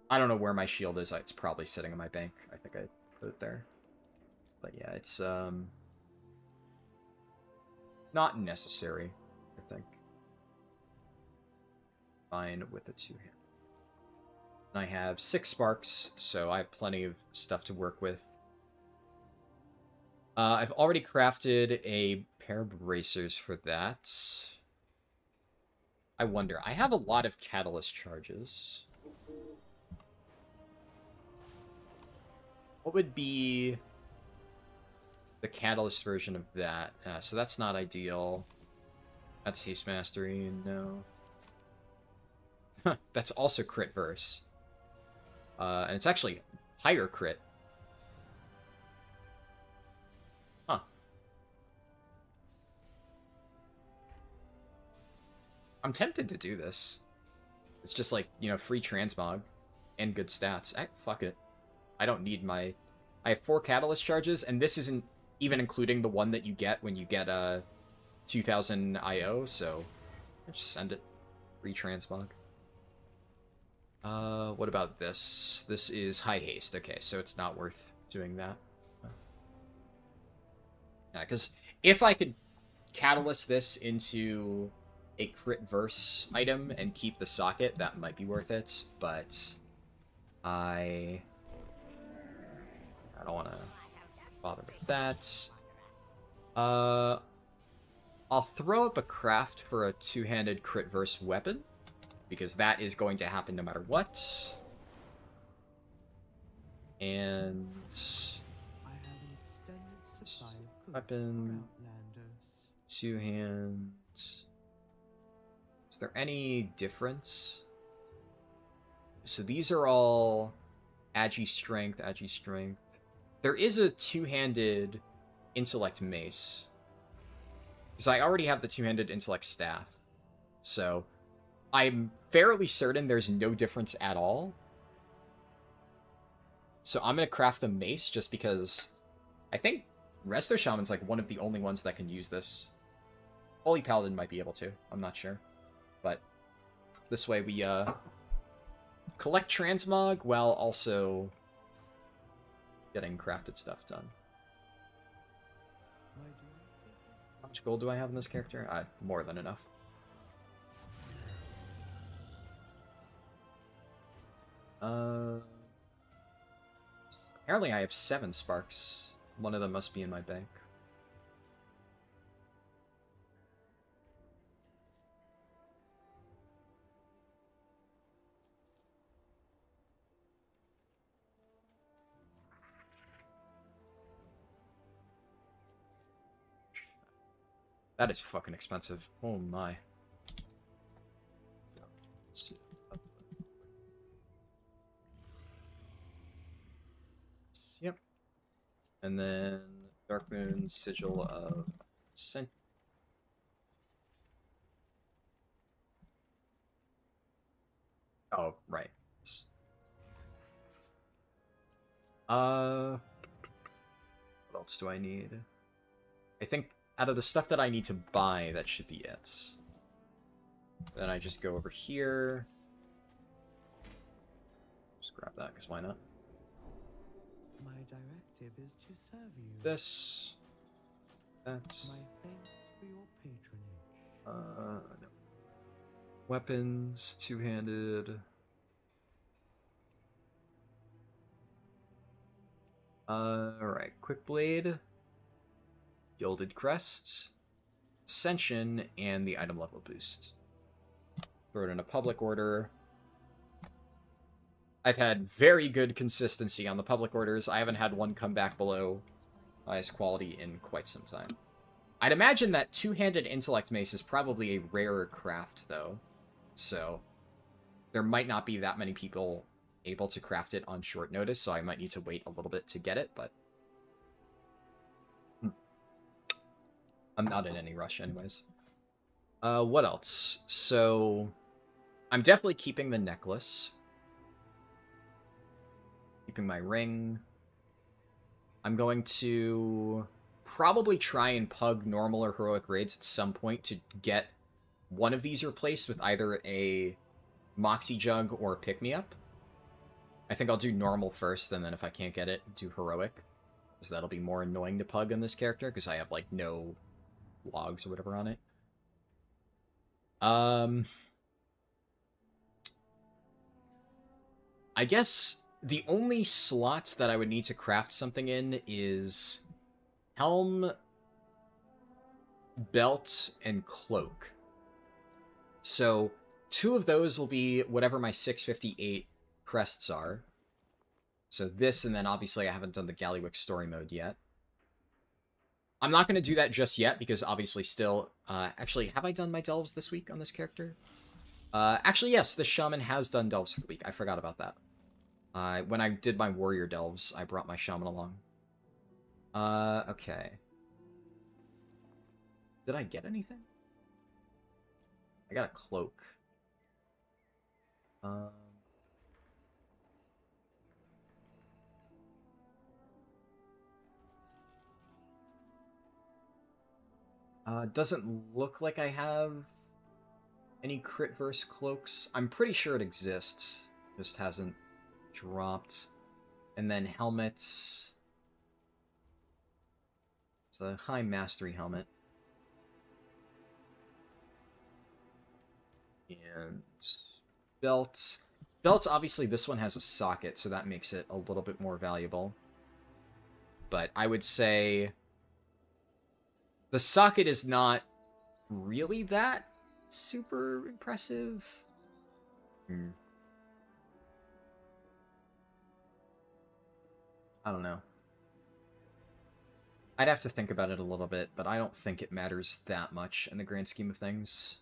I don't know where my shield is. It's probably sitting in my bank. I think I put it there. But yeah, it's not necessary, I think. Fine with a two-hand. And I have 6 sparks, so I have plenty of stuff to work with. I've already crafted a pair of bracers for that. I wonder. I have a lot of catalyst charges. What would be the catalyst version of that? So that's not ideal. That's haste mastery. No. That's also crit verse. And it's actually higher crit. Huh. I'm tempted to do this. It's just like, you know, free transmog and good stats. Fuck it. I don't need my... I have 4 catalyst charges, and this isn't even including the one that you get when you get 2,000 IO, so just send it. Free transmog. What about this? This is high haste. Okay, so it's not worth doing that. Yeah, because if I could catalyst this into a crit verse item and keep the socket, that might be worth it, but I don't want to bother with that. I'll throw up a craft for a two-handed crit verse weapon, because that is going to happen no matter what. And I have an extended supply of goods weapon, for outlanders. two hands. Is there any difference? So these are all agi strength, agi strength. There is a two-handed intellect mace. Because I already have the two-handed intellect staff. So I'm fairly certain there's no difference at all. So I'm going to craft the mace just because I think Resto Shaman's like one of the only ones that can use this. Holy Paladin might be able to. I'm not sure. But this way we collect transmog while also getting crafted stuff done. How much gold do I have in this character? More than enough. Apparently I have 7 sparks. One of them must be in my bank. That is fucking expensive. Oh my. Yep. And then Darkmoon Sigil of Ascent. Oh, right. What else do I need? I think out of the stuff that I need to buy, that should be it. Then I just go over here. Just grab that, because why not? My directive is to serve you. This. That. My thanks for your patronage. No. Weapons, two-handed. Alright, Quick Blade, Gilded Crest, Ascension, and the item level boost. Throw it in a public order. I've had very good consistency on the public orders. I haven't had one come back below highest quality in quite some time. I'd imagine that two-handed intellect mace is probably a rarer craft, though. So there might not be that many people able to craft it on short notice, so I might need to wait a little bit to get it, but I'm not in any rush anyways. What else? So I'm definitely keeping the necklace. Keeping my ring. I'm going to probably try and pug normal or heroic raids at some point to get one of these replaced with either a Moxie Jug or a pick-me-up. I think I'll do normal first, and then if I can't get it, do heroic. Because that'll be more annoying to pug on this character, because I have, like, no logs or whatever on it. I guess the only slots that I would need to craft something in is helm, belt, and cloak. So 2 of those will be whatever my 658 crests are. So this, and then obviously I haven't done the Gallywick story mode yet. I'm not going to do that just yet, because obviously still... actually, have I done my delves this week on this character? Actually, yes, the shaman has done delves for the week. I forgot about that. When I did my warrior delves, I brought my shaman along. Okay. Did I get anything? I got a cloak. Doesn't look like I have any crit verse cloaks. I'm pretty sure it exists, just hasn't dropped. And then helmets. It's a high mastery helmet. And belts. Belts, obviously, this one has a socket, so that makes it a little bit more valuable. But I would say the socket is not really that super impressive. I don't know. I'd have to think about it a little bit, but I don't think it matters that much in the grand scheme of things.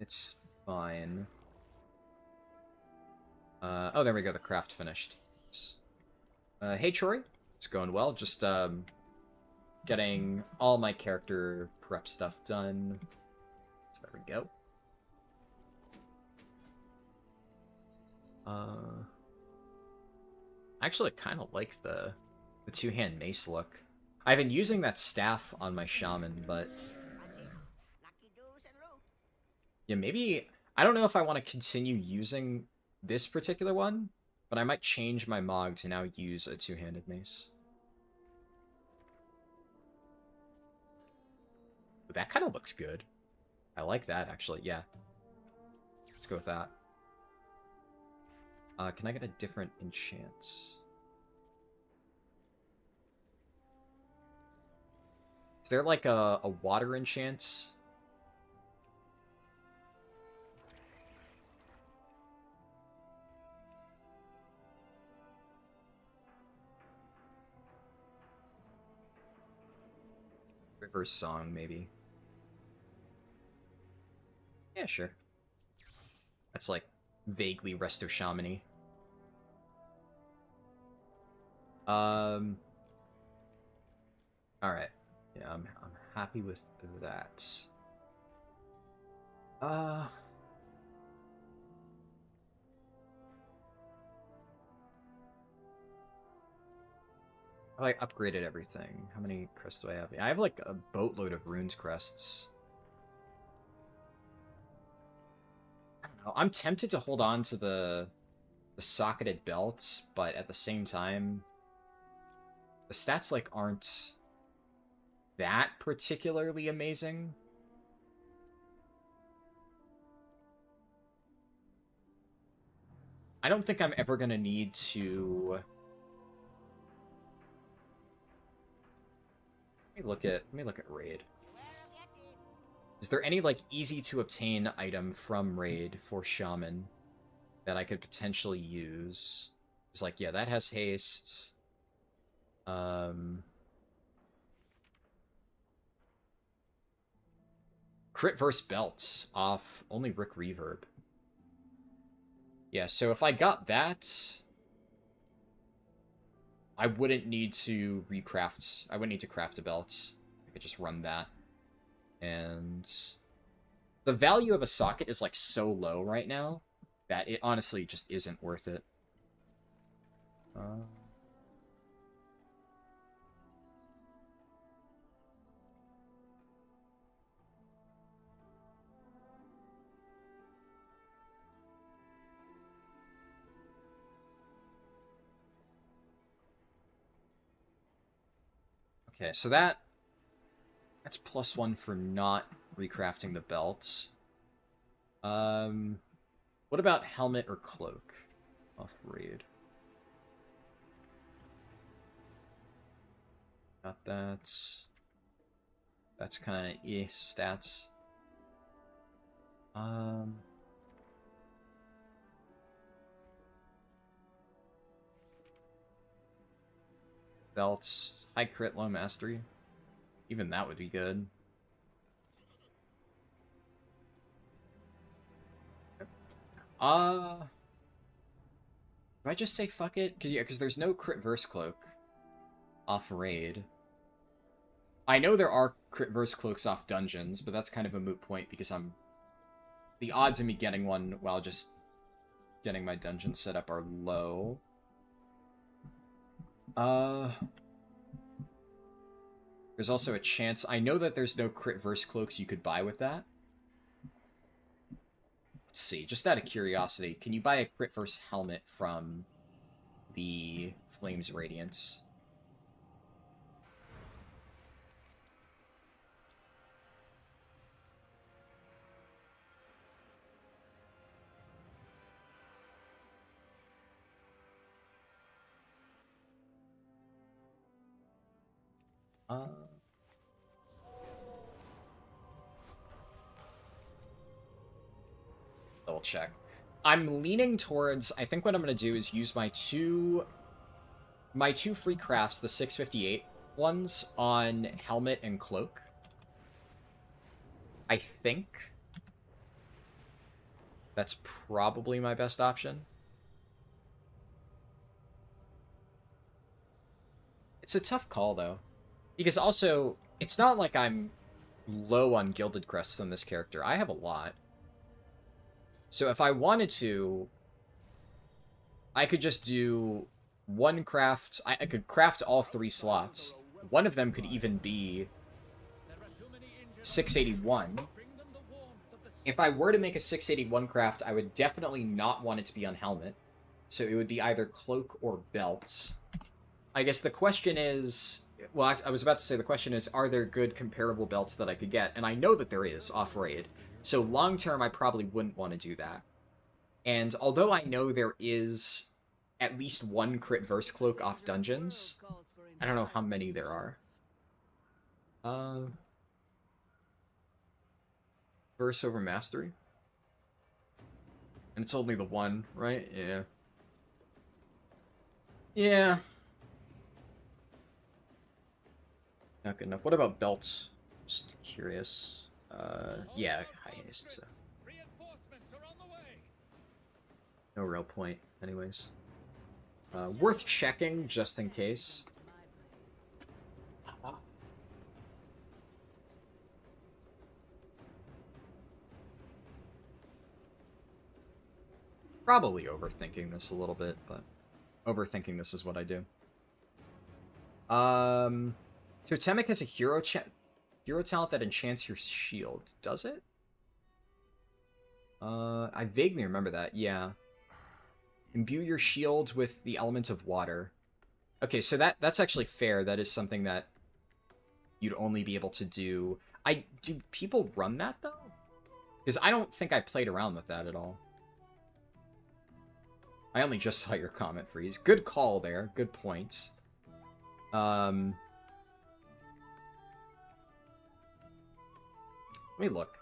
It's fine. Oh, there we go. The craft finished. Hey, Troy. It's going well. Just, getting all my character prep stuff done. So there we go. I actually kind of like the two-hand mace look. I've been using that staff on my shaman, but yeah, maybe I don't know if I want to continue using this particular one, but I might change my Mog to now use a two-handed mace. But that kind of looks good. I like that, actually. Yeah. Let's go with that. Can I get a different enchant? Is there like a water enchant? River Song, maybe. Yeah, sure. That's like vaguely Resto Shaman-y. Alright. Yeah, I'm happy with that. I upgraded everything. How many crests do I have? I have like a boatload of runes crests. I don't know. I'm tempted to hold on to the socketed belt, but at the same time, the stats like aren't that particularly amazing. I don't think I'm ever gonna need to. Let me look at raid. Is there any like easy to obtain item from raid for shaman that I could potentially use? It's like, yeah, that has haste. Crit verse belts off only Rick Reverb. Yeah, so if I got that, I wouldn't need to recraft. I wouldn't need to craft a belt. I could just run that. And the value of a socket is like so low right now that it honestly just isn't worth it. Okay, so that's +1 for not recrafting the belts. What about helmet or cloak off raid? Got that. That's kind of stats. Belts, high crit, low mastery. Even that would be good. Do I just say fuck it? Because there's no crit verse cloak off raid. I know there are crit verse cloaks off dungeons, but that's kind of a moot point because the odds of me getting one while just getting my dungeon set up are low. There's also a chance... I know that there's no crit verse cloaks you could buy with that. Let's see, just out of curiosity, can you buy a crit verse helmet from the Flames Radiance? Double check. I'm leaning towards... I think what I'm going to do is use my two free crafts, the 658 ones, on helmet and cloak. I think that's probably my best option. It's a tough call, though. Because also, it's not like I'm low on Gilded Crests on this character. I have a lot. So if I wanted to, I could just do one craft. I could craft all 3 slots. One of them could even be 681. If I were to make a 681 craft, I would definitely not want it to be on helmet. So it would be either cloak or belt. I guess the question is... Well, I was about to say the question is, are there good comparable belts that I could get? And I know that there is off-raid. So long-term, I probably wouldn't want to do that. And although I know there is at least one crit verse cloak off dungeons, I don't know how many there are. Verse over mastery? And it's only the one, right? Yeah. Yeah. Not good enough. What about belts? Just curious. Yeah, high haste, so. No real point, anyways. Worth checking, just in case. Probably overthinking this a little bit, but overthinking this is what I do. Totemic has a hero talent that enchants your shield. Does it? I vaguely remember that, yeah. Imbue your shield with the element of water. Okay, so that's actually fair. That is something that you'd only be able to do. Do people run that, though? Because I don't think I played around with that at all. I only just saw your comment, Freeze. Good call there. Good point. Let me look.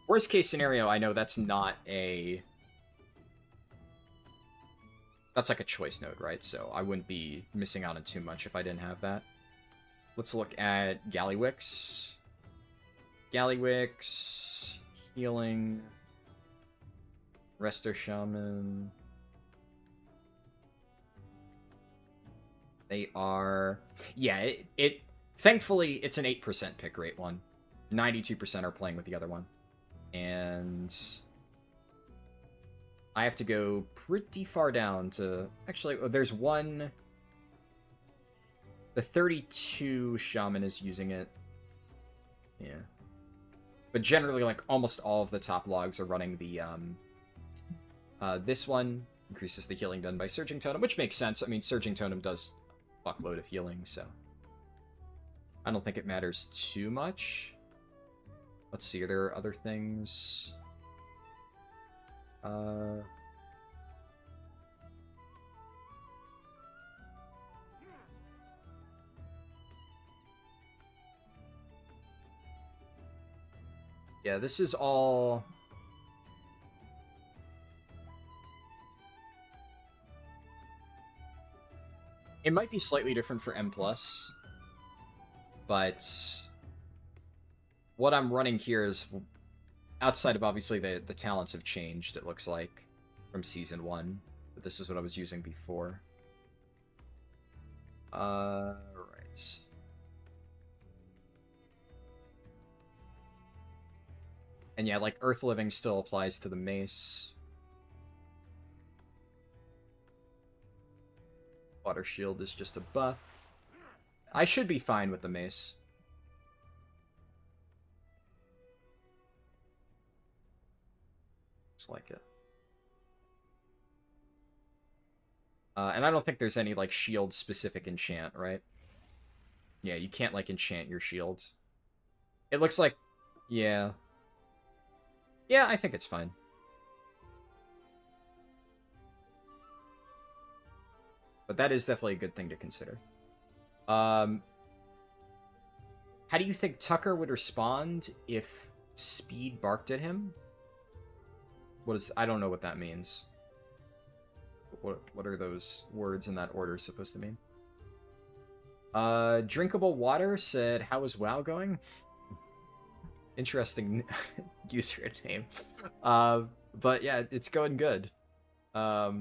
Worst case scenario, I know that's not a... That's like a choice node, right? So I wouldn't be missing out on too much if I didn't have that. Let's look at Gallywix. Gallywix, healing, Resto Shaman. They are... Yeah, thankfully, it's an 8% pick rate one. 92% are playing with the other one. And I have to go pretty far down to... Actually, there's one... The 32 Shaman is using it. Yeah. But generally, like, almost all of the top logs are running the, this one increases the healing done by Surging Totem, which makes sense. I mean, Surging Totem does a fuckload of healing, so... I don't think it matters too much. Let's see, are there other things? Yeah, this is all... It might be slightly different for M+, but what I'm running here is, outside of obviously the talents have changed, it looks like, from Season 1, but this is what I was using before. Right. And yeah, like, Earth Living still applies to the mace. Water shield is just a buff. I should be fine with the mace. Just like it. And I don't think there's any, like, shield-specific enchant, right? Yeah, you can't, like, enchant your shields. It looks like... Yeah. Yeah, I think it's fine. But that is definitely a good thing to consider. How do you think Tucker would respond if Speed barked at him? I don't know what that means. What are those words in that order supposed to mean? Drinkable Water said, how is WoW going? Interesting username. But yeah, it's going good. Yeah.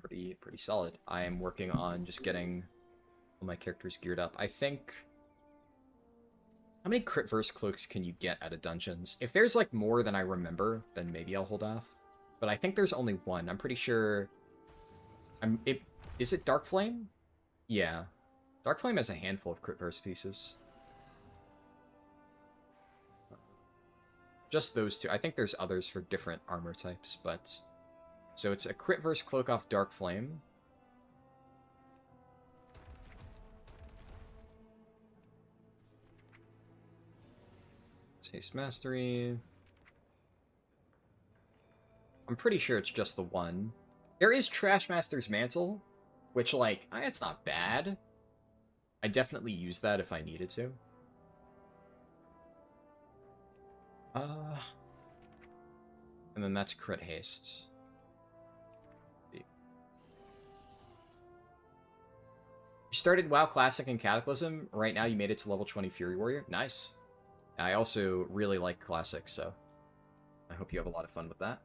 Pretty solid. I am working on just getting all my characters geared up. I think... How many crit verse cloaks can you get out of dungeons? If there's, like, more than I remember, then maybe I'll hold off. But I think there's only one. I'm pretty sure... Is it Dark Flame? Yeah. Dark Flame has a handful of crit verse pieces. Just those two. I think there's others for different armor types, but... So it's a crit verse cloak off Dark Flame. Taste Mastery. I'm pretty sure it's just the one. There is Trash Master's Mantle, which, like, it's not bad. I definitely use that if I needed to. And then that's Crit Haste. You started WoW Classic and Cataclysm. Right now you made it to level 20 Fury Warrior. Nice. I also really like Classic, so I hope you have a lot of fun with that.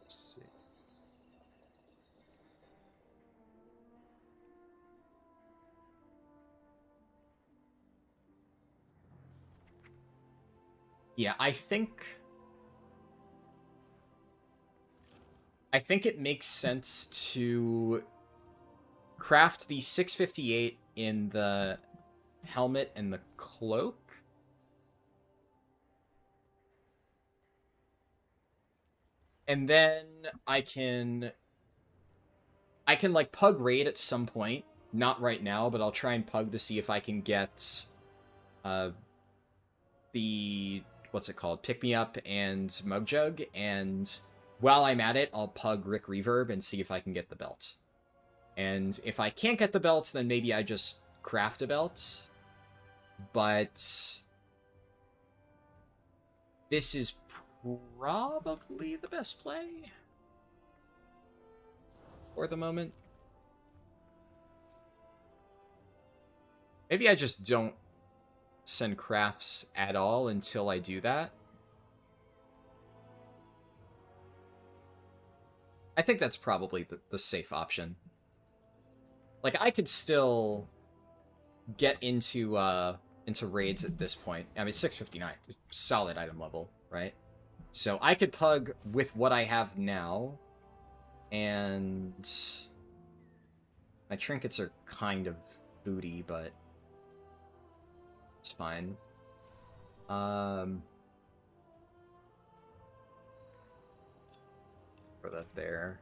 Let's see. Yeah, I think it makes sense to craft the 658 in the helmet and the cloak. And then I can like pug raid at some point. Not right now, but I'll try and pug to see if I can get the what's it called? Pick Me Up and Mug Jug, and while I'm at it, I'll pug Rick Reverb and see if I can get the belt. And if I can't get the belt, then maybe I just craft a belt. But this is probably the best play for the moment. Maybe I just don't send crafts at all until I do that. I think that's probably the safe option. Like, I could still get into raids at this point. I mean, 659, solid item level, right? So I could pug with what I have now, and my trinkets are kind of booty, but it's fine. Throw that there.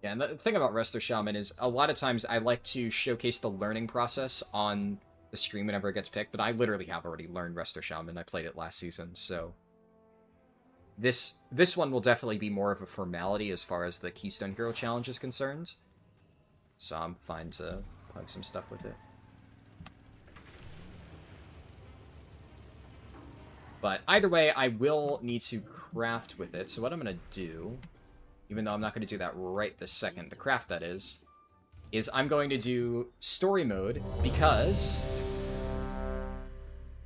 Yeah, and the thing about Resto Shaman is a lot of times I like to showcase the learning process on the stream whenever it gets picked, but I literally have already learned Resto Shaman. I played it last season, so this one will definitely be more of a formality as far as the Keystone Hero Challenge is concerned. So I'm fine to plug some stuff with it. But either way, I will need to craft with it. So what I'm going to do, even though I'm not going to do that right this second, the craft that is I'm going to do story mode because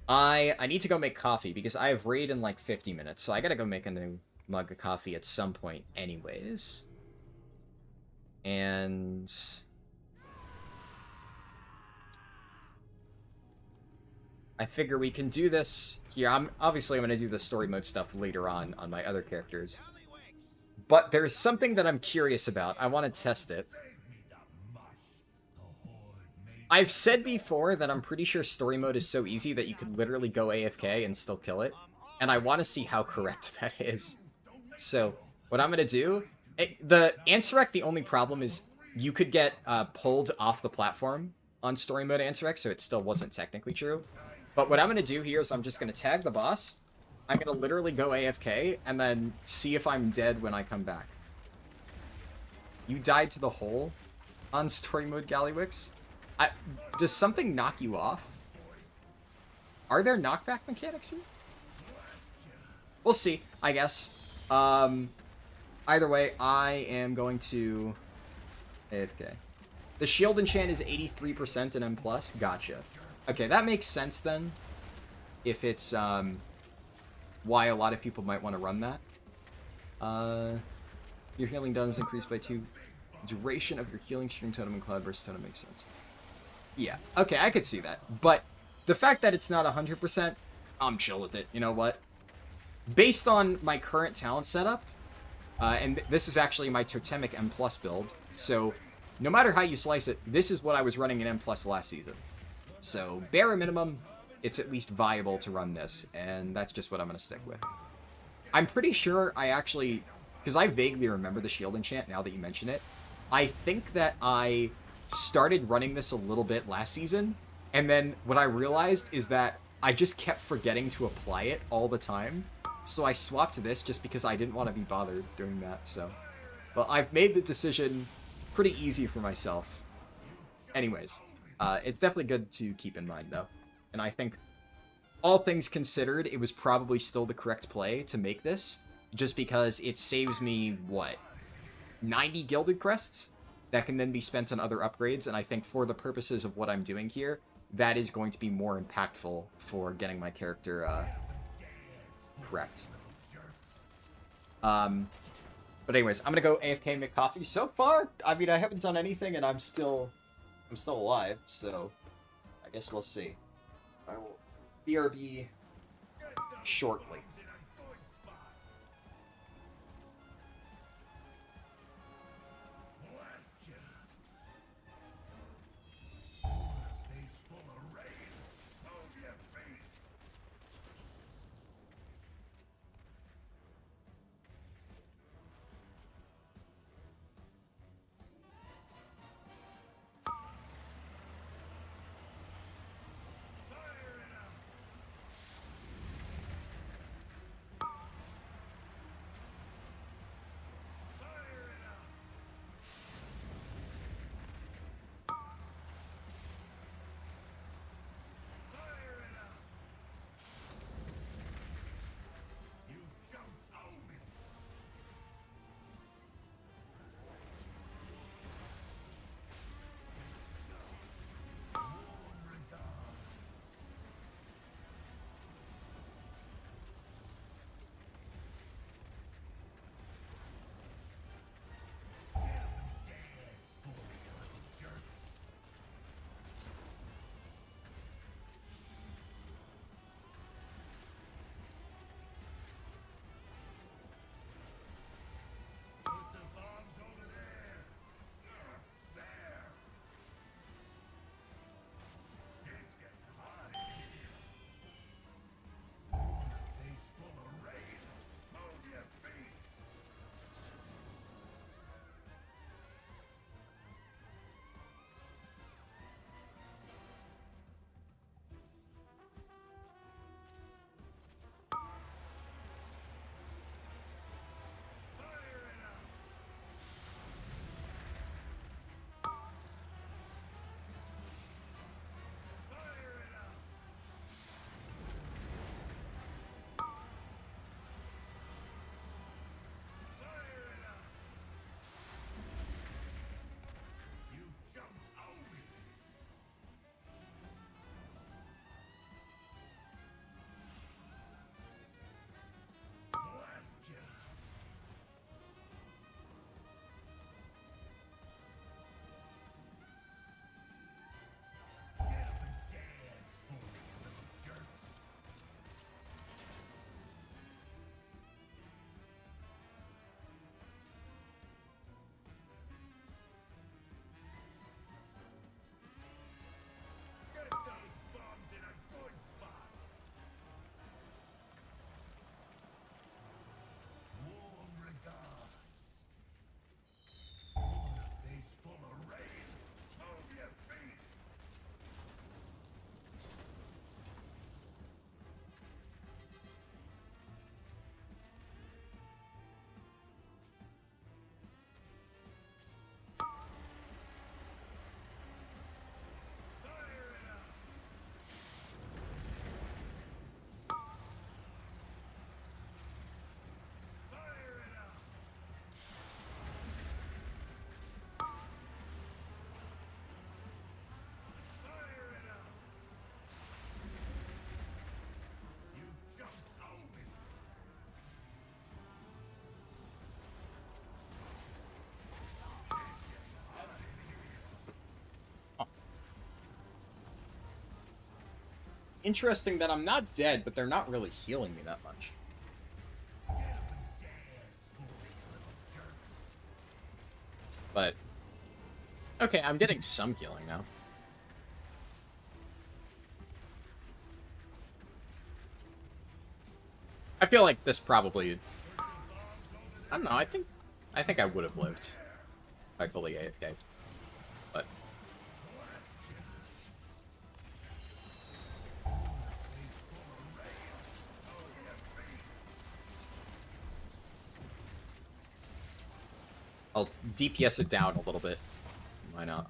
I need to go make coffee because I have raid in like 50 minutes. So I got to go make a new mug of coffee at some point anyways. And I figure we can do this here. I'm gonna do the story mode stuff later on my other characters. But there's something that I'm curious about. I want to test it. I've said before that I'm pretty sure story mode is so easy that you could literally go AFK and still kill it. And I want to see how correct that is. So, what I'm going to do... the Ansarek, the only problem is you could get pulled off the platform on story mode Ansarek, so it still wasn't technically true. But what I'm going to do here is I'm just going to tag the boss. I'm going to literally go AFK, and then see if I'm dead when I come back. You died to the hole on story mode Gallywix? Does something knock you off? Are there knockback mechanics here? We'll see, I guess. Either way, I am going to AFK. The shield enchant is 83% and M+. Gotcha. Okay, that makes sense then. If it's why a lot of people might want to run that. Your healing does increase by 2. Duration of your healing string totem and cloud burst totem makes sense. Yeah, okay, I could see that. But the fact that it's not 100%, I'm chill with it. You know what? Based on my current talent setup, and this is actually my totemic M+ build, so no matter how you slice it, this is what I was running in M+ last season. So, bare minimum, it's at least viable to run this, and that's just what I'm going to stick with. I'm pretty sure I actually... because I vaguely remember the shield enchant now that you mention it. I think that I started running this a little bit last season, and then what I realized is that I just kept forgetting to apply it all the time. So I swapped to this just because I didn't want to be bothered doing that, so... Well, I've made the decision pretty easy for myself. Anyways, it's definitely good to keep in mind, though. And I think, all things considered, it was probably still the correct play to make this, just because it saves me, what, 90 Gilded Crests? That can then be spent on other upgrades, and I think for the purposes of what I'm doing here, that is going to be more impactful for getting my character, correct. But anyways, I'm gonna go AFK and make coffee. So far, I mean, I haven't done anything, and I'm still alive, so I guess we'll see. I will BRB shortly. interesting that I'm not dead, but they're not really healing me that much. But, okay, I'm getting some healing now. I feel like this probably... I don't know, I think I would have lived if I fully AFK. But... I'll DPS it down a little bit. Why not?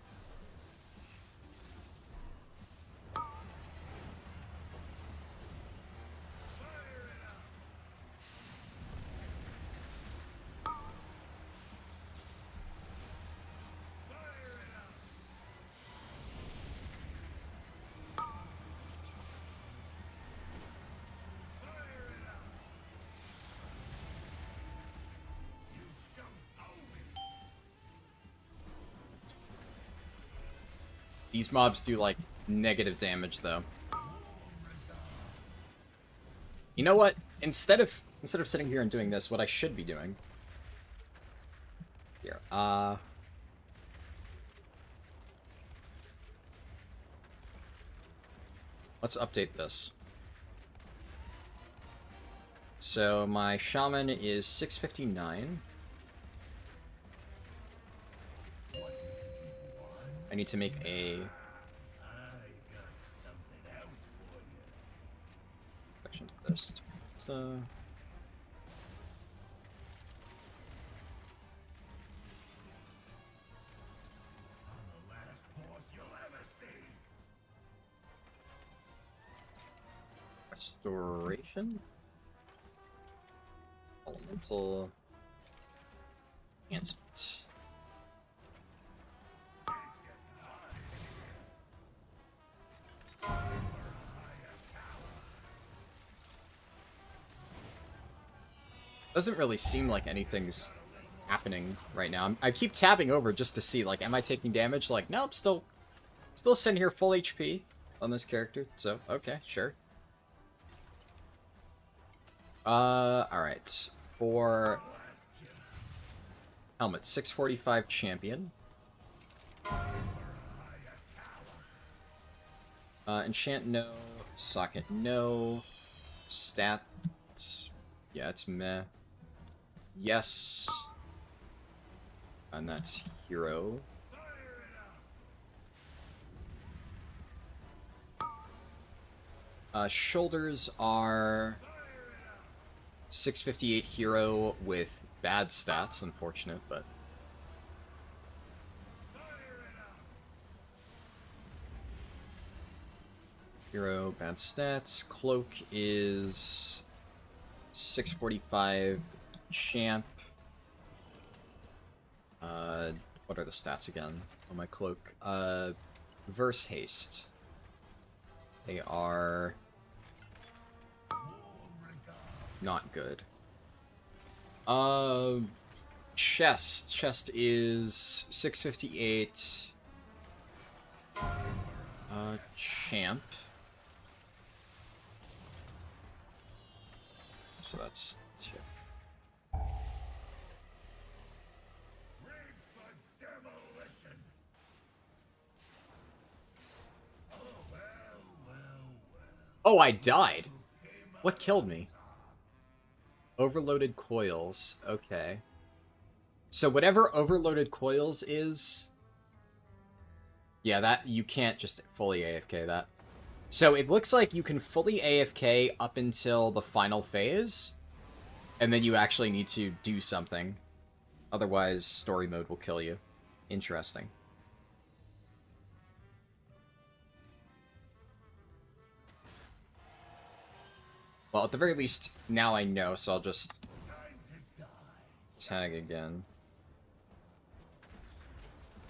These mobs do, like, negative damage, though. You know what? Instead of sitting here and doing this, what I should be doing... Here, let's update this. So, my shaman is 659. I need to make a section to this. So restoration, elemental enhancement. Doesn't really seem like anything's happening right now. I keep tabbing over just to see, like, am I taking damage? Like, nope, still sitting here full HP on this character. So, okay, sure. Alright. For helmet, 645 champion. Enchant, no. Socket, no. Stats, yeah, it's meh. Yes. And that's hero. Shoulders are 658 hero with bad stats, unfortunate, but... Hero, bad stats. Cloak is 645 champ. What are the stats again on my cloak? Verse haste. They are not good. Chest. Chest is 658. Champ. So that's 2. Oh, I died. What killed me? Overloaded coils. Okay. So whatever overloaded coils is... Yeah, that you can't just fully AFK that. So it looks like you can fully AFK up until the final phase, and then you actually need to do something. Otherwise, story mode will kill you. Interesting. Well, at the very least, now I know, so I'll just tag again.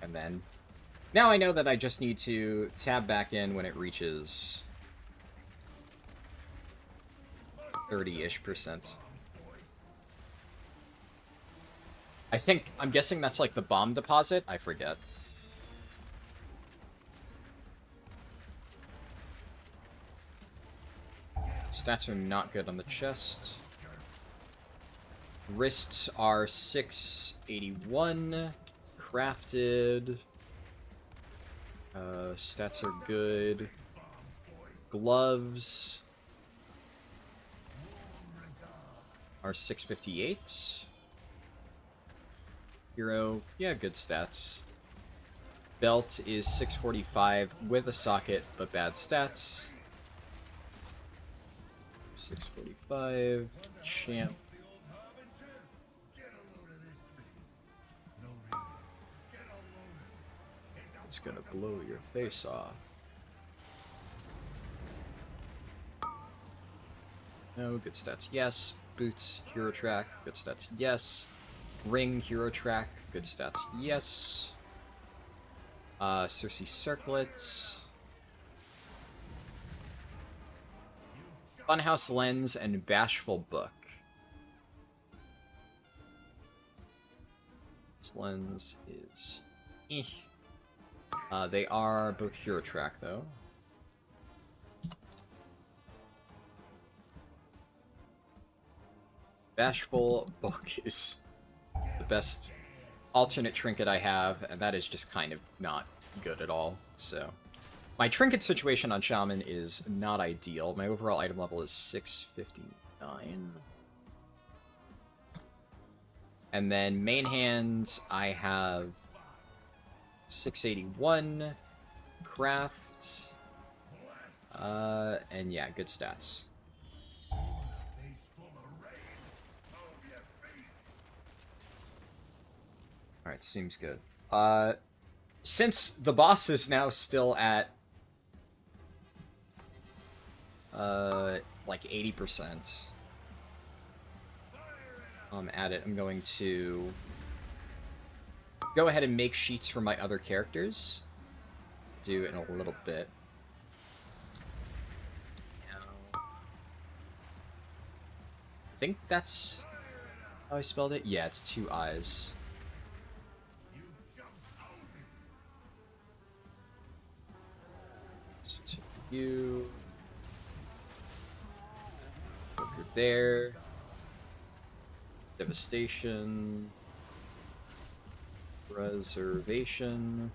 And then... Now I know that I just need to tab back in when it reaches 30-ish%. I'm guessing that's like the bomb deposit? I forget. Stats are not good on the chest. Wrists are 681. Crafted. Stats are good. Gloves are 658. Hero, yeah, good stats. Belt is 645 with a socket, but bad stats. 645. Champ. It's gonna blow your face off. No, good stats, yes. Boots, hero track, good stats, yes. Ring, hero track, good stats, yes. Cersei circlets. Funhouse lens and bashful book. This lens is they are both hero track though. Bashful book is the best alternate trinket I have, and that is just kind of not good at all, so. My trinket situation on Shaman is not ideal. My overall item level is 659. And then main hands, I have 681. Craft. And yeah, good stats. Alright, seems good. Since the boss is now still at like 80%. At it, I'm going to go ahead and make sheets for my other characters. Do it in a little bit. I think that's how I spelled it. Yeah, it's 2 eyes. Just you. Joker there. Devastation. Reservation.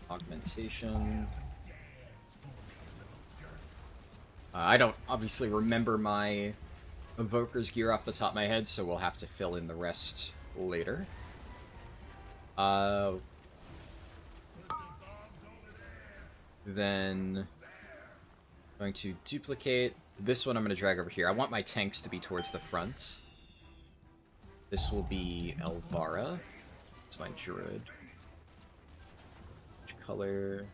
Augmentation. I don't obviously remember my Evoker's gear off the top of my head, so we'll have to fill in the rest later. Then going to duplicate. This one I'm going to drag over here. I want my tanks to be towards the front. This will be Elvara. It's my druid. Which color?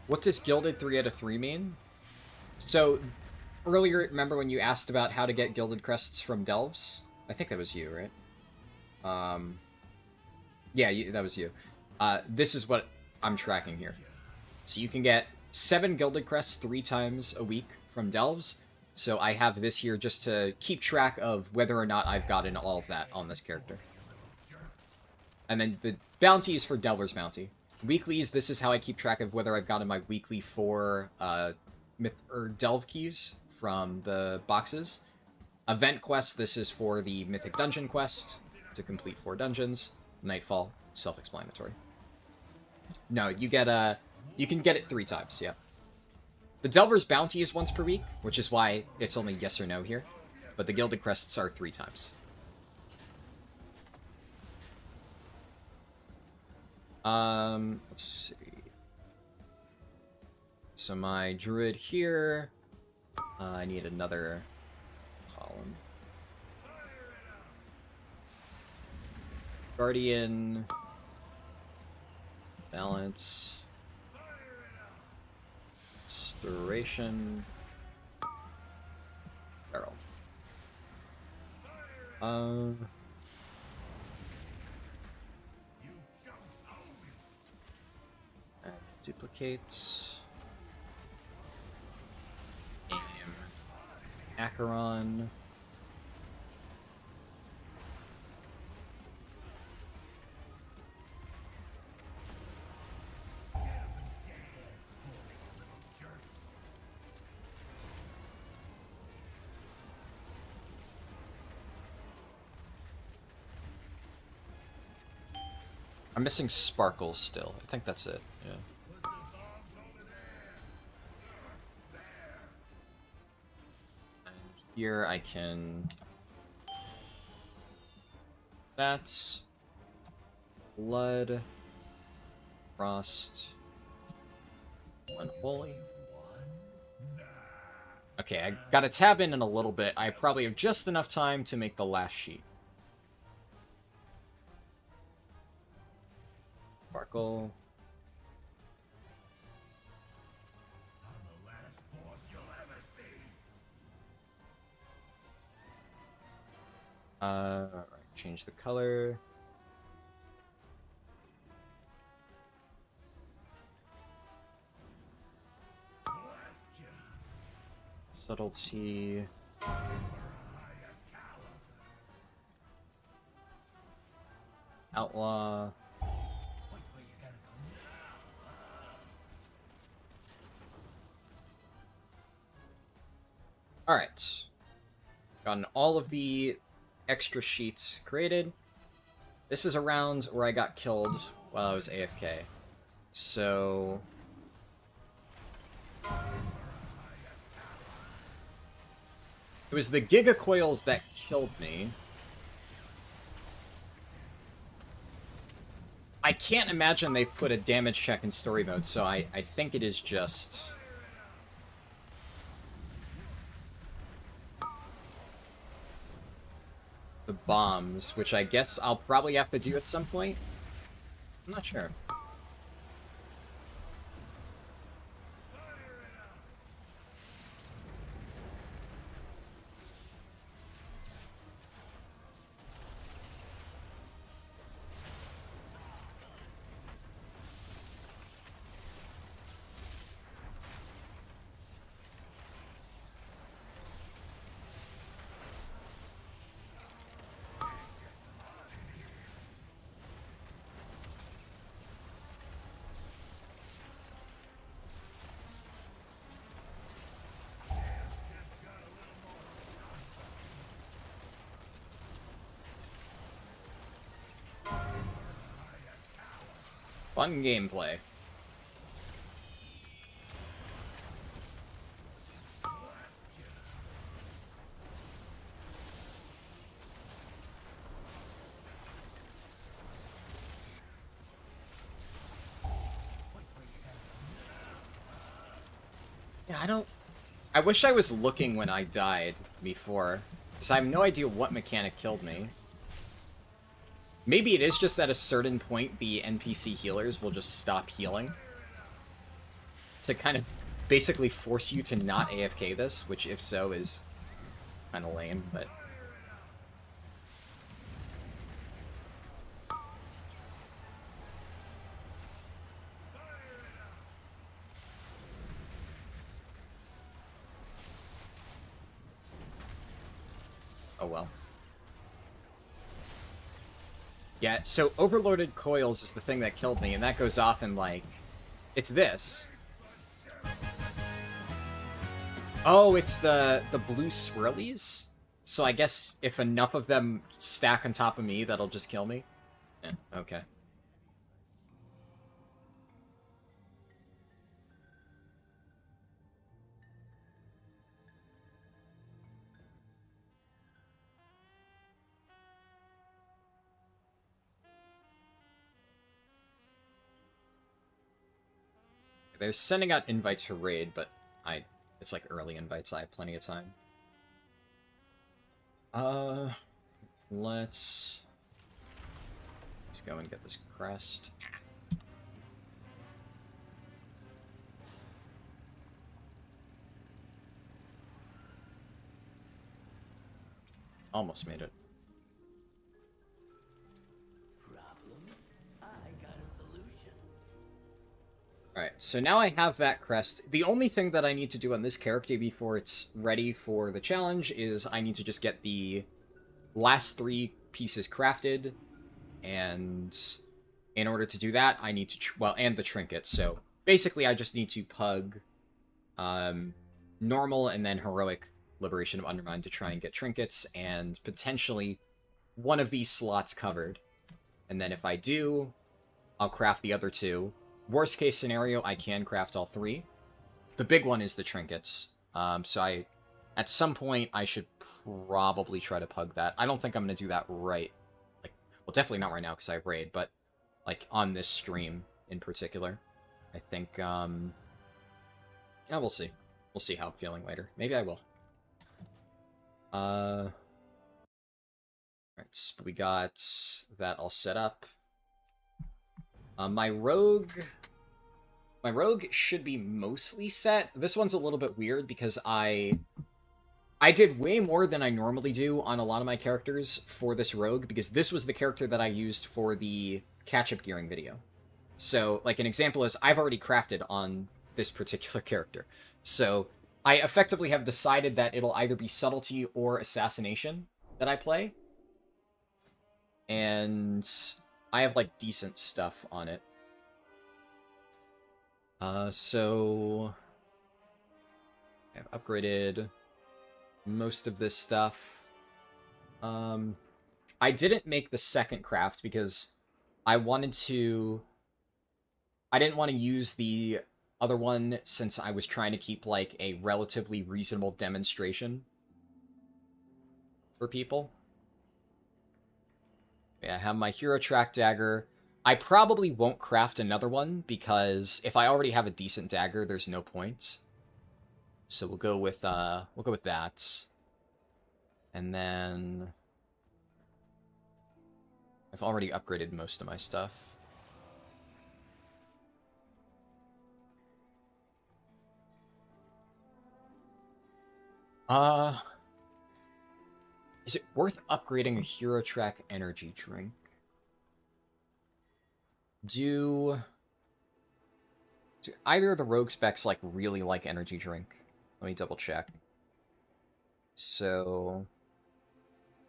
What does Gilded 3 out of 3 mean? So, earlier, remember when you asked about how to get Gilded Crests from Delves? I think that was you, right? Yeah, that was you. This is what I'm tracking here. So you can get 7 Gilded Crests 3 times a week from Delves. So I have this here just to keep track of whether or not I've gotten all of that on this character. And then the bounty is for Delver's Bounty. Weeklies, this is how I keep track of whether I've gotten my weekly 4 Delve keys from the boxes. Event quests, this is for the Mythic Dungeon quest to complete 4 dungeons. Nightfall, self-explanatory. No, you get you can get it 3 times, yeah. The Delver's Bounty is once per week, which is why it's only yes or no here. But the Gilded Crests are 3 times. Let's see. So my druid here, I need another column. Guardian, balance, restoration, barrel. Uh, duplicate. Aim. Acheron. I'm missing sparkles still. I think that's it. Yeah. And here I can. That's blood, frost, unholy. Okay, I gotta tab in a little bit. I probably have just enough time to make the last sheet. Sparkle. Alright, change the color. Subtlety. Outlaw. Alright. Gotten all of the extra sheets created. This is a round where I got killed while I was AFK. So... it was the Giga Coils that killed me. I can't imagine they've put a damage check in story mode, so I think it is just... the bombs, which I guess I'll probably have to do at some point. I'm not sure. Fun gameplay. Yeah, I wish I was looking when I died before, because I have no idea what mechanic killed me. Maybe it is just at a certain point the NPC healers will just stop healing. To kind of basically force you to not AFK this, which if so is kind of lame, but... oh well. Yeah, so Overloaded Coils is the thing that killed me, and that goes off in, like... it's this. Oh, it's the blue swirlies? So I guess if enough of them stack on top of me, that'll just kill me? Yeah, okay. They're sending out invites for raid, but it's like early invites, I have plenty of time. Let's go and get this crest. Almost made it. Alright, so now I have that crest. The only thing that I need to do on this character before it's ready for the challenge is I need to just get the last 3 pieces crafted, and in order to do that, I need to, well, and the trinket, so basically I just need to pug normal and then heroic Liberation of Undermine to try and get trinkets, and potentially one of these slots covered. And then if I do, I'll craft the other 2. Worst case scenario, I can craft all 3. The big one is the trinkets. So at some point, I should probably try to pug that. I don't think I'm going to do that right. Like, well, definitely not right now because I have raid, but like on this stream in particular. I think, yeah, we'll see. We'll see how I'm feeling later. Maybe I will. Alright, so we got that all set up. My rogue should be mostly set. This one's a little bit weird because I did way more than I normally do on a lot of my characters for this rogue, because this was the character that I used for the catch-up gearing video. So, like, an example is I've already crafted on this particular character. So, I effectively have decided that it'll either be subtlety or assassination that I play. And I have, like, decent stuff on it. So I've upgraded most of this stuff. I didn't make the second craft because I didn't want to use the other one since I was trying to keep, like, a relatively reasonable demonstration for people. Yeah, I have my Hero Track Dagger. I probably won't craft another one, because if I already have a decent dagger, there's no point. So we'll go with that. And then I've already upgraded most of my stuff. Is it worth upgrading a Hero Track energy drink? Do either of the rogue specs, like, really like energy drink? Let me double check. So,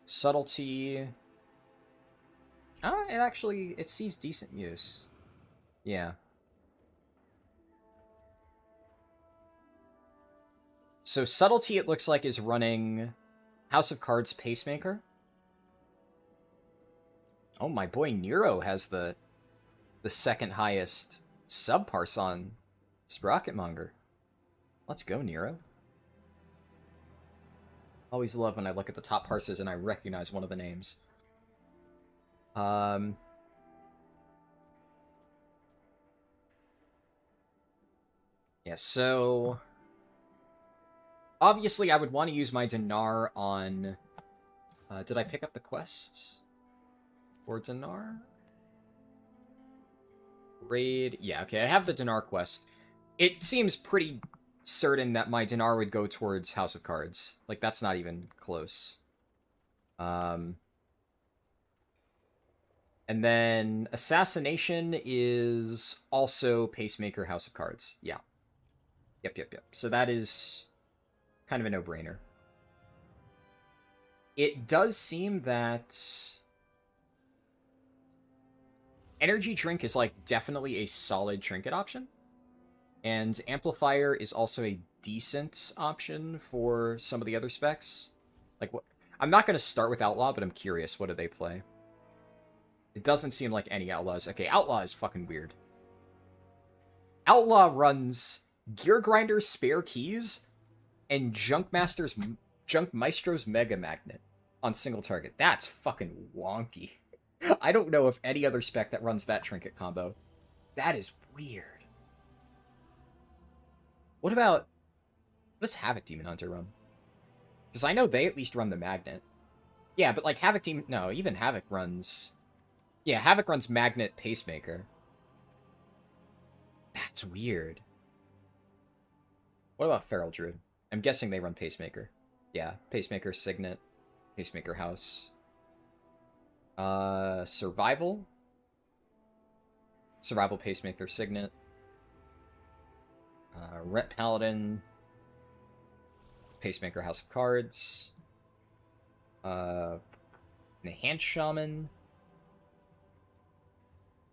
subtlety. It sees decent use. Yeah. So subtlety, it looks like, is running House of Cards Pacemaker. Oh, my boy Nero has the second highest subparse on Sprocketmonger. Let's go, Nero. Always love when I look at the top parses and I recognize one of the names. Yeah, so obviously I would want to use my Dinar on... did I pick up the quest for Dinar? Raid. Yeah, okay, I have the Dinar quest. It seems pretty certain that my Dinar would go towards House of Cards. Like, that's not even close. And then Assassination is also Pacemaker, House of Cards. Yeah. Yep. So that is kind of a no-brainer. It does seem that energy drink is, like, definitely a solid trinket option. And Amplifier is also a decent option for some of the other specs. Like, what? I'm not going to start with Outlaw, but I'm curious. What do they play? It doesn't seem like any Outlaws. Okay, Outlaw is fucking weird. Outlaw runs Gear Grinder's Spare Keys and Junk Maestro's Mega Magnet on single target. That's fucking wonky. I don't know of any other spec that runs that trinket combo. That is weird. What does Havoc Demon Hunter run? Because I know they at least run the Magnet. Yeah, but, like, Havoc Demon... No, even Havoc runs... Yeah, Havoc runs Magnet Pacemaker. That's weird. What about Feral Druid? I'm guessing they run Pacemaker. Yeah, Pacemaker, Signet, Pacemaker House. Survival? Survival, Pacemaker, Signet. Ret Paladin, Pacemaker, House of Cards, Enhanced Shaman,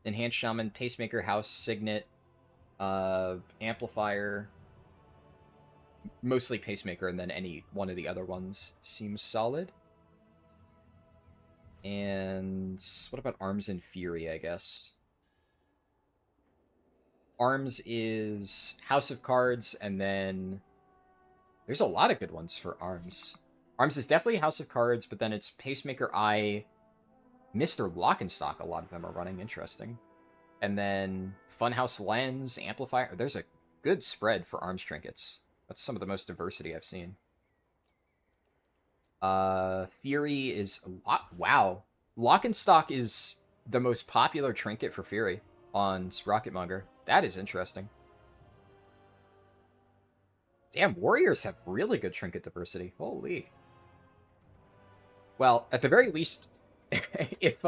Pacemaker, House, Signet, Amplifier, mostly Pacemaker, and then any one of the other ones seems solid. And what about Arms and Fury, I guess? Arms is House of Cards, and then there's a lot of good ones for Arms. Arms is definitely House of Cards, but then it's Pacemaker, Eye, Mr. Lockenstock, a lot of them are running. Interesting. And then Funhouse Lens, Amplifier. There's a good spread for Arms trinkets. That's some of the most diversity I've seen. Fury is a lot. Wow. Lockenstock is the most popular trinket for Fury on Sprocketmonger. That is interesting. Damn, Warriors have really good trinket diversity. Holy. Well, at the very least, if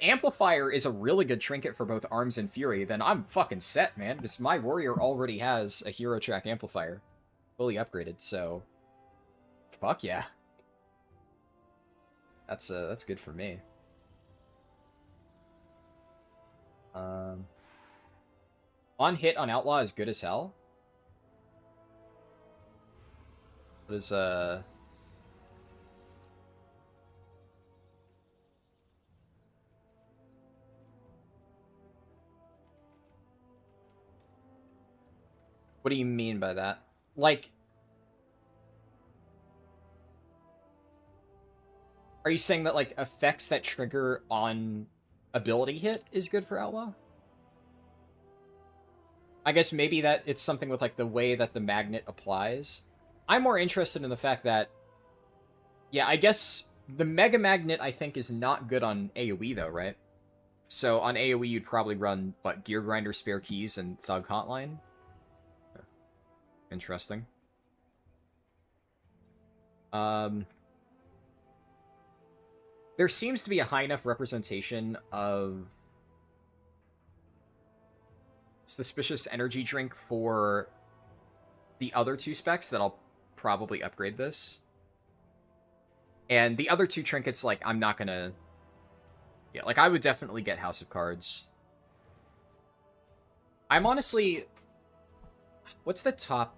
Amplifier is a really good trinket for both Arms and Fury, then I'm fucking set, man. Because my Warrior already has a Hero Track Amplifier. Fully upgraded, so... Fuck yeah. That's good for me. On hit on Outlaw is good as hell. What is what do you mean by that? Like, are you saying that, like, effects that trigger on ability hit is good for Outlaw? I guess maybe that it's something with, like, the way that the magnet applies. I'm more interested in the fact that... Yeah, I guess the Mega Magnet, I think, is not good on AoE, though, right? So on AoE, you'd probably run, what, Gear Grinder, Spare Keys, and Thug Hotline? Interesting. There seems to be a high enough representation of Suspicious Energy Drink for the other two specs that I'll probably upgrade this. And the other two trinkets, like, I'm not gonna... Yeah, like, I would definitely get House of Cards. I'm honestly... What's the top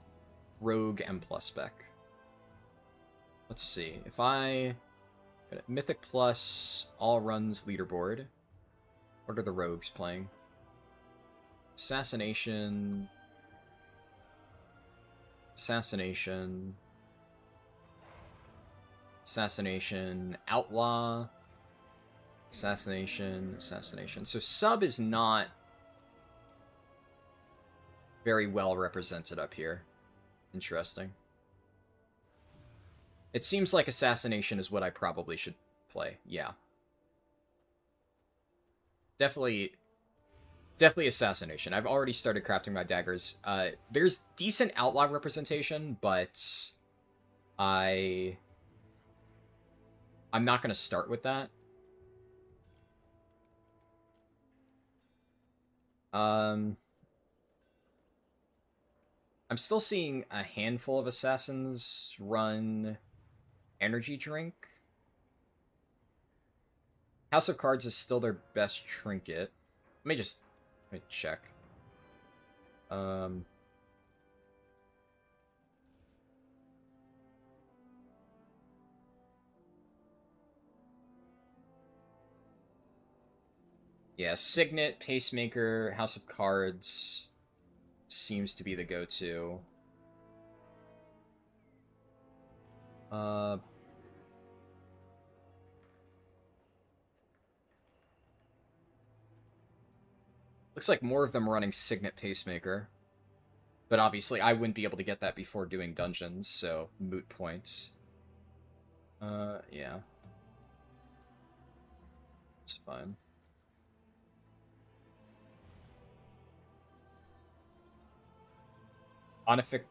Rogue M+ spec? Let's see. If I... Mythic Plus, all runs leaderboard. What are the rogues playing? Assassination. Assassination. Assassination. Outlaw. Assassination. Assassination. So sub is not very well represented up here. Interesting. It seems like Assassination is what I probably should play. Yeah. Definitely Assassination. I've already started crafting my daggers. There's decent Outlaw representation, but I'm not going to start with that. I'm still seeing a handful of assassins run Energy Drink. House of Cards is still their best trinket. Let me check. Yeah, Signet, Pacemaker, House of Cards seems to be the go-to. Looks like more of them are running Signet Pacemaker. But obviously I wouldn't be able to get that before doing dungeons, so moot points. Yeah. It's fine. On hit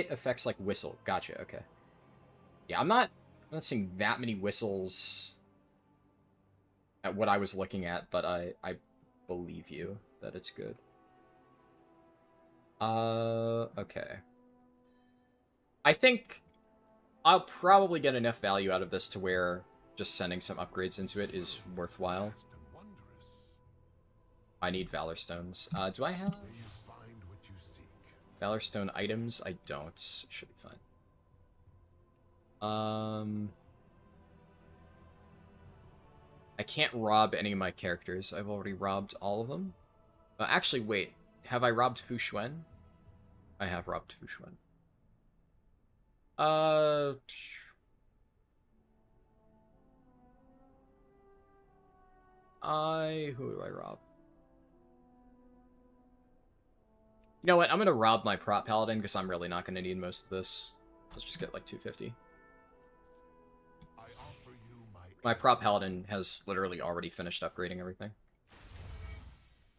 effects like whistle. Gotcha, okay. Yeah, I'm not seeing that many whistles at what I was looking at, but I believe you that it's good. Okay. I think I'll probably get enough value out of this to where just sending some upgrades into it is worthwhile. Vast and wondrous. I need Valor Stones. Do I have May you find what you seek. Valor Stone items? I don't. Should be fine. I can't rob any of my characters. I've already robbed all of them. Actually, wait. Have I robbed Fu Xuan? I have robbed Fu Xuan. Who do I rob? You know what? I'm gonna rob my prop paladin because I'm really not gonna need most of this. Let's just get like 250. I offer you My prop paladin has literally already finished upgrading everything.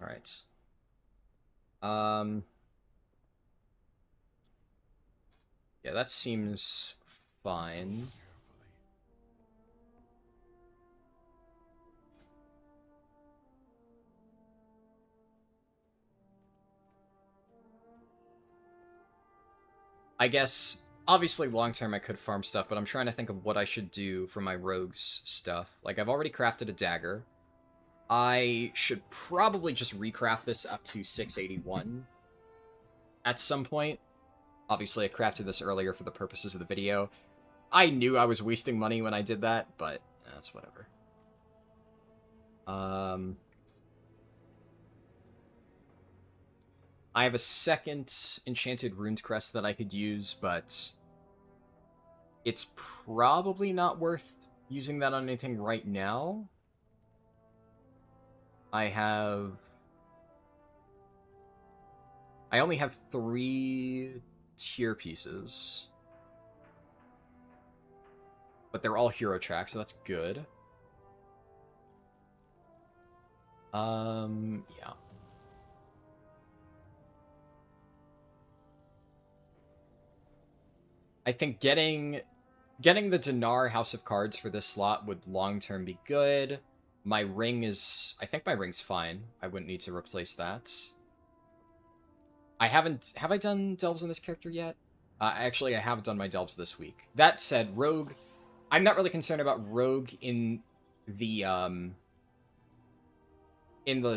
All right. Yeah, that seems fine. I guess, obviously, long-term I could farm stuff, but I'm trying to think of what I should do for my rogues stuff. Like, I've already crafted a dagger. I should probably just recraft this up to 681 at some point. Obviously, I crafted this earlier for the purposes of the video. I knew I was wasting money when I did that, but that's whatever. I have a second enchanted runed crest that I could use, but it's probably not worth using that on anything right now. I only have 3 tier pieces. But they're all hero tracks, so that's good. Yeah. I think getting the Dinar House of Cards for this slot would long-term be good. My ring is... I think my ring's fine. I wouldn't need to replace that. I haven't... Have I done delves on this character yet? Actually, I have done my delves this week. That said, Rogue... I'm not really concerned about Rogue in the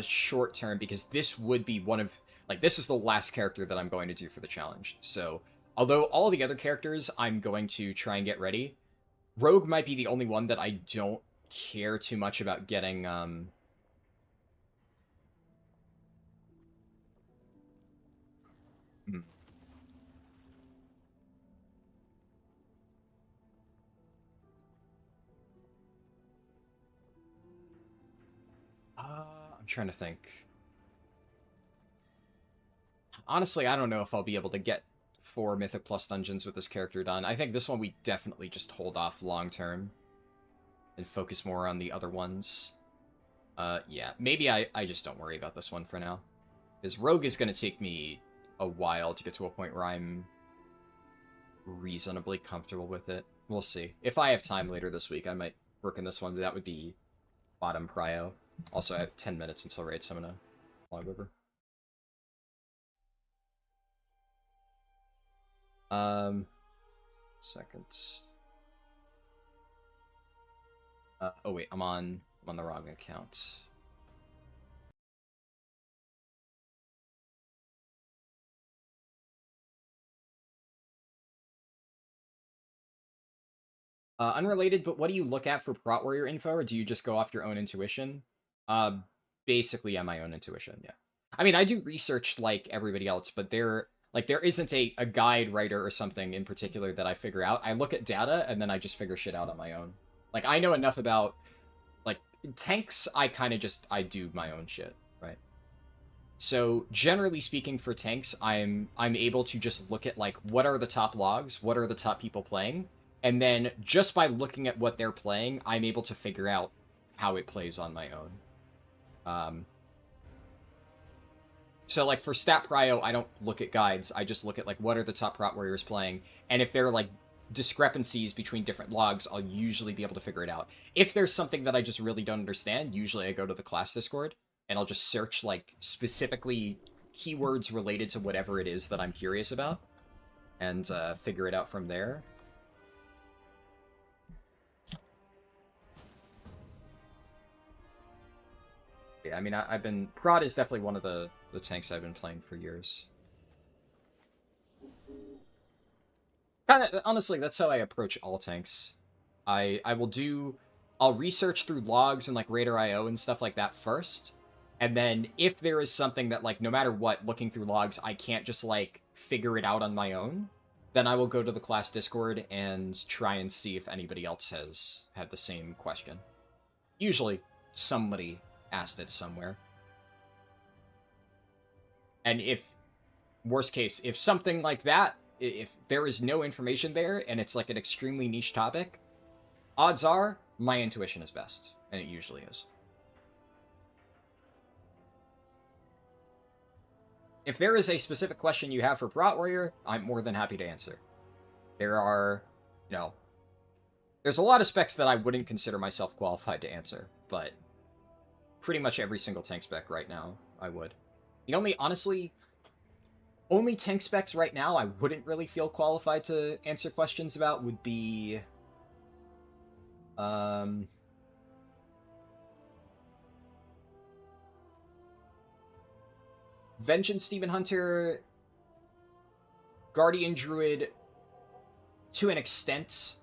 short term, because this would be one of... Like, this is the last character that I'm going to do for the challenge. So, although all the other characters I'm going to try and get ready, Rogue might be the only one that I don't care too much about getting, I'm trying to think. Honestly, I don't know if I'll be able to get 4 Mythic Plus dungeons with this character done. I think this one we definitely just hold off long term and focus more on the other ones. Yeah, maybe I just don't worry about this one for now. Because Rogue is going to take me a while to get to a point where I'm reasonably comfortable with it. We'll see. If I have time later this week, I might work on this one, but that would be bottom prio. Also, I have 10 minutes until raid, so I'm going to log over. Second. Oh wait, I'm on the wrong account. Unrelated, but what do you look at for Prot Warrior info, or do you just go off your own intuition? Basically, yeah, my own intuition, yeah. I mean, I do research like everybody else, but there isn't a guide writer or something in particular that I figure out. I look at data, and then I just figure shit out on my own. Like, I know enough about, like, tanks, I do my own shit, right? So, generally speaking, for tanks, I'm able to just look at, like, what are the top logs, what are the top people playing, and then just by looking at what they're playing, I'm able to figure out how it plays on my own. So, like, for stat prio, I don't look at guides. I just look at, like, what are the top Prot Warriors playing, and if there are, like, discrepancies between different logs, I'll usually be able to figure it out. If there's something that I just really don't understand, usually I go to the class Discord, and I'll just search, like, specifically keywords related to whatever it is that I'm curious about, and figure it out from there. Yeah, I mean, I've been... Prod is definitely one of the tanks I've been playing for years. Kinda, honestly, that's how I approach all tanks. I'll research through logs and, like, Raider.io and stuff like that first, and then if there is something that, like, no matter what, looking through logs, I can't just, like, figure it out on my own, then I will go to the class Discord and try and see if anybody else has had the same question. Usually, somebody asked it somewhere. And if, worst case, if something like that, if there is no information there and it's like an extremely niche topic, odds are my intuition is best, and it usually is. If there is a specific question you have for Prot Warrior, I'm more than happy to answer. There are, you know, there's a lot of specs that I wouldn't consider myself qualified to answer, but pretty much every single tank spec right now, I would. The only, honestly, only tank specs right now I wouldn't really feel qualified to answer questions about would be... Vengeance Demon Hunter, Guardian Druid, to an extent,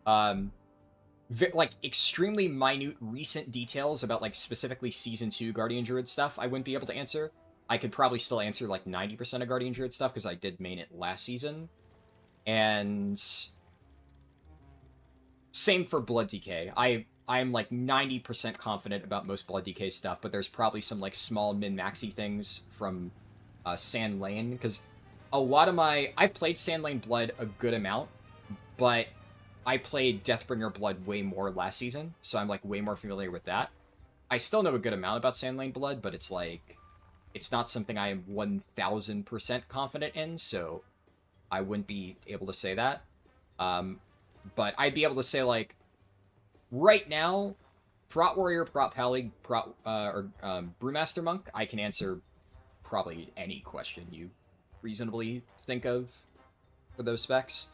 like, extremely minute recent details about, like, specifically Season 2 Guardian Druid stuff I wouldn't be able to answer. I could probably still answer, like, 90% of Guardian Druid stuff, because I did main it last season. And same for Blood DK. I'm like 90% confident about most Blood DK stuff, but there's probably some like small min-maxy things from Sand Lane, because a lot of I played Sand Lane Blood a good amount, but I played Deathbringer Blood way more last season, so I'm like way more familiar with that. I still know a good amount about Sand Lane Blood, but it's like, it's not something I am 1000% confident in, so I wouldn't be able to say that. But I'd be able to say, like, right now, Prot Warrior, Prot Pally, Brewmaster Monk, I can answer probably any question you reasonably think of for those specs.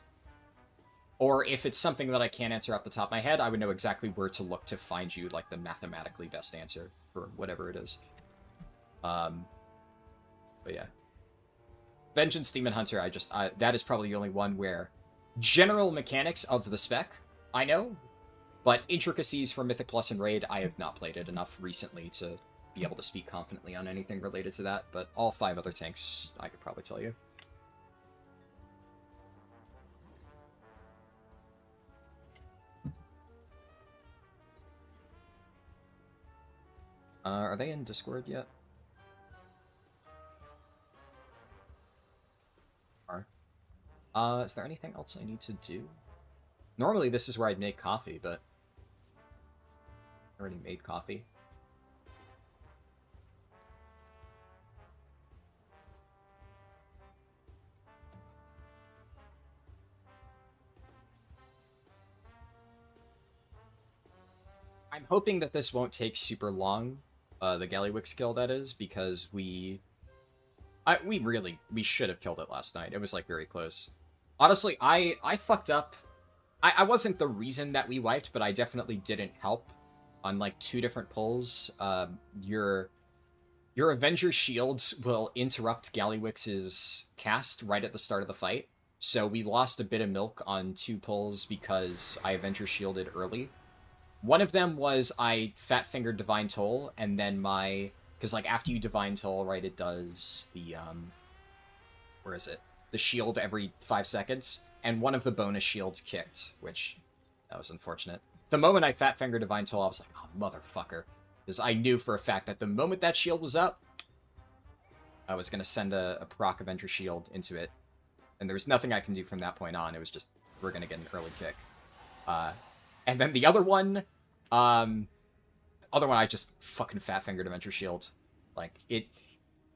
Or if it's something that I can't answer off the top of my head, I would know exactly where to look to find you, like, the mathematically best answer for whatever it is. But yeah. Vengeance Demon Hunter, that is probably the only one where general mechanics of the spec, I know, but intricacies for Mythic Plus and Raid, I have not played it enough recently to be able to speak confidently on anything related to that, but all 5 other tanks, I could probably tell you. Are they in Discord yet? Is there anything else I need to do? Normally this is where I'd make coffee, but I already made coffee. I'm hoping that this won't take super long, the Galliwick skill, that is, because we should have killed it last night. It was, like, very close. Honestly, I fucked up. I wasn't the reason that we wiped, but I definitely didn't help on, like, 2 different pulls. Your Avenger shields will interrupt Galliwick's cast right at the start of the fight. So we lost a bit of milk on 2 pulls because I Avenger shielded early. One of them was I fat-fingered Divine Toll, and then because, like, after you Divine Toll, right, it does the, where is it? The shield every 5 seconds, and one of the bonus shields kicked, which, that was unfortunate. The moment I fat-fingered Divine Toll, I was like, oh, motherfucker. Because I knew for a fact that the moment that shield was up, I was going to send a proc Avenger shield into it, and there was nothing I can do from that point on. It was just, we're going to get an early kick. And then the other one, I just fucking fat-fingered Avenger shield. Like,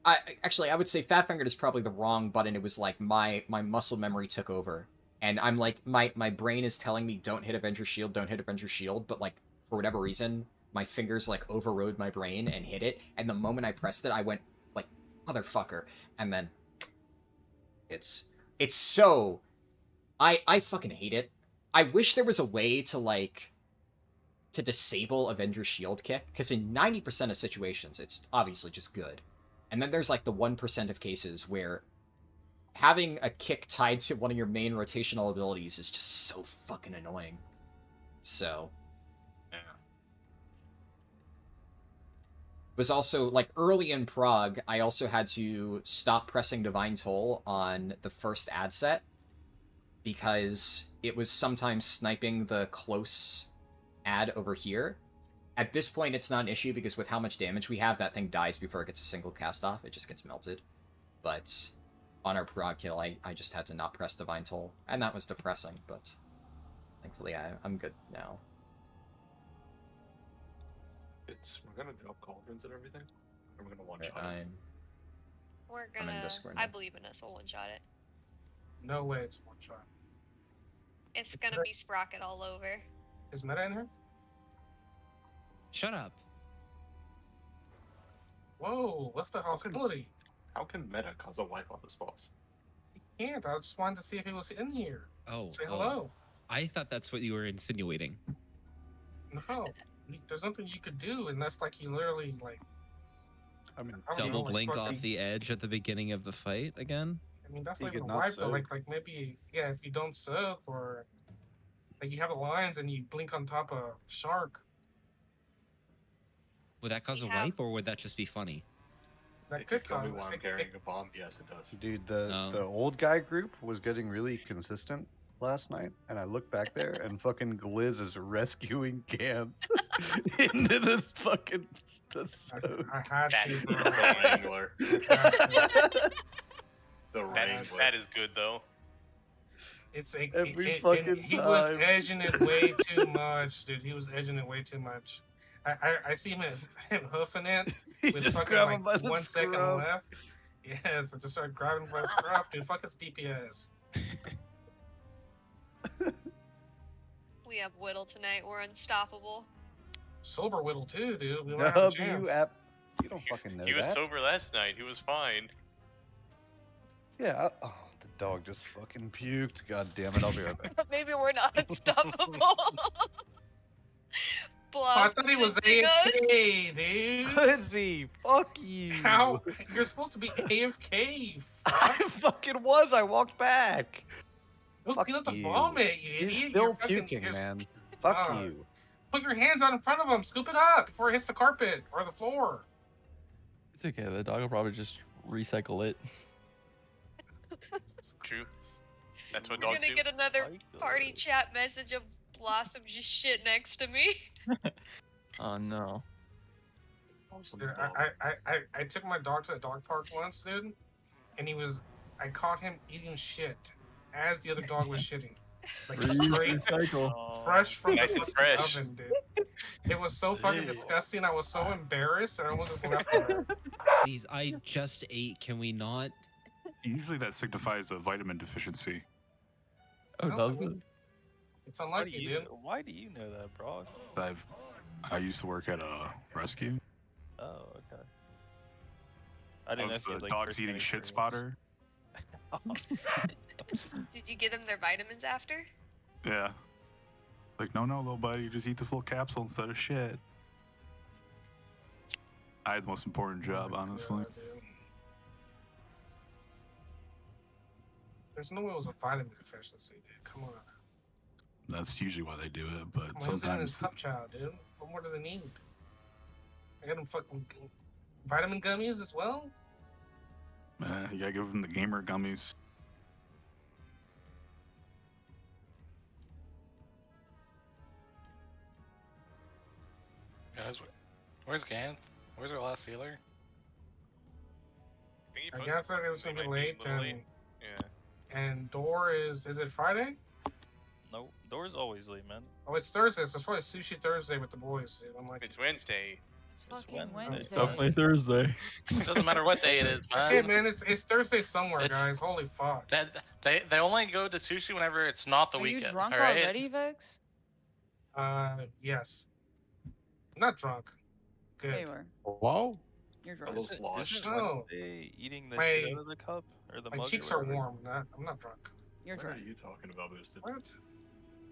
actually, I would say fat-fingered is probably the wrong button. It was like my muscle memory took over. And I'm like, my brain is telling me don't hit Avenger shield, don't hit Avenger shield, but like, for whatever reason, my fingers like overrode my brain and hit it. And the moment I pressed it, I went like motherfucker, and then it's so I fucking hate it. I wish there was a way to like to disable Avengers Shield Kick, because in 90% of situations it's obviously just good. And then there's like the 1% of cases where having a kick tied to one of your main rotational abilities is just so fucking annoying. So, yeah. It was also, like, early in Prague, I also had to stop pressing Divine Toll on the first ad set because it was sometimes sniping the close ad over here. At this point, it's not an issue because with how much damage we have, that thing dies before it gets a single cast off. It just gets melted. But on our Prague kill, I just had to not press Divine Toll, and that was depressing, but thankfully I'm good now. We're gonna drop cauldrons and everything? Or we're gonna one-shot it? We're I'm in gonna... Discord I now. believe in us, we'll one-shot it. No way it's one shot. It's gonna be Sprocket all over. Is Meta in here? Shut up. Whoa, what's the hostility? How can meta cause a wipe on this boss? He can't. I just wanted to see if he was in here. Oh. Say hello. I thought that's what you were insinuating. No. There's nothing you could do unless, like, you literally, like... I mean, I don't know, Double like, blink fucking- off the edge at the beginning of the fight again? I mean, that's You not even could a not wipe, though. soak. Like maybe, yeah, if you don't soak, or... Like, you have the lines and you blink on top of shark. Would that cause a We have- wipe, or would that just be funny? That If could you tell me cause... why I'm carrying a bomb, yes it does. dude, the No. old guy group was getting really consistent last night, and I looked back there, and fucking Gliz is rescuing Cam into this fucking episode. I had That's to, bro. The Wrangler. I had to. The That's Wrangler. that is good though. It's a, Every fucking he was time. edging it way too much, dude. He was edging it way too much. I see him hoofing it He with just fucking grabbed him by like the 1 second scruff. left. Yes, I just started grabbing him by the scruff, dude. Fuck his DPS. We have Whittle tonight, we're unstoppable. Sober Whittle too, dude. We don't have a chance. You don't fucking know He was that. sober last night. He was fine. Yeah. Oh, the dog just fucking puked. God damn it! I'll be right back. Maybe we're not unstoppable. Oh, I thought he was Blossom AFK, dude. Glizzy, fuck you. How? You're supposed to be AFK. I Fuck. fucking was. I walked back. Look, Fuck clean up the you. vomit, you He's idiot. still You're fucking- puking, you're- man. Fuck Ah. you. Put your hands out in front of him. Scoop it up before it hits the carpet or the floor. It's okay. The dog will probably just recycle it. True. That's what We're dogs gonna do. get another party chat message of Blossom just shit next to me. Oh no. Awesome Dude, bomb. I took my dog to the dog park once, dude, and I caught him eating shit as the other dog was shitting. Like straight, Recycle. fresh from Nice the and fucking fresh. oven, dude. It was so fucking Ew. disgusting. I was so embarrassed, and I almost just left it there. Please, I just ate. Can we not? Usually that signifies a vitamin deficiency. Oh, No, does I it? mean, It's unlucky, dude. Why do you know that, bro? I used to work at a rescue. Oh, okay. I was the dogs eating shit spotter. Did you get them their vitamins after? Yeah. Like, no, little buddy, just eat this little capsule instead of shit. I had the most important job, Oh my honestly. God, dude. There's no way it was a vitamin deficiency, dude. Come on. That's usually why they do it, but Come on, he was eating his sometimes tough child, dude. What more does it need? I got him fucking vitamin gummies as well? you gotta give them the gamer gummies. Guys, where's Ganth? Where's our last healer? I think he I posted guess that it was something, gonna be might late, a little and Yeah. and Door is it Friday? No, door's always late, man. Oh, it's Thursday, so it's probably Sushi Thursday with the boys, dude. I'm like, It's Wednesday. It's fucking Wednesday. It's definitely Thursday. Doesn't matter what day it is, man. okay, man, it's Thursday somewhere, It's- guys. Holy fuck. They only go to sushi whenever it's not the Are weekend. you drunk all right? already, Vex? Yes. I'm not drunk. Yeah, Good. you were. Whoa. You're A drunk. little sloshed. Isn't No. Wednesday eating the My- shit out of the cup or the My mug? cheeks or are whatever? warm. I'm not drunk. You're What are drunk. you talking about, Mister? What?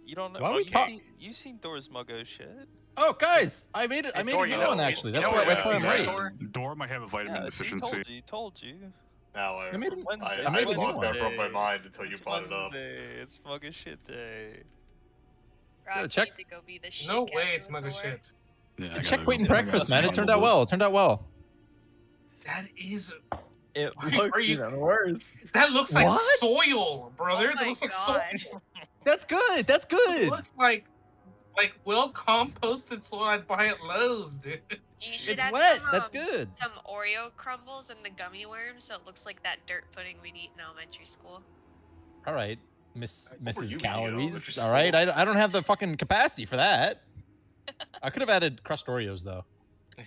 You don't know. Why are we you talk- seen, you seen Thor's muggo shit? Oh, guys, I made it. I Hey, made Thor, it you going know- actually. you That's know why. what That's why I'm Wednesday, late. Thor? Dor might have a vitamin Yeah, see, deficiency. told you. Now I made it. Wednesday. I made a new lost that one. from my mind until you It's brought it up. Wednesday. It's muggo shit day. Rock check- need to go be the shit No catcher way, it's with mugger Thor. shit. Yeah, I Check gotta weight and go- breakfast, I man. gotta It turned go out well. It turned out well. That is. It Are looks you- even worse. That looks like What? soil, brother. Oh that my looks like God. soil. That's good. That's It good. looks like well composted soil I'd buy at Lowe's, dude. You should It's add wet. some, That's good. some Oreo crumbles in the gummy worms so it looks like that dirt pudding we'd eat in elementary school. All right, What were Mrs. you eating at Calories. elementary All right, school? I don't have the fucking capacity for that. I could have added crushed Oreos though.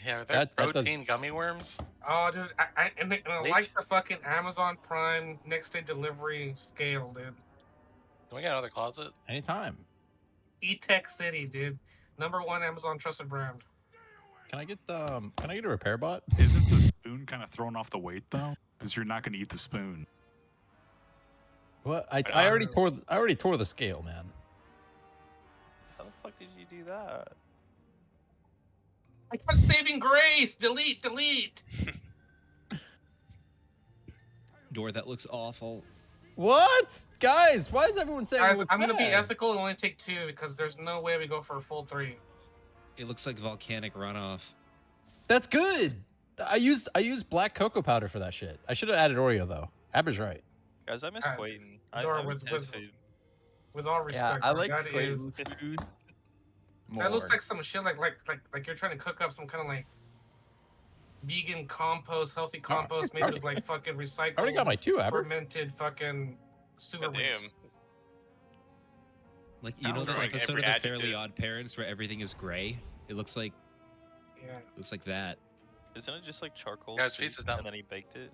Yeah, are there That does- protein gummy worms? Oh, dude, and I Leak? like the fucking Amazon Prime next day delivery scale, dude. Do we got another closet? Anytime. E-Tech City, dude. #1 Amazon trusted brand. Can I get a repair bot? Isn't the spoon kind of thrown off the weight though? Because you're not going to eat the spoon. What? I already tore the scale, man. How the fuck did you do that? I got saving grace. Delete. Door, that looks awful. What? Guys, why is everyone saying Guys, it looked I'm gonna be bad? ethical and only take 2 because there's no way we go for a full 3. It looks like volcanic runoff. That's good. I used black cocoa powder for that shit. I should have added Oreo though. Abby's right. Guys, I miss Quayton. Dora, I miss with- his with- food. With all respect, I bro, like that is Quayton's food. that looks like some shit like you're trying to cook up some kind of like vegan compost, healthy compost made with like fucking recycled. I already got my 2, Abby. fermented fucking sewer waste. Like, you know Sounds the like episode of every The Fairly adjective. Odd Parents where everything is gray? It looks like that. Isn't it just like charcoal? Yeah, his soup, face is down. And then he baked it.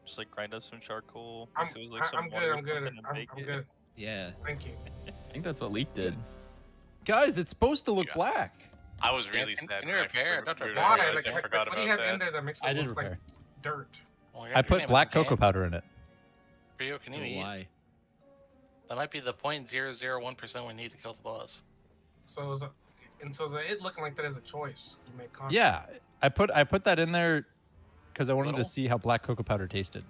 Just like grind up some charcoal. I'm mix it with, like, some I'm water good. or I'm good. something, and I'm bake it. good. Yeah. Thank you. I think that's what Leak did. Guys, it's supposed to look black. I was really can- sad. can you when I repair? re- Don't re- repair. Why? realized Like, I forgot what do you about have in that. there that makes I it did look like repair. dirt? Well, I put black cocoa powder in it. Rio, can you eat? Why? That might be the 0.001% we need to kill the boss. So it looking like that is a choice you make. Conscious. Yeah, I put that in there because I wanted Little? to see how black cocoa powder tasted.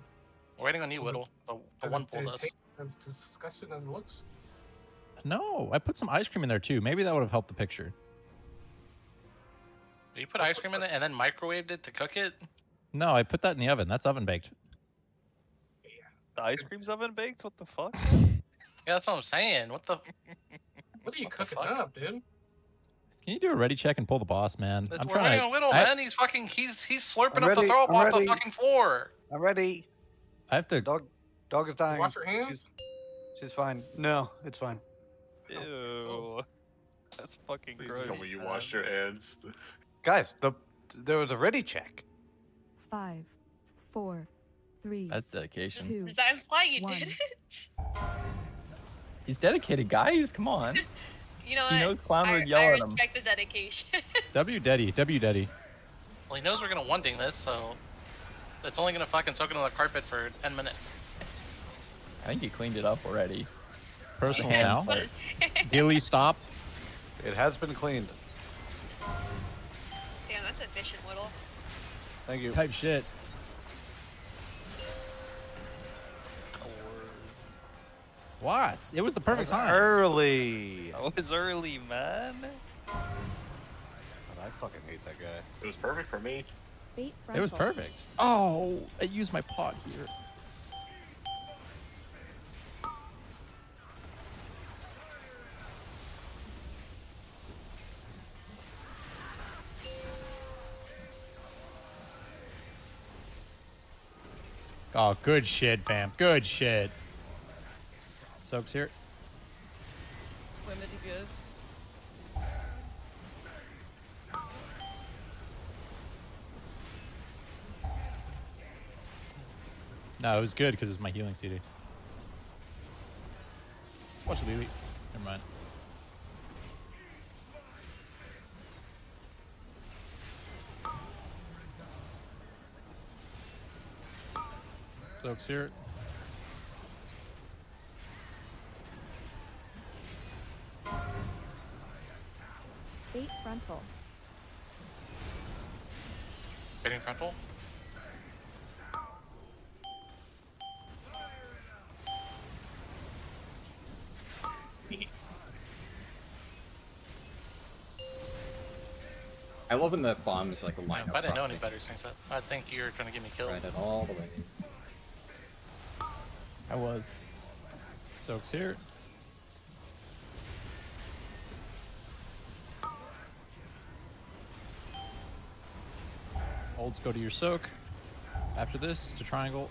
We're waiting on you, Does it- Whittle. The Does one it pulled us. taste as disgusting as it looks? No, I put some ice cream in there too. Maybe that would have helped the picture. You put ice cream in it and then microwaved it to cook it? No, I put that in the oven. That's oven baked. The ice cream's oven baked? What the fuck? Yeah, that's what I'm saying. What the? What are you What the cooking fuck? up, dude? Can you do a ready check and pull the boss, man? We're I'm waiting trying on to. Whittle, I, man. He's slurping I'm up the ready, throw up I'm off the ready. fucking floor. I'm ready. I have to. Dog is dying. Watch your hands. She's fine. No, it's fine. Ew. That's fucking Please gross. tell me you man. washed your hands. Guys, there was a ready check. 5, 4, 3. That's dedication. 2. Does that imply you One. did it? He's dedicated, guys. Come on. You know what? He knows Clown I, would yell I at him. respect the dedication. W Daddy. Well, he knows we're gonna one-ding this, so it's only gonna fucking soak into the carpet for 10 minutes. I think he cleaned it up already. Personal Yes, now. what is- Billy, stop. It has been cleaned. Damn, that's efficient, Whittle. Thank you. Type shit. What? It was the perfect time. Early. That was early, man. God, I fucking hate that guy. It was perfect for me. Fate It was frontal. perfect. Oh, I used my pot here. Oh, good shit, fam. Good shit. Soak's here. When did you guys? No, it was good because it's my healing CD. Watch Lily. Never mind. Soaks here. Eight frontal. Hitting frontal. I love when the bombs like line If up. I didn't know any properly. better, since I think you're trying to get me killed. Right it all the way. I was. Soaks here. Holds go to your soak. After this, to triangle.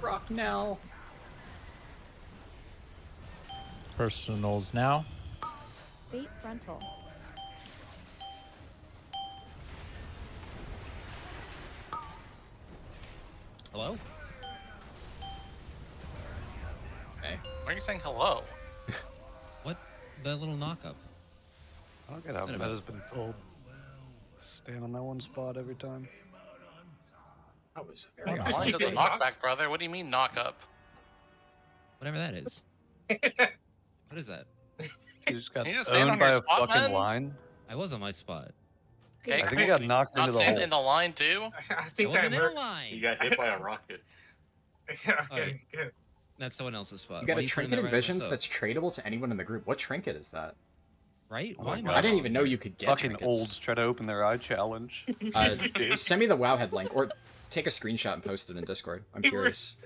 Rock now. Personals now. Eight frontal. Hello? Okay. Why are you saying hello? What? The little knock-up. I don't get how What's that Meta's about? been told. Stand on that one spot every time. That was Line keep does a getting knockback, knocked. brother. What do you mean knock up? Whatever that is. What is that? He just got Can you just stand on owned by your a spot, fucking man? line. I was on my spot. Okay, I think cool. he got Can you knocked not into the stand hole. in the line too. I I think I wasn't in a heard. line. You got hit by a rocket. Yeah, okay, Alright. good. That's someone else's spot. You got Why a you putting trinket that in right on visions myself? that's tradable to anyone in the group. What trinket is that? Right? Oh Why my am God. I didn't wrong even know here? you could get Fucking trinkets. olds try to open their eye challenge. Send me the Wowhead link, or take a screenshot and post it in Discord. I'm You were curious.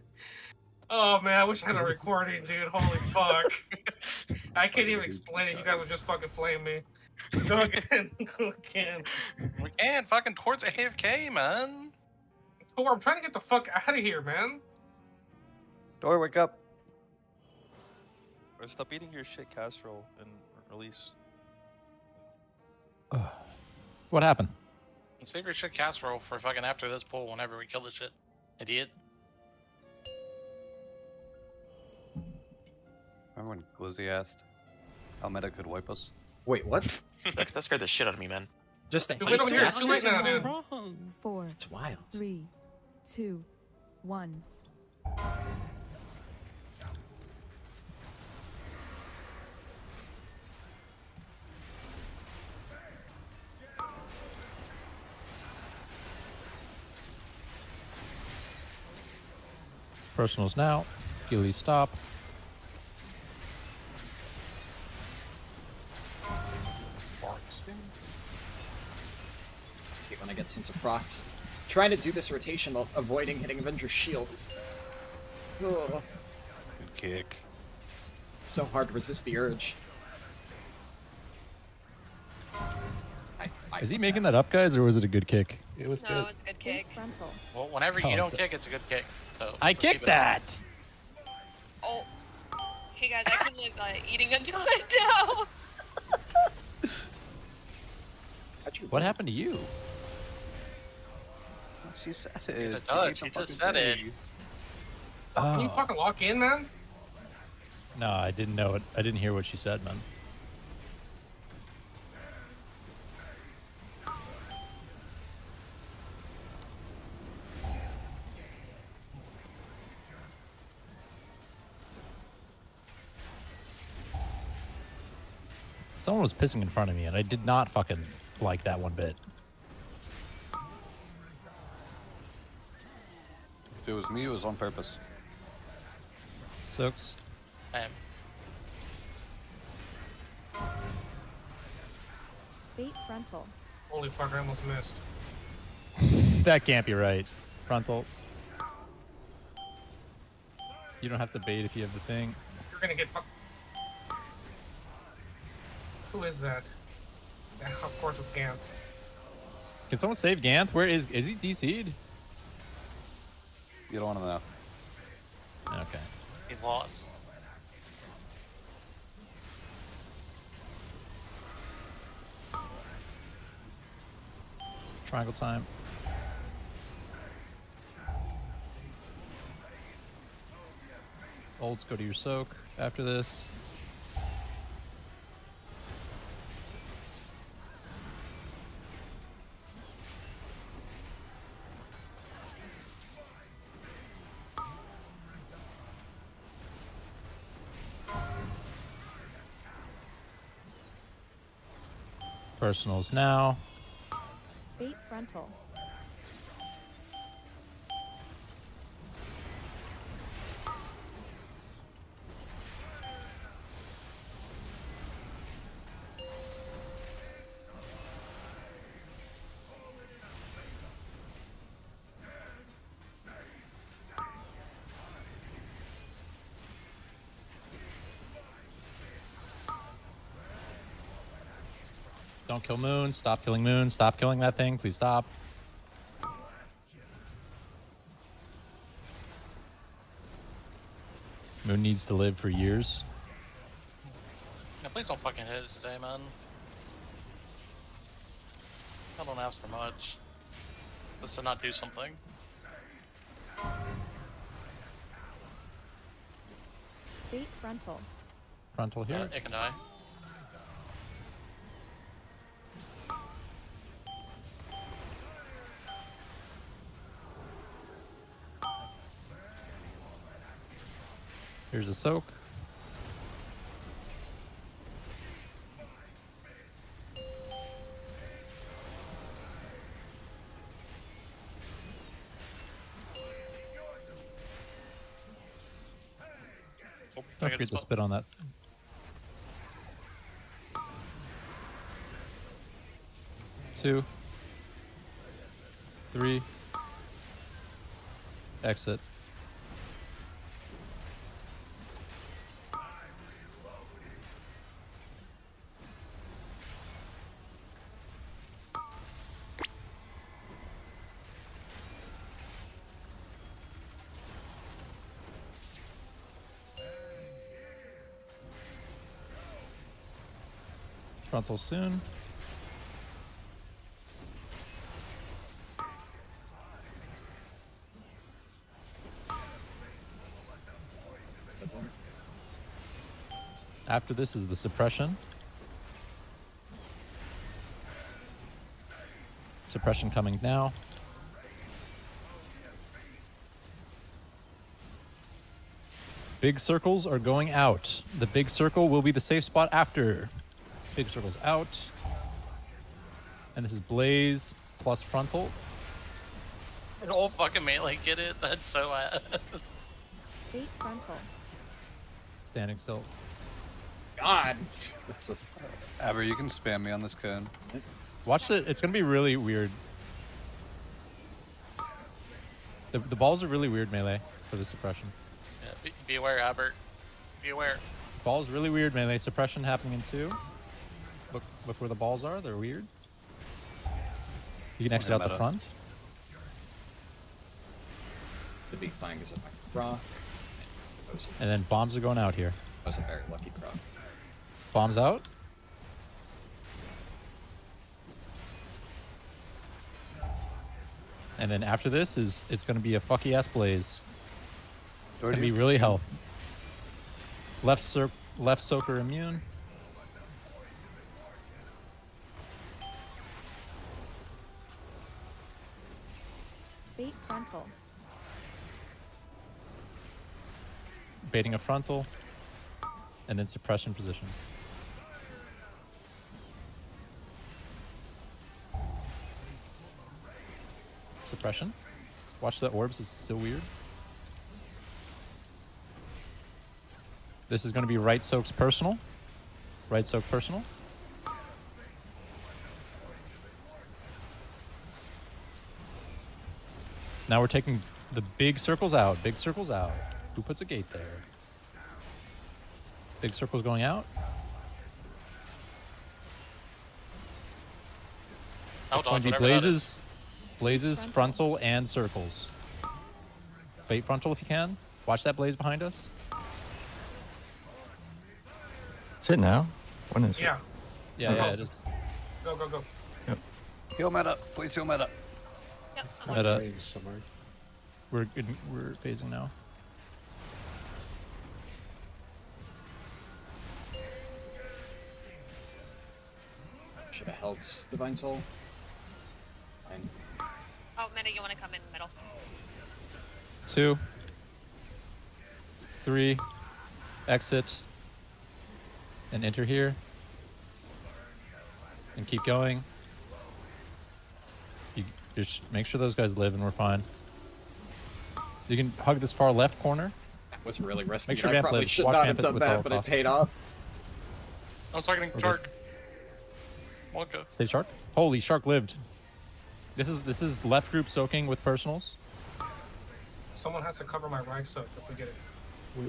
Oh man, I wish I had a recording, dude. Holy fuck. I can't even explain it. You guys would just fucking flame me. Go again. Go again. We can fucking towards AFK, man. Thor, I'm trying to get the fuck out of here, man. Door, wake up. Or stop eating your shit casserole and release. What happened? Save your shit casserole for fucking after this pool whenever we kill this shit. Idiot. Remember when Glizzy asked how Meta could wipe us? Wait, what? That scared the shit out of me, man. Just the Dude, we don't hear stats? too late now, dude. 4, It's wild. 3, 2, 1. Personals now. Gilly stop. Hate when I get tons of procs. Trying to do this rotation while avoiding hitting Avenger's shield is Good kick. so hard to resist the urge. Is he making that up, guys, or was it a good kick? It was No, it was a good kick. Frontal. Well, whenever you Oh, don't th- kick, it's a good kick. So I let's keep kicked it up. that! Oh. Hey guys, I can live eating a donut now. What happened to you? She said The it. Dutch, she just said it. Can you Oh. fucking lock in, man? No, I didn't know it. I didn't hear what she said, man. Someone was pissing in front of me, and I did not fucking like that one bit. If it was me, it was on purpose. Soaks. Damn. 8 frontal. Holy fuck, I almost missed. That can't be right. Frontal. You don't have to bait if you have the thing. You're gonna get fucked. Who is that? Of course it's Gantz. Can someone save Ganth? Where is he DC'd? You don't want to know. Okay. He's lost. Triangle time. Ults, go to your soak after this. Personals now. Bait frontal. Don't kill Moon. Stop killing Moon. Stop killing that thing. Please stop. Moon needs to live for years. Yeah, please don't fucking hit it today, man. I don't ask for much. Just to not do something. Bait frontal. Frontal here. It can die. Here's a soak. Don't forget to spit on that. Two. 3. Exit. Frontal soon. After this is the suppression. Suppression coming now. Big circles are going out. The big circle will be the safe spot after. Big circle's out. And this is Blaze plus frontal. An old fucking melee get it. That's so Bait frontal. Standing still. God! That's a... Aber, you can spam me on this cone. Watch it. It's going to be really weird. The balls are really weird melee for the suppression. Yeah, be aware, Albert. Be aware. Balls really weird melee. Suppression happening in 2. Look where the balls are. They're weird. You can exit out the front. The big fang is at my proc. And then bombs are going out here. That was a very lucky proc. Bombs out. And then after this it's going to be a fucky ass Blaze. It's going to be really health. Left soaker immune. Bait frontal. Baiting a frontal. And then suppression positions. Suppression. Watch the orbs, it's still weird. This is going to be right soaks personal. Right soak personal. Now we're taking the big circles out. Big circles out. Who puts a gate there? Big circles going out. It's going to be blazes, frontal, and circles. Bait frontal if you can. Watch that blaze behind us. Is it now? When is it? Yeah. Yeah, just Go, go, go. Yep. Heal meta. Please heal meta. meta. We're phasing now. Should have held Divine Soul. Fine. Oh, Meta, you want to come in the middle? 2, 3, exit, and enter here, and keep going. You just make sure those guys live, and we're fine. You can hug this far left corner. That was really risky. Make sure I Vamp probably lives. should Watch not Vamp have done with all that, but it costs. paid off. I'm targeting Okay. Shark. Wonka. Stay Shark. Holy, Shark lived. This is left group soaking with personals. Someone has to cover my right soak if we get it.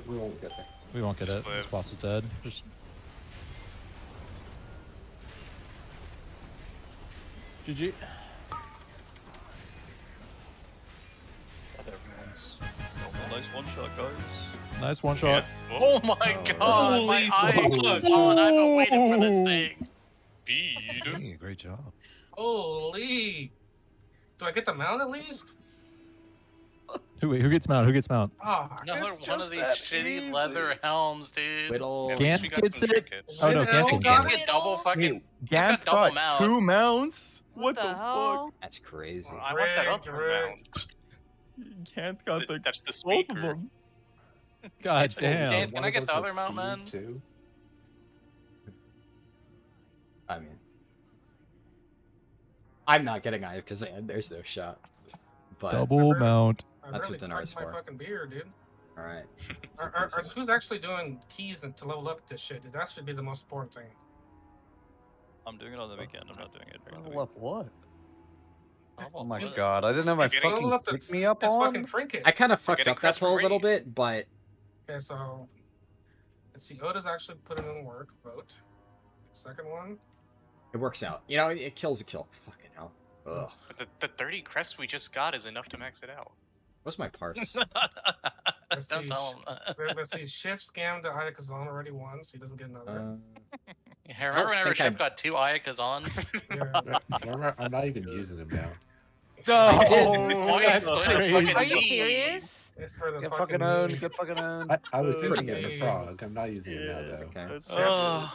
We won't get there. We won't get Just it. live. This boss is dead. Just GG. Everyone's nice one shot, guys. Nice one shot. Oh my god, my eye fuck. is on. I've been waiting for this thing. Speed. Great job. Holy! Do I get the mount at least? Who gets mount? Who gets mount? Ah, Another It's one of just these that shitty easy. leather helms, dude. Whittle. At least Gant we got gets some it? trinkets. Oh no, Whittle Gant You didn't can't get it. get double fucking. Gant double got mount. 2 mounts. What the hell? That's crazy. I want that Rigged, other rigged. mount. Gant got the That's the both of speaker. them. God damn. Can I get the other mount, man? Too? I mean, I'm not getting Eye of Kazan. There's no shot. But Double mount. I That's barely what dinner is cracked my for. fucking beer, dude. all right. Who's actually doing keys and to level up this shit? Dude? That should be the most important thing. I'm doing it on the weekend. I'm not doing it during the Level week. up what? Oh Oh my good. god, I didn't have my You're getting- fucking Level up pick this, me up this on. fucking trinket. I kind of fucked getting up that crest poll a little rate. bit, but Okay, so let's see. Oda's actually putting in work. Vote. Second one. it works out. You know, it kills a kill. Fucking hell. Ugh. But the 30 crests we just got is enough to max it out. What's my parse? Let's Don't see. tell him that. Let's see. Shift scammed the Ayakazan already won, so he doesn't get another. Yeah, remember whenever think I- Ship got 2 Ayakas on? Yeah. I'm not even using him now. No, Oh, that's yeah, crazy. Are you me. serious? It's for the Get fucking fucking owned. moon. Get fucking owned. I was Uh, using let's it for see. Frog. I'm not using it now though. Okay. That's Oh, Them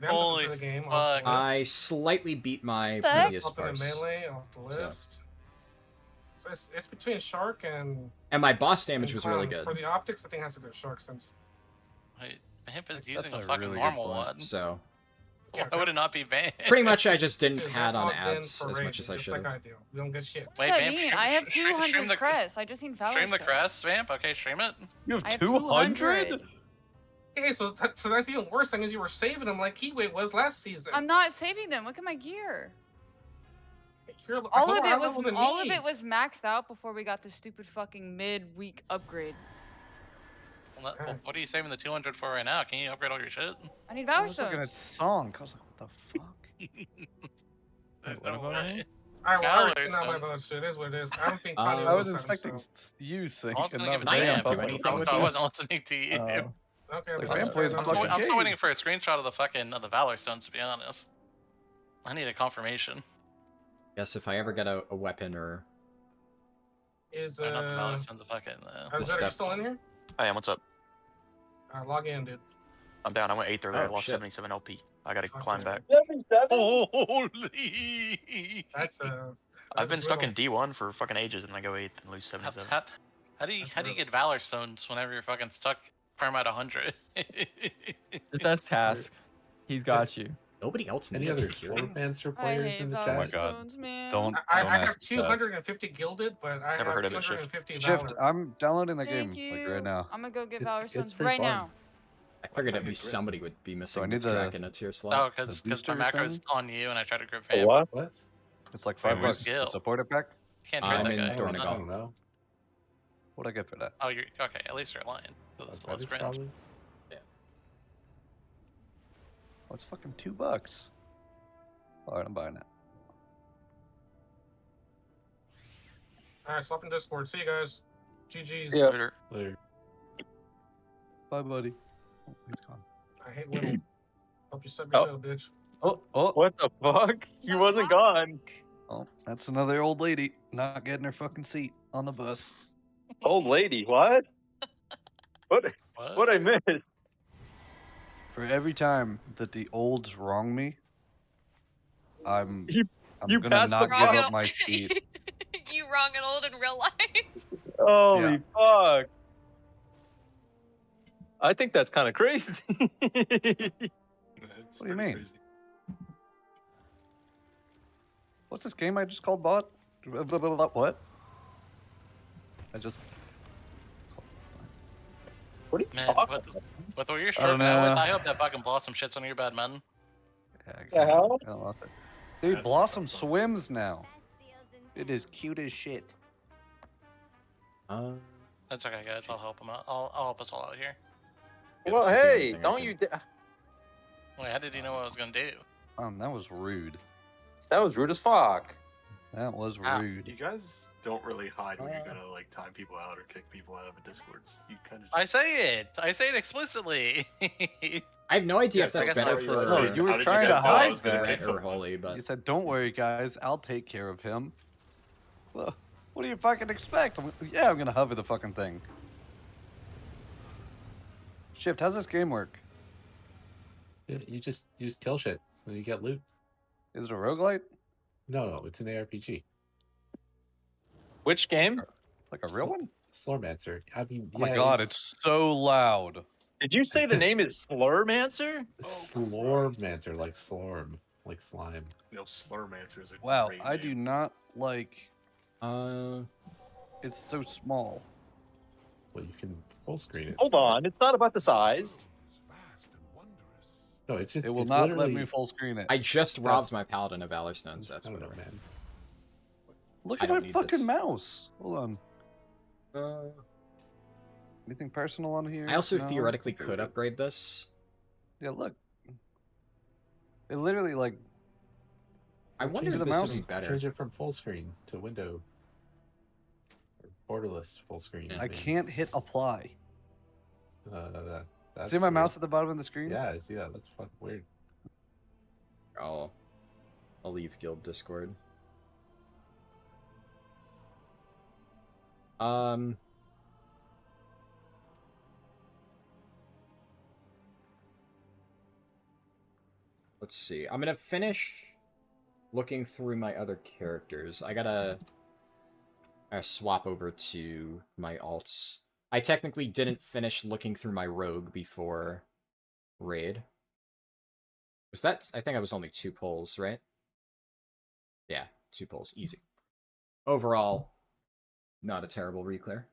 doesn't holy play the game. fuck. Off the list. I slightly beat my The heck? previous Up in the parse. melee off the So- list. So it's between Shark and. And my boss damage and was really Clown. good. For the optics, I think it has to go Shark since. Wait, Vamp is That's using a a fucking really good normal point. one. So Yeah, Why would it not be Vamp? pretty much I just didn't Dude, pad that on logs in ads for as rage, much as I just should like have. I do. We don't get shit. Wait, What do Vamp, you mean? stream- I have stream- 200 stream the- crests. I just need Valor Stream the Stone. crest, Vamp. Okay, stream it. You I have have 200? Okay, so that's even worse. Thing is, you were saving them like Kiwi was last season. I'm not saving them. Look at my gear. You're All lower of it level was than all of me. it was maxed out before we got the stupid fucking mid-week upgrade. What are you saving the 200 for right now? Can you upgrade all your shit? I need I Valor was looking at Stones. song. I was like, what the fuck? There's what no about way. Alright, well, I already Valor seen out my Stones. bonus shit. It is what it is. I don't think Kanye I was will set expecting himself. you saying I was and gonna give it not to I Vamp. didn't do Vamp. anything with I this. wasn't listening to you. Okay, Like, but Vamp plays I'm fucking still, I'm still game. waiting for a screenshot of the fucking of the Valor Stones, to be honest. I need a confirmation. Guess if I ever get a weapon or Is Or not the Valor Stones, the fucking. is step. you still in here? I am. What's up? Log in, dude. I'm down. I went 8th earlier. I Oh, lost shit. 77 LP. I gotta Fuck climb yeah. back. Holy! That's I've been stuck in D1 for fucking ages, and I go 8th and lose 77. How do you get Valor Stones whenever you're fucking stuck perm at 100? Just ask Task. He's got you. nobody else in Any the other queue. Slow Panzer I players hate in the Valor Oh my chat? God. Stones, man. Don't I ask have us. 250 gilded, but I Never have heard of it, Shift. 250 Shift, Valor. I'm downloading the Thank game you. like right now. I'm gonna go get It's- Valor it's Stones pretty right fun. now. I figured at least somebody would be missing I need with the- Drac in a tier Oh, slot. because The my booster macro's thing? on you and I try to grip A Vamp. what? What? It's like Wait, $5 where's bucks. Gil? The supporter pack? Can't trade I'm that in guy. I don't Dornigal. know. What'd I get for that? Oh, you're okay. At least you're lying. So that's less Outsiders, cringe. probably. Oh, it's fucking $2. Alright, I'm buying it. Alright, swap in Discord. See you guys. GG's. Yeah. Later. Later. Bye, buddy. Oh, he's gone. I hate Whittle. Hope you suck your Oh. tail, bitch. Oh, What the fuck? He wasn't gone. oh, that's another old lady not getting her fucking seat on the bus. Old lady, what? What? What? What I missed? For every time that the olds wrong me, I'm You gonna passed not the give Wrong up my seat. You wrong and old in real life. Holy fuck. I think that's kind of crazy. What do you mean? What's this game I just called bot? What? I just. What are you Man, talking with what you're I don't struggling out with, know. I hope that fucking Blossom shits on your bed, man. Yeah, the hell? I love it. Dude, Blossom swims now. It is cute as shit. That's okay, guys. I'll help him out. I'll help us all out here. Well, hey, don't you... Wait, how did he know what I was gonna do? That was rude. That was rude as fuck. That was Ah, rude. you guys don't really hide when you're gonna like time people out or kick people out of a Discords. You kind of. I say it. I say it explicitly. I have no idea if Yes, that's I guess better what you for said. No, you How were did trying to guys know I hide was gonna that. kick or someone? holy, but You said, "Don't worry, guys. I'll take care of him." Well, what do you fucking expect? Yeah, I'm gonna hover the fucking thing. Shift. How's this game work? You just use kill shit when you get loot. Is it a roguelite? No, it's an ARPG. Which game? Like a real one? Slormancer. I mean, Oh my god, it's so loud. Did you say the name is Slurmancer? Slormancer, like slorm, like slime. No, Slurmancers are Wow, great I name. do not like. It's so small. Well, you can full screen it. Hold on, it's not about the size. No, it's just. It will it's not let literally- me full screen it. I just robbed my Paladin of Valor Stones. That's I don't what know, man. Look I at my don't need fucking this. mouse. Hold on. Anything personal on here? I also No? theoretically Okay, could good. upgrade this. Yeah, look. It literally like. I wonder change if the this mouse? would be better. Change it from full screen to window. Or borderless full screen. I can't hit apply. That's See my weird. mouse at the bottom of the screen? Yeah, I see that. That's fucking weird. I'll leave Guild Discord. Let's see. I'm gonna finish looking through my other characters. I gotta swap over to my alts. I technically didn't finish looking through my rogue before raid. Was that? I think I was only 2 pulls, right? Yeah, 2 pulls, easy. Overall, not a terrible reclear.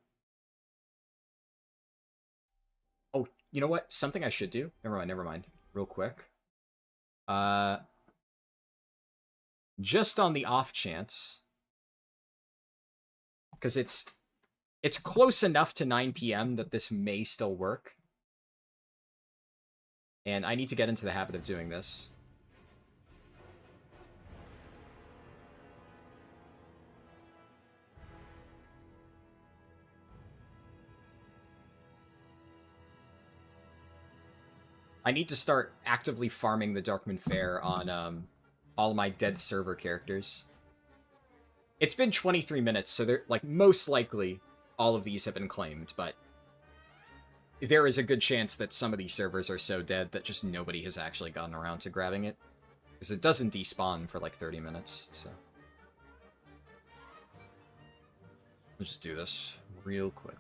Oh, you know what? Something I should do. Never mind. Real quick. Just on the off chance, because it's close enough to 9 p.m. that this may still work. And I need to get into the habit of doing this. I need to start actively farming the Darkman Fair on all of my dead server characters. It's been 23 minutes, so they're like most likely all of these have been claimed, but there is a good chance that some of these servers are so dead that just nobody has actually gotten around to grabbing it. Because it doesn't despawn for like 30 minutes, so. Let's just do this real quick.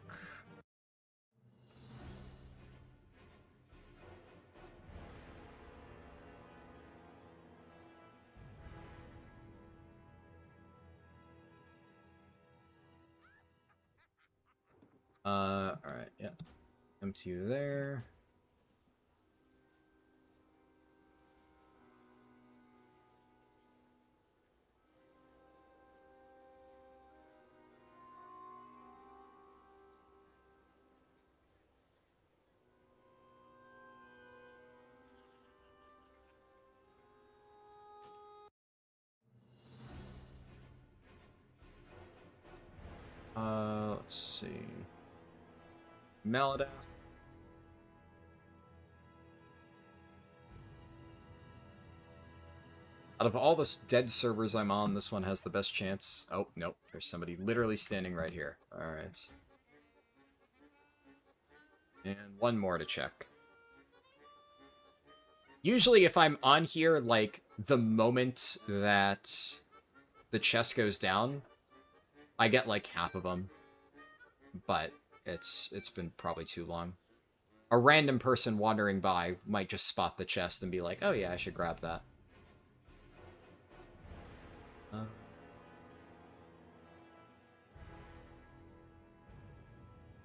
Alright, yeah. Empty there. Let's see. Maladath. Out of all the dead servers I'm on, this one has the best chance. Oh, nope. There's somebody literally standing right here. Alright. And one more to check. Usually if I'm on here, like, the moment that the chest goes down, I get, like, half of them. But it's been probably too long. A random person wandering by might just spot the chest and be like, oh yeah, I should grab that.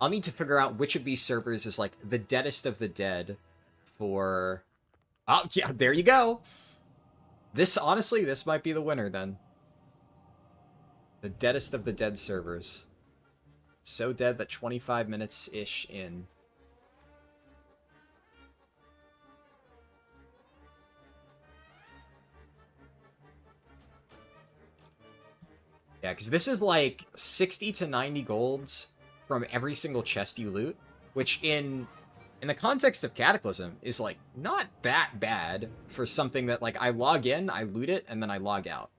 I'll need to figure out which of these servers is, like, the deadest of the dead for... Oh, yeah, there you go! This, honestly, this might be the winner, then. The deadest of the dead servers. So dead that 25 minutes-ish in. Yeah, because this is like 60 to 90 golds from every single chest you loot, which in the context of Cataclysm is like not that bad for something that like I log in, I loot it, and then I log out.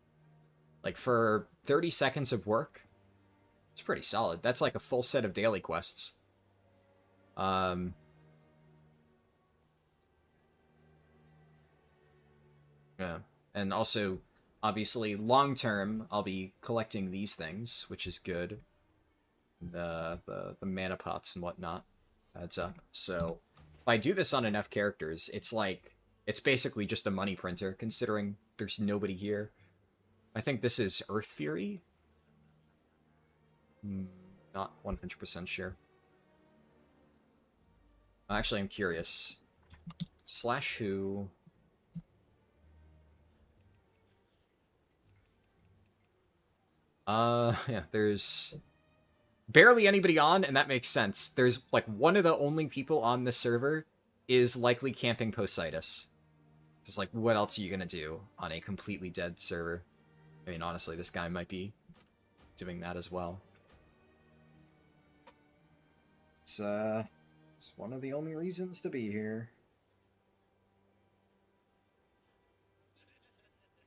Like for 30 seconds of work, it's pretty solid. That's like a full set of daily quests. Yeah, and also obviously, long-term, I'll be collecting these things, which is good. The mana pots and whatnot adds up. So, if I do this on enough characters, it's like, it's basically just a money printer, considering there's nobody here. I think this is Earth Fury? Not 100% sure. Actually, I'm curious. Slash who... yeah, there's barely anybody on, and that makes sense. There's, like, one of the only people on this server is likely camping Poseidus. Because, like, what else are you gonna do on a completely dead server? I mean, honestly, this guy might be doing that as well. It's one of the only reasons to be here.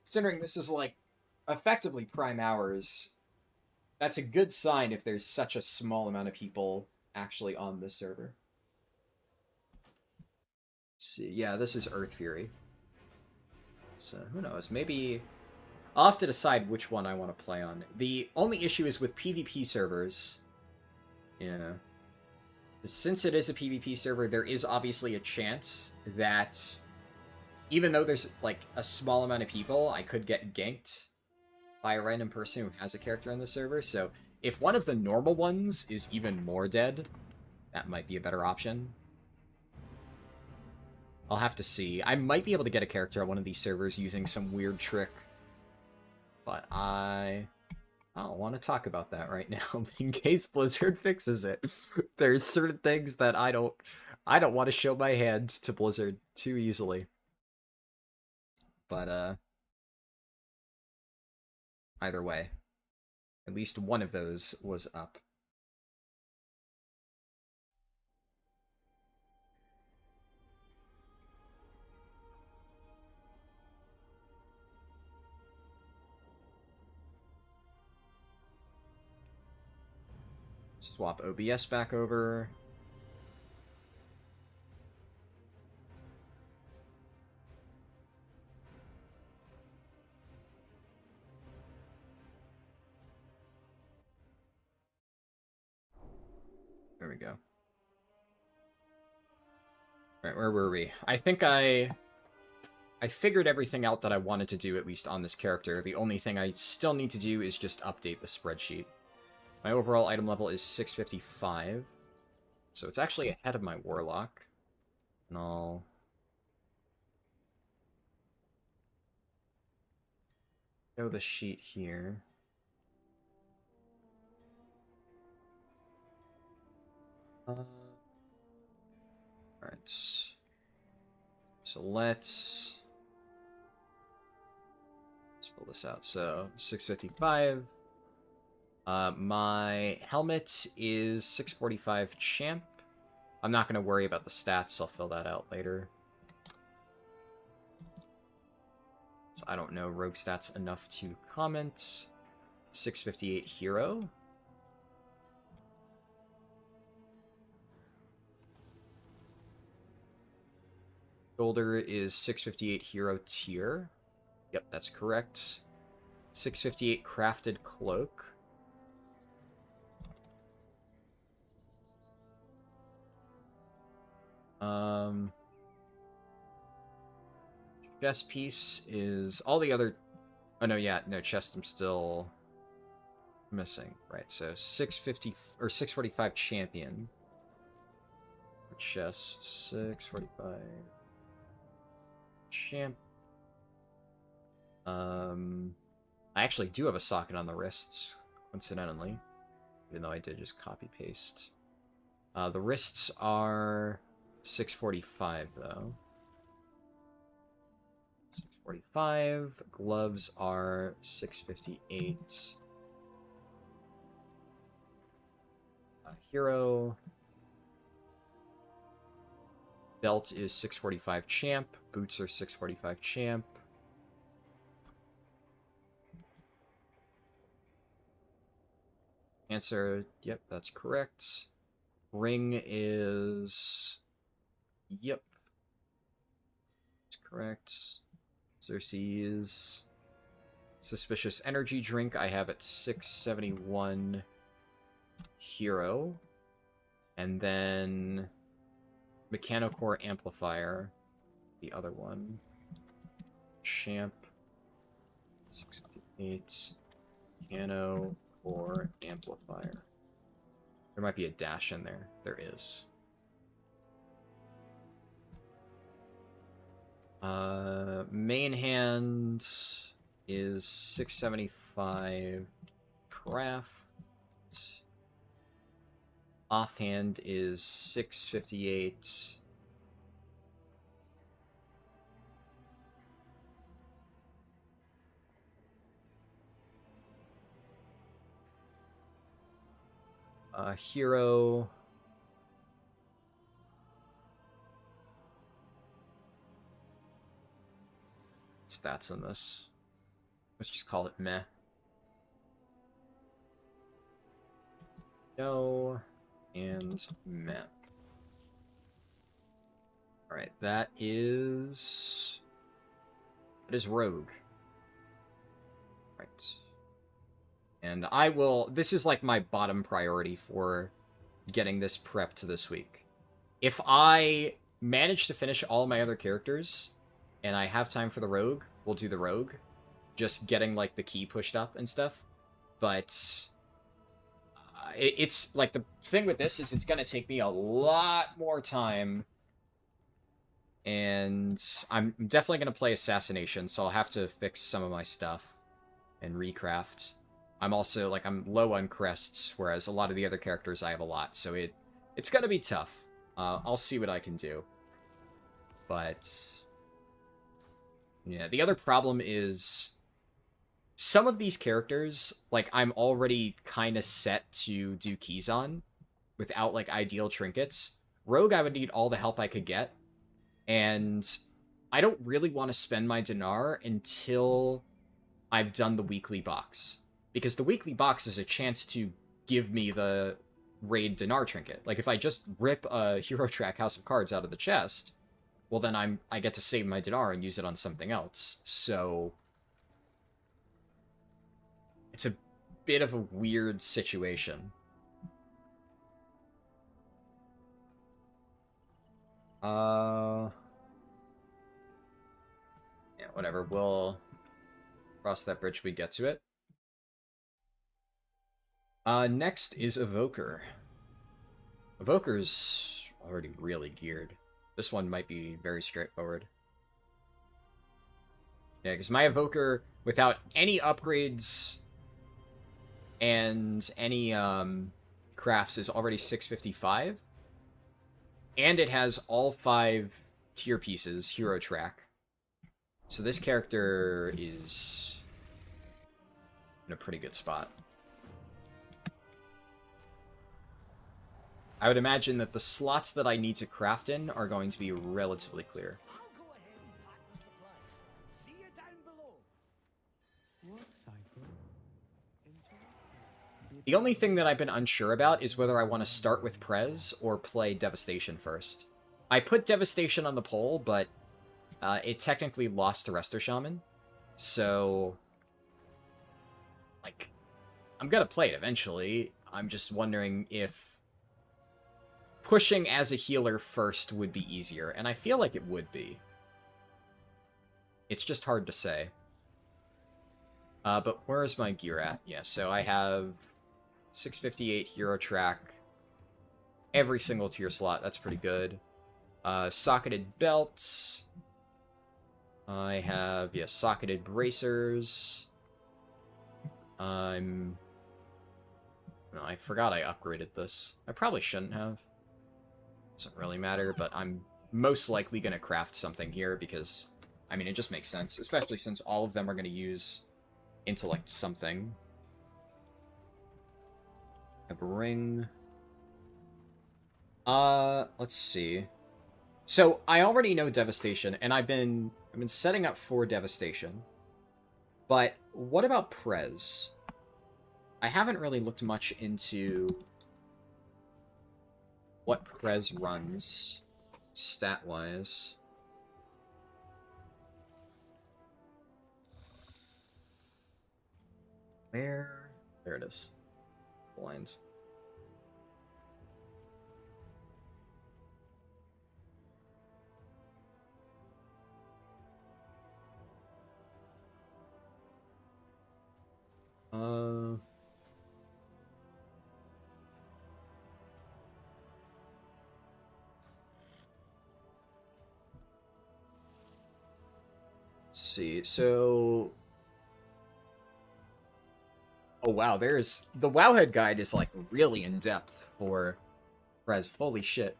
Considering this is, like, effectively prime hours, that's a good sign if there's such a small amount of people actually on this server. Let's see, yeah, this is Earth Fury. So, who knows, maybe... I'll have to decide which one I want to play on. The only issue is with PvP servers, yeah. Since it is a PvP server, there is obviously a chance that even though there's, like, a small amount of people, I could get ganked by a random person who has a character on the server. So if one of the normal ones is even more dead, that might be a better option. I'll have to see. I might be able to get a character on one of these servers using some weird trick. But I don't want to talk about that right now in case Blizzard fixes it. There's certain things that I don't want to show my hand to Blizzard too easily. But either way, at least one of those was up. Swap OBS back over. There we go. Alright, where were we? I think I figured everything out that I wanted to do, at least on this character. The only thing I still need to do is just update the spreadsheet. My overall item level is 655. So it's actually ahead of my Warlock. And I'll... show the sheet here. Alright. So let's pull this out. So 655. My helmet is 645 champ. I'm not going to worry about the stats. I'll fill that out later. So I don't know rogue stats enough to comment. 658 hero. Shoulder is 658 hero tier. Yep, that's correct. 658 crafted cloak. Chest piece is all the other. Oh no, yeah, no chest. I'm still missing. Right, so 650 or 645 champion. Chest 645 champ. I actually do have a socket on the wrists, coincidentally, even though I did just copy paste. The wrists are 645 though. 645. Gloves are 658. Hero. Belt is 645 champ. Boots are 645 champ. Answer, yep, that's correct. Ring is... Yep. That's correct. Xerxes. Suspicious energy drink I have at 671 hero. And then Mechanocore amplifier, the other one. Champ 658 Mechanocore amplifier. There might be a dash in there. There is. Main hand is 675 craft. Offhand is 658. Hero. Stats in this. Let's just call it meh. No. And meh. Alright, that is Rogue. Right. And I will... This is like my bottom priority for getting this prepped this week. If I manage to finish all my other characters, and I have time for the Rogue, we'll do the Rogue. Just getting, like, the key pushed up and stuff. But... it's, like, the thing with this is it's gonna take me a lot more time. And I'm definitely gonna play Assassination, so I'll have to fix some of my stuff and recraft. I'm also, like, I'm low on crests, whereas a lot of the other characters I have a lot, so it's gonna be tough. I'll see what I can do. But... yeah, the other problem is... some of these characters, like, I'm already kind of set to do keys on, without, like, ideal trinkets. Rogue, I would need all the help I could get, and I don't really want to spend my dinar until I've done the weekly box. Because the weekly box is a chance to give me the raid dinar trinket. Like, if I just rip a Hero Track House of Cards out of the chest, well, then I get to save my dinar and use it on something else. So... it's a bit of a weird situation. Yeah, whatever. We'll cross that bridge when we get to it. Next is Evoker. Evoker's already really geared. This one might be very straightforward. Yeah, because my Evoker, without any upgrades and any crafts, is already 655. And it has all 5 tier pieces, Hero Track. So this character is in a pretty good spot. I would imagine that the slots that I need to craft in are going to be relatively clear. The only thing that I've been unsure about is whether I want to start with Prez or play Devastation first. I put Devastation on the poll, but it technically lost to Resto Shaman. So, like, I'm gonna play it eventually. I'm just wondering if pushing as a healer first would be easier, and I feel like it would be. It's just hard to say. But where is my gear at? Yeah, so I have 658 hero track. Every single tier slot, that's pretty good. Socketed belts. I have, yeah, socketed bracers. No, I forgot I upgraded this. I probably shouldn't have. Doesn't really matter, but I'm most likely going to craft something here because, I mean, it just makes sense, especially since all of them are going to use intellect something. I have a ring. Let's see. So, I already know Devastation, and I've been setting up for Devastation. But what about Prez? I haven't really looked much into what Prez runs stat-wise. Where? There it is. Blind. Let's see. So, oh wow, there's the Wowhead guide is like really in depth for Prez. Holy shit.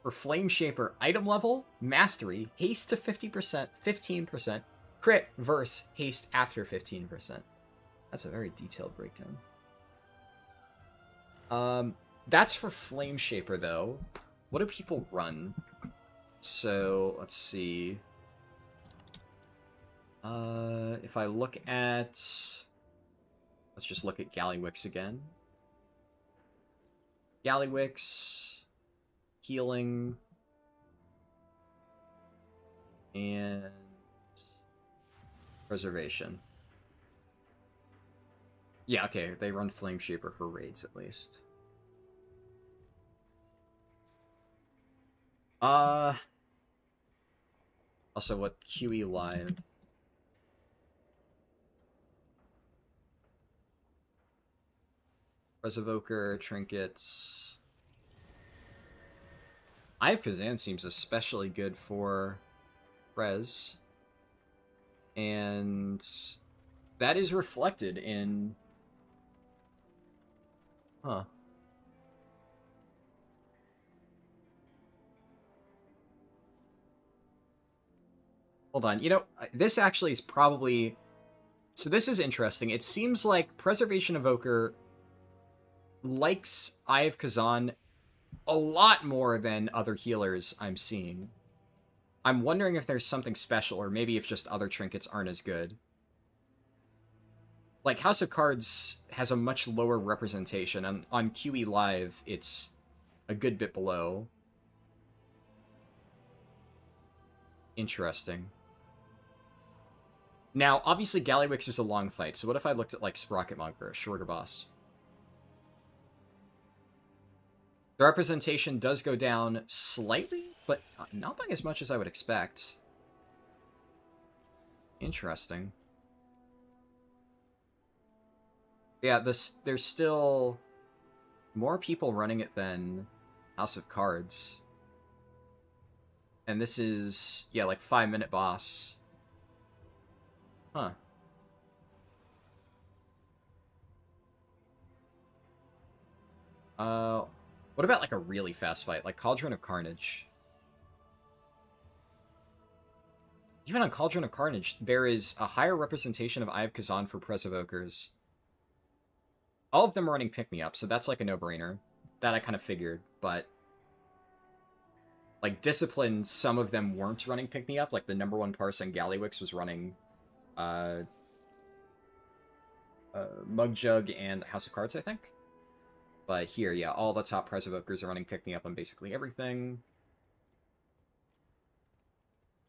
For Flame Shaper, item level, mastery, haste to 50%, 15%, crit, verse, haste after 15%. That's a very detailed breakdown. That's for Flame Shaper, though. What do people run? So, let's see. If I look at... Let's just look at Gallywix again. Gallywix, healing, and preservation. Yeah, okay, they run Flame Shaper for raids at least. Also, what QE Live? Evoker, trinkets. Eye of Kazan seems especially good for Prez. And that is reflected in... Huh. Hold on. You know, this actually is probably... So this is interesting. It seems like Preservation Evoker likes Eye of Kazan a lot more than other healers I'm seeing. I'm wondering if there's something special, or maybe if just other trinkets aren't as good. Like, House of Cards has a much lower representation, and on QE Live, it's a good bit below. Interesting. Now, obviously, Gallywix is a long fight, so what if I looked at, like, Sprocket Monk or a shorter boss? The representation does go down slightly, but not by as much as I would expect. Interesting. Yeah, there's still more people running it than House of Cards. And this is, yeah, like 5-minute boss. Huh. What about like a really fast fight, like Cauldron of Carnage? Even on Cauldron of Carnage, there is a higher representation of Eye of Kazan for Prez Evokers. All of them are running pick-me-up, so that's like a no-brainer. That I kind of figured, but... Like, Discipline, some of them weren't running pick-me-up, like the number one person, Gallywix, was running... Mug Jug and House of Cards, I think? But here, yeah, all the top Prez Evokers are running pick-me-up on basically everything.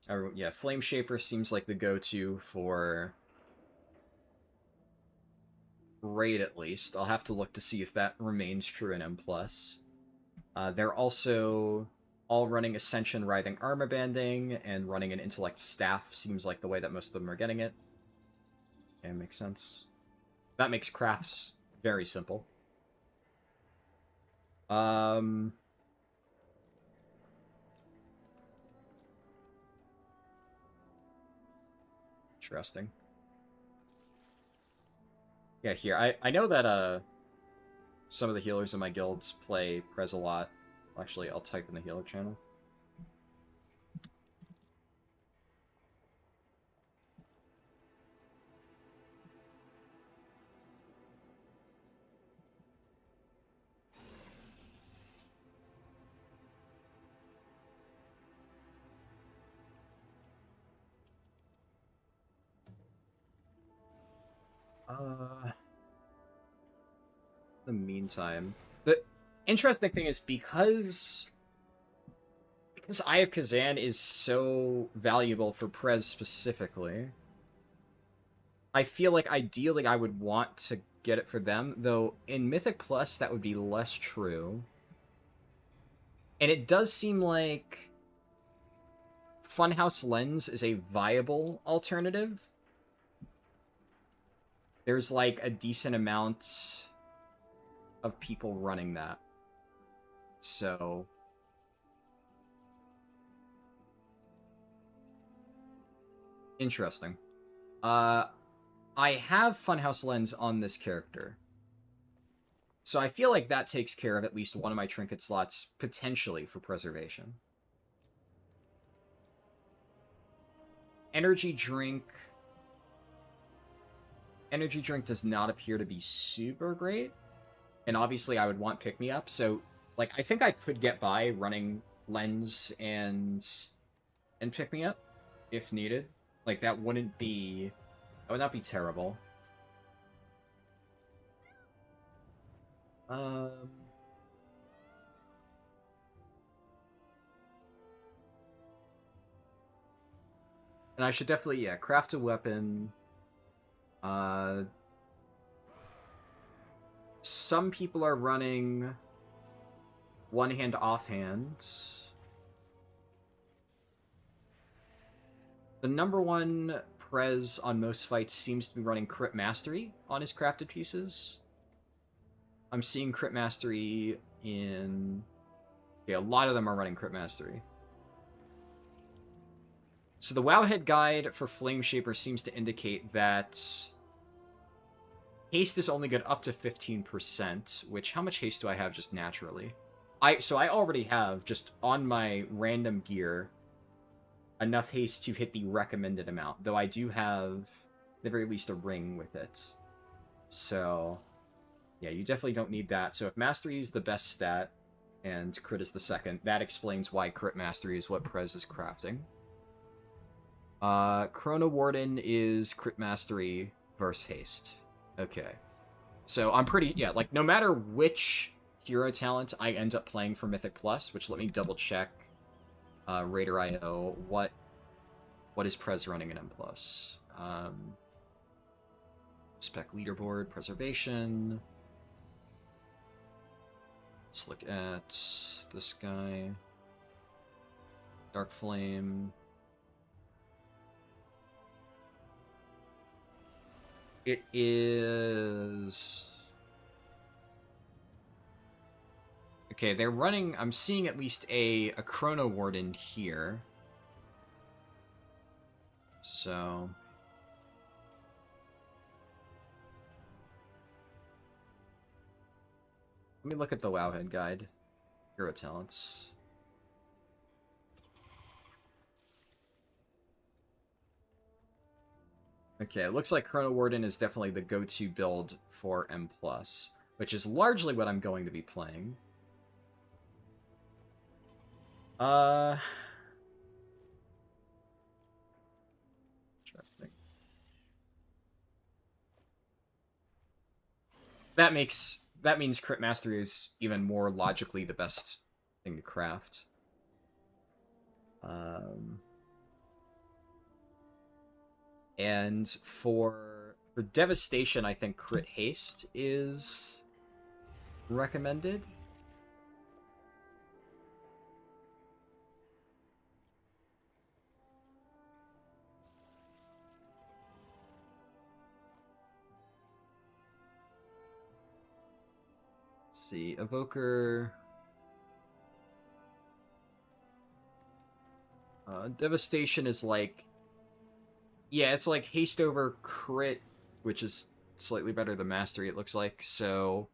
Or, yeah, Flame Shaper seems like the go-to for raid, at least. I'll have to look to see if that remains true in M+. They're also all running Ascension Writhing Armor Banding, and running an Intellect Staff seems like the way that most of them are getting it. Okay, makes sense. That makes crafts very simple. Interesting. Yeah, here. I know that some of the healers in my guilds play Prez a lot. Actually, I'll type in the healer channel. In the meantime, the interesting thing is because Eye of Kazan is so valuable for Prez specifically, I feel like ideally I would want to get it for them, though in Mythic Plus that would be less true. And it does seem like Funhouse Lens is a viable alternative. There's like a decent amount of people running that. So interesting. I have Funhouse Lens on this character. So I feel like that takes care of at least one of my trinket slots, potentially, for preservation. Energy drink does not appear to be super great. And obviously I would want pick-me-up, so like I think I could get by running Lens and pick-me-up if needed. Like that would not be terrible. And I should definitely, yeah, craft a weapon. Some people are running one-hand offhand. The number one Prez on most fights seems to be running Crit Mastery on his crafted pieces. I'm seeing Crit Mastery in... Yeah, a lot of them are running Crit Mastery. So the Wowhead guide for Flame Shaper seems to indicate that haste is only good up to 15%, which, how much haste do I have just naturally? So I already have, just on my random gear, enough haste to hit the recommended amount, though I do have, at the very least, a ring with it. So, yeah, you definitely don't need that. So if Mastery is the best stat, and Crit is the second, that explains why Crit Mastery is what Prez is crafting. Chrono Warden is Crit Mastery versus Haste. Okay. So I'm pretty, yeah, like, no matter which hero talent I end up playing for Mythic Plus, which let me double check, Raider IO, what is Prez running in M+. Spec leaderboard, preservation. Let's look at this guy. Dark Flame. It is... Okay, they're running... I'm seeing at least a Chrono Warden here. So... Let me look at the Wowhead guide. Hero talents. Okay, it looks like Chrono Warden is definitely the go-to build for M+, which is largely what I'm going to be playing. Interesting. That means Crit Mastery is even more logically the best thing to craft. And for Devastation, I think Crit Haste is recommended. Let's see, Evoker. Devastation is like, yeah, it's like haste over crit, which is slightly better than mastery, it looks like. So,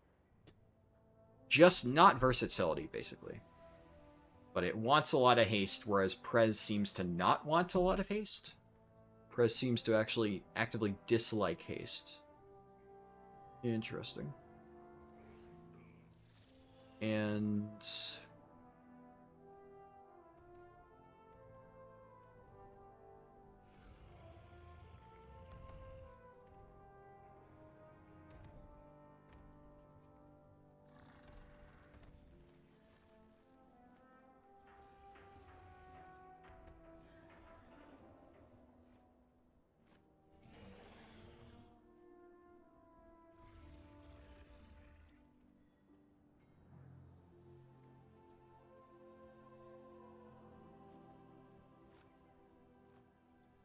just not versatility, basically. But it wants a lot of haste, whereas Prez seems to not want a lot of haste. Prez seems to actually actively dislike haste. Interesting. And...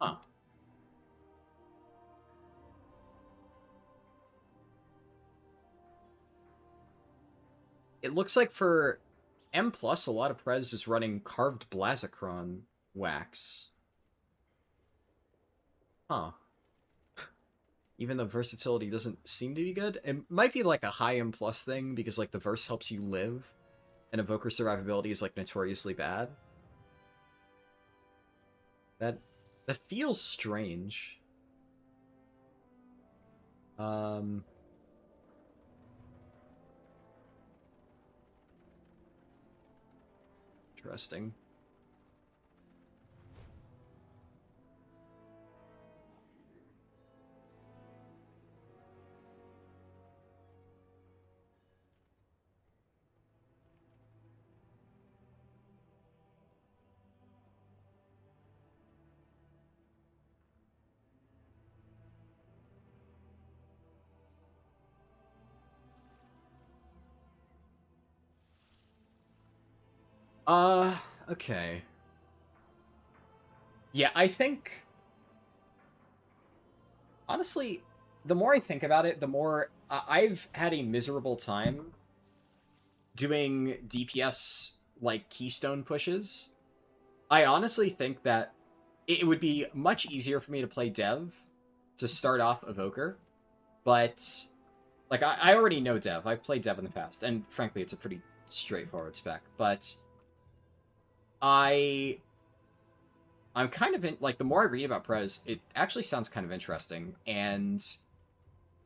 Huh. It looks like for M+, a lot of Prez is running Carved Blazikron wax. Huh. Even though versatility doesn't seem to be good. It might be like a high M+ thing, because like the verse helps you live, and Evoker survivability is like notoriously bad. That feels strange. Interesting. Okay. Yeah, I think... Honestly, the more I think about it, the more... I've had a miserable time doing DPS, like, Keystone pushes. I honestly think that it would be much easier for me to play Dev to start off Evoker, but... Like, I already know Dev. I've played Dev in the past, and frankly, it's a pretty straightforward spec, but... I'm kind of in, like, the more I read about Prez, it actually sounds kind of interesting, and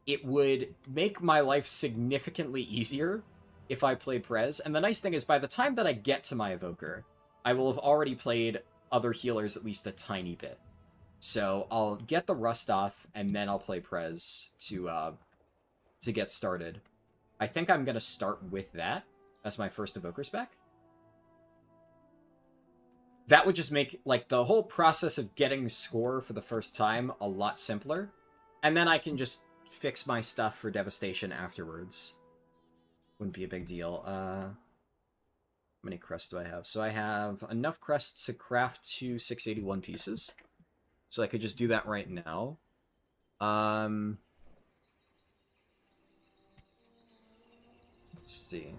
it would make my life significantly easier if I played Prez. And the nice thing is, by the time that I get to my Evoker, I will have already played other healers at least a tiny bit. So I'll get the rust off, and then I'll play Prez to get started. I think I'm going to start with that as my first Evoker spec. That would just make, like, the whole process of getting score for the first time a lot simpler. And then I can just fix my stuff for Devastation afterwards. Wouldn't be a big deal. How many crests do I have? So I have enough crests to craft 2 681 pieces. So I could just do that right now. Let's see.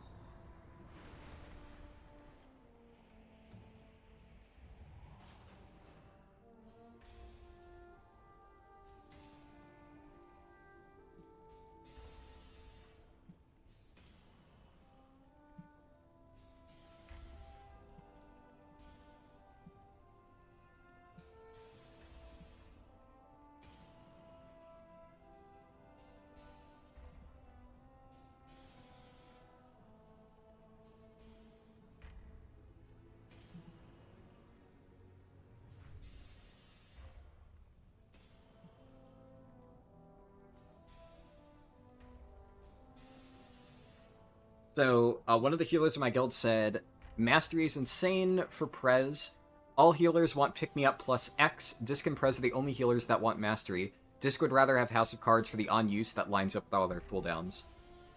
So, one of the healers in my guild said, Mastery is insane for Prez. All healers want Pick Me Up plus X. Disc and Prez are the only healers that want Mastery. Disc would rather have House of Cards for the on-use that lines up with all their cooldowns.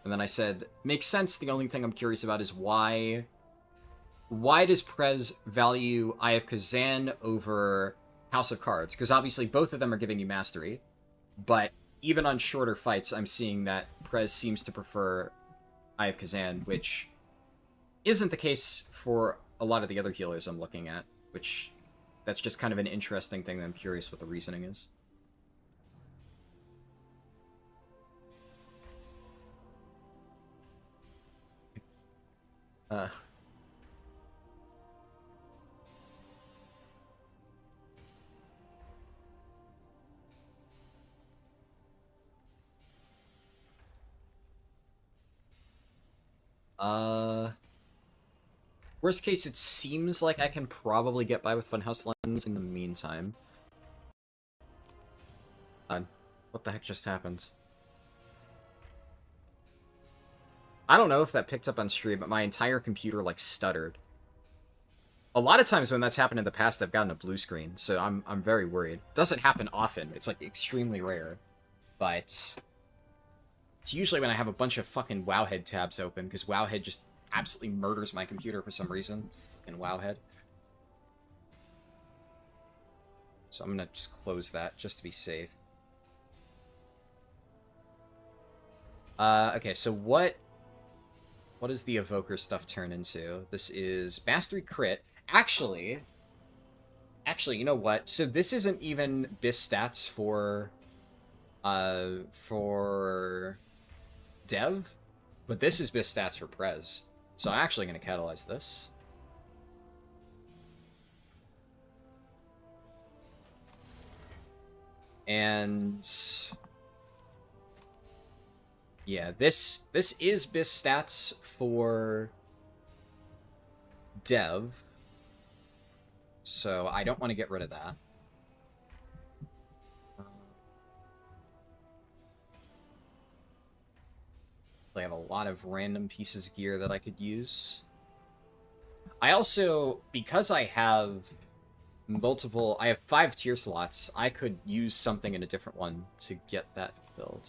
And then I said, makes sense. The only thing I'm curious about is why does Prez value Eye of Kazan over House of Cards? Because obviously both of them are giving you Mastery. But even on shorter fights, I'm seeing that Prez seems to prefer Eye of Kazan, which isn't the case for a lot of the other healers I'm looking at, which that's just kind of an interesting thing that I'm curious what the reasoning is. Worst case, it seems like I can probably get by with Funhouse Lens in the meantime. What the heck just happened? I don't know if that picked up on stream, but my entire computer, like, stuttered. A lot of times when that's happened in the past, I've gotten a blue screen, so I'm very worried. Doesn't happen often. It's, like, extremely rare. But it's usually when I have a bunch of fucking Wowhead tabs open, because Wowhead just absolutely murders my computer for some reason. Fucking Wowhead. So I'm gonna just close that, just to be safe. Okay, so what does the Evoker stuff turn into? This is Mastery Crit. Actually, you know what? So this isn't even BIS stats for Dev, but this is BIS stats for Prez. So I'm actually going to catalyze this. And yeah, this is BIS stats for Dev. So I don't want to get rid of that. I have a lot of random pieces of gear that I could use. I also, because I have I have 5 tier slots, I could use something in a different one to get that filled.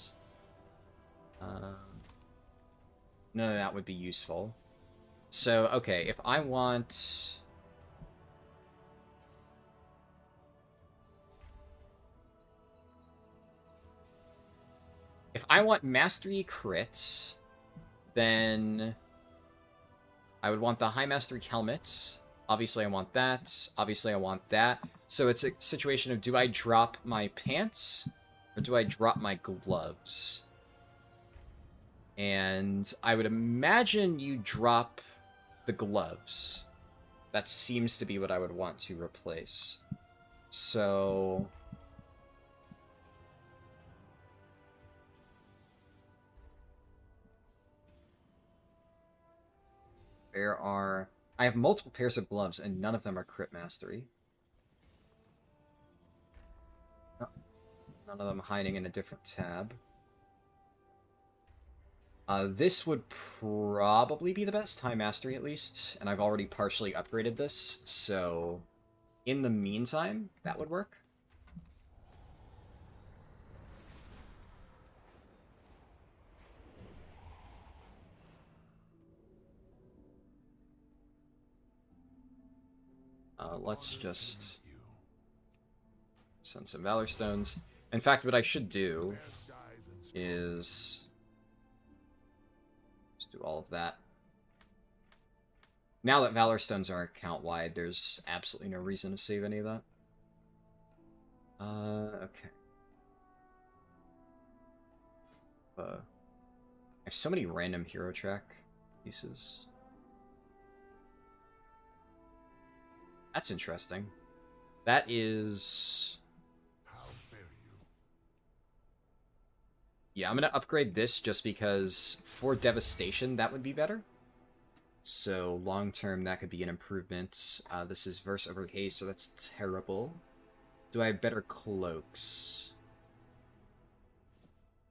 None of that would be useful. So, okay, if I want... If I want Mastery Crit, then I would want the High Mastery Helmet. Obviously, I want that. Obviously, I want that. So it's a situation of, do I drop my pants, or do I drop my gloves? And I would imagine you drop the gloves. That seems to be what I would want to replace. So... I have multiple pairs of gloves, and none of them are Crit Mastery. Oh, none of them hiding in a different tab. This would probably be the best, High Mastery at least, and I've already partially upgraded this, so in the meantime, that would work. Let's just send some Valor Stones. In fact, what I should do is just do all of that. Now that Valor Stones are account-wide, there's absolutely no reason to save any of that. Okay. I have so many random hero track pieces. That's interesting. That is... Yeah, I'm going to upgrade this just because for Devastation, that would be better. So long-term, that could be an improvement. This is Verse over Haze, so that's terrible. Do I have better cloaks?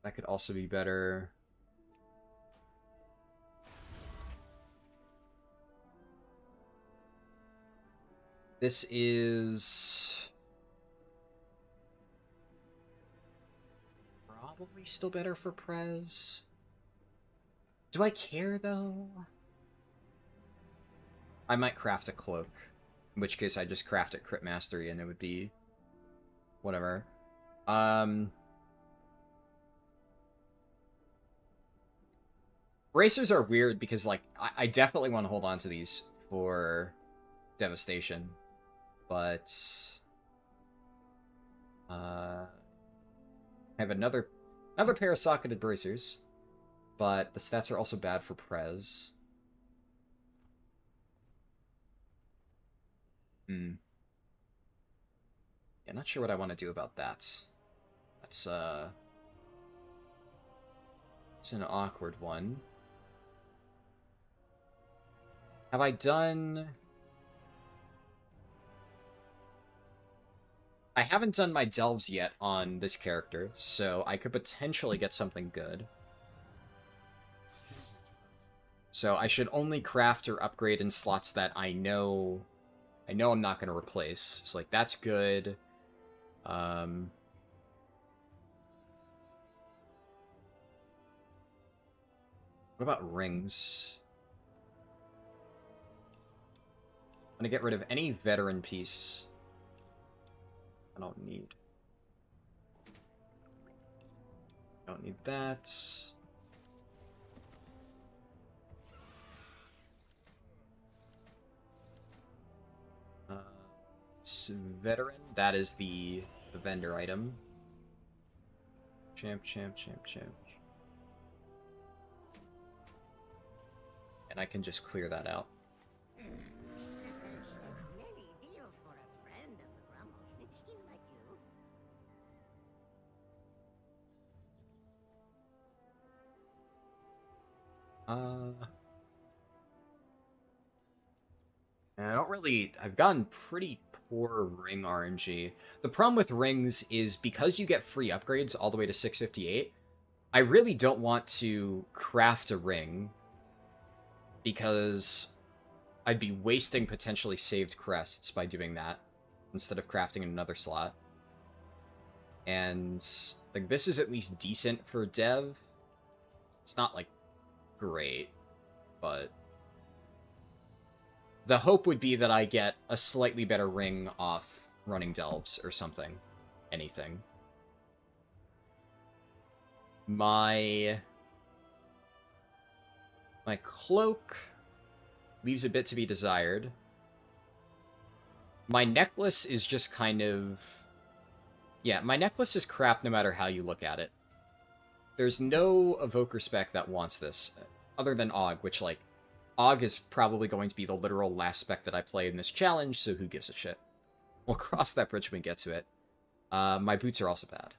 That could also be better. This is probably still better for Prez. Do I care, though? I might craft a cloak. In which case I just craft it crit mastery and it would be whatever. Bracers are weird because, like, I definitely want to hold on to these for devastation. But I have another pair of socketed bracers, but the stats are also bad for Prez. Yeah, not sure what I want to do about that. That's it's an awkward one. Have I done... I haven't done my delves yet on this character, so I could potentially get something good. So I should only craft or upgrade in slots that I know I'm not going to replace. So, like, that's good. What about rings? I'm going to get rid of any veteran piece I don't need. Don't need that. Veteran, that is the vendor item. Champ. And I can just clear that out. I've gotten pretty poor ring RNG. The problem with rings is because you get free upgrades all the way to 658, I really don't want to craft a ring because I'd be wasting potentially saved crests by doing that instead of crafting in another slot. And, like, this is at least decent for dev. It's not, like, great, but the hope would be that I get a slightly better ring off running delves or something. Anything. My cloak leaves a bit to be desired. My necklace is just kind of... Yeah, my necklace is crap no matter how you look at it. There's no evoker spec that wants this, other than Og, which, like, Og is probably going to be the literal last spec that I play in this challenge, so who gives a shit? We'll cross that bridge when we get to it. My boots are also bad.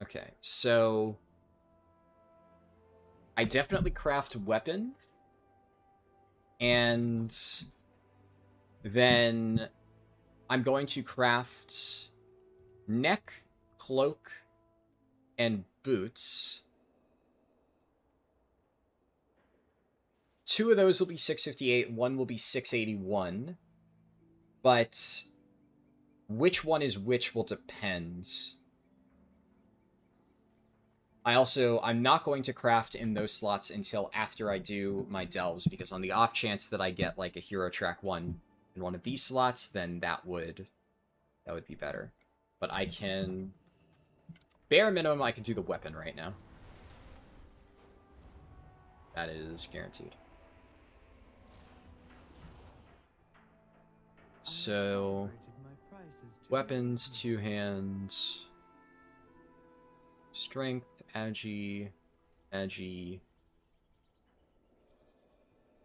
Okay, so... I definitely craft weapon. And then I'm going to craft neck, cloak, and boots. 2 of those will be 658, 1 will be 681. But which one is which will depend. I'm not going to craft in those slots until after I do my delves, because on the off chance that I get, like, a hero track 1 in one of these slots, then that would be better. But I can... Bare minimum, I can do the weapon right now. That is guaranteed. So... Weapons, 2 hands... Strength, agi...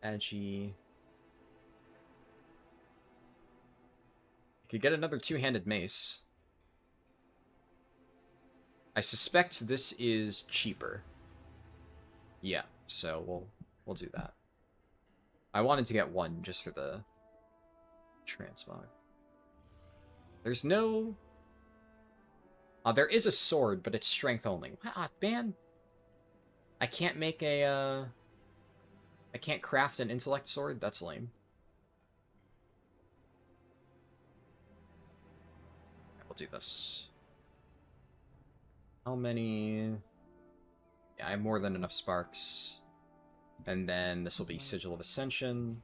I could get another 2-handed mace. I suspect this is cheaper. Yeah, so we'll do that. I wanted to get 1 just for the transmog. There's no... there is a sword, but it's strength only. Ah, man. I can't make a, I can't craft an intellect sword? That's lame. we'll do this. How many? Yeah, I have more than enough sparks. And then this will be Sigil of Ascension.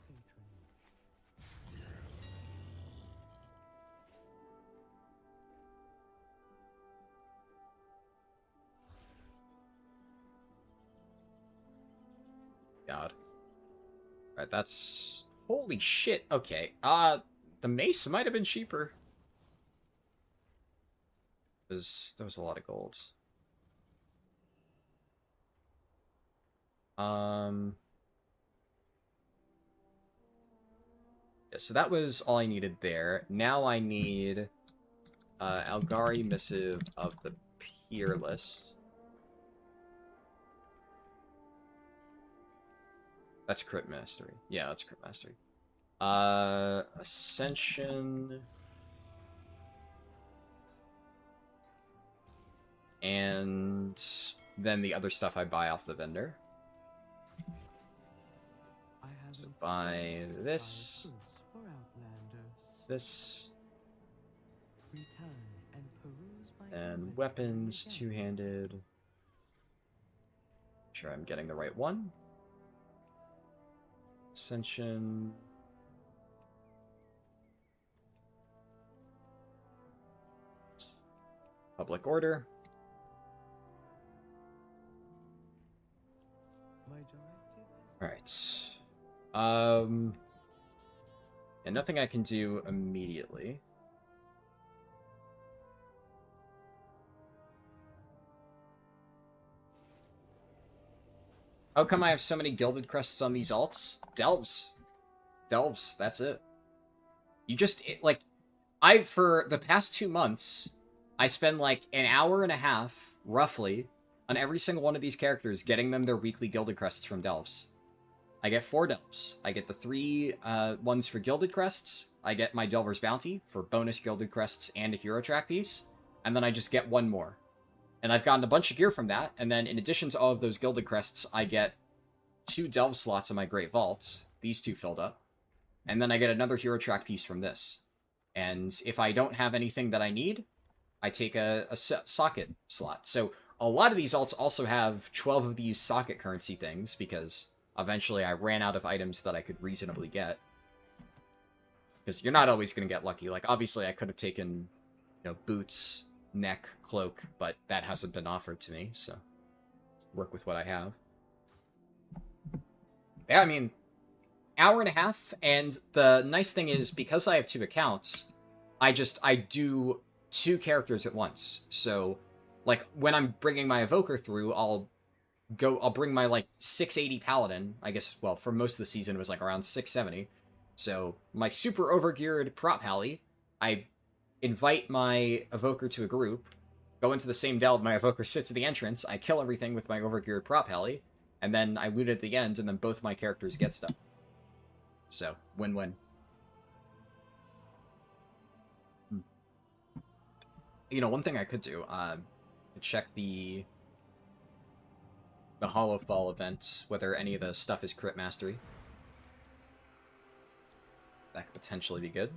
God. Alright, that's... Holy shit, okay. The mace might have been cheaper. There was a lot of gold. Yeah, so that was all I needed there. Now I need Algari Missive of the Peerless. That's Crit Mastery. Yeah, that's Crit Mastery. Ascension. And then the other stuff I buy off the vendor. So buy this. This. And weapons, two-handed. Sure I'm getting the right one. Ascension. Public order. Alright. And nothing I can do immediately. How come I have so many gilded crests on these alts? Delves. Delves, that's it. You just, like, for the past 2 months, I spend like an hour and a half, roughly, on every single one of these characters, getting them their weekly gilded crests from Delves. I get 4 Delves. I get the 3 ones for gilded crests. I get my Delver's Bounty for bonus gilded crests and a hero track piece. And then I just get 1 more. And I've gotten a bunch of gear from that. And then in addition to all of those gilded crests, I get 2 Delve slots in my Great Vault. These 2 filled up. And then I get another hero track piece from this. And if I don't have anything that I need, I take a socket slot. So a lot of these alts also have 12 of these socket currency things, because eventually I ran out of items that I could reasonably get. Because you're not always going to get lucky. Like, obviously I could have taken, you know, boots, neck, cloak, but that hasn't been offered to me, so work with what I have. Yeah, I mean, hour and a half, and the nice thing is, because I have 2 accounts, I do 2 characters at once. So, like, when I'm bringing my Evoker through, I'll bring my, like, 680 Paladin. I guess, well, for most of the season, it was, like, around 670. So, my super overgeared prop Pally, I invite my Evoker to a group, go into the same delve, my Evoker sits at the entrance, I kill everything with my overgeared prop Pally, and then I loot at the end, and then both my characters get stuff. So, win-win. You know, one thing I could do, check the Hollow Fall event, whether any of the stuff is crit mastery. That could potentially be good.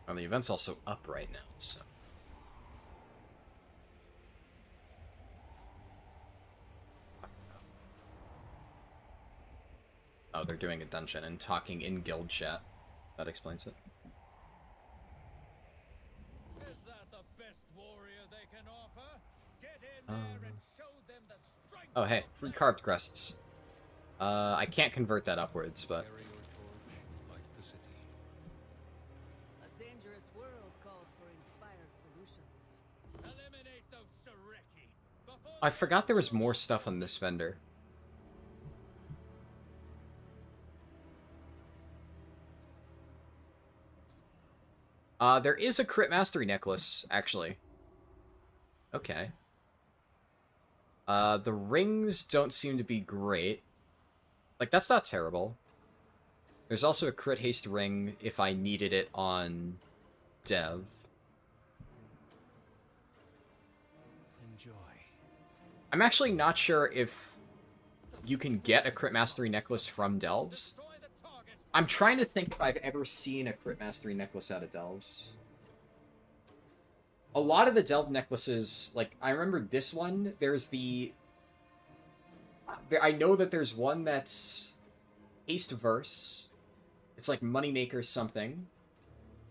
Oh, the event's also up right now, so... Oh, they're doing a dungeon and talking in guild chat. That explains it. Is that the best warrior they can offer? Get in there and show them the strength. Oh, hey, free carved crests. I can't convert that upwards, but... A dangerous world calls for inspired solutions. Eliminate those Shireki. I forgot there was more stuff on this vendor. There is a crit mastery necklace, actually. Okay. The rings don't seem to be great. Like, that's not terrible. There's also a crit haste ring if I needed it on Dev. Enjoy. I'm actually not sure if you can get a crit mastery necklace from Delves. I'm trying to think if I've ever seen a crit mastery necklace out of Delves. A lot of the Delve necklaces, like, I remember this one, there's the... I know that there's one that's Haste Verse. It's like Moneymaker something.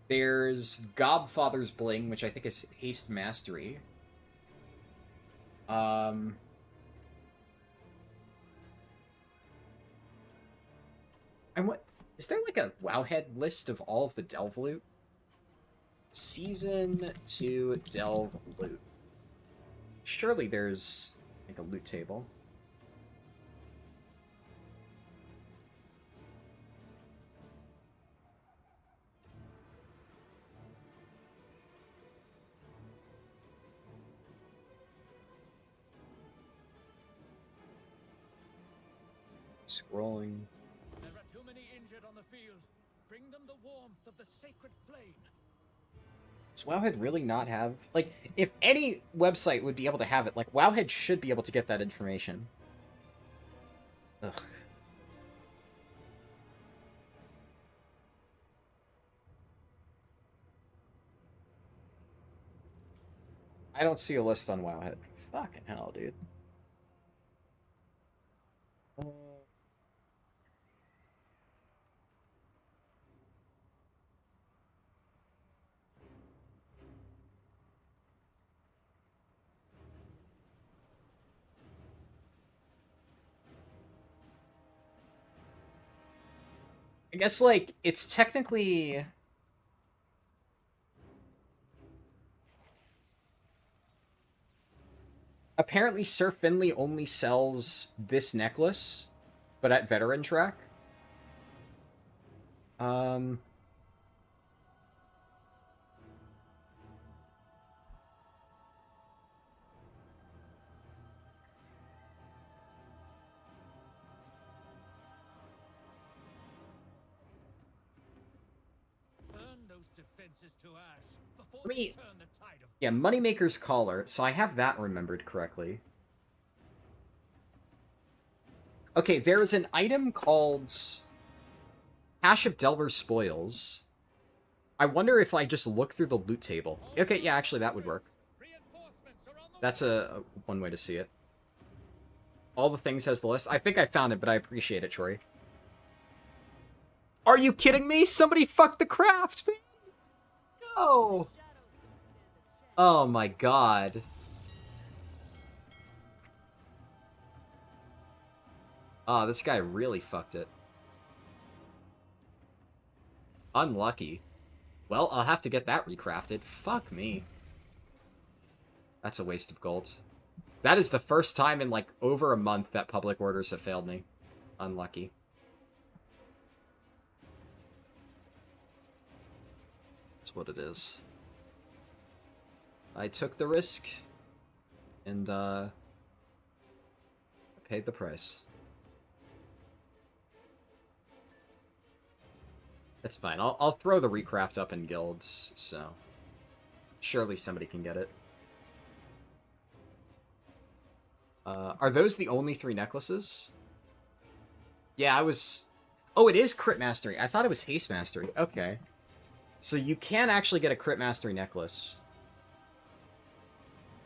There's Gobfather's Bling, which I think is Haste Mastery. And what... Is there like a Wowhead list of all of the Delve loot? Season 2 Delve loot. Surely there's like a loot table. Scrolling. There are too many injured on the field. Bring them the warmth of the sacred flame. Does Wowhead really not have... Like, if any website would be able to have it, like, Wowhead should be able to get that information. Ugh. I don't see a list on Wowhead. Fucking hell, dude. I guess, like, it's technically... Apparently, Sir Finley only sells this necklace, but at Veteran Track. Burn those defenses to ash before Let me... they turn the tide of... Yeah, Moneymaker's Collar, so I have that remembered correctly. Okay, there's an item called Cache of Delver's Spoils. I wonder if I just look through the loot table. Okay, yeah, actually that would work. That's a one way to see it. All the things has the list. I think I found it, but I appreciate it, Troy. Are you kidding me? Somebody fucked the craft, man! No! Oh my god. Oh, this guy really fucked it. Unlucky. Well, I'll have to get that recrafted. Fuck me. That's a waste of gold. That is the first time in, like, over a month that public orders have failed me. Unlucky. That's what it is. I took the risk, and, I paid the price. That's fine. I'll throw the recraft up in guilds, so... Surely somebody can get it. Are those the only 3 necklaces? Yeah, I was... Oh, it is Crit Mastery. I thought it was Haste Mastery. Okay. So you can actually get a Crit Mastery necklace.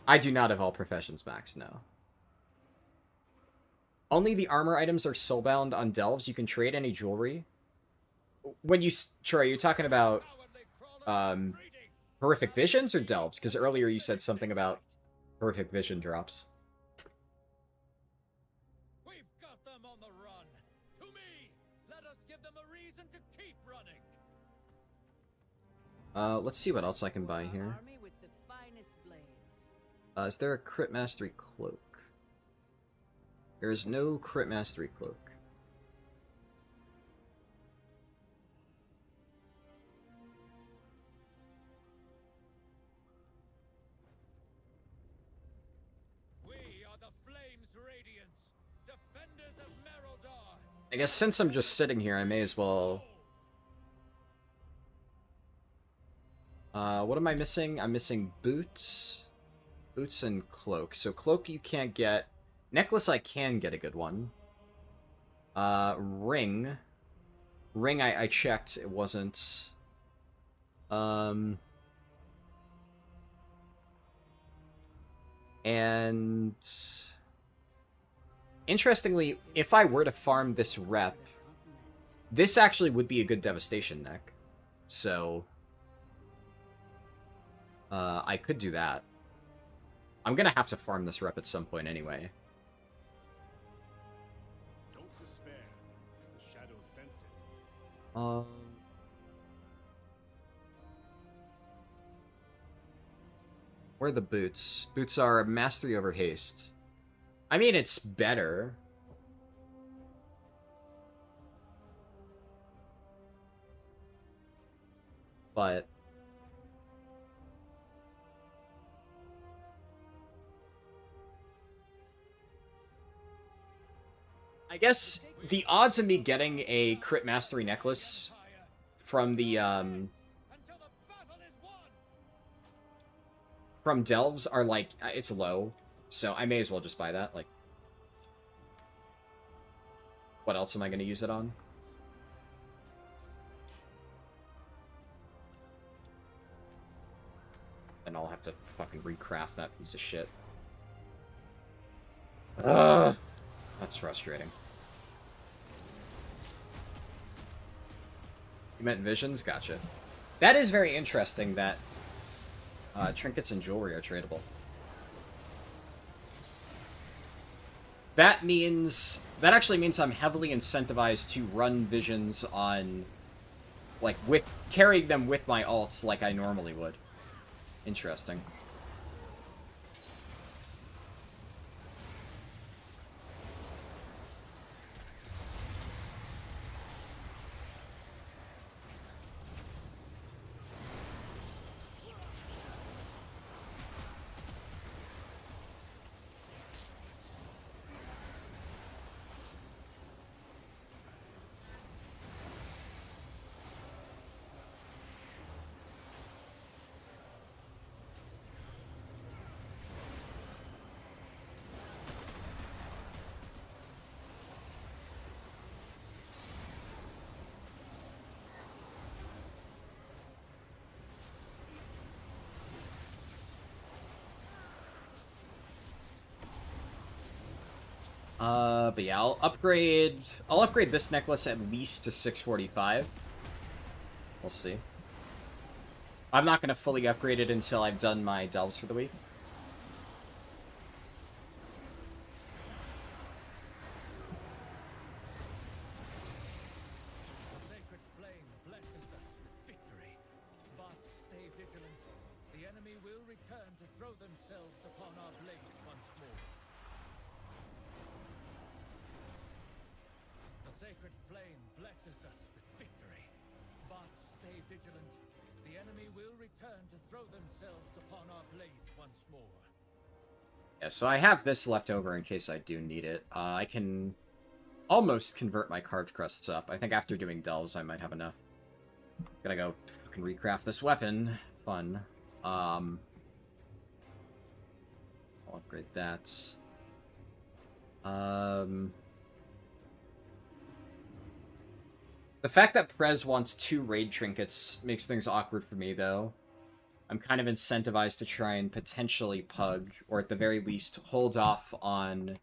I do not have all professions max, no. Only the armor items are soulbound on Delves. You can trade any jewelry. When you... Troy, you're talking about... Horrific Visions or Delves? Because earlier you said something about Horrific Vision drops. We've got them on the run. To me, let us give them a reason to keep running. Let's see what else I can buy here. Is there a Crit Mastery Cloak? There is no Crit Mastery Cloak. I guess since I'm just sitting here, I may as well... what am I missing? I'm missing boots. Boots and cloak. So cloak you can't get. Necklace I can get a good one. Ring. Ring I checked. It wasn't. And... Interestingly, if I were to farm this rep, this actually would be a good devastation neck. So... I could do that. I'm gonna have to farm this rep at some point anyway. Don't despair. The shadows sense it. Where are the boots? Boots are mastery over haste. I mean, it's better. But... I guess the odds of me getting a crit mastery necklace from the, from Delves are, like, it's low. So I may as well just buy that, like... What else am I going to use it on? And I'll have to fucking recraft that piece of shit. Ugh! That's frustrating. You meant visions? Gotcha. That is very interesting that trinkets and jewelry are tradable. That actually means I'm heavily incentivized to run visions on, like, carrying them with my alts like I normally would. Interesting. But yeah, I'll upgrade this necklace at least to 645. We'll see. I'm not gonna fully upgrade it until I've done my delves for the week. Yeah, so I have this left over in case I do need it. I can almost convert my carved crusts up. I think after doing delves, I might have enough. Gotta go fucking recraft this weapon. Fun. I'll upgrade that. The fact that Prez wants 2 raid trinkets makes things awkward for me, though. I'm kind of incentivized to try and potentially pug, or at the very least, hold off on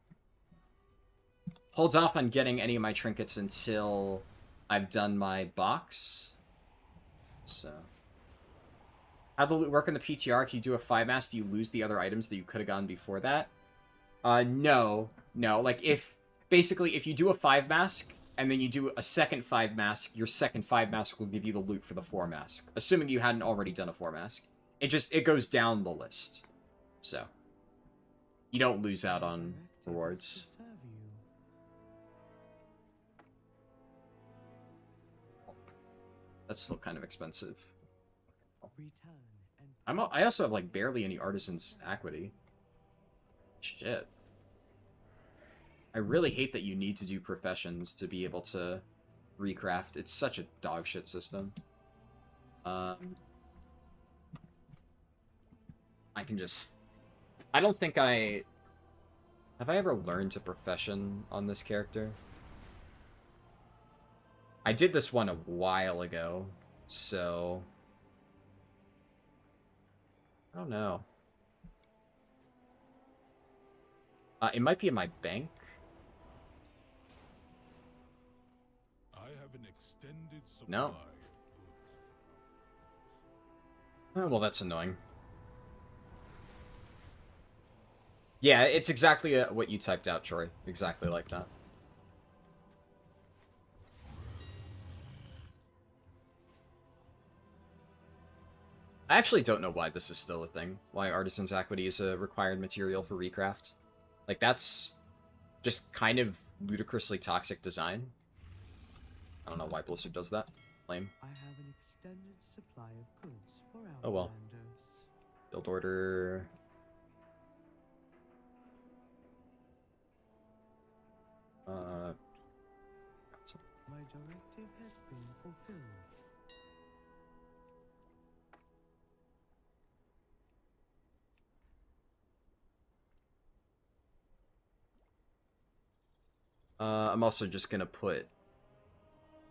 getting any of my trinkets until I've done my box. So, how the loot work in the PTR? If you do a 5-mass, do you lose the other items that you could have gotten before that? No. Like, if you do a 5-mask, and then you do a second 5-mask, your second 5-mask will give you the loot for the 4-mask. Assuming you hadn't already done a 4-mask. It goes down the list. So, you don't lose out on rewards. That's still kind of expensive. I also have, like, barely any Artisan's Equity. Shit. I really hate that you need to do professions to be able to recraft. It's such a dogshit system. I can just... I don't think I... Have I ever learned a profession on this character? I did this one a while ago, so... I don't know. It might be in my bank. I have an extended supply No. of goods. Oh, well, that's annoying. Yeah, it's exactly what you typed out, Troy. Exactly like that. I actually don't know why this is still a thing. Why Artisan's Equity is a required material for recraft. Like, that's just kind of ludicrously toxic design. I don't know why Blizzard does that. Lame. I have an extended supply of goods for our Oh well. Build order. My directive has been fulfilled. I'm also just gonna put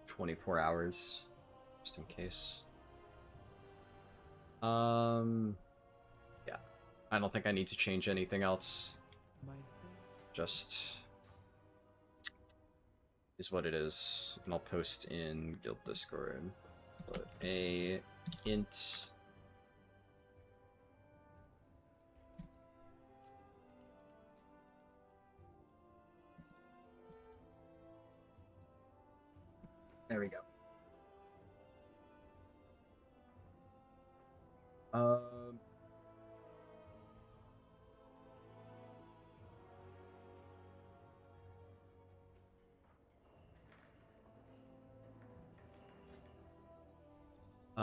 24 hours, just in case. Yeah. I don't think I need to change anything else. Just is what it is. And I'll post in Guild Discord. Put a int. There we go.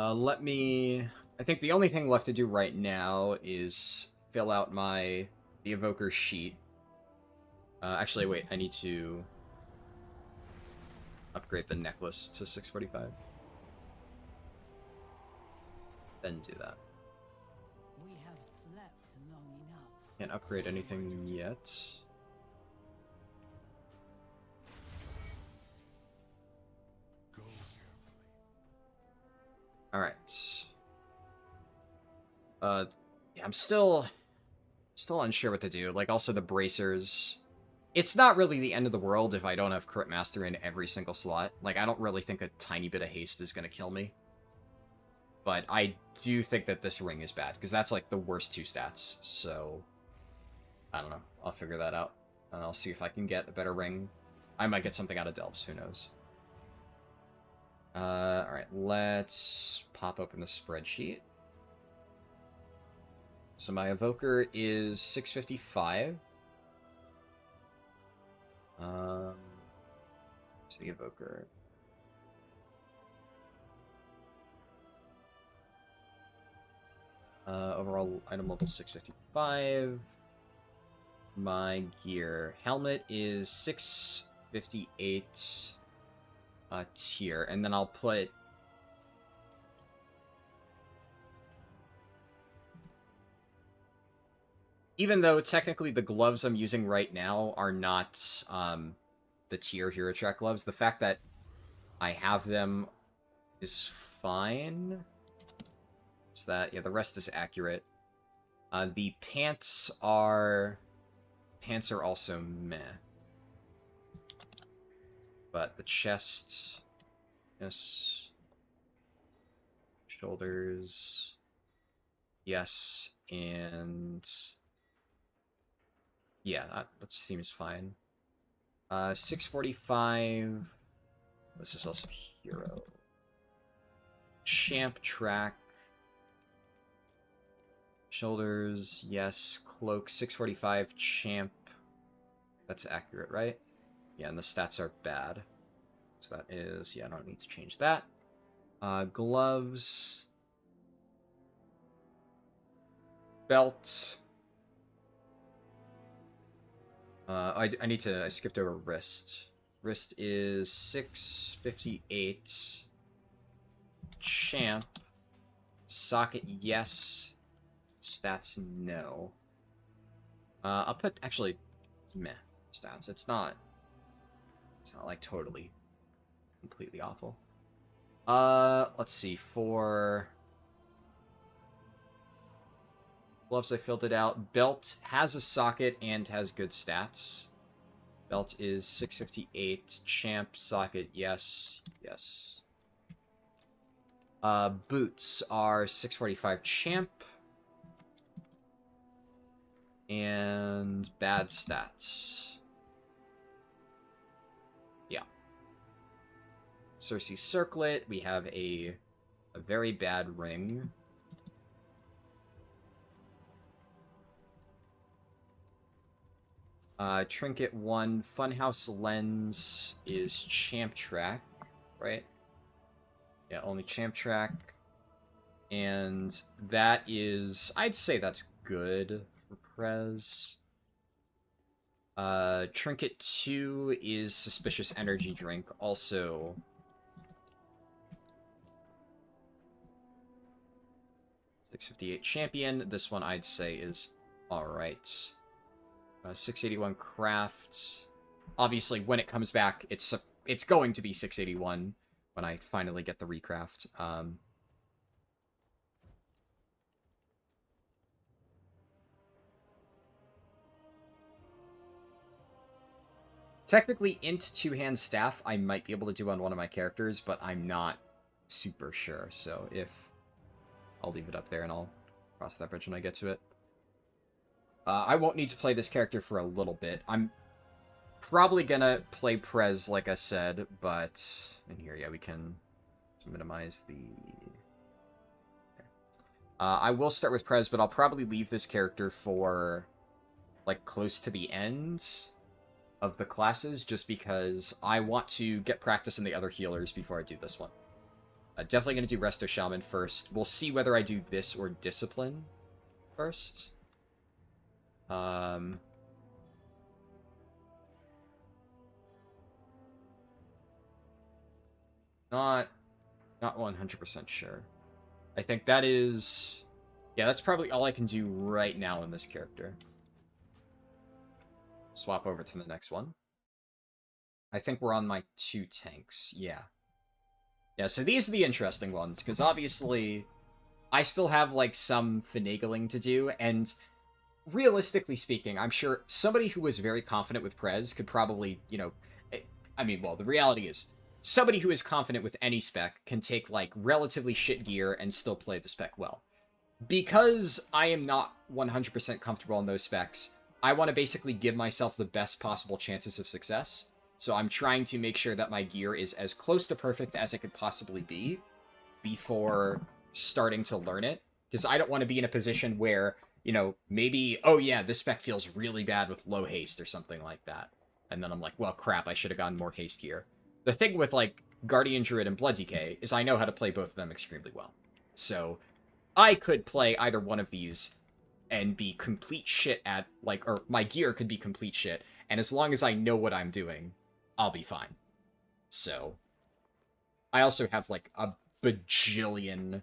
Let me... I think the only thing left to do right now is fill out the Evoker sheet. Actually, wait, I need to upgrade the necklace to 645. Then do that. We have slept long enough. Can't upgrade anything yet. Alright. Yeah, I'm still unsure what to do. Like, also the bracers. It's not really the end of the world if I don't have Crit Master in every single slot. Like, I don't really think a tiny bit of haste is gonna kill me. But I do think that this ring is bad, because that's, like, the worst 2 stats. So, I don't know. I'll figure that out. And I'll see if I can get a better ring. I might get something out of Delves, who knows. Alright, let's pop open the spreadsheet. So my Evoker is 655. Where's the Evoker? Overall item level 655. My gear. Helmet is 658 tier, and then I'll put... Even though technically the gloves I'm using right now are not the tier Hero Track gloves, the fact that I have them is fine. So that, yeah, the rest is accurate. The pants are also meh. But the chest, yes. Shoulders, yes. And yeah, that seems fine. 645. This is also hero. Champ track. Shoulders, yes. Cloak, 645. Champ. That's accurate, right? Yeah, and the stats are bad. So that is, yeah, I don't need to change that. Gloves. Belt. I need to, I skipped over wrist. Wrist is 658. Champ. Socket, yes. Stats, no. I'll put, actually, meh, stats. It's not like totally, completely awful. Let's see, for gloves, I filled it out. Belt has a socket and has good stats. Belt is 658. Champ, socket, yes, yes. Boots are 645 champ. And bad stats. Yeah. Cersei circlet, we have a very bad ring. Trinket 1, Funhouse Lens is Champ Track, right? Yeah, only Champ Track. And that is, I'd say that's good for Prez. Trinket 2 is Suspicious Energy Drink, also 658 Champion. This one I'd say is alright. 681 Craft. Obviously, when it comes back, it's going to be 681 when I finally get the recraft. Technically, int two-hand staff I might be able to do on one of my characters, but I'm not super sure. So if I'll leave it up there and I'll cross that bridge when I get to it. I won't need to play this character for a little bit. I'm probably gonna play Prez, like I said, but in here, yeah, we can minimize the. I will start with Prez, but I'll probably leave this character for like close to the end of the classes, just because I want to get practice in the other healers before I do this one. Definitely going to do Resto Shaman first. We'll see whether I do this or Discipline first. Not 100% sure. I think that is... Yeah, that's probably all I can do right now in this character. Swap over to the next one. I think we're on my 2 tanks. Yeah. Yeah, so these are the interesting ones, because obviously I still have, like, some finagling to do, and realistically speaking, I'm sure somebody who was very confident with Prez could probably, you know... I mean, well, the reality is, somebody who is confident with any spec can take, like, relatively shit gear and still play the spec well. Because I am not 100% comfortable in those specs, I want to basically give myself the best possible chances of success. So I'm trying to make sure that my gear is as close to perfect as it could possibly be before starting to learn it. Because I don't want to be in a position where, you know, maybe, oh yeah, this spec feels really bad with low haste or something like that. And then I'm like, well, crap, I should have gotten more haste gear. The thing with, like, Guardian Druid and Blood Decay is I know how to play both of them extremely well. So I could play either one of these and be complete shit at, like, or my gear could be complete shit, and as long as I know what I'm doing, I'll be fine. So, I also have, like, a bajillion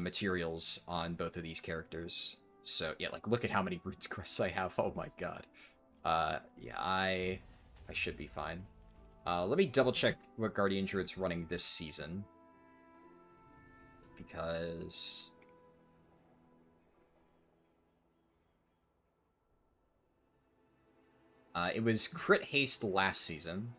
materials on both of these characters. So, yeah, like, look at how many Roots Quests I have. Oh my god. Yeah, I should be fine. Let me double check what Guardian Druid's running this season. Because... it was crit haste last season,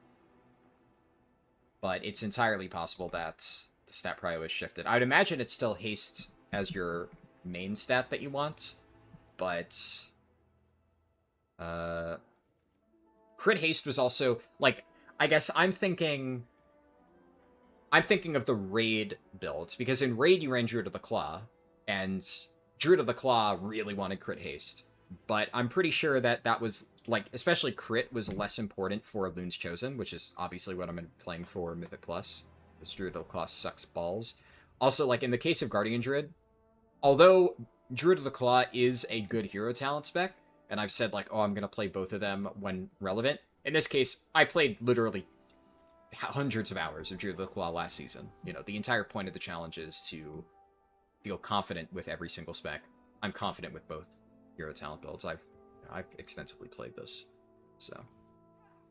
but it's entirely possible that the stat probably was shifted. I would imagine it's still haste as your main stat that you want, but crit haste was also, like, I guess I'm thinking of the raid build, because in raid you ran Druid of the Claw, and Druid of the Claw really wanted crit haste, but I'm pretty sure that that was, like, especially crit was less important for Loon's Chosen, which is obviously what I'm playing for Mythic Plus, because Druid of the Claw sucks balls. Also, like, in the case of Guardian Druid, although Druid of the Claw is a good hero talent spec, and I've said, like, oh, I'm going to play both of them when relevant. In this case, I played literally hundreds of hours of Druid of the Claw last season. You know, the entire point of the challenge is to feel confident with every single spec. I'm confident with both hero talent builds. I've extensively played this. So,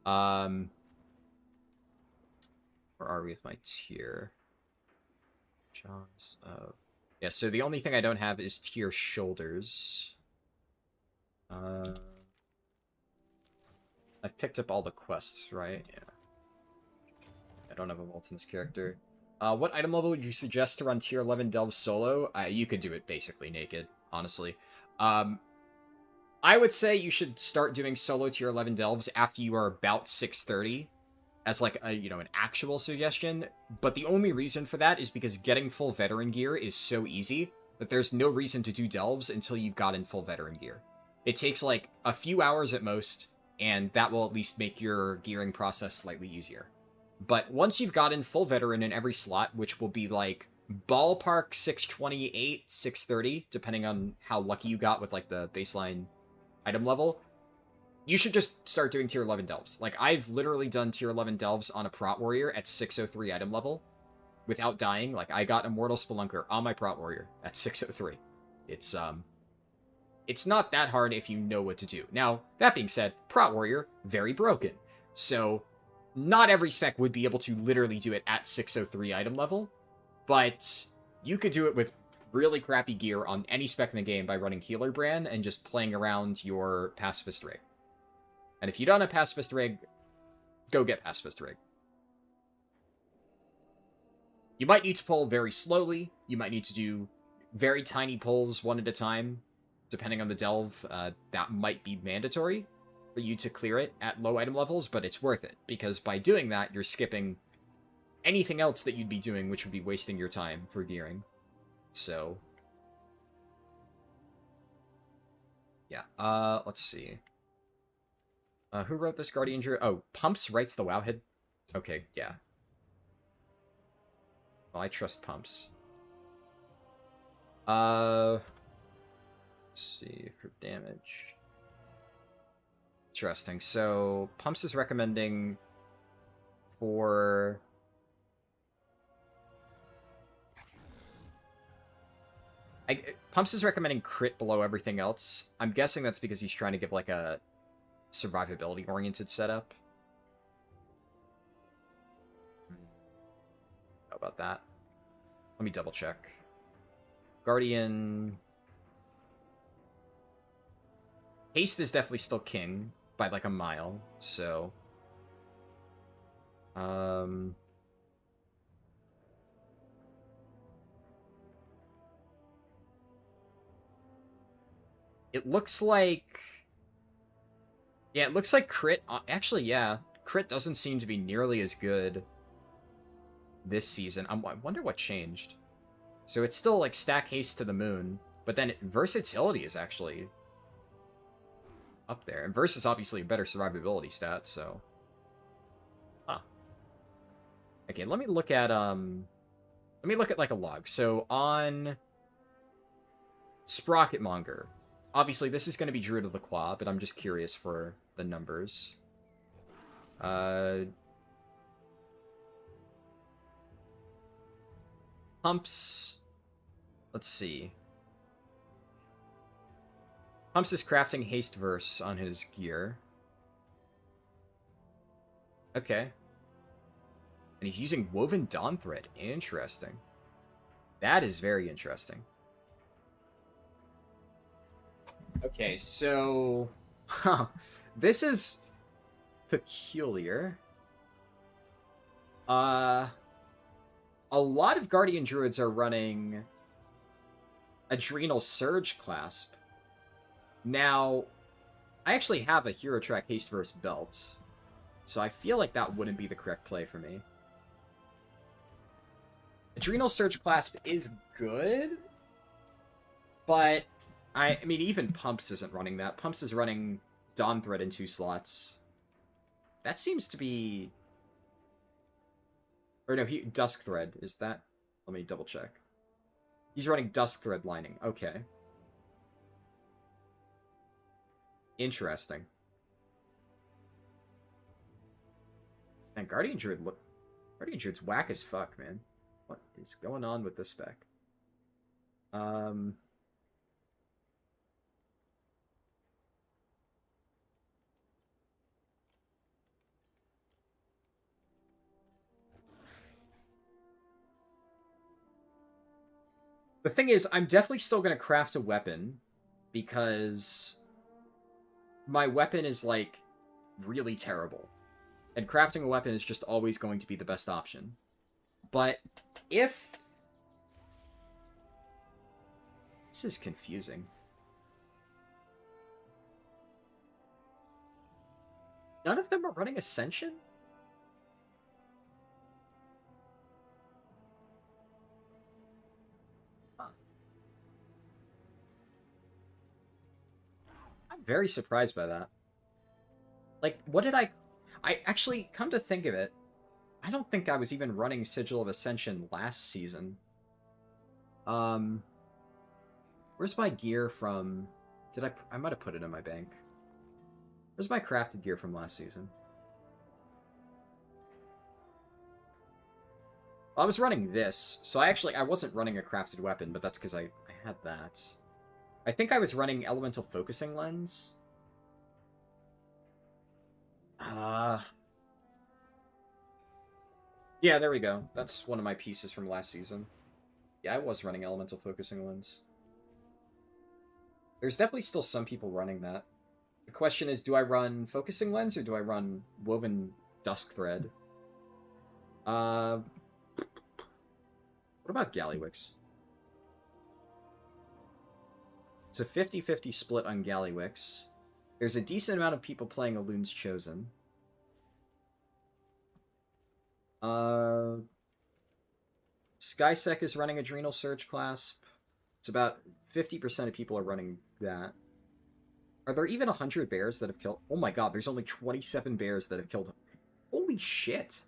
where are we with my tier? John's, yeah, so the only thing I don't have is tier shoulders. I've picked up all the quests, right? Yeah. I don't have a Molten's character. What item level would you suggest to run tier 11 Delve solo? You could do it basically naked, honestly. I would say you should start doing solo tier 11 Delves after you are about 630 as like a, you know, an actual suggestion. But the only reason for that is because getting full veteran gear is so easy that there's no reason to do Delves until you've gotten full veteran gear. It takes like a few hours at most, and that will at least make your gearing process slightly easier. But once you've gotten full veteran in every slot, which will be like ballpark 628, 630, depending on how lucky you got with like the baseline item level, you should just start doing tier 11 delves. Like, I've literally done tier 11 delves on a Prot Warrior at 603 item level without dying. Like, I got Immortal Spelunker on my Prot Warrior at 603. It's not that hard if you know what to do. Now, that being said, Prot Warrior, very broken. So, not every spec would be able to literally do it at 603 item level, but you could do it with really crappy gear on any spec in the game by running Healer Brand and just playing around your Pacifist Rig. And if you don't have Pacifist Rig, go get Pacifist Rig. You might need to pull very slowly. You might need to do very tiny pulls one at a time, depending on the delve. That might be mandatory for you to clear it at low item levels, but it's worth it, because by doing that, you're skipping anything else that you'd be doing, which would be wasting your time for gearing. So, yeah, let's see. Who wrote this Guardian Druid? Oh, Pumps writes the Wowhead? Okay, yeah. Well, I trust Pumps. Let's see, for damage. Interesting. So, Pumps is recommending for... Pumps is recommending crit below everything else. I'm guessing that's because he's trying to give, like, a survivability-oriented setup. How about that? Let me double-check. Guardian... Haste is definitely still king by, like, a mile, so... It looks like... Yeah, it looks like crit... Actually, yeah. Crit doesn't seem to be nearly as good this season. I wonder what changed. So it's still, like, stack haste to the moon, but then versatility is actually up there. And verse is obviously a better survivability stat, so... Huh. Okay, let me look at, like, a log. So on Sprocketmonger... Obviously, this is going to be Druid of the Claw, but I'm just curious for the numbers. Pumps... Let's see. Pumps is crafting Haste Verse on his gear. Okay. And he's using Woven Dawn Thread. Interesting. That is very interesting. Okay, so... Huh. This is peculiar. A lot of Guardian Druids are running Adrenal Surge Clasp. Now, I actually have a Hero Track Haste Verse belt, so I feel like that wouldn't be the correct play for me. Adrenal Surge Clasp is good, but... I mean, even Pumps isn't running that. Pumps is running Dawn Thread in 2 slots. That seems to be... Or no, Dusk Thread. Is that... Let me double check. He's running Dusk Thread lining. Okay. Interesting. And Guardian Druid's whack as fuck, man. What is going on with this spec? The thing is, I'm definitely still going to craft a weapon, because my weapon is, like, really terrible. And crafting a weapon is just always going to be the best option. But if... This is confusing. None of them are running Ascension? I'm very surprised by that. Like, what did I actually, come to think of it, I don't think I was even running Sigil of Ascension last season. Where's my gear from... I might have put it in my bank. Where's my crafted gear from last season? Well, I was running this, so I wasn't running a crafted weapon, but that's because I had that. I think I was running Elemental Focusing Lens. Yeah, there we go. That's one of my pieces from last season. Yeah, I was running Elemental Focusing Lens. There's definitely still some people running that. The question is, do I run Focusing Lens or do I run Woven Dusk Thread? What about Gallywix? It's a 50-50 split on Gallywix. There's a decent amount of people playing Elun's Chosen. Skysec is running Adrenal Surge Clasp. It's about 50% of people are running that. Are there even 100 bears that have killed? Oh my god, there's only 27 bears that have killed. Holy shit.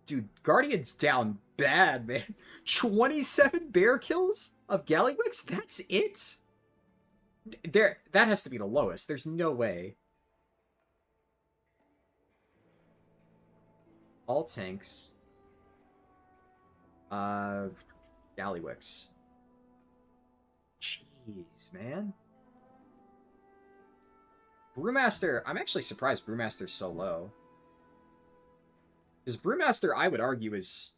Dude, Guardian's down bad, man. 27 bear kills of Gallywix? That's it? That has to be the lowest. There's no way. All tanks. Gallywix. Jeez, man. Brewmaster, I'm actually surprised Brewmaster's so low. Because Brewmaster, I would argue, is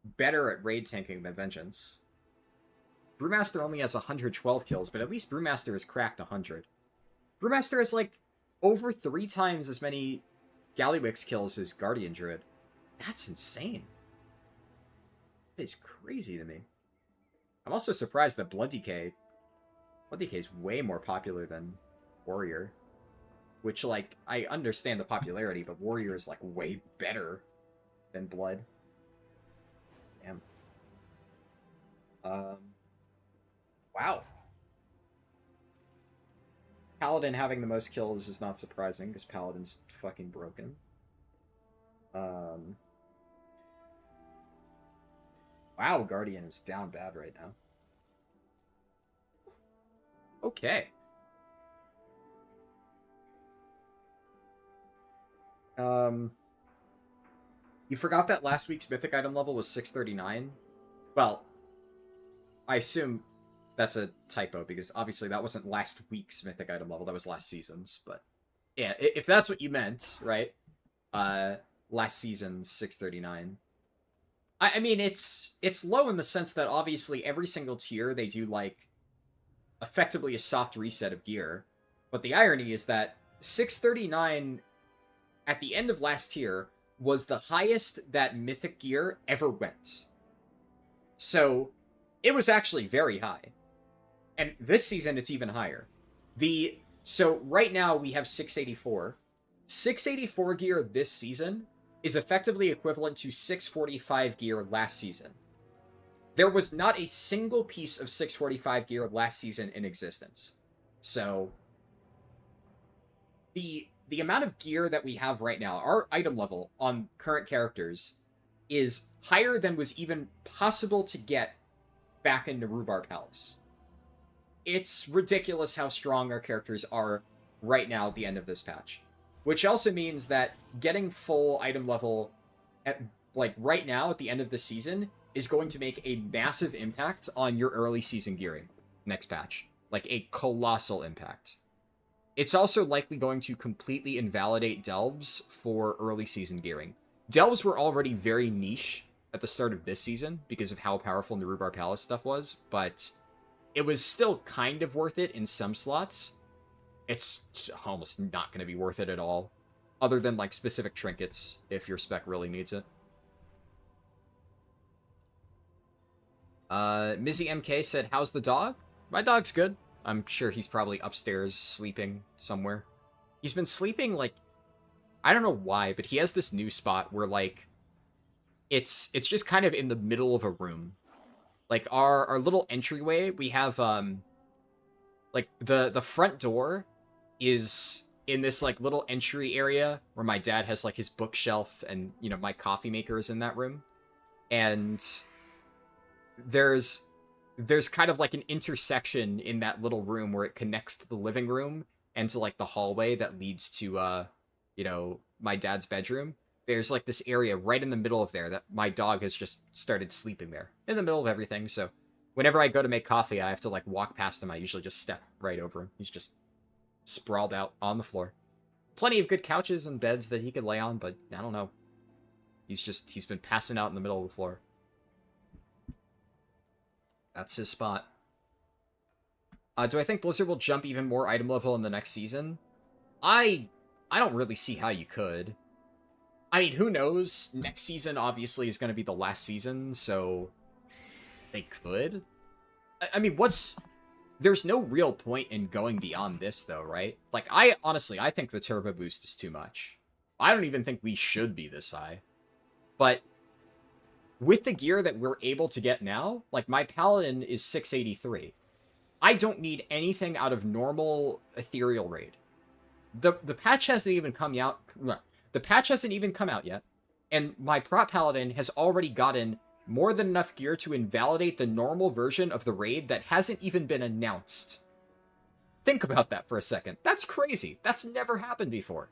better at raid tanking than Vengeance. Brewmaster only has 112 kills, but at least Brewmaster has cracked 100. Brewmaster has, like, over 3 times as many Gallywix kills as Guardian Druid. That's insane. That is crazy to me. I'm also surprised that Blood Decay is way more popular than Warrior. Which, like, I understand the popularity, but Warrior is, like, way better than Blood. Damn. Wow. Paladin having the most kills is not surprising, because Paladin's fucking broken. Wow, Guardian is down bad right now. Okay. You forgot that last week's mythic item level was 639? Well, I assume that's a typo, because obviously that wasn't last week's mythic item level, that was last season's, but yeah, if that's what you meant, right? Last season's 639. I mean, it's low in the sense that obviously every single tier they do, like, effectively a soft reset of gear, but the irony is that 639 at the end of last tier was the highest that mythic gear ever went. So it was actually very high. And this season it's even higher. So right now we have 684. 684 gear this season is effectively equivalent to 645 gear last season. There was not a single piece of 645 gear last season in existence. So the amount of gear that we have right now, our item level on current characters, is higher than was even possible to get back in Rhubarb Palace. It's ridiculous how strong our characters are right now at the end of this patch. Which also means that getting full item level at, like, right now at the end of the season is going to make a massive impact on your early season gearing next patch. Like, a colossal impact. It's also likely going to completely invalidate Delves for early season gearing. Delves were already very niche at the start of this season because of how powerful Narubar Palace stuff was, but it was still kind of worth it in some slots. It's almost not going to be worth it at all, other than, like, specific trinkets, if your spec really needs it. Mizzy MK said, how's the dog? My dog's good. I'm sure he's probably upstairs sleeping somewhere. He's been sleeping, like, I don't know why, but he has this new spot where, like, it's just kind of in the middle of a room. Like, our little entryway, we have, like, the front door is in this, like, little entry area where my dad has, like, his bookshelf and, you know, my coffee maker is in that room. And there's kind of, like, an intersection in that little room where it connects to the living room and to, like, the hallway that leads to, you know, my dad's bedroom. There's, like, this area right in the middle of there that my dog has just started sleeping there in the middle of everything. So whenever I go to make coffee, I have to, like, walk past him. I usually just step right over him. He's just sprawled out on the floor. Plenty of good couches and beds that he could lay on, but I don't know. He's been passing out in the middle of the floor. That's his spot. Do I think Blizzard will jump even more item level in the next season? I don't really see how you could. I mean, who knows? Next season, obviously, is going to be the last season, so they could. I mean, there's no real point in going beyond this, though, right? Like, honestly, I think the turbo boost is too much. I don't even think we should be this high. But with the gear that we're able to get now, like, my Paladin is 683. I don't need anything out of normal Ethereal Raid. The patch hasn't even come out. The patch hasn't even come out yet, and my prop Paladin has already gotten more than enough gear to invalidate the normal version of the raid that hasn't even been announced. Think about that for a second. That's crazy. That's never happened before.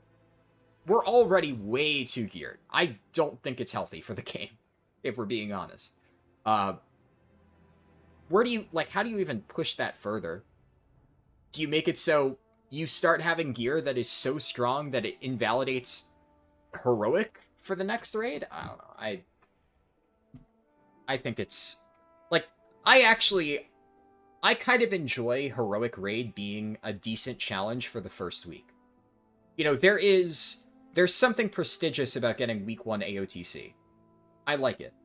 We're already way too geared. I don't think it's healthy for the game, if we're being honest. Where do you, like, how do you even push that further? Do you make it so you start having gear that is so strong that it invalidates heroic for the next raid? I don't know. I think it's, like, I kind of enjoy heroic raid being a decent challenge for the first week. You know, there's something prestigious about getting week 1 AOTC. I like it.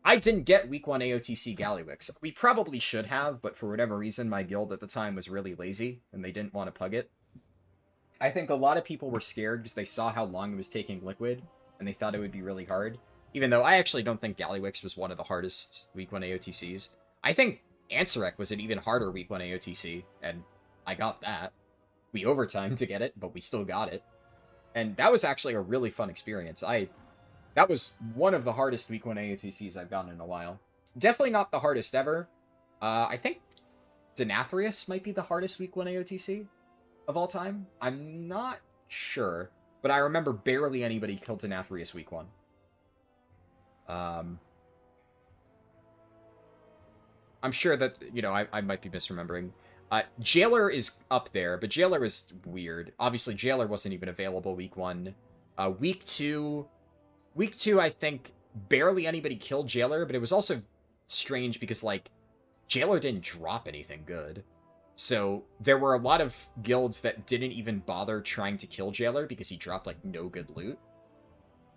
I didn't get week 1 AOTC Gallywix. We probably should have, but for whatever reason, my guild at the time was really lazy, and they didn't want to pug it. I think a lot of people were scared because they saw how long it was taking Liquid, and they thought it would be really hard. Even though I actually don't think Gallywix was one of the hardest week 1 AOTCs. I think Ansarek was an even harder week 1 AOTC, and I got that. We overtimed to get it, but we still got it. And that was actually a really fun experience. That was one of the hardest week 1 AOTCs I've gotten in a while. Definitely not the hardest ever. I think Denathrius might be the hardest week 1 AOTC of all time. I'm not sure, but I remember barely anybody killed Denathrius week 1. I'm sure that, you know, I might be misremembering. Jailer is up there, but Jailer is weird. Obviously, Jailer wasn't even available week 1. Week 2, I think barely anybody killed Jailer, but it was also strange because, like, Jailer didn't drop anything good. So there were a lot of guilds that didn't even bother trying to kill Jailer because he dropped, like, no good loot.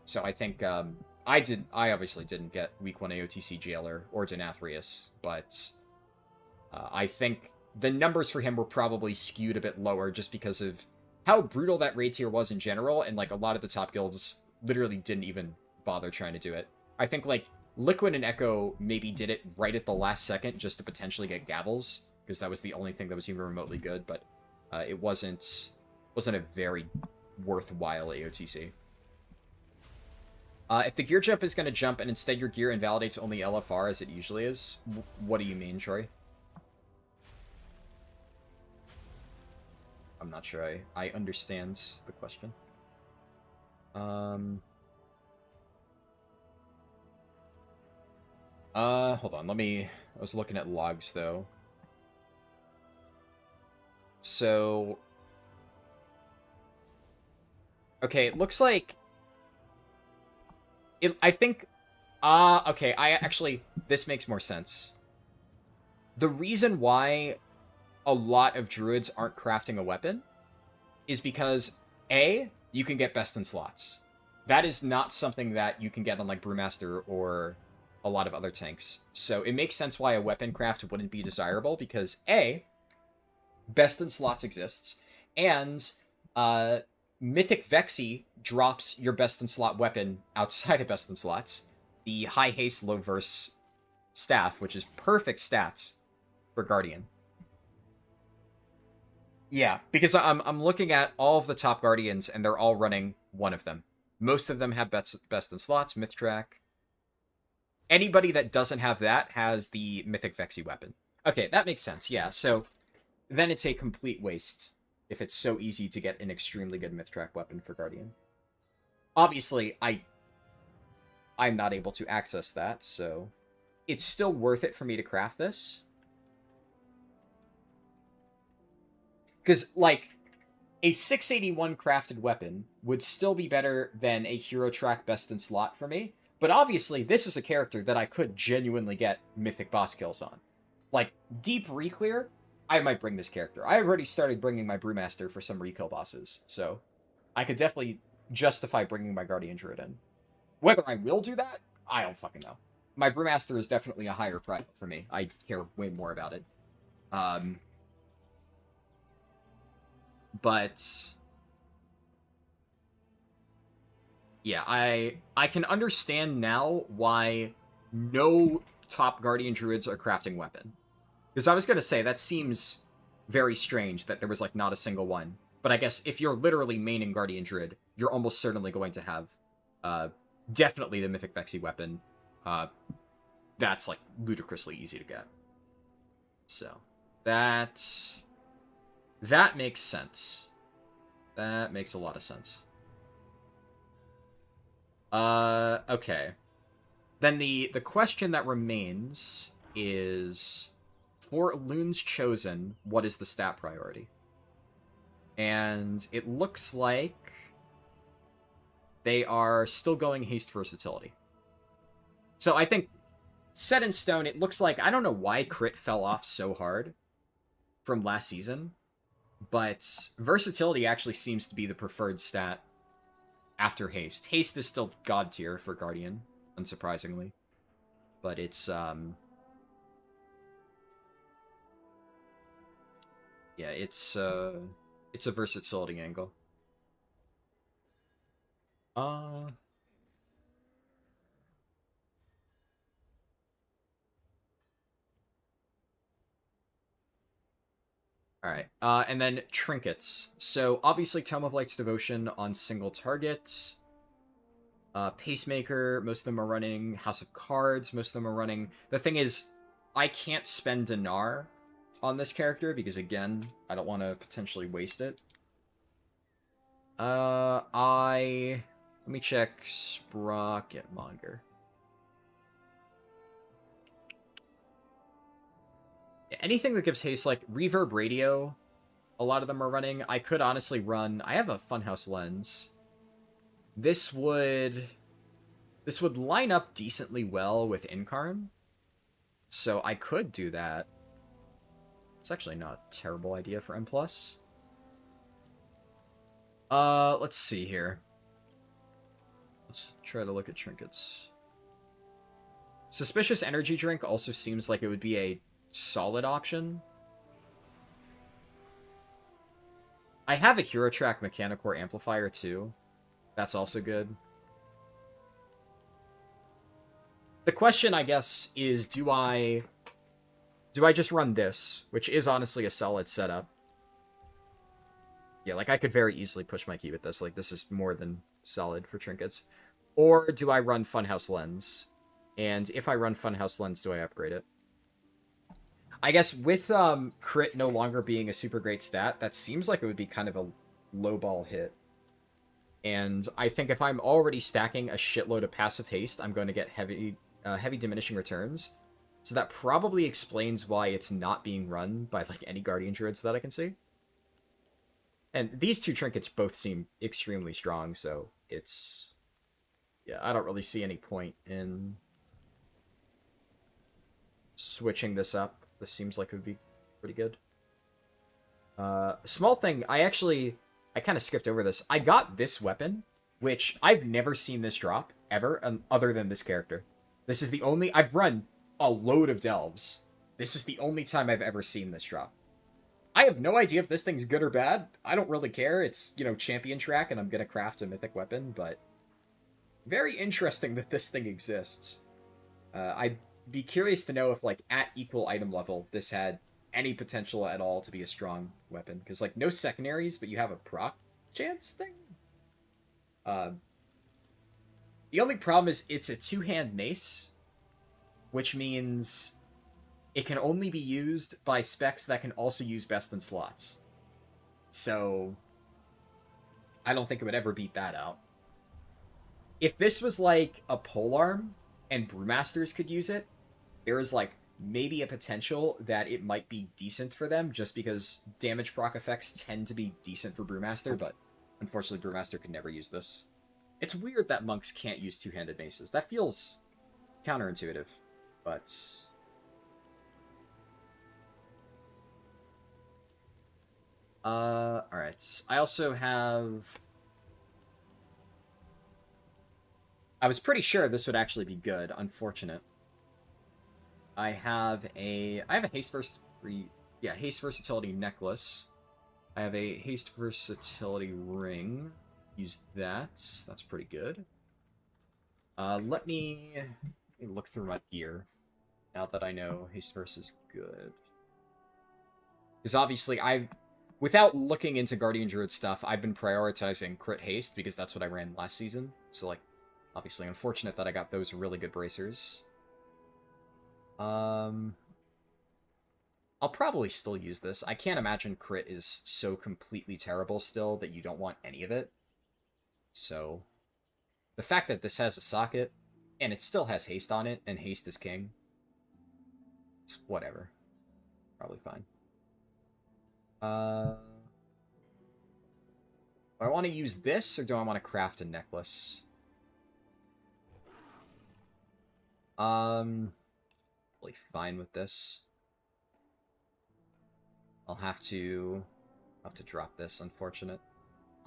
So I think, I obviously didn't get week 1 AOTC Jailer or Denathrius, but I think the numbers for him were probably skewed a bit lower just because of how brutal that raid tier was in general, and, like, a lot of the top guilds literally didn't even bother trying to do it. I think, like, Liquid and Echo maybe did it right at the last second just to potentially get Gavels, because that was the only thing that was even remotely good, but it wasn't a very worthwhile AOTC. If the gear jump is going to jump and instead your gear invalidates only LFR as it usually is, what do you mean, Troy? I'm not sure I understand the question. Hold on, I was looking at logs, though. So... Okay, it looks like... I think... okay, this makes more sense. The reason why a lot of druids aren't crafting a weapon is because, A, you can get best in slots. That is not something that you can get on, like, Brewmaster or a lot of other tanks. So it makes sense why a weapon craft wouldn't be desirable, because A, best in slots exists, and Mythic Vexy drops your best in slot weapon outside of best in slots. The high haste, low verse staff, which is perfect stats for Guardian. Yeah, because I'm looking at all of the top Guardians, and they're all running one of them. Most of them have best in slots, Myth Track. Anybody that doesn't have that has the Mythic Vexy weapon. Okay, that makes sense, yeah. So then it's a complete waste if it's so easy to get an extremely good Myth Track weapon for Guardian. Obviously, I'm not able to access that, so it's still worth it for me to craft this. Because, like, a 681 crafted weapon would still be better than a Hero Track best in slot for me. But obviously, this is a character that I could genuinely get mythic boss kills on. Like, deep reclear, I might bring this character. I already started bringing my Brewmaster for some rekill bosses, so I could definitely justify bringing my Guardian Druid in. Whether I will do that, I don't fucking know. My Brewmaster is definitely a higher priority for me. I care way more about it. But yeah, I can understand now why no top Guardian Druids are crafting weapon. Because I was going to say, that seems very strange that there was, like, not a single one. But I guess if you're literally maining Guardian Druid, you're almost certainly going to have definitely the Mythic Vexy weapon. That's, like, ludicrously easy to get. So, that makes sense. That makes a lot of sense. Okay. Then the question that remains is, for Loon's Chosen, what is the stat priority? And it looks like they are still going haste versatility. So I think, set in stone, it looks like, I don't know why crit fell off so hard from last season, but versatility actually seems to be the preferred stat after haste. Haste is still god tier for Guardian, unsurprisingly. But it's, yeah, it's a versatility angle. Alright, and then trinkets. So, obviously, Tome of Light's Devotion on single targets. Pacemaker, most of them are running. House of Cards, most of them are running. The thing is, I can't spend Dinar on this character, because, again, I don't want to potentially waste it. Let me check Sprocket Monger. Anything that gives haste, like Reverb Radio, a lot of them are running. I could honestly run... I have a Funhouse Lens. This would line up decently well with Incarn. So I could do that. It's actually not a terrible idea for M+. Let's see here. Let's try to look at trinkets. Suspicious Energy Drink also seems like it would be a solid option. I have a Hero Track Mechanicore Amplifier too. That's also good. The question, I guess, is do I just run this, which is honestly a solid setup. Yeah, like I could very easily push my key with this. Like this is more than solid for trinkets. Or do I run Funhouse Lens? And if I run Funhouse Lens, do I upgrade it? I guess with crit no longer being a super great stat, that seems like it would be kind of a low ball hit. And I think if I'm already stacking a shitload of passive haste, I'm going to get heavy diminishing returns. So that probably explains why it's not being run by like any Guardian Druids that I can see. And these two trinkets both seem extremely strong, so it's... Yeah, I don't really see any point in switching this up. This seems like it would be pretty good. Small thing, I kind of skipped over this. I got this weapon, which I've never seen this drop, ever, other than this character. This is the only... I've run a load of delves. This is the only time I've ever seen this drop. I have no idea if this thing's good or bad. I don't really care. It's, you know, champion track, and I'm gonna craft a mythic weapon, but... Very interesting that this thing exists. I'd be curious to know if, like, at equal item level, this had any potential at all to be a strong weapon. Because, like, no secondaries, but you have a proc chance thing? The only problem is it's a two-hand mace, which means it can only be used by specs that can also use best in slots. So, I don't think it would ever beat that out. If this was like a polearm and brewmasters could use it, there is like maybe a potential that it might be decent for them just because damage proc effects tend to be decent for brewmaster, but unfortunately brewmaster could never use this. It's weird that monks can't use two-handed maces. That feels counterintuitive, but... Alright. I also have... I was pretty sure this would actually be good. Unfortunate. I have a haste haste versatility necklace. I have a haste versatility ring. Use that. That's pretty good. Let me look through my gear now that I know haste verse is good. Because obviously without looking into Guardian Druid stuff, I've been prioritizing crit haste because that's what I ran last season. So like, obviously unfortunate that I got those really good bracers. I'll probably still use this. I can't imagine crit is so completely terrible still that you don't want any of it. So, the fact that this has a socket, and it still has haste on it, and haste is king, it's whatever. Probably fine. Do I want to use this, or do I want to craft a necklace? Really fine with this. I'll have to drop this, unfortunate.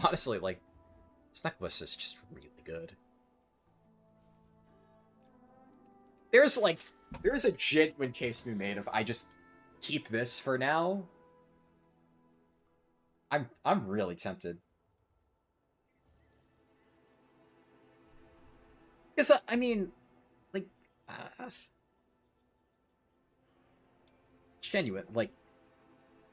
Honestly, like, this necklace is just really good. There's a genuine case to be made of I just keep this for now. I'm really tempted. Because, I mean, like, genuine, like,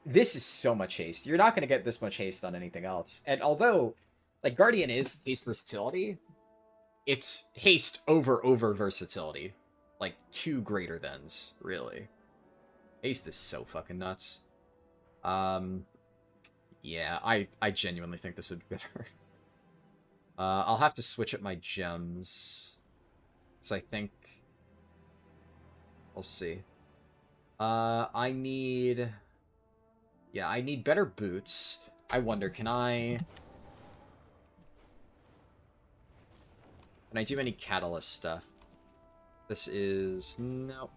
this is so much haste. You're not going to get this much haste on anything else. And although, like, Guardian is haste versatility, it's haste over versatility. Like, two greater thans, really. Haste is so fucking nuts. Yeah, I genuinely think this would be better. I'll have to switch up my gems. Because I think... We'll see. I need... Yeah, I need better boots. I wonder, can I do any catalyst stuff? This is... Nope.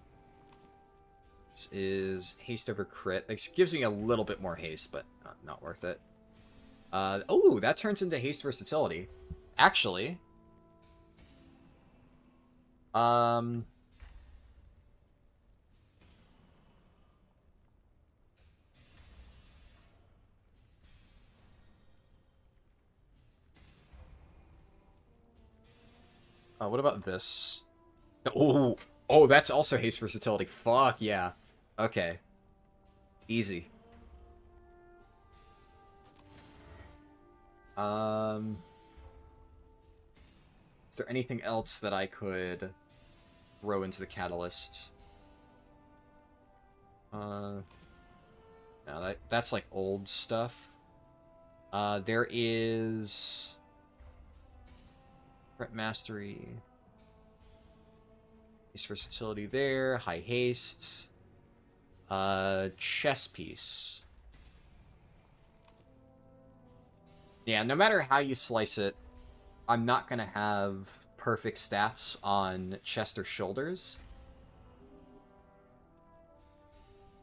This is haste over crit. This gives me a little bit more haste, but not worth it. Oh, that turns into haste versatility. Actually. What about this? Oh, that's also haste versatility. Fuck yeah. Okay. Easy. Is there anything else that I could throw into the catalyst? No, that's like old stuff. There is threat mastery, haste versatility there, high haste, chess piece. Yeah, no matter how you slice it, I'm not gonna have perfect stats on chest or shoulders.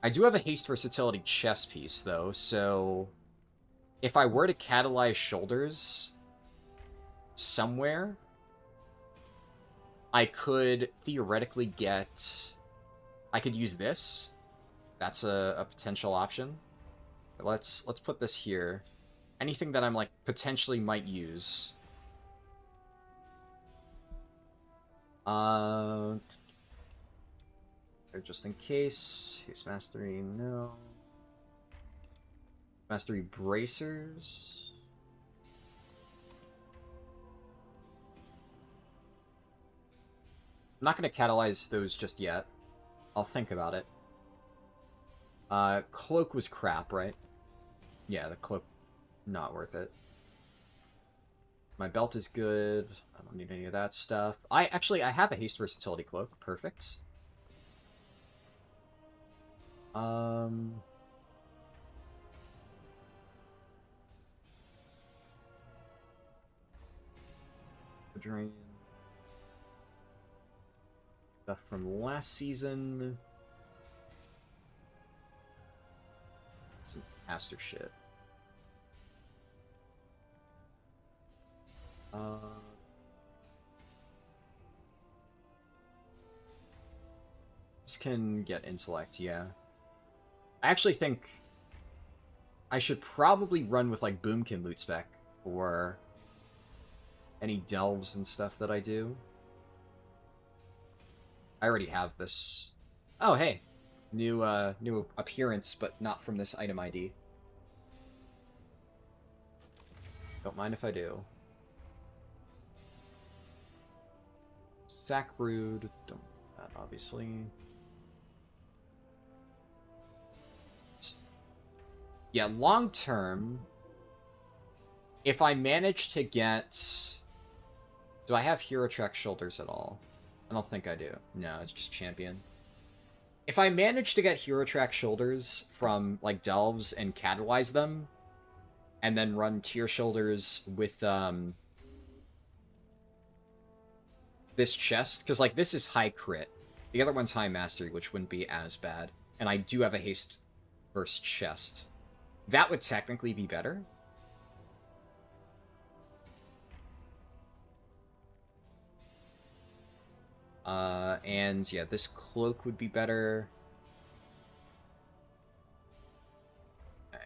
I do have a haste versatility chess piece, though, so if I were to catalyze shoulders somewhere, I could theoretically get... I could use this. That's a potential option. But let's put this here. Anything that I'm, like, potentially might use. Just in case. Haste mastery, no. Mastery bracers. I'm not going to catalyze those just yet. I'll think about it. Cloak was crap, right? Yeah, the cloak, not worth it. My belt is good. I don't need any of that stuff. I have a haste versatility cloak. Perfect. Drain. Stuff from last season. Some caster shit. This can get intellect, yeah. I actually think I should probably run with, like, Boomkin loot spec for any delves and stuff that I do. I already have this. Oh, hey. New appearance, but not from this item ID. Don't mind if I do. Sack Brood. Don't that, obviously. Yeah, long term, if I manage to get... Do I have Hero Track shoulders at all? I don't think I do. No, it's just champion. If I manage to get Hero Track shoulders from, like, delves and catalyze them, and then run tier shoulders with, this chest, because, like, this is high crit. The other one's high mastery, which wouldn't be as bad. And I do have a haste versus chest. That would technically be better. And yeah, this cloak would be better. Okay.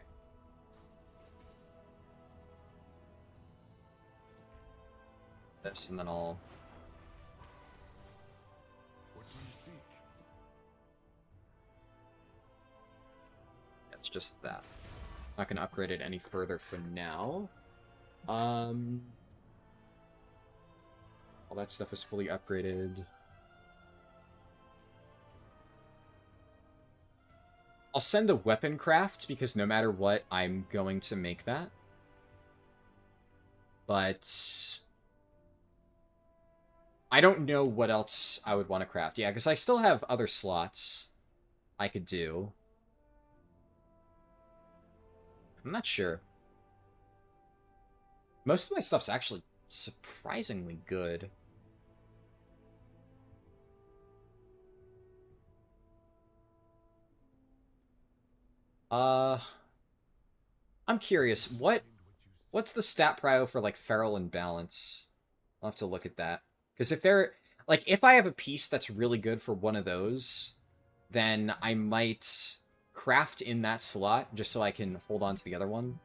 This, and then I'll... What do you seek? It's just that. Not gonna upgrade it any further for now. All that stuff is fully upgraded. I'll send a weapon craft, because no matter what, I'm going to make that. But... I don't know what else I would want to craft. Yeah, because I still have other slots I could do. I'm not sure. Most of my stuff's actually surprisingly good. I'm curious, what's the stat prio for, like, Feral and Balance? I'll have to look at that. Because if they're... Like, if I have a piece that's really good for one of those, then I might craft in that slot, just so I can hold on to the other one.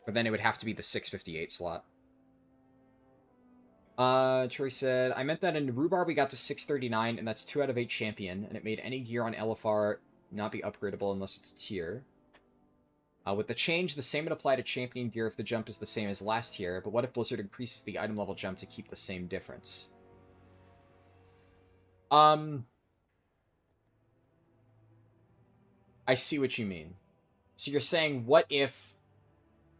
But then it would have to be the 658 slot. Troy said, I meant that in Rhubarb we got to 639, and that's 2 out of 8 champion, and it made any gear on LFR not be upgradable unless it's tier. With the change, the same would apply to champion gear if the jump is the same as last tier, but what if Blizzard increases the item level jump to keep the same difference? I see what you mean. So you're saying, what if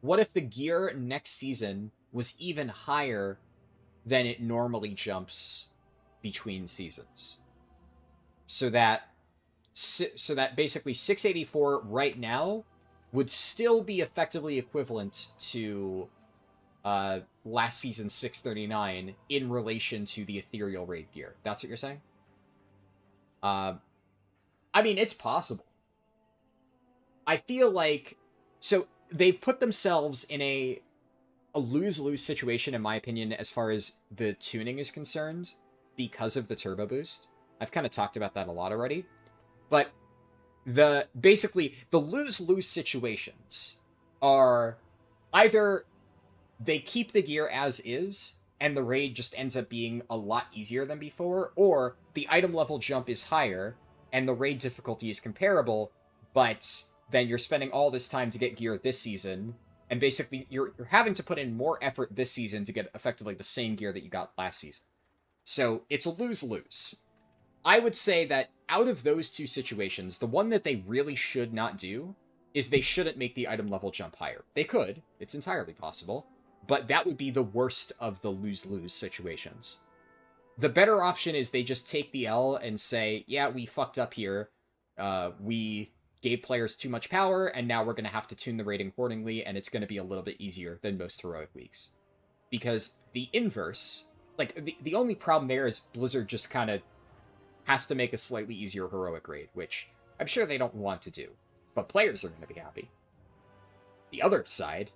the gear next season was even higher than it normally jumps between seasons? So that basically 684 right now would still be effectively equivalent to last season's 639 in relation to the ethereal raid gear. That's what you're saying? I mean, it's possible. I feel like, so they've put themselves in a lose-lose situation, in my opinion, as far as the tuning is concerned, because of the turbo boost. I've kind of talked about that a lot already. But basically, the lose-lose situations are either they keep the gear as is, and the raid just ends up being a lot easier than before, or the item level jump is higher, and the raid difficulty is comparable, but then you're spending all this time to get gear this season, and basically you're having to put in more effort this season to get effectively the same gear that you got last season. So it's a lose-lose. I would say that out of those two situations, the one that they really should not do is they shouldn't make the item level jump higher. They could. It's entirely possible. But that would be the worst of the lose-lose situations. The better option is they just take the L and say, yeah, we fucked up here. We gave players too much power, and now we're going to have to tune the rating accordingly, and it's going to be a little bit easier than most heroic weeks. Because the inverse, like, the only problem there is Blizzard just kind of has to make a slightly easier heroic raid, which I'm sure they don't want to do, but players are going to be happy. The other side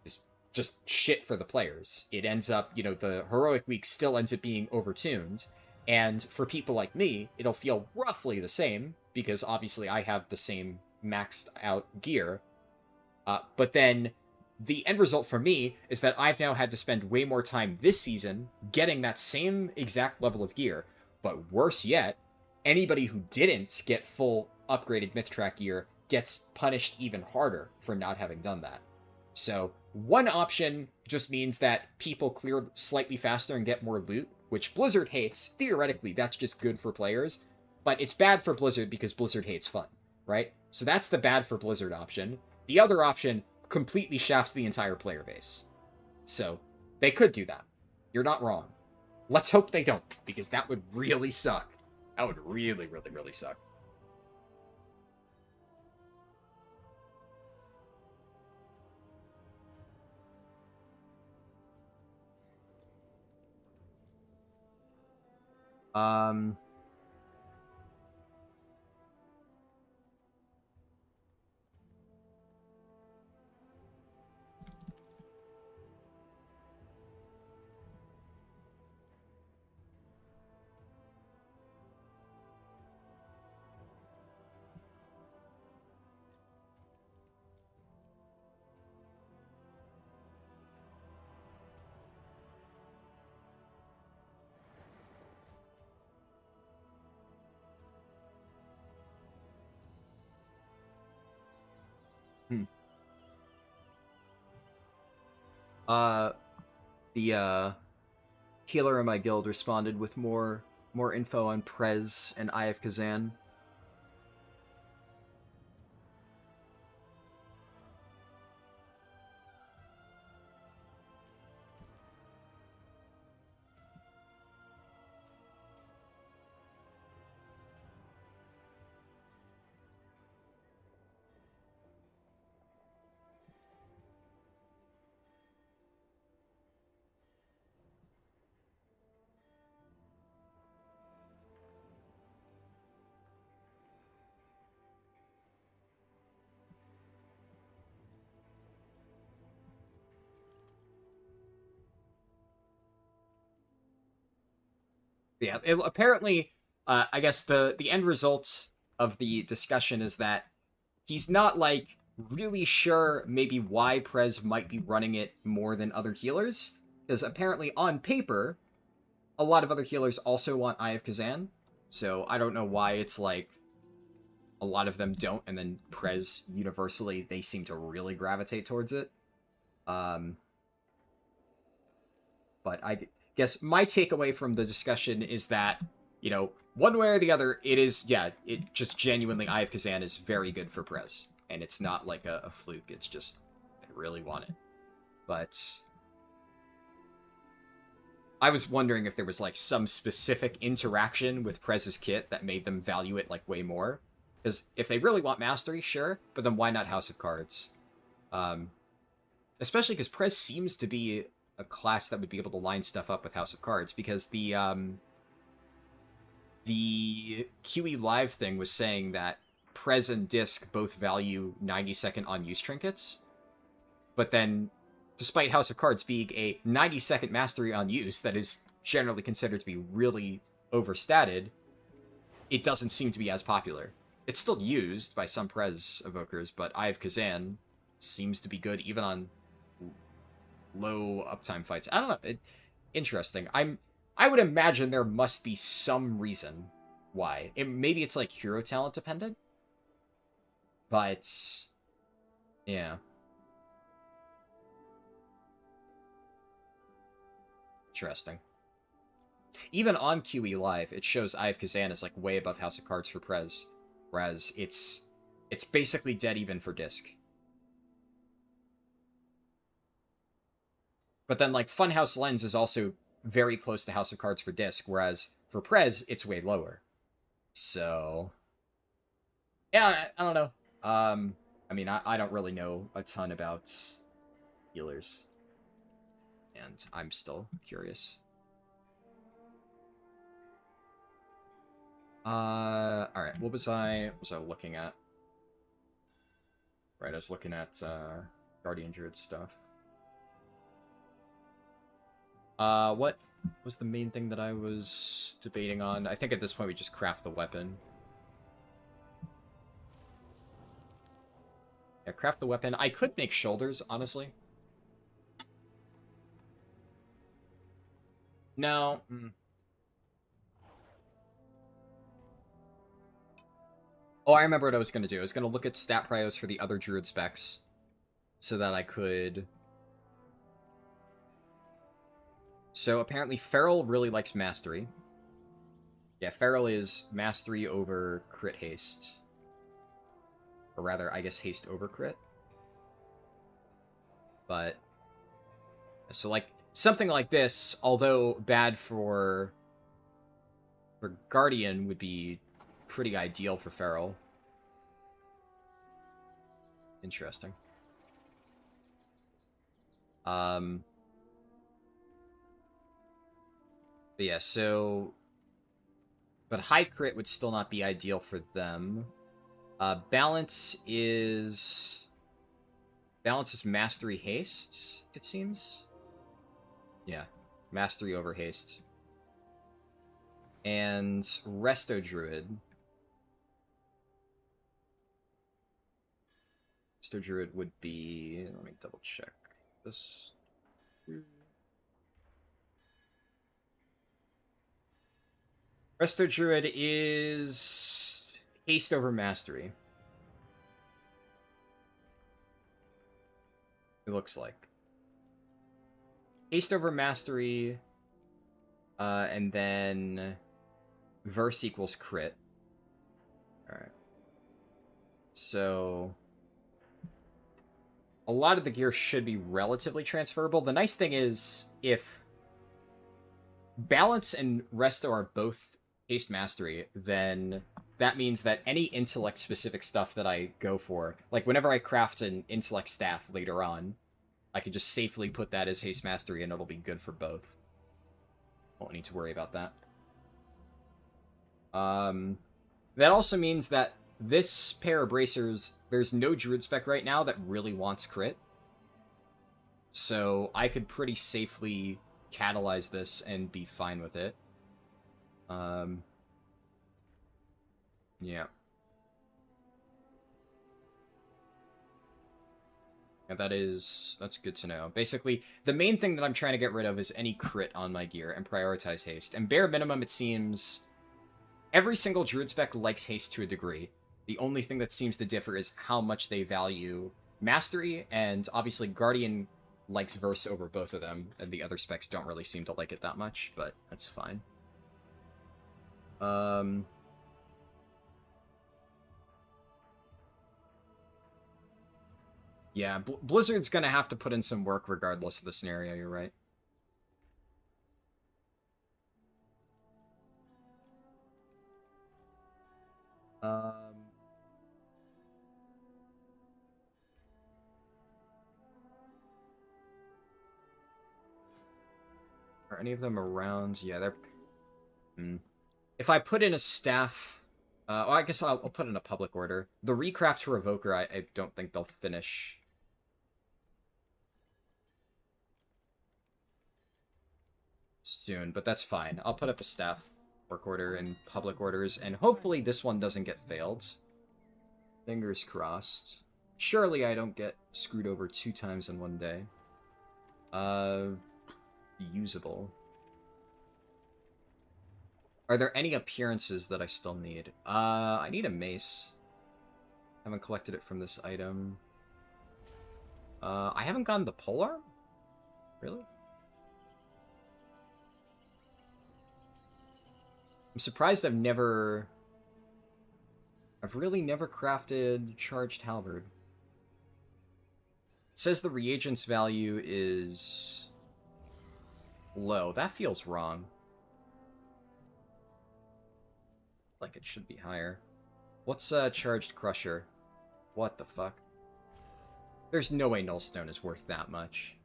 is just shit for the players. It ends up, the heroic week still ends up being overtuned, and for people like me, it'll feel roughly the same, because obviously I have the same maxed out gear, but then the end result for me is that I've now had to spend way more time this season getting that same exact level of gear. But worse yet, anybody who didn't get full upgraded Mythtrack gear gets punished even harder for not having done that. So one option just means that people clear slightly faster and get more loot, which Blizzard hates. Theoretically, that's just good for players, but it's bad for Blizzard because Blizzard hates fun, right? So that's the bad for Blizzard option. The other option completely shafts the entire player base. So they could do that. You're not wrong. Let's hope they don't, because that would really suck. That would really, really, really suck. The healer in my guild responded with more info on Prez and Eye of Kazan. Yeah, apparently, I guess the end result of the discussion is that he's not, like, really sure maybe why Prez might be running it more than other healers, because apparently on paper, a lot of other healers also want Eye of Kazan, so I don't know why it's like a lot of them don't, and then Prez universally, they seem to really gravitate towards it. But I guess my takeaway from the discussion is that you know, one way or the other, it is, yeah, it just genuinely, Eye of Kazan is very good for Prez. And it's not like a fluke, it's just, they really want it. But I was wondering if there was, like, some specific interaction with Prez's kit that made them value it, like, way more. Because if they really want Mastery, sure, but then why not House of Cards? Especially because Prez seems to be a class that would be able to line stuff up with House of Cards, because the QE Live thing was saying that Prez and Disc both value 90-second on-use trinkets, but then, despite House of Cards being a 90-second mastery on use that is generally considered to be really overstated, it doesn't seem to be as popular. It's still used by some Prez evokers, but Eye of Kazan seems to be good even on low uptime fights. I don't know. Interesting. I would imagine there must be some reason why. Maybe it's like hero talent dependent, but yeah. Interesting. Even on QE Live, it shows Eye of Kazan is like way above House of Cards for Prez, whereas it's basically dead even for Disc. But then, like, Funhouse Lens is also very close to House of Cards for Disc, whereas for Prez, it's way lower. So, yeah, I don't know. I mean, I don't really know a ton about healers, and I'm still curious. Alright, what was I looking at? Right, I was looking at, Guardian Druid stuff. What was the main thing that I was debating on? I think at this point we just craft the weapon. Yeah, craft the weapon. I could make shoulders, honestly. No. Oh, I remember what I was going to do. I was going to look at stat prios for the other druid specs so that I could... So apparently Feral really likes Mastery. Yeah, Feral is Mastery over Crit Haste. Or rather, I guess Haste over Crit. But... So, like, something like this, although bad for Guardian, would be pretty ideal for Feral. Interesting. But yeah, so... But high crit would still not be ideal for them. Balance is Mastery Haste, it seems. Yeah, Mastery over Haste. And Resto Druid. Resto Druid would be... Let me double check this. Resto Druid is Haste over Mastery. It looks like. Haste over Mastery, and then Verse equals Crit. Alright. So... A lot of the gear should be relatively transferable. The nice thing is, if Balance and Resto are both Haste Mastery, then that means that any intellect-specific stuff that I go for, like whenever I craft an intellect staff later on, I can just safely put that as Haste Mastery and it'll be good for both. Won't need to worry about that. That also means that this pair of bracers, there's no Druid spec right now that really wants crit. So I could pretty safely catalyze this and be fine with it. Yeah. Yeah, that's good to know. Basically, the main thing that I'm trying to get rid of is any crit on my gear and prioritize haste. And bare minimum, it seems every single druid spec likes haste to a degree. The only thing that seems to differ is how much they value mastery, and obviously Guardian likes verse over both of them, and the other specs don't really seem to like it that much, but that's fine. Yeah, Blizzard's gonna have to put in some work regardless of the scenario, you're right. Are any of them around? Yeah, they're... If I put in a staff... well, I guess I'll put in a public order. The recraft to Revoker, I don't think they'll finish. Soon, but that's fine. I'll put up a staff work order and public orders, and hopefully this one doesn't get failed. Fingers crossed. Surely I don't get screwed over 2 times in one day. Usable. Are there any appearances that I still need? I need a mace. Haven't collected it from this item. I haven't gotten the polearm? Really? I'm surprised I've really never crafted charged halberd. It says the reagents value is low. That feels wrong. Like it should be higher. What's charged crusher? What the fuck? There's no way nullstone is worth that much.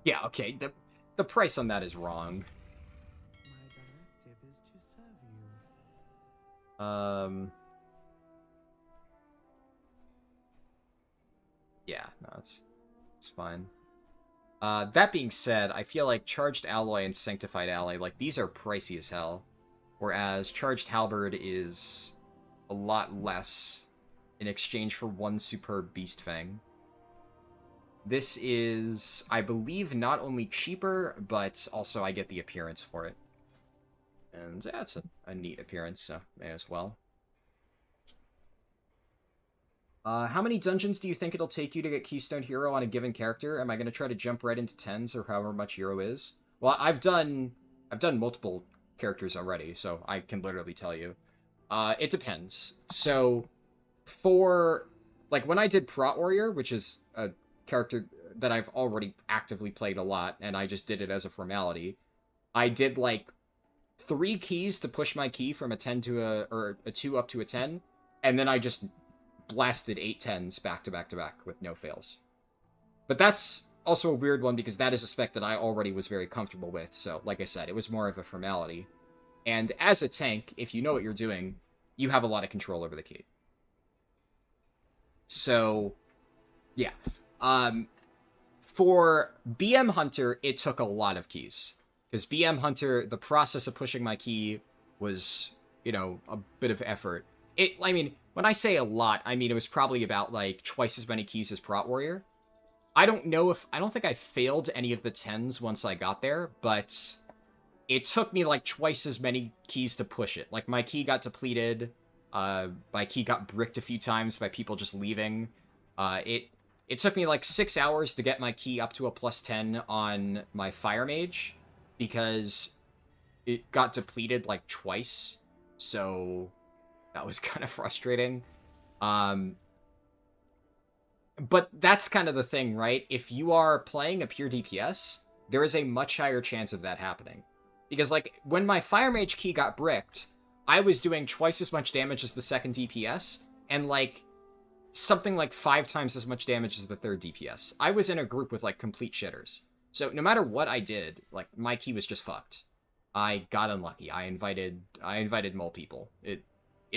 Yeah, okay, the price on that is wrong. Yeah, no, it's fine. That being said, I feel like Charged Alloy and Sanctified Alloy, like, these are pricey as hell. Whereas Charged Halberd is a lot less in exchange for 1 Superb Beast Fang. This is, I believe, not only cheaper, but also I get the appearance for it. And yeah, it's a neat appearance, so may as well. How many dungeons do you think it'll take you to get Keystone Hero on a given character? Am I going to try to jump right into 10s or however much Hero is? Well, I've done multiple characters already, so I can literally tell you. It depends. So, for, like, when I did Prot Warrior, which is a character that I've already actively played a lot, and I just did it as a formality, I did, like, 3 keys to push my key from a 10 to a 2 up to a 10, and then I just blasted 8 10s back to back to back with no fails. But that's also a weird one because that is a spec that I already was very comfortable with, so like I said, it was more of a formality. And as a tank, if you know what you're doing, you have a lot of control over the key. So, yeah. For BM Hunter, it took a lot of keys. Because BM Hunter, the process of pushing my key was, you know, a bit of effort. I mean, when I say a lot, I mean it was probably about, like, twice as many keys as Prot Warrior. I don't think I failed any of the 10s once I got there, but it took me, like, twice as many keys to push it. Like, my key got depleted, my key got bricked a few times by people just leaving. It took me, like, 6 hours to get my key up to a +10 on my Fire Mage, because it got depleted, like, twice, so that was kind of frustrating. But that's kind of the thing, right? If you are playing a pure DPS, there is a much higher chance of that happening. Because, like, when my Fire Mage key got bricked, I was doing twice as much damage as the second DPS, and, like, something like 5 times as much damage as the third DPS. I was in a group with, like, complete shitters. So no matter what I did, like, my key was just fucked. I got unlucky. I invited mole people. It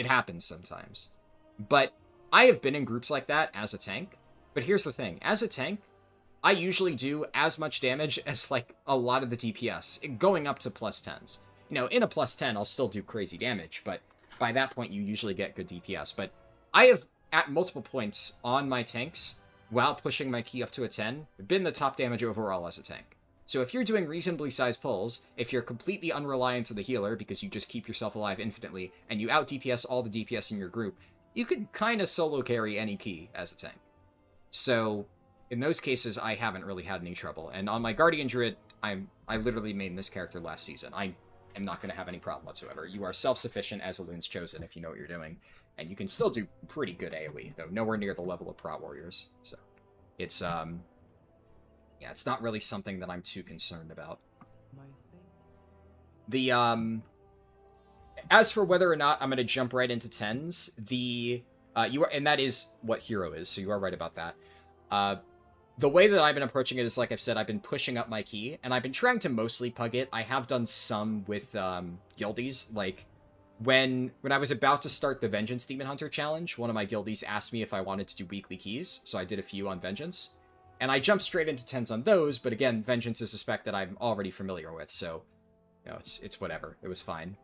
happens sometimes. But I have been in groups like that as a tank. But here's the thing. As a tank, I usually do as much damage as, like, a lot of the DPS, going up to +10s. You know, in a +10, I'll still do crazy damage, but by that point, you usually get good DPS. But I have, at multiple points on my tanks, while pushing my key up to a 10, been the top damage overall as a tank. So if you're doing reasonably sized pulls, if you're completely unreliant to the healer because you just keep yourself alive infinitely, and you out-DPS all the DPS in your group, you could kind of solo carry any key as a tank. So in those cases, I haven't really had any trouble. And on my Guardian Druid, I literally made this character last season. I am not going to have any problem whatsoever. You are self-sufficient as a Loon's Chosen if you know what you're doing. And you can still do pretty good AoE, though nowhere near the level of Prot Warriors. So it's, yeah, it's not really something that I'm too concerned about. The, as for whether or not I'm going to jump right into 10s, and that is what hero is, so you are right about that. The way that I've been approaching it is, like I've said, I've been pushing up my key, and I've been trying to mostly pug it. I have done some with guildies. Like, when I was about to start the Vengeance Demon Hunter challenge, one of my guildies asked me if I wanted to do weekly keys, so I did a few on Vengeance. And I jumped straight into 10s on those, but again, Vengeance is a spec that I'm already familiar with, so, you know, it's whatever. It was fine.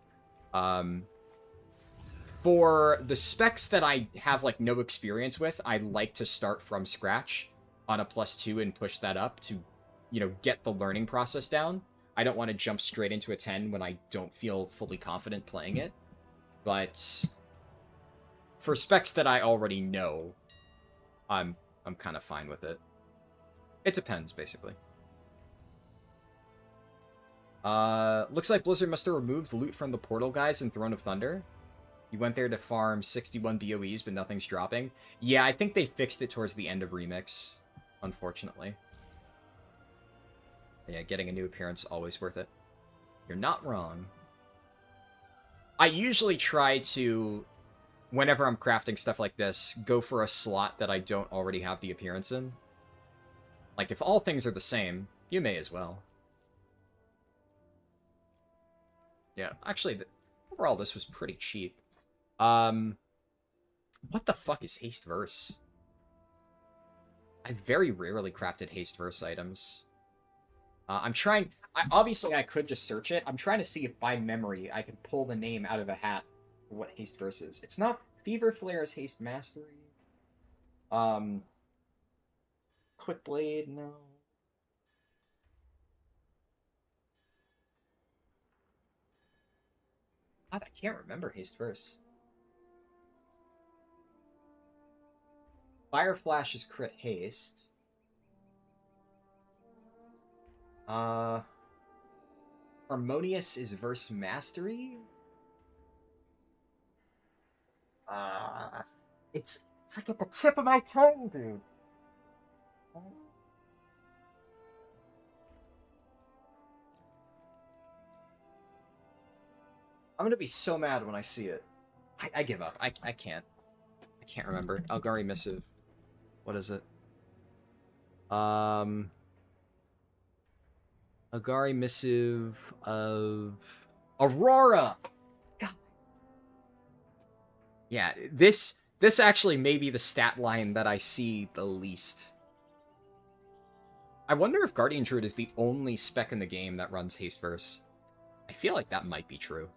For the specs that I have, like, no experience with, I like to start from scratch on a +2 and push that up to, you know, get the learning process down. I don't want to jump straight into a 10 when I don't feel fully confident playing it. But for specs that I already know, I'm kind of fine with it. It depends, basically. Looks like Blizzard must have removed loot from the portal guys in Throne of Thunder. You went there to farm 61 BOEs, but nothing's dropping. Yeah, I think they fixed it towards the end of Remix, unfortunately. Yeah, getting a new appearance, always worth it. You're not wrong. I usually try to, whenever I'm crafting stuff like this, go for a slot that I don't already have the appearance in. Like, if all things are the same, you may as well. Yeah, actually, overall, this was pretty cheap. What the fuck is Haste Verse? I very rarely crafted Haste Verse items. I'm trying... obviously, I could just search it. I'm trying to see if by memory I can pull the name out of a hat for what Haste Verse is. It's not Fever Flare's Haste Mastery. Quick Blade, no. God, I can't remember Haste Verse. Fire Flash is crit haste. Harmonious is verse mastery. It's like at the tip of my tongue, dude. I'm gonna be so mad when I see it. I give up. I can't. I can't remember. Algari Missive. What is it? Agari Missive of Aurora. God. Yeah, this actually may be the stat line that I see the least. I wonder if Guardian Druid is the only spec in the game that runs Haste Verse. I feel like that might be true.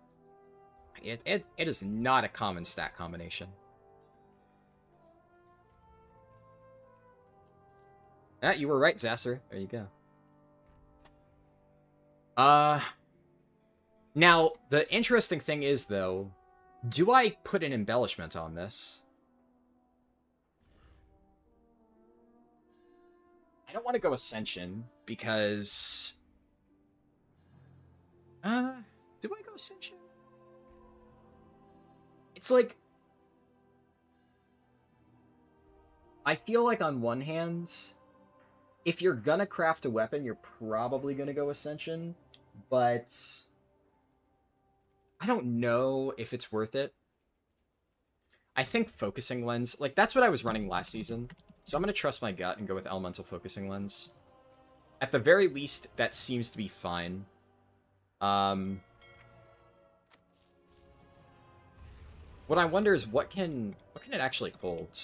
It is not a common stat combination. Ah, you were right, Zasser. There you go. Now, the interesting thing is, though, do I put an embellishment on this? I don't want to go Ascension, because... do I go Ascension? It's like... I feel like on one hand... if you're gonna craft a weapon, you're probably gonna go Ascension, but I don't know if it's worth it. I think Focusing Lens, like, that's what I was running last season, so I'm gonna trust my gut and go with Elemental Focusing Lens. At the very least, that seems to be fine. What I wonder is what can it actually hold?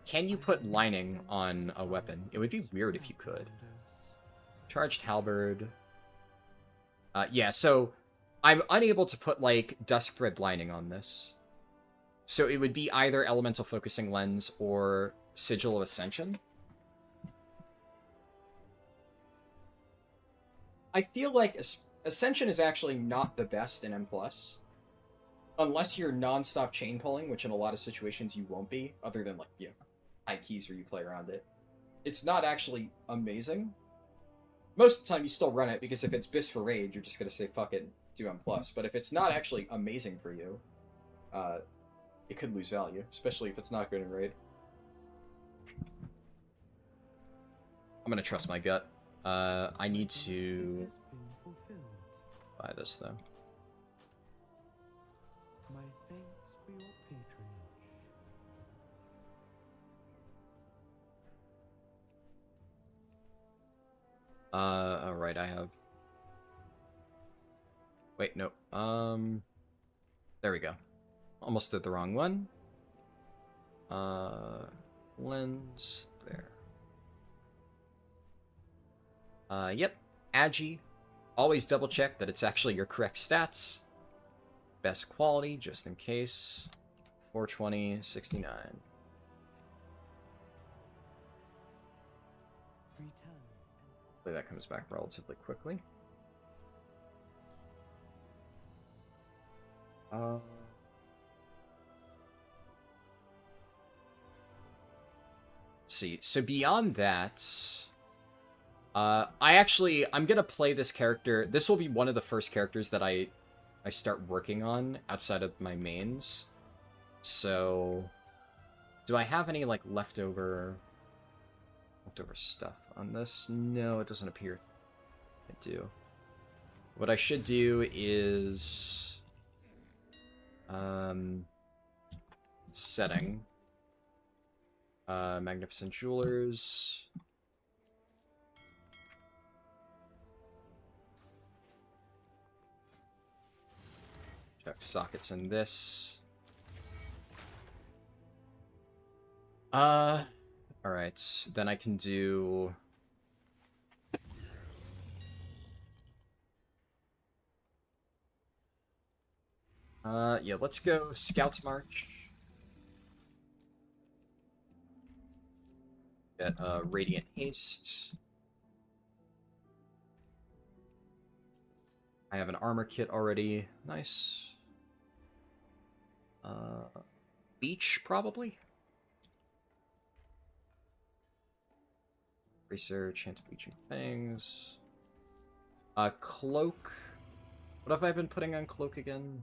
Can you put lining on a weapon? It would be weird if you could. Charged halberd. Yeah, so I'm unable to put, like, Dusk Thread lining on this. So it would be either Elemental Focusing Lens or Sigil of Ascension. I feel like Ascension is actually not the best in M+. unless you're non-stop chain pulling, which in a lot of situations you won't be, other than like, you know, high keys where you play around it, it's not actually amazing. Most of the time you still run it, because if it's bis for raid, you're just gonna say fuck it, do M+. But if it's not actually amazing for you, it could lose value, especially if it's not good in raid. I'm gonna trust my gut. I need to buy this though. My thanks for your patronage. Alright, I have... Wait, no. There we go. Almost did the wrong one. Lens, there. Yep. Agi. Always double check that it's actually your correct stats. Best quality, just in case. 420, 69. Hopefully that comes back relatively quickly. Let's see. So beyond that, I'm gonna play this character. This will be one of the first characters that I start working on outside of my mains. So, do I have any like leftover stuff on this? No, it doesn't appear I do. What I should do is setting Magnificent Jewelers. Check sockets in this. Alright, then I can do... yeah, let's go Scouts March. Get, Radiant Haste. I have an armor kit already. Nice. Beach, probably? Research, anti-bleaching things. Cloak. What have I been putting on Cloak again?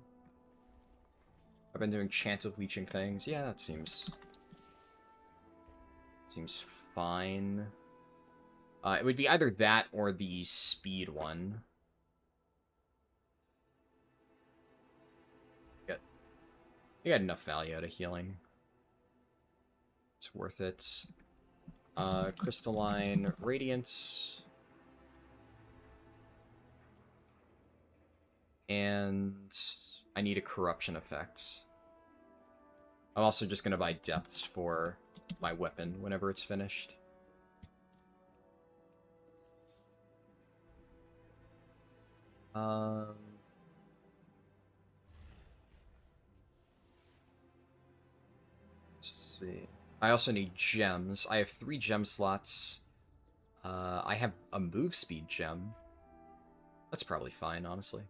I've been doing chant of bleaching things. Yeah, that seems fine. It would be either that or the speed one. You got enough value out of healing. It's worth it. Crystalline Radiance. And I need a corruption effect. I'm also just gonna buy depths for my weapon whenever it's finished. Let's see. I also need gems. I have 3 gem slots. I have a move speed gem. That's probably fine, honestly.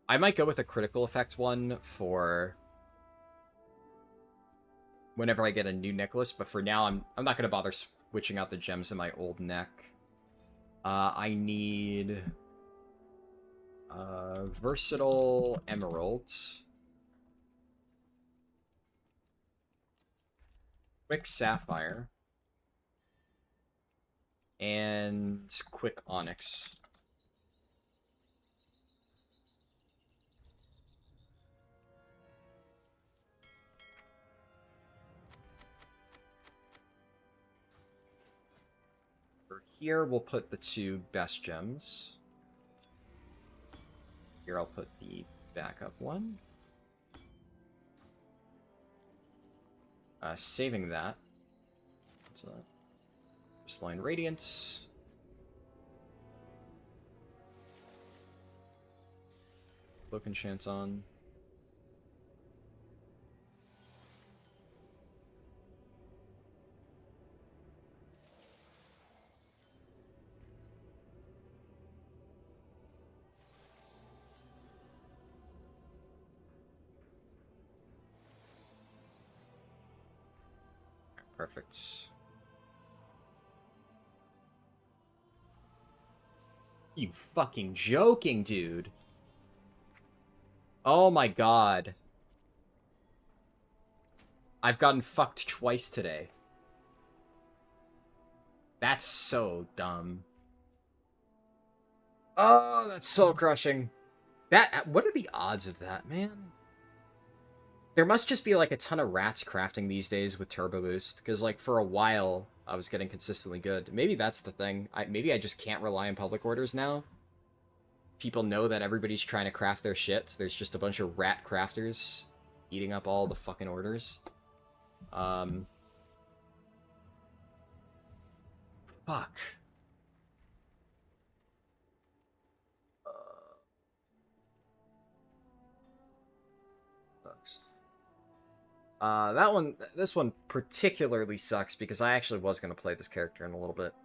I might go with a critical effect one for whenever I get a new necklace, but for now I'm not gonna bother switching out the gems in my old neck. I need versatile emerald, quick sapphire, and quick onyx. Here we'll put the 2 best gems. Here I'll put the backup one. Saving that. What's that? Crystalline Radiance. Cloak enchant on. Perfect. You fucking joking, dude. Oh my god. I've gotten fucked twice today. That's so dumb. Oh, that's so crushing. What are the odds of that, man? There must just be, like, a ton of rats crafting these days with Turbo Boost, because, like, for a while, I was getting consistently good. Maybe that's the thing. Maybe I just can't rely on public orders now. People know that everybody's trying to craft their shit. So there's just a bunch of rat crafters eating up all the fucking orders. Fuck. Sucks. This one particularly sucks because I actually was going to play this character in a little bit.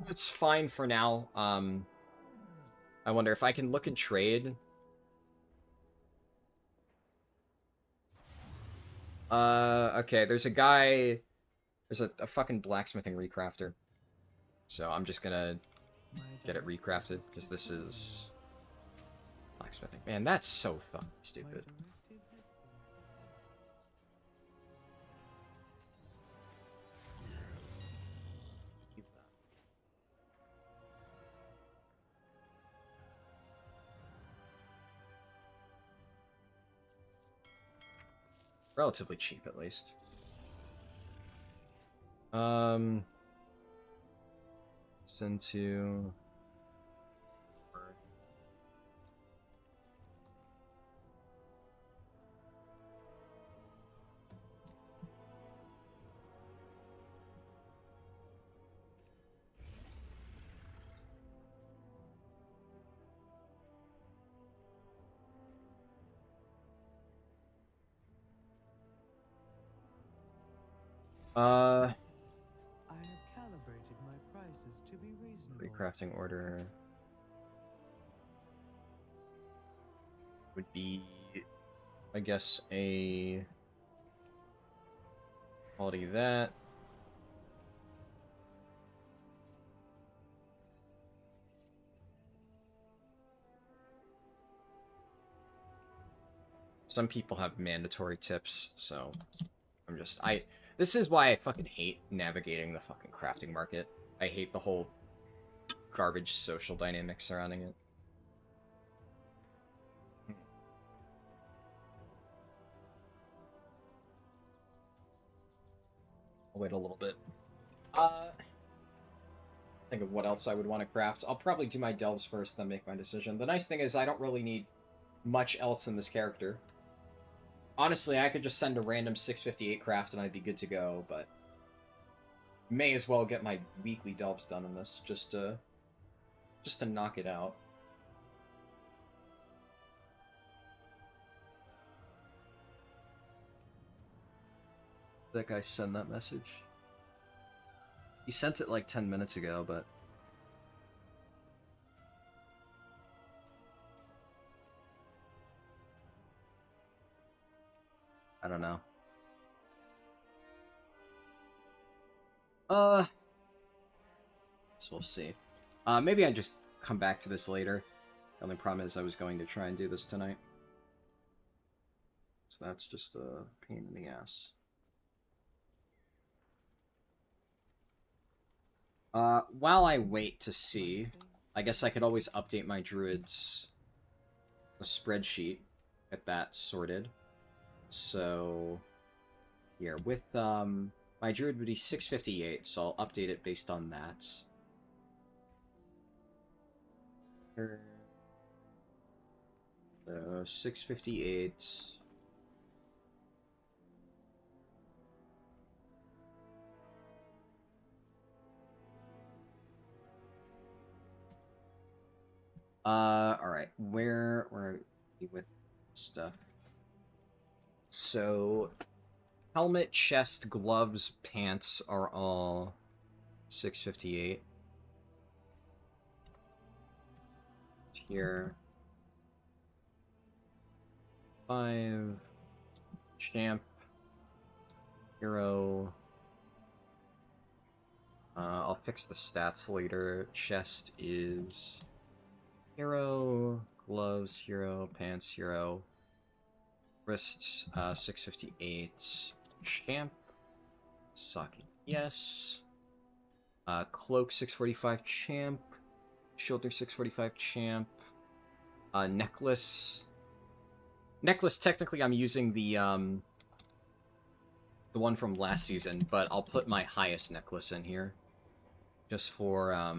It's fine for now. I wonder if I can look and trade. Okay, there's a guy... There's a fucking blacksmithing recrafter. So I'm just gonna get it recrafted, because this is... blacksmithing. Man, that's so fucking stupid. Relatively cheap, at least. Send to... I have calibrated my prices to be reasonable. Recrafting order would be, I guess, a quality that. Some people have mandatory tips, so this is why I fucking hate navigating the fucking crafting market. I hate the whole garbage social dynamic surrounding it. I'll wait a little bit. Think of what else I would want to craft. I'll probably do my delves first, then make my decision. The nice thing is I don't really need much else in this character. Honestly, I could just send a random 658 craft and I'd be good to go, but may as well get my weekly delves done in this, just to knock it out. That guy send that message? He sent it like 10 minutes ago, but... I don't know. So we'll see. Maybe I just come back to this later. The only problem is I was going to try and do this tonight. So that's just a pain in the ass. While I wait to see, I guess I could always update my druid's spreadsheet, get that sorted. So, here, with, my druid would be 658, so I'll update it based on that. So, 658... alright, where are we with stuff? So, helmet, chest, gloves, pants are all 658. Here. 5. Champ. Hero. I'll fix the stats later. Chest is hero, gloves hero, pants hero, wrists 658, champ, socket yes, cloak 645 champ, shoulder 645 champ, necklace. Necklace, technically I'm using the one from last season, but I'll put my highest necklace in here. Just for,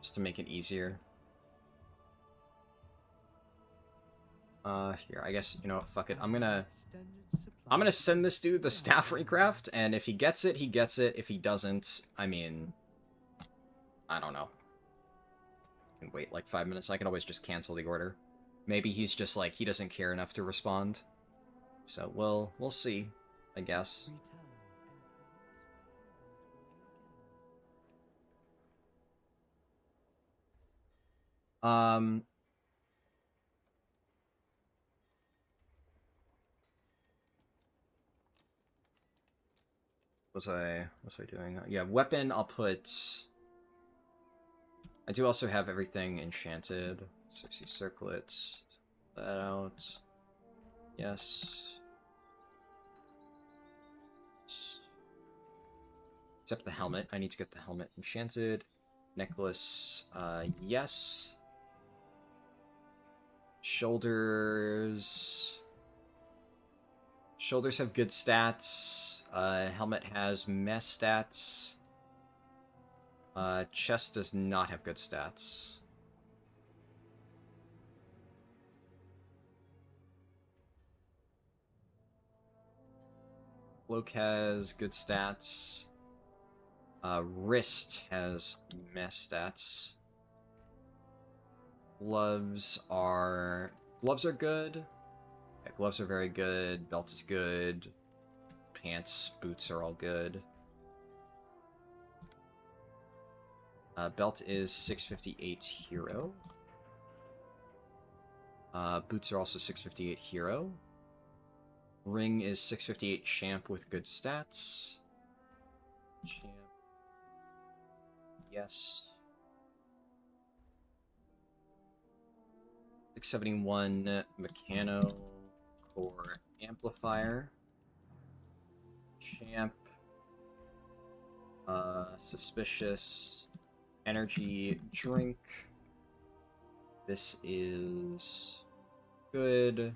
just to make it easier. Here, I guess, you know what, fuck it. I'm gonna send this dude the staff recraft, and if he gets it, he gets it. If he doesn't, I mean, I don't know. I can wait like 5 minutes. I can always just cancel the order. Maybe he's just like, he doesn't care enough to respond. So, we'll see, I guess. Was I doing? Yeah, weapon, I'll put... I do also have everything enchanted. 60 circlets. That out. Yes. Except the helmet. I need to get the helmet enchanted. Necklace, yes. Shoulders... Shoulders have good stats. Helmet has mess stats. Chest does not have good stats. Cloak has good stats. Wrist has mess stats. Gloves are good. Yeah, gloves are very good. Belt is good. Pants, boots are all good. Belt is 658 hero. Boots are also 658 hero. Ring is 658 champ with good stats. Champ. Yes. 671 Mechano Core Amplifier. Champ. Suspicious. Energy drink. This is good.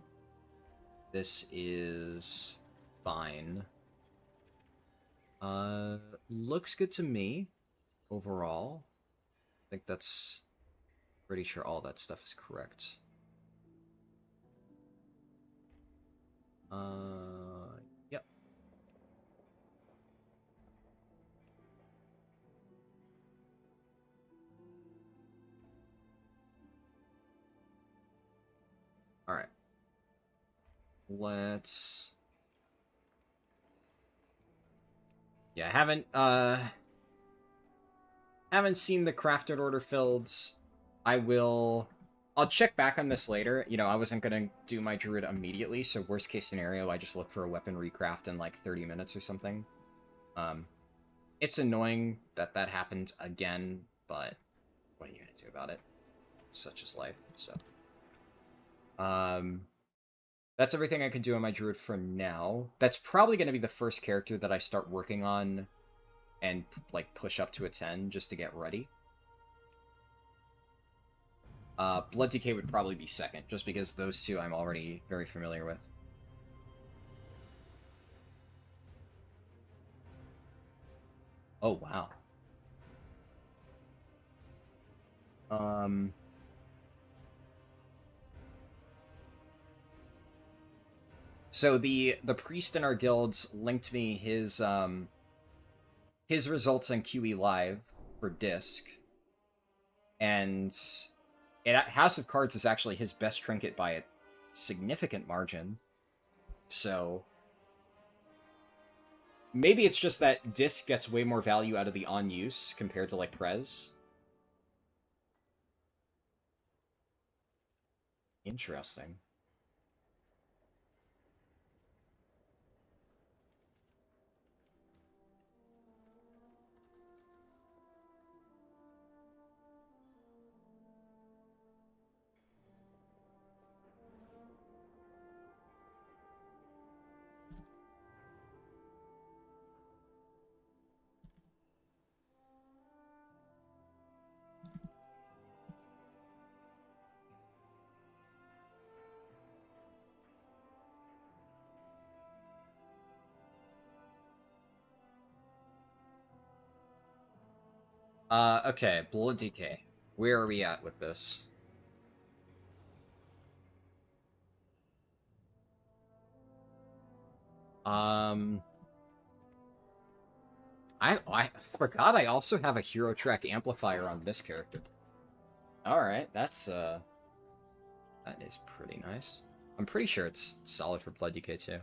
This is fine. Looks good to me overall. I think that's pretty sure all that stuff is correct. Yep. All right. Let's... Yeah, I haven't seen the crafted order filled. I'll check back on this later. You know, I wasn't gonna do my druid immediately, so worst case scenario, I just look for a weapon recraft in like 30 minutes or something. It's annoying that that happened again, but what are you gonna do about it? Such is life, so. That's everything I can do on my druid for now. That's probably gonna be the first character that I start working on and, like, push up to a 10 just to get ready. Blood Decay would probably be second, just because those two I'm already very familiar with. Oh, wow. So the priest in our guilds linked me his results on QE Live for Disc. And House of Cards is actually his best trinket by a significant margin. So maybe it's just that Disc gets way more value out of the on-use compared to, like, Prez. Interesting. Okay, Blood DK. Where are we at with this? I forgot I also have a hero track amplifier on this character. Alright, that is pretty nice. I'm pretty sure it's solid for Blood DK too.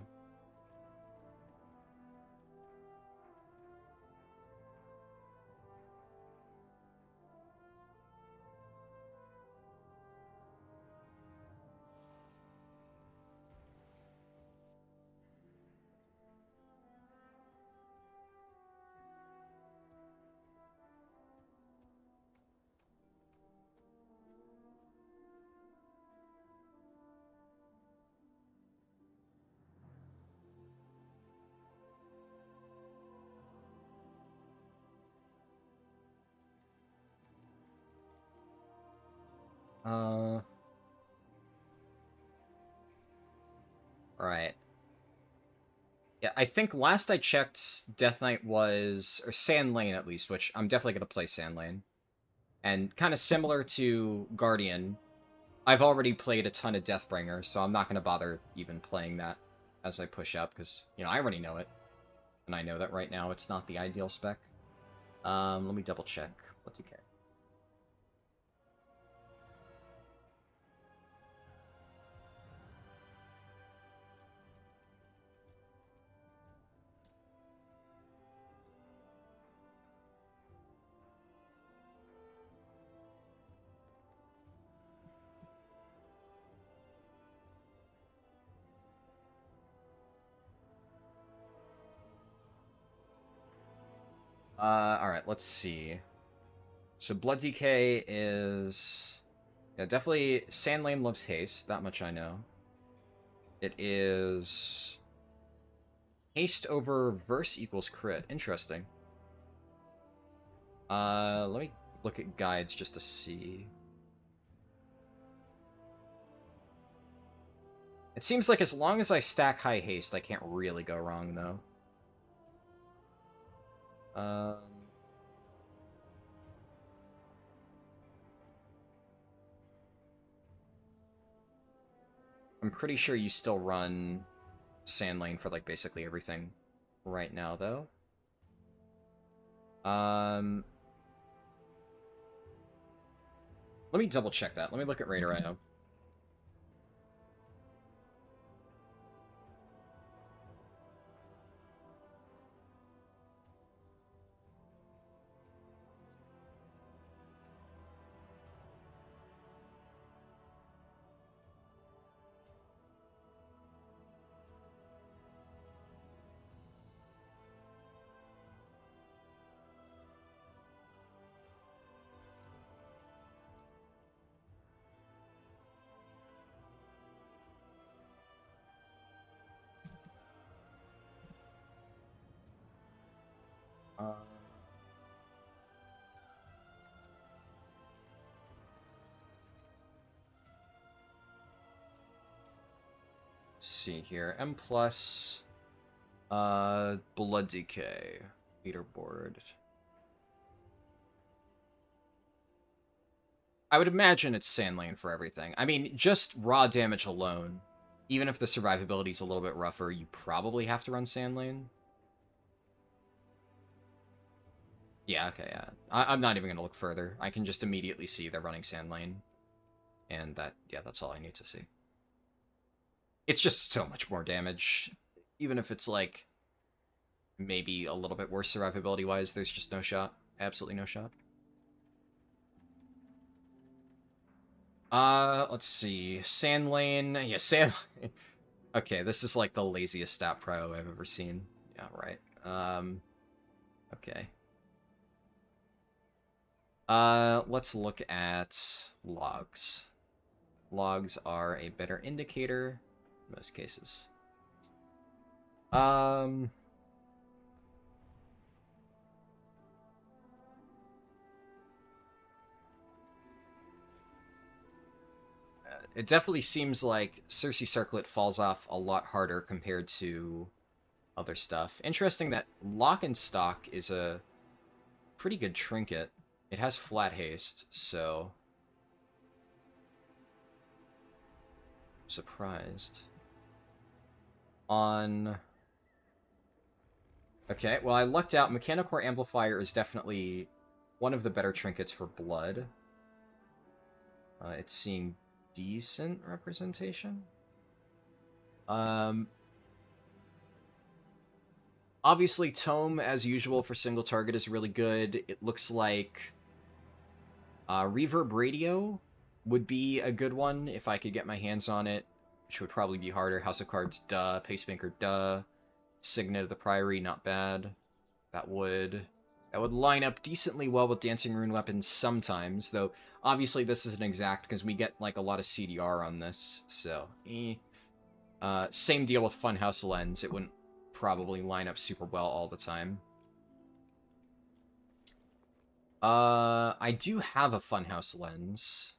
Right. Yeah, I think last I checked, Death Knight was, or Sand Lane at least, which I'm definitely going to play Sand Lane. And kind of similar to Guardian, I've already played a ton of Deathbringer, so I'm not going to bother even playing that as I push up, because, you know, I already know it. And I know that right now it's not the ideal spec. Let me double check. What's okay? Alright, let's see. So Blood DK is... Yeah, definitely Sand Lane loves haste, that much I know. It is... Haste over verse equals crit. Interesting. Let me look at guides just to see. It seems like as long as I stack high haste, I can't really go wrong, though. I'm pretty sure you still run Sand Lane for, like, basically everything right now, though. Let me double check that. Let me look at Raider IO. Let's see here. M+, Blood DK, leaderboard. I would imagine it's Sand Lane for everything. I mean, just raw damage alone, even if the survivability is a little bit rougher, you probably have to run Sand Lane. Yeah, okay, yeah. I'm not even going to look further. I can just immediately see they're running Sand Lane. And that, yeah, that's all I need to see. It's just so much more damage. Even if it's, like, maybe a little bit worse survivability-wise, there's just no shot. Absolutely no shot. Let's see. Sand Lane. Yeah, Sand Lane. Okay, this is, like, the laziest stat pro I've ever seen. Yeah, right. Okay. Let's look at logs. Logs are a better indicator in most cases. It definitely seems like Cersei Circlet falls off a lot harder compared to other stuff. Interesting that Lock and Stock is a pretty good trinket. It has flat haste, so... I'm surprised. On... Okay, well, I lucked out. Mechanical Amplifier is definitely one of the better trinkets for blood. It's seeing decent representation. Obviously, Tome, as usual, for single target is really good. It looks like Reverb Radio would be a good one if I could get my hands on it, which would probably be harder. House of Cards, duh. Pacemaker, duh. Signet of the Priory, not bad. That would line up decently well with Dancing Rune Weapons sometimes, though obviously this isn't exact because we get like a lot of CDR on this, so same deal with Funhouse Lens. It wouldn't probably line up super well all the time. I do have a Funhouse Lens.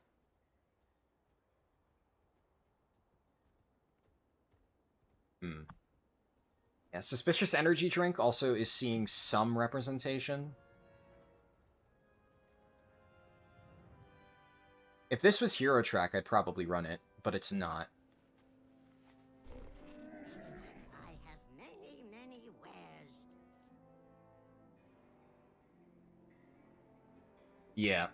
Yeah, Suspicious Energy Drink also is seeing some representation. If this was Hero Track, I'd probably run it, but it's not. I have many wares. Yeah.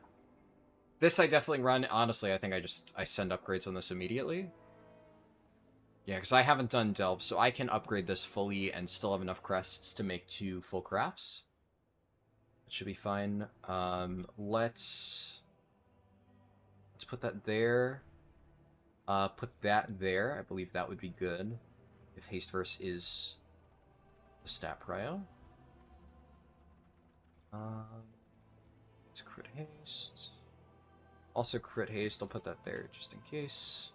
This I definitely run. Honestly, I think I send upgrades on this immediately. Yeah, because I haven't done Delve, so I can upgrade this fully and still have enough crests to make 2 full crafts. That should be fine. Let's put that there. Put that there. I believe that would be good. If Haste Verse is the stat prio. It's crit haste. Also crit haste, I'll put that there just in case.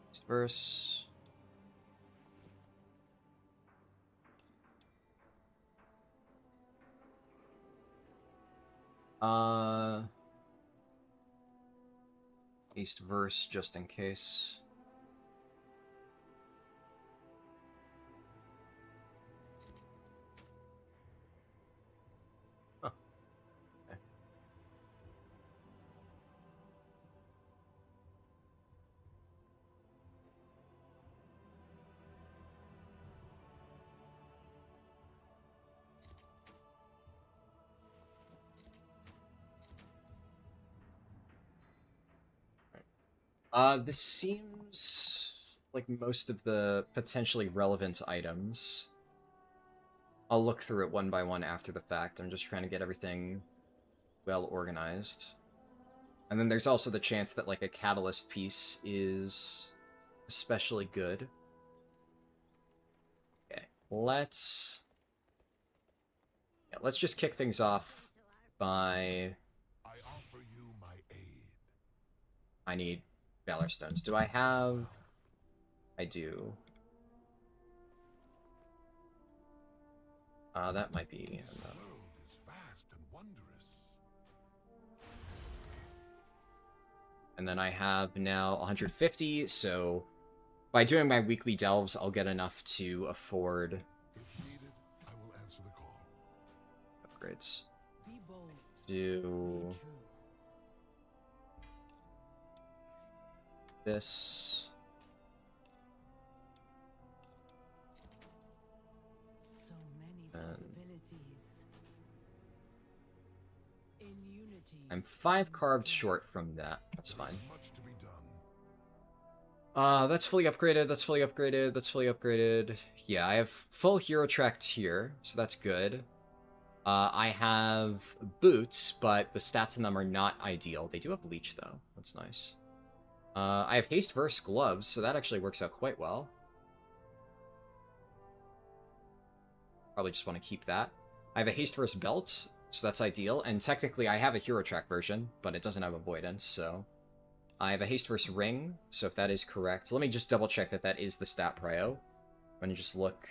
Haste Verse. Haste Verse just in case. Huh. Okay. This seems like most of the potentially relevant items. I'll look through it one by one after the fact. I'm just trying to get everything well organized. And then there's also the chance that like a catalyst piece is especially good. Okay, let's just kick things off by... I offer you my aid. I need Valor Stones. Do I have... I do. That might be enough. This world is vast and wondrous. And then I have now 150, so by doing my weekly delves, I'll get enough to afford If needed, I will answer the call. upgrades. Be bold. Do Be true. this. So many possibilities. In unity. I'm 5 carved short from that. That's fine. Much to be done. That's fully upgraded, that's fully upgraded, that's fully upgraded. Yeah, I have full hero track tier, so that's good. I have boots, but the stats in them are not ideal. They do have leech, though. That's nice. I have haste verse gloves, so that actually works out quite well. Probably just want to keep that. I have a haste verse belt, so that's ideal. And technically, I have a hero track version, but it doesn't have avoidance, so... I have a haste verse ring, so if that is correct... Let me just double check that that is the stat prio. Let me just look.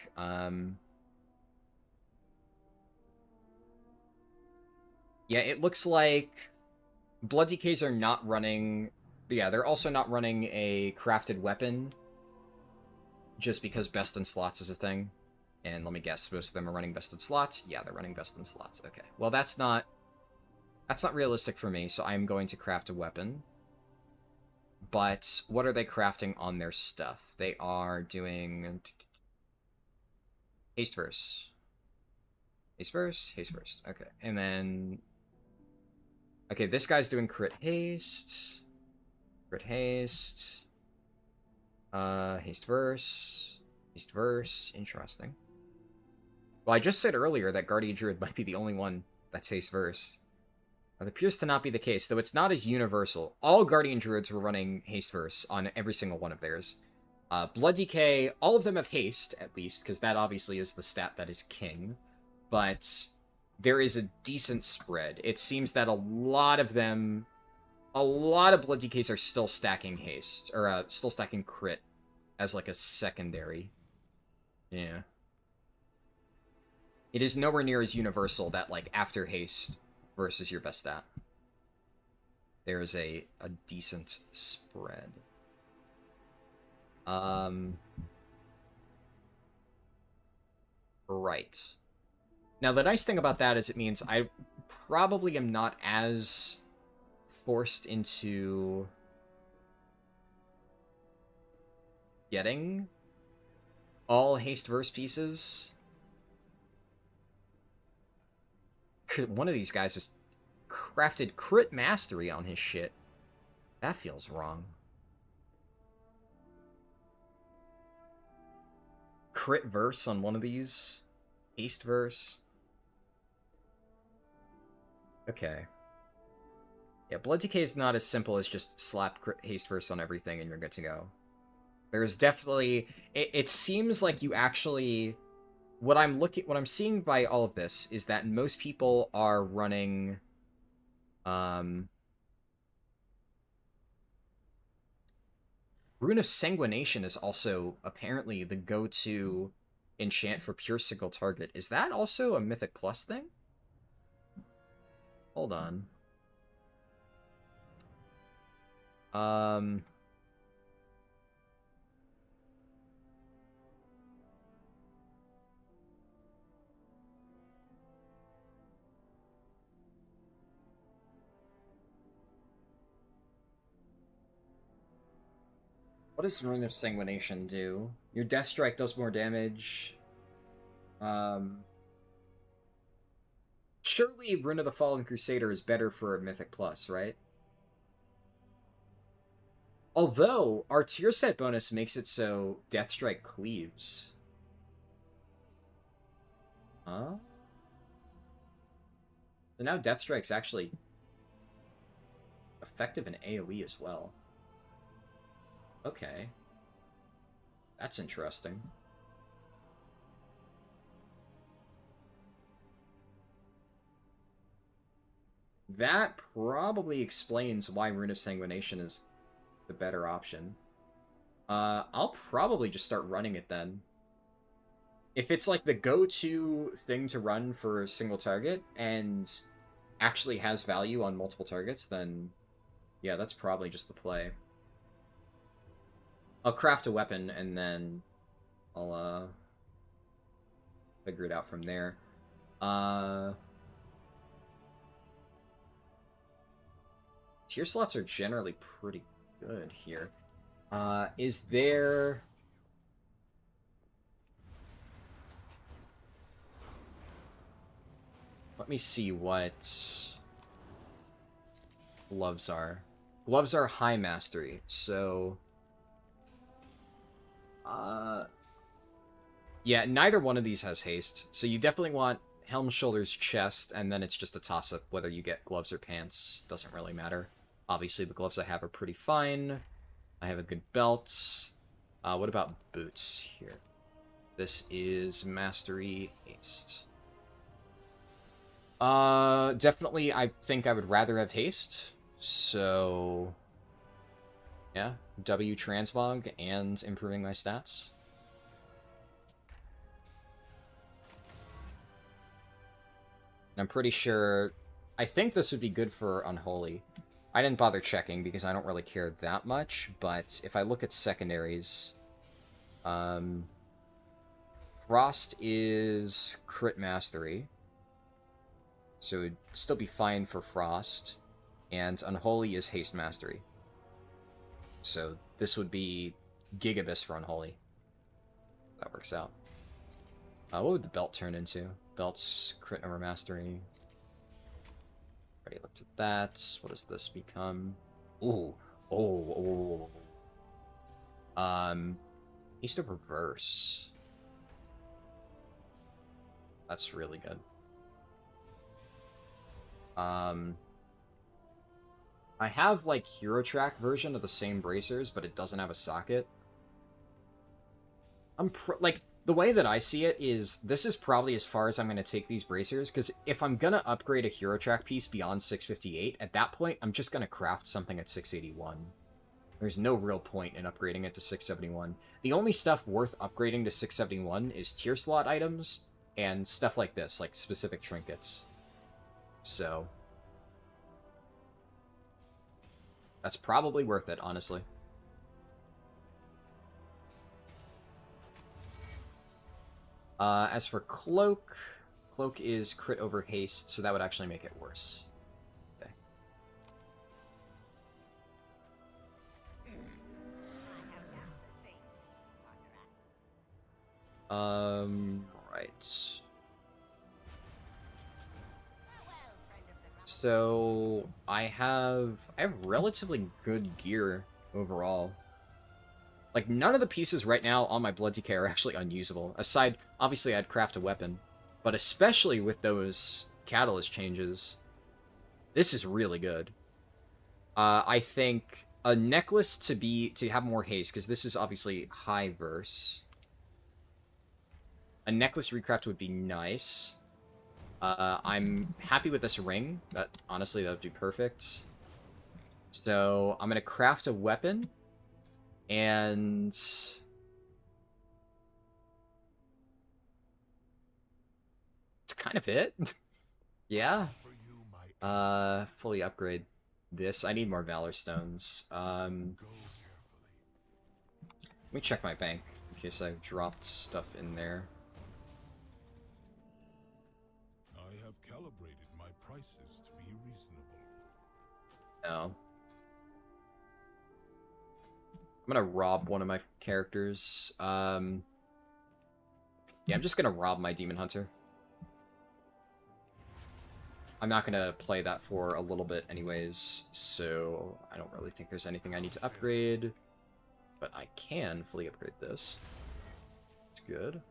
Yeah, it looks like Blood DKs are not running... Yeah, they're also not running a crafted weapon, just because best in slots is a thing. And let me guess, most of them are running bested slots? Yeah, they're running bested slots. Okay. Well, that's not realistic for me, so I'm going to craft a weapon. But what are they crafting on their stuff? They are doing haste verse. Haste verse, haste verse. Okay. And then okay, this guy's doing crit haste. Crit haste. Haste verse. Haste verse. Interesting. Well, I just said earlier that Guardian Druid might be the only one that's haste verse. It appears to not be the case, though it's not as universal. All Guardian Druids were running haste verse on every single one of theirs. Blood Decay, all of them have haste, at least, because that obviously is the stat that is king. But there is a decent spread. It seems that a lot of Blood Decays are still stacking haste, or still stacking crit as like a secondary. Yeah. It is nowhere near as universal that, like, after haste versus your best stat, there is a decent spread. Right. Now, the nice thing about that is it means I probably am not as forced into getting all haste verse pieces. One of these guys has crafted crit mastery on his shit. That feels wrong. Crit verse on one of these. Haste verse. Okay. Yeah, Blood Decay is not as simple as just slap crit haste verse on everything and you're good to go. There's definitely... It seems like you actually... What I'm seeing by all of this is that most people are running... Rune of Sanguination is also apparently the go-to enchant for pure single target. Is that also a Mythic Plus thing? Hold on. What does Rune of Sanguination do? Your Death Strike does more damage. Surely Rune of the Fallen Crusader is better for a Mythic Plus, right? Although, our tier set bonus makes it so Death Strike cleaves. Huh? So now Death Strike's actually effective in AoE as well. Okay. That's interesting. That probably explains why Rune of Sanguination is the better option. I'll probably just start running it then. If it's like the go-to thing to run for a single target and actually has value on multiple targets, then yeah, that's probably just the play. I'll craft a weapon and then I'll figure it out from there. Tier slots are generally pretty good here. Is there... Let me see what gloves are. Gloves are high mastery, so... Yeah, neither one of these has haste, so you definitely want Helm, Shoulders, Chest, and then it's just a toss-up whether you get gloves or pants. Doesn't really matter. Obviously, the gloves I have are pretty fine. I have a good belt. What about boots here? This is Mastery Haste. Definitely, I think I would rather have haste. So, yeah, W transmog and improving my stats. And I'm pretty sure... I think this would be good for Unholy. I didn't bother checking because I don't really care that much, but if I look at secondaries... For Frost is crit mastery. So it'd still be fine for Frost. And Unholy is haste mastery. So this would be Gigabyss for Unholy. That works out. What would the belt turn into? Belt's crit number mastery. Already looked at that. What does this become? Ooh. Oh. Haste of Reverse. That's really good. I have, like, Hero Track version of the same bracers, but it doesn't have a socket. Like, the way that I see it is, this is probably as far as I'm going to take these bracers, because if I'm going to upgrade a Hero Track piece beyond 658, at that point, I'm just going to craft something at 681. There's no real point in upgrading it to 671. The only stuff worth upgrading to 671 is tier slot items, and stuff like this, like specific trinkets. So that's probably worth it, honestly. As for Cloak, Cloak is crit over haste, so that would actually make it worse. Okay. Right. So I have relatively good gear overall. Like, none of the pieces right now on my Blood DK are actually unusable. Aside, obviously, I'd craft a weapon. But especially with those catalyst changes, this is really good. I think a necklace to have more haste, because this is obviously high verse. A necklace recraft would be nice. I'm happy with this ring. Honestly, that would be perfect. So, I'm going to craft a weapon. And it's kind of it. Yeah. Fully upgrade this. I need more Valor Stones. Let me check my bank in case I've dropped stuff in there. I have calibrated my prices to be reasonable. No. I'm gonna rob one of my characters. Yeah, I'm just gonna rob my Demon Hunter. I'm not gonna play that for a little bit anyways, so I don't really think there's anything I need to upgrade. But I can fully upgrade this. It's good.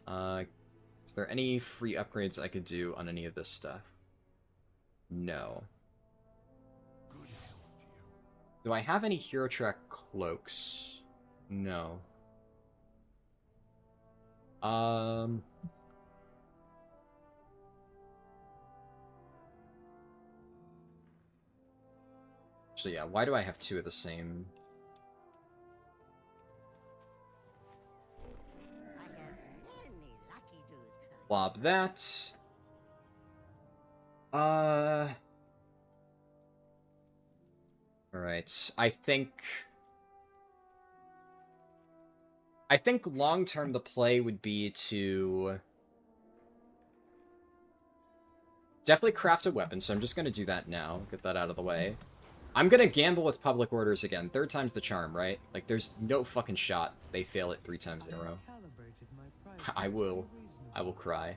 Is there any free upgrades I could do on any of this stuff? No. Do I have any Hero Track cloaks? No. Actually, yeah, why do I have two of the same? Lob that. Alright, I think long-term the play would be to definitely craft a weapon, so I'm just going to do that now, get that out of the way. I'm going to gamble with public orders again. 3rd time's the charm, right? Like, there's no fucking shot they fail it 3 times in a row. I will cry.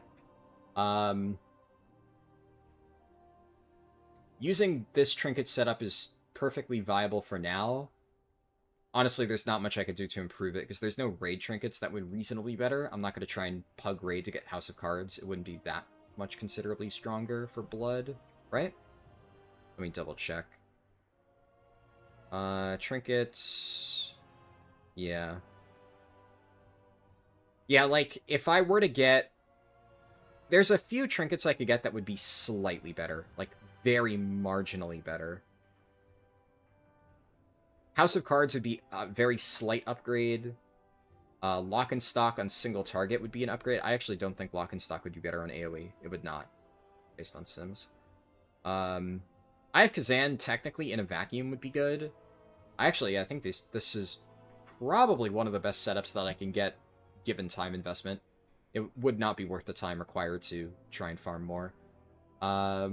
Using this trinket setup is perfectly viable for now. Honestly, there's not much I could do to improve it, because there's no raid trinkets that would reasonably better. I'm not going to try and pug raid to get House of Cards. It wouldn't be that much considerably stronger for blood, right? Let me double check. Trinkets... Yeah. Yeah, like, if I were to get... There's a few trinkets I could get that would be slightly better. Like, very marginally better. House of Cards would be a very slight upgrade. Lock and Stock on single target would be an upgrade. I actually don't think Lock and Stock would be better on AoE. It would not, based on Sims. I have Kazan technically in a vacuum would be good. I think this is probably one of the best setups that I can get given time investment. It would not be worth the time required to try and farm more. My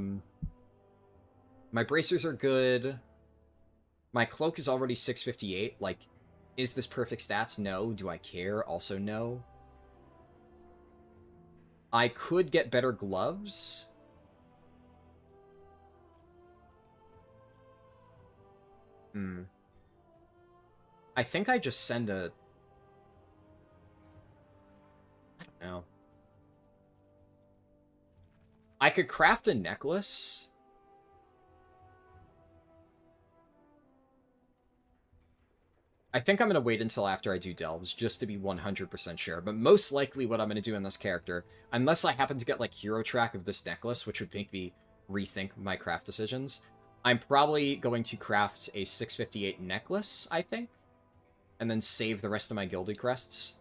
bracers are good. My cloak is already 658. Like, is this perfect stats? No. Do I care? Also no. I could get better gloves. I think I just send a... I don't know. I could craft a necklace. I think I'm going to wait until after I do Delves, just to be 100% sure. But most likely what I'm going to do in this character, unless I happen to get, like, hero track of this necklace, which would make me rethink my craft decisions, I'm probably going to craft a 658 necklace, I think, and then save the rest of my Gilded Crests.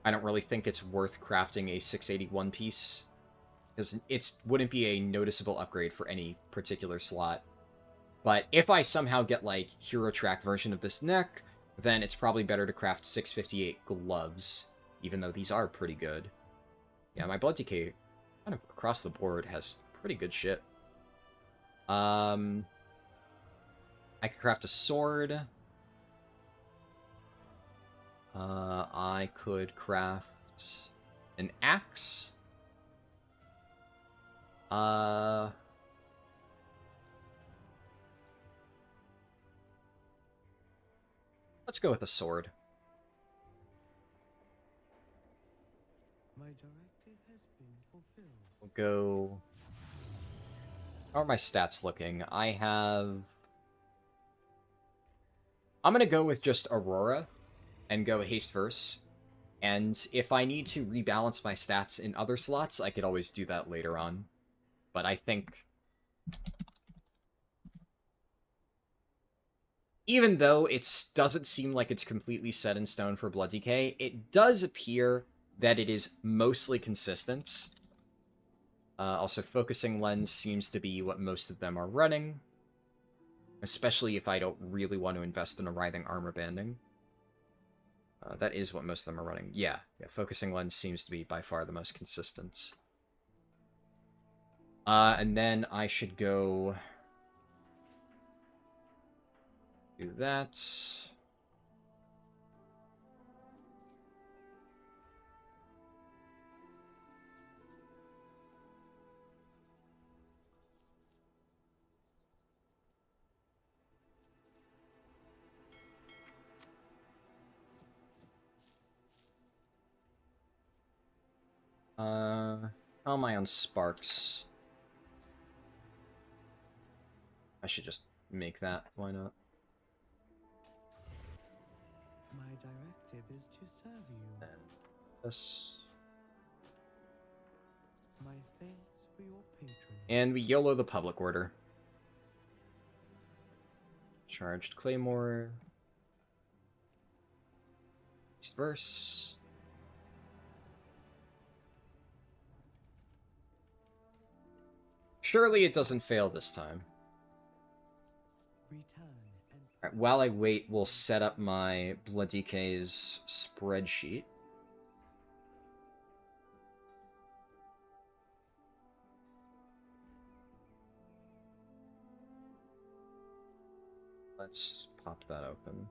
I don't really think it's worth crafting a 681 piece, because it wouldn't be a noticeable upgrade for any particular slot. But if I somehow get, like, hero track version of this neck, then it's probably better to craft 658 gloves, even though these are pretty good. Yeah, my Blood Decay, kind of across the board, has pretty good shit. I could craft a sword. I could craft an axe. Let's go with a sword. My directive has been fulfilled. We'll go... How are my stats looking? I have... I'm gonna go with just Aurora and go Haste Verse. And if I need to rebalance my stats in other slots, I could always do that later on. But I think... Even though it doesn't seem like it's completely set in stone for Blood Decay, it does appear that it is mostly consistent. Also, Focusing Lens seems to be what most of them are running. Especially if I don't really want to invest in a Writhing Armor Banding. That is what most of them are running. Yeah, Focusing Lens seems to be by far the most consistent. And then I should go... do that. How am I on Sparks? I should just make that. Why not? My directive is to serve you. And this. My thanks for your patronage. And we YOLO the public order. Charged Claymore. East Verse. Surely it doesn't fail this time. Alright, while I wait, we'll set up my Blood Decay's spreadsheet. Let's pop that open.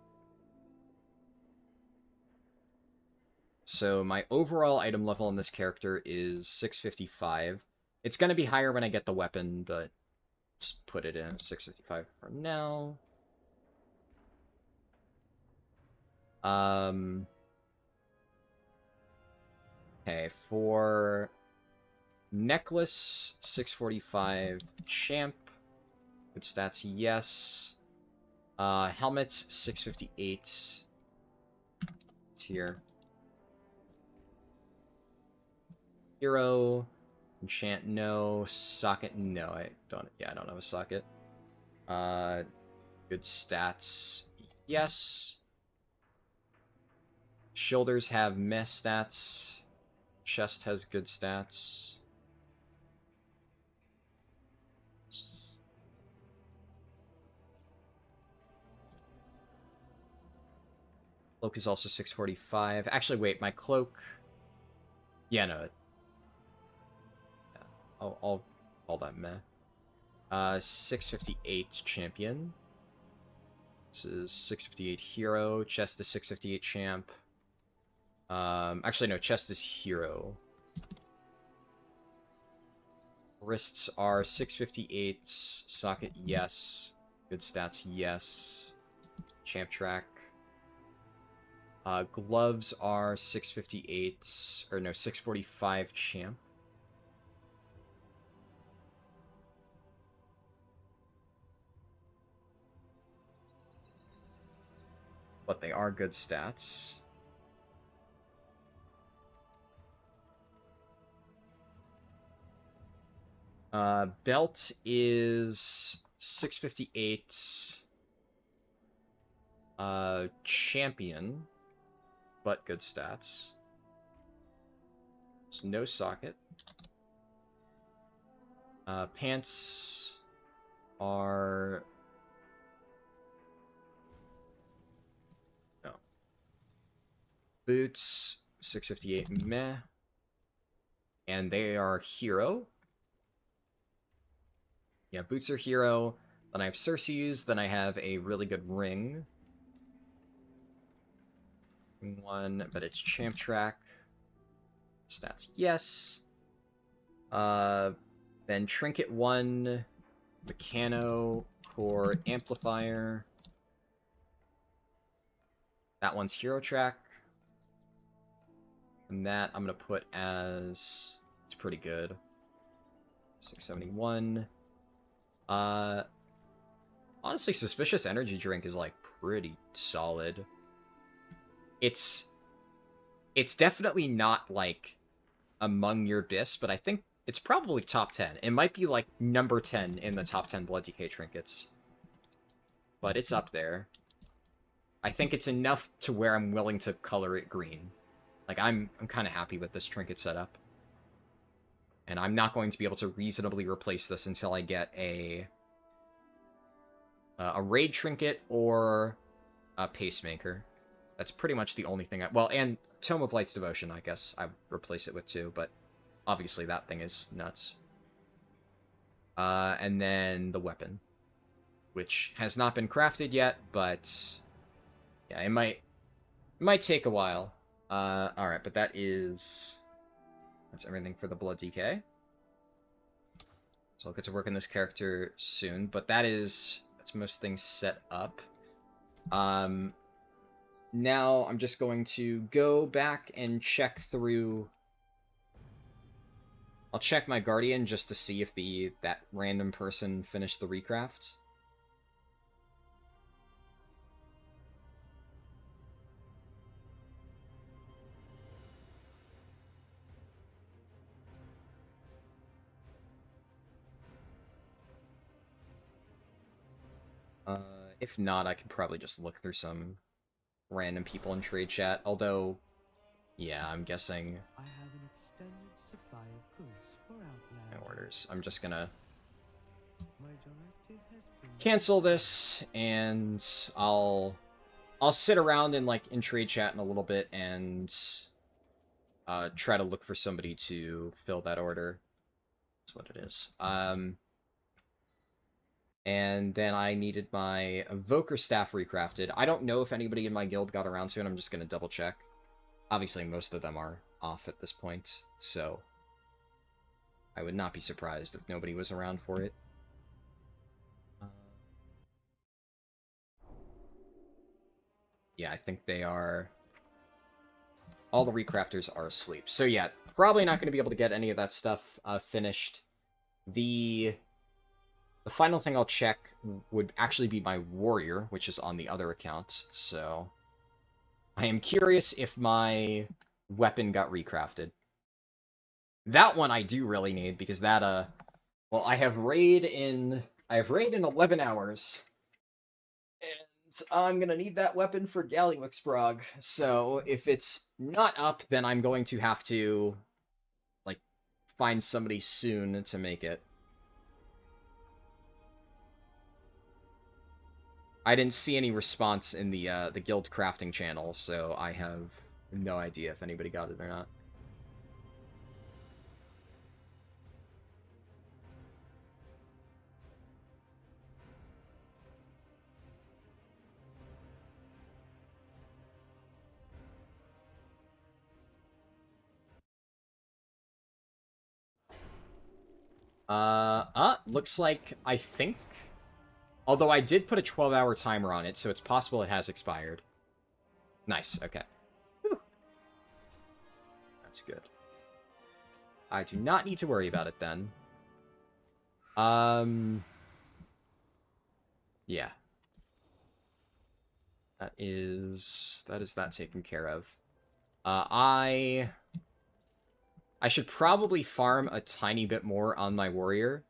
So my overall item level on this character is 655. It's going to be higher when I get the weapon, but just put it in 655 for now. Okay, for necklace, 645, champ, good stats, yes. Helmets, 658. Tier. Hero, enchant, no. Socket, no. I don't have a socket. Good stats, yes. Shoulders have meh stats. Chest has good stats. Cloak is also 645. Actually, wait, my cloak... Yeah, no. I'll call that meh. 658 champion. This is 658 hero. Chest is 658 champ. Actually, no, chest is hero. Wrists are 658. Socket, yes. Good stats, yes. Champ track. Gloves are 658, or no, 645 champ. But they are good stats. Belt is 658. Champion, but good stats. There's no socket. Pants are... No. Boots, 658 meh. And they are hero. Yeah, boots are hero. Then I have Cersei's. Then I have a really good ring. One, but it's champ track. Stats, yes. Then trinket 1, Mechano, core amplifier. That one's hero track. And that I'm gonna put as... It's pretty good. 671. Honestly, Suspicious Energy Drink is, like, pretty solid. It's definitely not, like, among your best, but I think it's probably top 10. It might be, like, number 10 in the top 10 Blood DK trinkets. But it's up there. I think it's enough to where I'm willing to color it green. Like, I'm kind of happy with this trinket setup. And I'm not going to be able to reasonably replace this until I get a raid trinket or a pacemaker. That's pretty much the only thing well, and Tome of Light's Devotion, I guess I would replace it with too, but obviously that thing is nuts. And then the weapon, which has not been crafted yet, but yeah, it might take a while. Alright, but that's everything for the Blood DK. So I'll get to work on this character soon, but that's most things set up. Now I'm just going to go back and check through... I'll check my Guardian just to see if that random person finished the recraft. If not, I could probably just look through some random people in trade chat. Although, yeah, I'm guessing... I have an extended supply of goods for Outland. Orders. I'm just gonna My directive has been... cancel this, and I'll sit around in trade chat in a little bit and try to look for somebody to fill that order. That's what it is. And then I needed my Evoker Staff recrafted. I don't know if anybody in my guild got around to it. I'm just going to double check. Obviously, most of them are off at this point, so I would not be surprised if nobody was around for it. Yeah, I think they are... All the recrafters are asleep. So yeah, probably not going to be able to get any of that stuff finished. The final thing I'll check would actually be my warrior, which is on the other account, so... I am curious if my weapon got recrafted. That one I do really need, because that, well, I have raid in 11 hours. And I'm gonna need that weapon for Galliwix Brog, so if it's not up, then I'm going to have to, like, find somebody soon to make it. I didn't see any response in the guild crafting channel, so I have no idea if anybody got it or not. Looks like, I think... Although I did put a 12-hour timer on it, so it's possible it has expired. Nice, okay. Whew. That's good. I do not need to worry about it then. Yeah. That is that taken care of. I should probably farm a tiny bit more on my warrior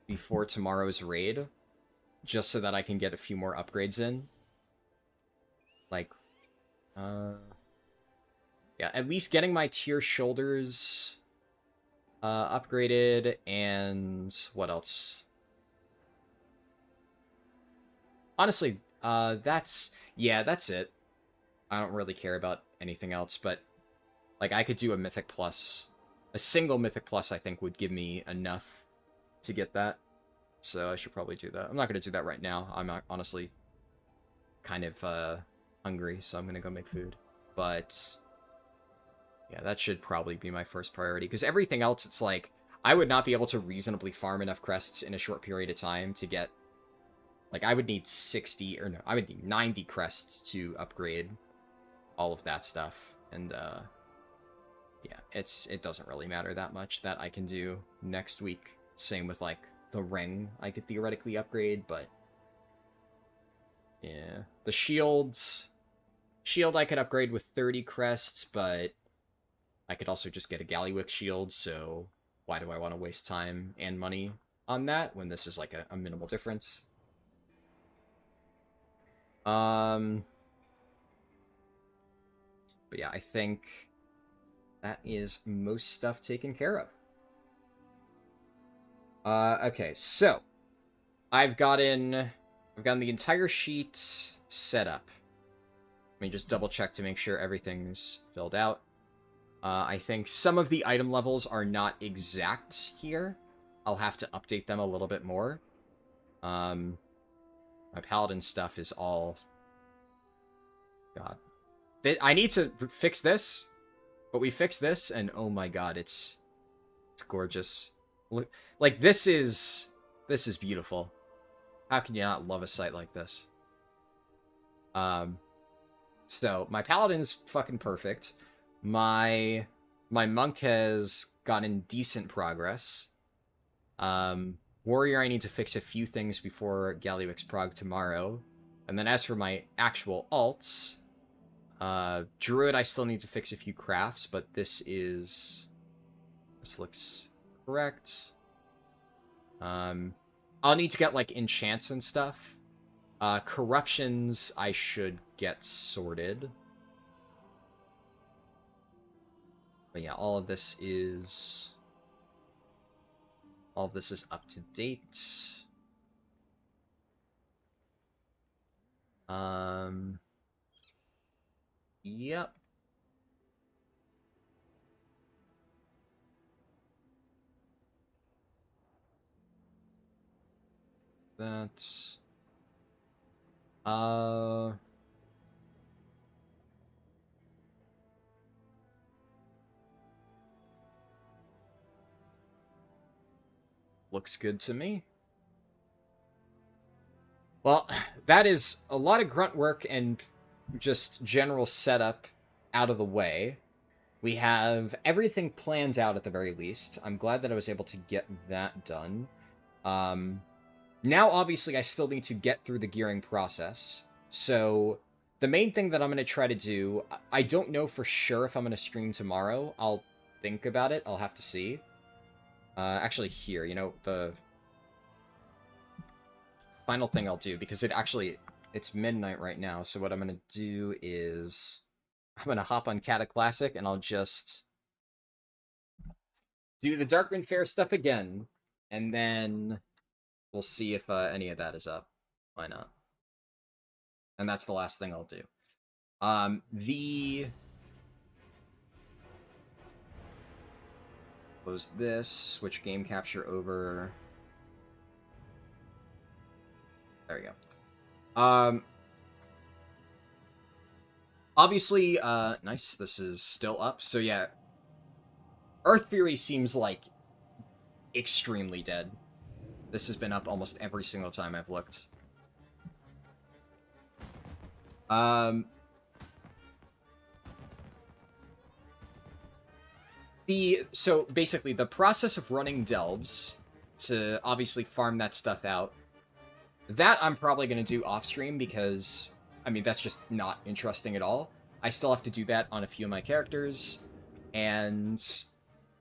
before tomorrow's raid, just so that I can get a few more upgrades in. Like, yeah, at least getting my tier shoulders upgraded, and what else? Honestly, that's it. I don't really care about anything else, but like I could do a Mythic Plus. A single Mythic Plus, I think, would give me enough to get that. So I should probably do that. I'm not going to do that right now. I'm honestly kind of hungry, so I'm going to go make food. But yeah, that should probably be my first priority. Because everything else, it's like, I would not be able to reasonably farm enough crests in a short period of time to get... Like, I would need 60, or no, I would need 90 crests to upgrade all of that stuff. And, yeah, it doesn't really matter that much. That I can do next week. Same with, like, the ring I could theoretically upgrade, but... Yeah. The shields... Shield I could upgrade with 30 crests, but... I could also just get a Galliwick shield, so... Why do I want to waste time and money on that, when this is, like, a minimal difference? But yeah, I think that is most stuff taken care of. Okay, so I've gotten the entire sheet set up. Let me just double check to make sure everything's filled out. I think some of the item levels are not exact here. I'll have to update them a little bit more. My paladin stuff is all... God. I need to fix this, but we fix this, and oh my god, it's gorgeous. Look, like, this is beautiful. How can you not love a sight like this? So, my paladin's fucking perfect. My monk has gotten decent progress. Warrior, I need to fix a few things before Galliwick's prog tomorrow. And then as for my actual alts, Druid, I still need to fix a few crafts, but this looks correct. I'll need to get, like, enchants and stuff. Corruptions I should get sorted. But yeah, all of this is up to date. Yep. That's... Looks good to me. Well, that is a lot of grunt work and just general setup out of the way. We have everything planned out at the very least. I'm glad that I was able to get that done. Now, obviously, I still need to get through the gearing process. So, the main thing that I'm going to try to do... I don't know for sure if I'm going to stream tomorrow. I'll think about it. I'll have to see. Actually, here, you know, the final thing I'll do, because it's midnight right now, so what I'm going to do is... I'm going to hop on Cata Classic, and I'll just do the Darkwind Fair stuff again, and then We'll see if any of that is up. Why not? And that's the last thing I'll do. Close this, switch game capture over. There we go. Obviously, nice, this is still up. So yeah, Earth Fury seems like extremely dead. This has been up almost every single time I've looked. So basically, the process of running delves to obviously farm that stuff out, that I'm probably going to do off stream because, I mean, that's just not interesting at all. I still have to do that on a few of my characters, and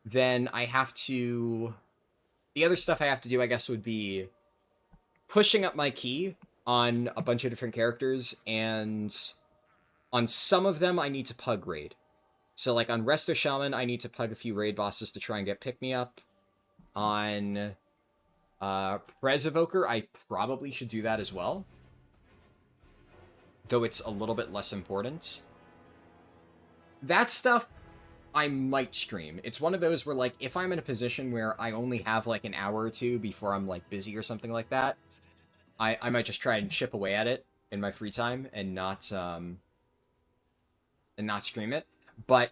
then I have to... The other stuff I have to do, I guess, would be pushing up my key on a bunch of different characters, and on some of them, I need to pug raid. So, like, on Resto Shaman, I need to pug a few raid bosses to try and get pick-me-up. On Prez Evoker, I probably should do that as well. Though it's a little bit less important. That stuff, I might stream. It's one of those where, like, if I'm in a position where I only have, like, an hour or two before I'm, like, busy or something like that, I might just try and chip away at it in my free time and not stream it. But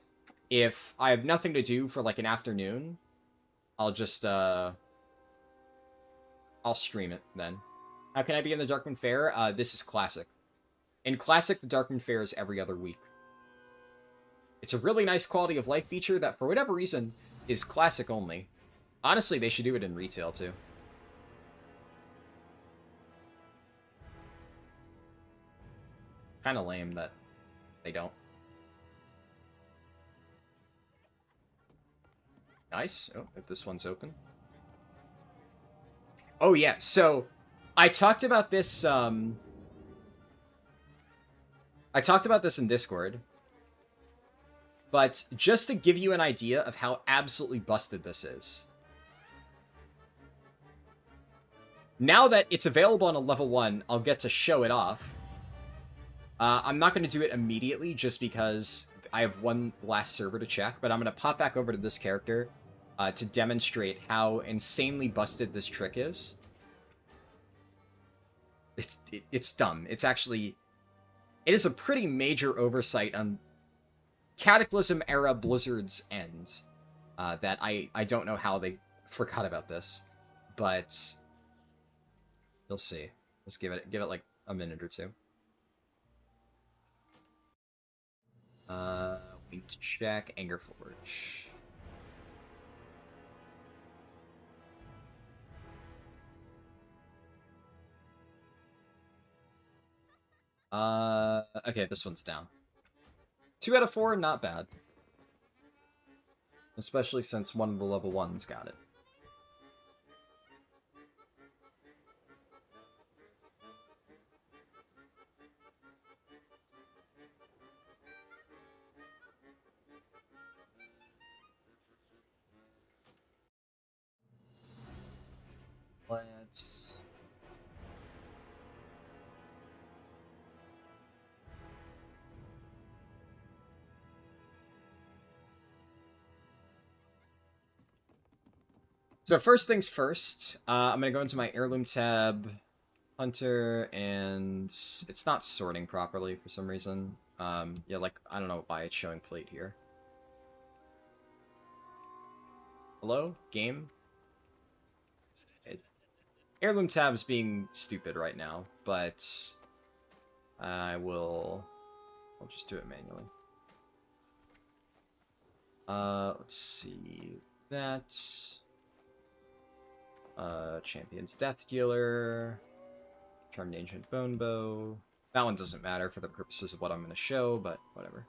if I have nothing to do for, like, an afternoon, I'll just, I'll stream it then. How can I be in the Darkmoon Fair? This is Classic. In Classic, the Darkmoon Fair is every other week. It's a really nice quality of life feature that, for whatever reason, is Classic only. Honestly, they should do it in retail, too. Kind of lame that they don't. Nice. Oh, if this one's open. Oh, yeah. So, I talked about this, I talked about this in Discord. But just to give you an idea of how absolutely busted this is. Now that it's available on a level 1, I'll get to show it off. I'm not going to do it immediately just because I have one last server to check, but I'm going to pop back over to this character to demonstrate how insanely busted this trick is. It's dumb. It's actually... It is a pretty major oversight on Cataclysm-era Blizzard's end that I don't know how they forgot about this, but you'll see. Let's give it like a minute or two. Wait to check. Anger Forge. Okay, this one's down. 2 out of 4, not bad. Especially since one of the level 1s got it. Let's... So first things first, I'm going to go into my Heirloom tab, Hunter, and it's not sorting properly for some reason. Yeah, like, I don't know why it's showing plate here. Hello? Game? Heirloom tab's being stupid right now, but I'll just do it manually. Let's see, that... Champion's Death Dealer, Charmed Ancient Bone Bow. That one doesn't matter for the purposes of what I'm going to show, but whatever.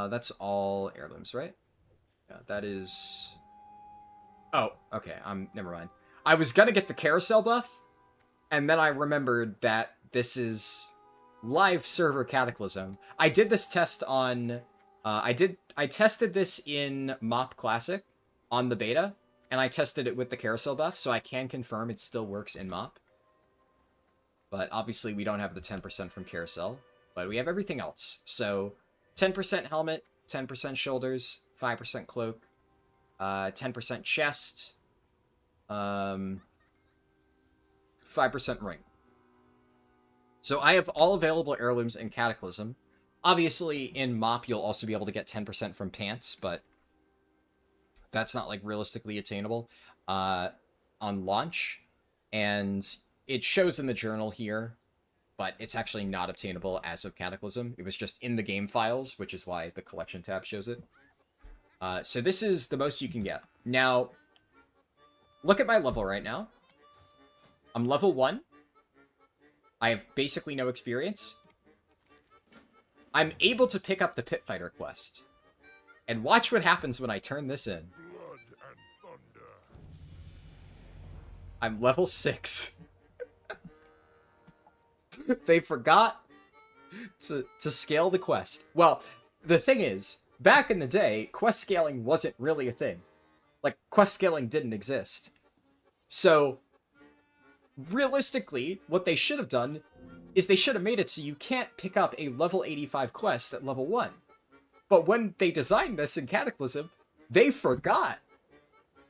That's all heirlooms, right? Yeah, that is... Oh, okay, never mind. I was gonna get the carousel buff, and then I remembered that this is live server Cataclysm. I did this test on I tested this in Mop Classic on the beta, and I tested it with the carousel buff, so I can confirm it still works in Mop. But obviously we don't have the 10% from carousel, but we have everything else. So 10% helmet, 10% shoulders, 5% cloak, 10% chest, 5% ring. So I have all available heirlooms in Cataclysm. Obviously, in Mop, you'll also be able to get 10% from pants, but that's not, like, realistically attainable on launch. And it shows in the journal here, but it's actually not obtainable as of Cataclysm. It was just in the game files, which is why the collection tab shows it. So this is the most you can get. Now, look at my level right now. I'm level 1. I have basically no experience. I'm able to pick up the Pit Fighter quest. And watch what happens when I turn this in. I'm level 6. They forgot to scale the quest. Well, the thing is, back in the day, quest scaling wasn't really a thing. Like, quest scaling didn't exist. So, realistically, what they should have done is they should have made it so you can't pick up a level 85 quest at level 1. But when they designed this in Cataclysm, they forgot.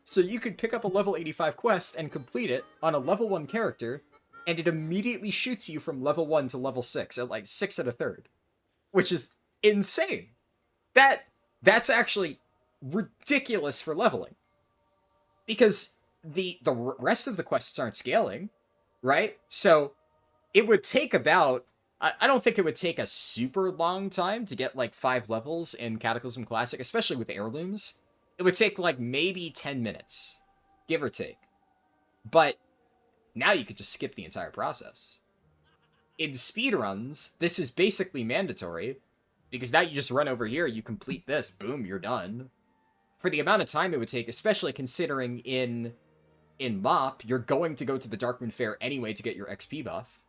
So you could pick up a level 85 quest and complete it on a level 1 character, and it immediately shoots you from level 1 to level 6 at like 6 1/3. Which is insane. That's actually ridiculous for leveling. Because the rest of the quests aren't scaling, right? So it would take about... I don't think it would take a super long time to get, like, 5 levels in Cataclysm Classic, especially with heirlooms. It would take, like, maybe 10 minutes, give or take. But now you could just skip the entire process. In speedruns, this is basically mandatory, because now you just run over here, you complete this, boom, you're done. For the amount of time it would take, especially considering in Mop, you're going to go to the Darkmoon Fair anyway to get your XP buff.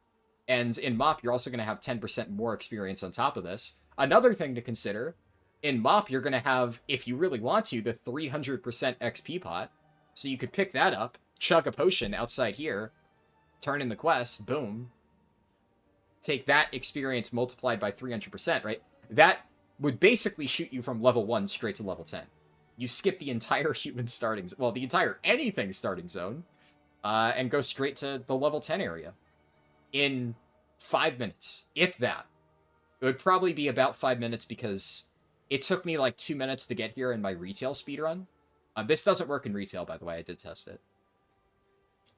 And in Mop, you're also going to have 10% more experience on top of this. Another thing to consider, in Mop, you're going to have, if you really want to, the 300% XP pot. So you could pick that up, chug a potion outside here, turn in the quest, boom. Take that experience multiplied by 300%, right? That would basically shoot you from level 1 straight to level 10. You skip the entire human starting... Well, the entire anything starting zone, and go straight to the level 10 area. In 5 minutes, if that. It would probably be about 5 minutes because it took me like 2 minutes to get here in my retail speedrun. This doesn't work in retail, by the way. I did test it.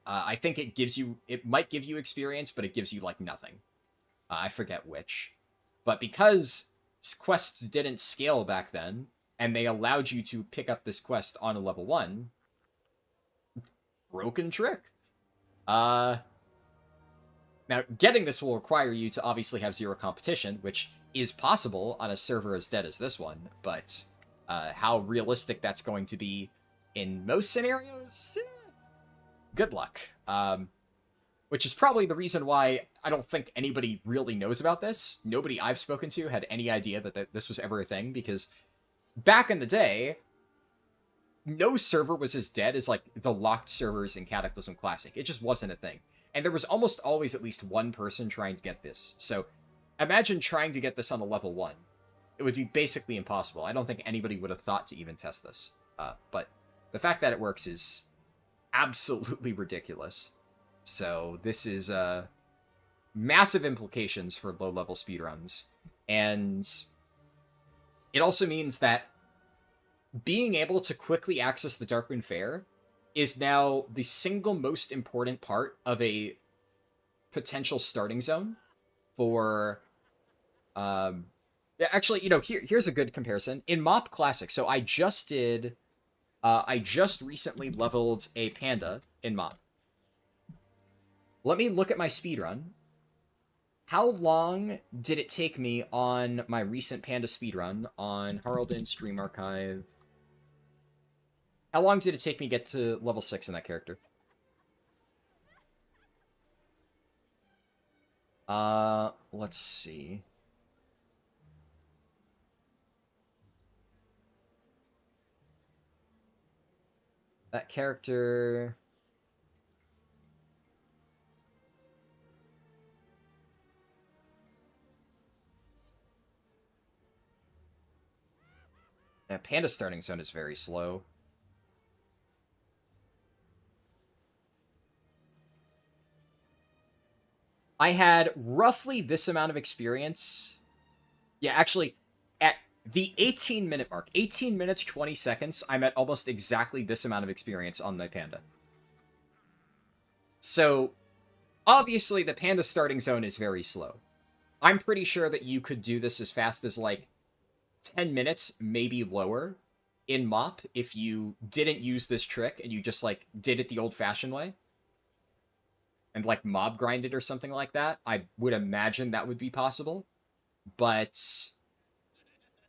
I think it gives you... It might give you experience, but it gives you like nothing. I forget which. But because quests didn't scale back then, and they allowed you to pick up this quest on a level 1, broken trick. Now, getting this will require you to obviously have 0 competition, which is possible on a server as dead as this one, but how realistic that's going to be in most scenarios? Good luck. Which is probably the reason why I don't think anybody really knows about this. Nobody I've spoken to had any idea that this was ever a thing, because back in the day, no server was as dead as, like, the locked servers in Cataclysm Classic. It just wasn't a thing. And there was almost always at least one person trying to get this. So imagine trying to get this on a level 1. It would be basically impossible. I don't think anybody would have thought to even test this. But the fact that it works is absolutely ridiculous. So this is massive implications for low-level speedruns. And it also means that being able to quickly access the Darkmoon Fair is now the single most important part of a potential starting zone for... actually, you know, here's a good comparison. In Mop Classic, so I just recently leveled a panda in Mop. Let me look at my speedrun. How long did it take me on my recent panda speedrun on Haraldin Stream Archive? How long did it take me to get to level 6 in that character? Let's see. That character... Yeah, Panda starting zone is very slow. I had roughly this amount of experience. Yeah, actually, at the 18-minute mark, 18 minutes, 20 seconds, I'm at almost exactly this amount of experience on my Panda. So, obviously, the Panda starting zone is very slow. I'm pretty sure that you could do this as fast as, like, 10 minutes, maybe lower, in MoP if you didn't use this trick and you just, like, did it the old-fashioned way. And, like, mob grinded or something like that. I would imagine that would be possible. But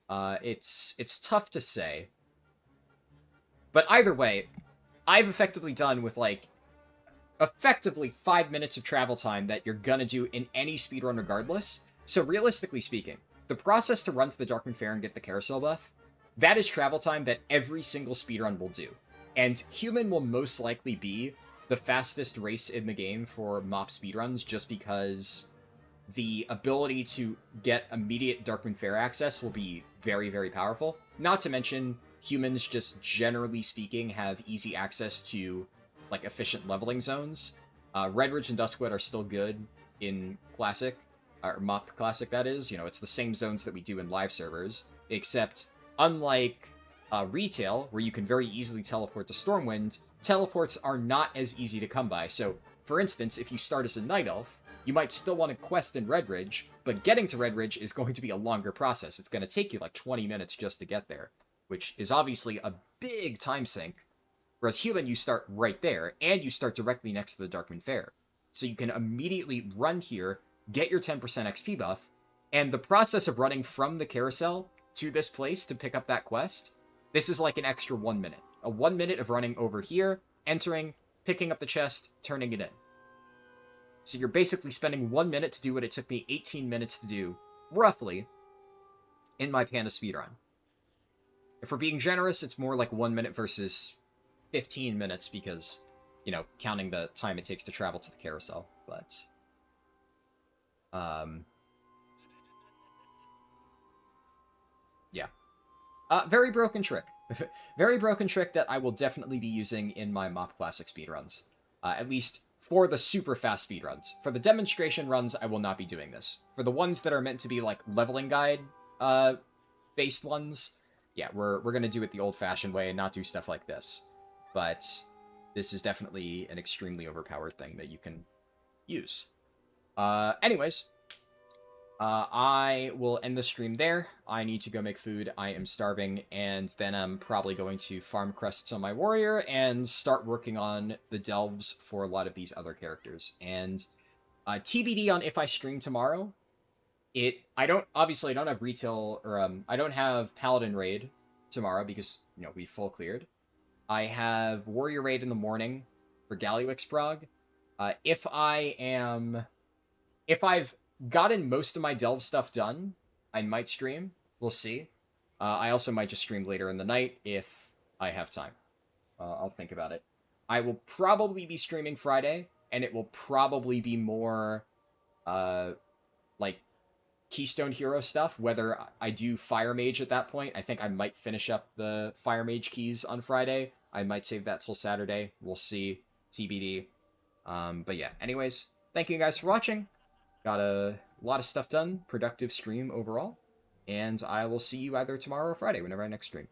it's tough to say. But either way, I've effectively done with, like, effectively 5 minutes of travel time that you're gonna do in any speedrun regardless. So realistically speaking, the process to run to the Darkmoon Fair and get the carousel buff, that is travel time that every single speedrun will do. And Human will most likely be the fastest race in the game for MoP speedruns just because the ability to get immediate Darkmoon Fair access will be very, very powerful. Not to mention, humans, just generally speaking, have easy access to, like, efficient leveling zones. Redridge and Duskwood are still good in Classic, or MoP Classic, that is. You know, it's the same zones that we do in live servers, except unlike Retail, where you can very easily teleport to Stormwind, teleports are not as easy to come by. So, for instance, if you start as a Night Elf, you might still want to quest in Redridge, but getting to Redridge is going to be a longer process. It's going to take you like 20 minutes just to get there, which is obviously a big time sink. Whereas Human, you start right there, and you start directly next to the Darkmoon Fair. So you can immediately run here, get your 10% XP buff, and the process of running from the carousel to this place to pick up that quest, this is like an extra 1 minute. A 1 minute of running over here, entering, picking up the chest, turning it in. So you're basically spending 1 minute to do what it took me 18 minutes to do, roughly, in my Panda speedrun. If we're being generous, it's more like 1 minute versus 15 minutes because, you know, counting the time it takes to travel to the carousel. But, yeah. Very broken trick. Very broken trick that I will definitely be using in my MoP Classic speedruns. At least for the super fast speedruns. For the demonstration runs, I will not be doing this. For the ones that are meant to be, like, leveling guide based ones, yeah, we're going to do it the old-fashioned way and not do stuff like this. But this is definitely an extremely overpowered thing that you can use. Anyways, I will end the stream there. I need to go make food. I am starving, and then I'm probably going to farm crests on my warrior and start working on the delves for a lot of these other characters. And TBD on if I stream tomorrow. I don't have retail, or I don't have Paladin raid tomorrow because, you know, we full cleared. I have warrior raid in the morning for Galliwix Prog. If I've gotten most of my delve stuff done, I might stream. We'll see. I also might just stream later in the night if I have time. I'll think about it. I will probably be streaming Friday, and it will probably be more, like, Keystone Hero stuff, whether I do Fire Mage at that point. I think I might finish up the Fire Mage keys on Friday. I might save that till Saturday. We'll see. TBD. But yeah, anyways, thank you guys for watching. Got a lot of stuff done. Productive stream overall. And I will see you either tomorrow or Friday, whenever I next stream.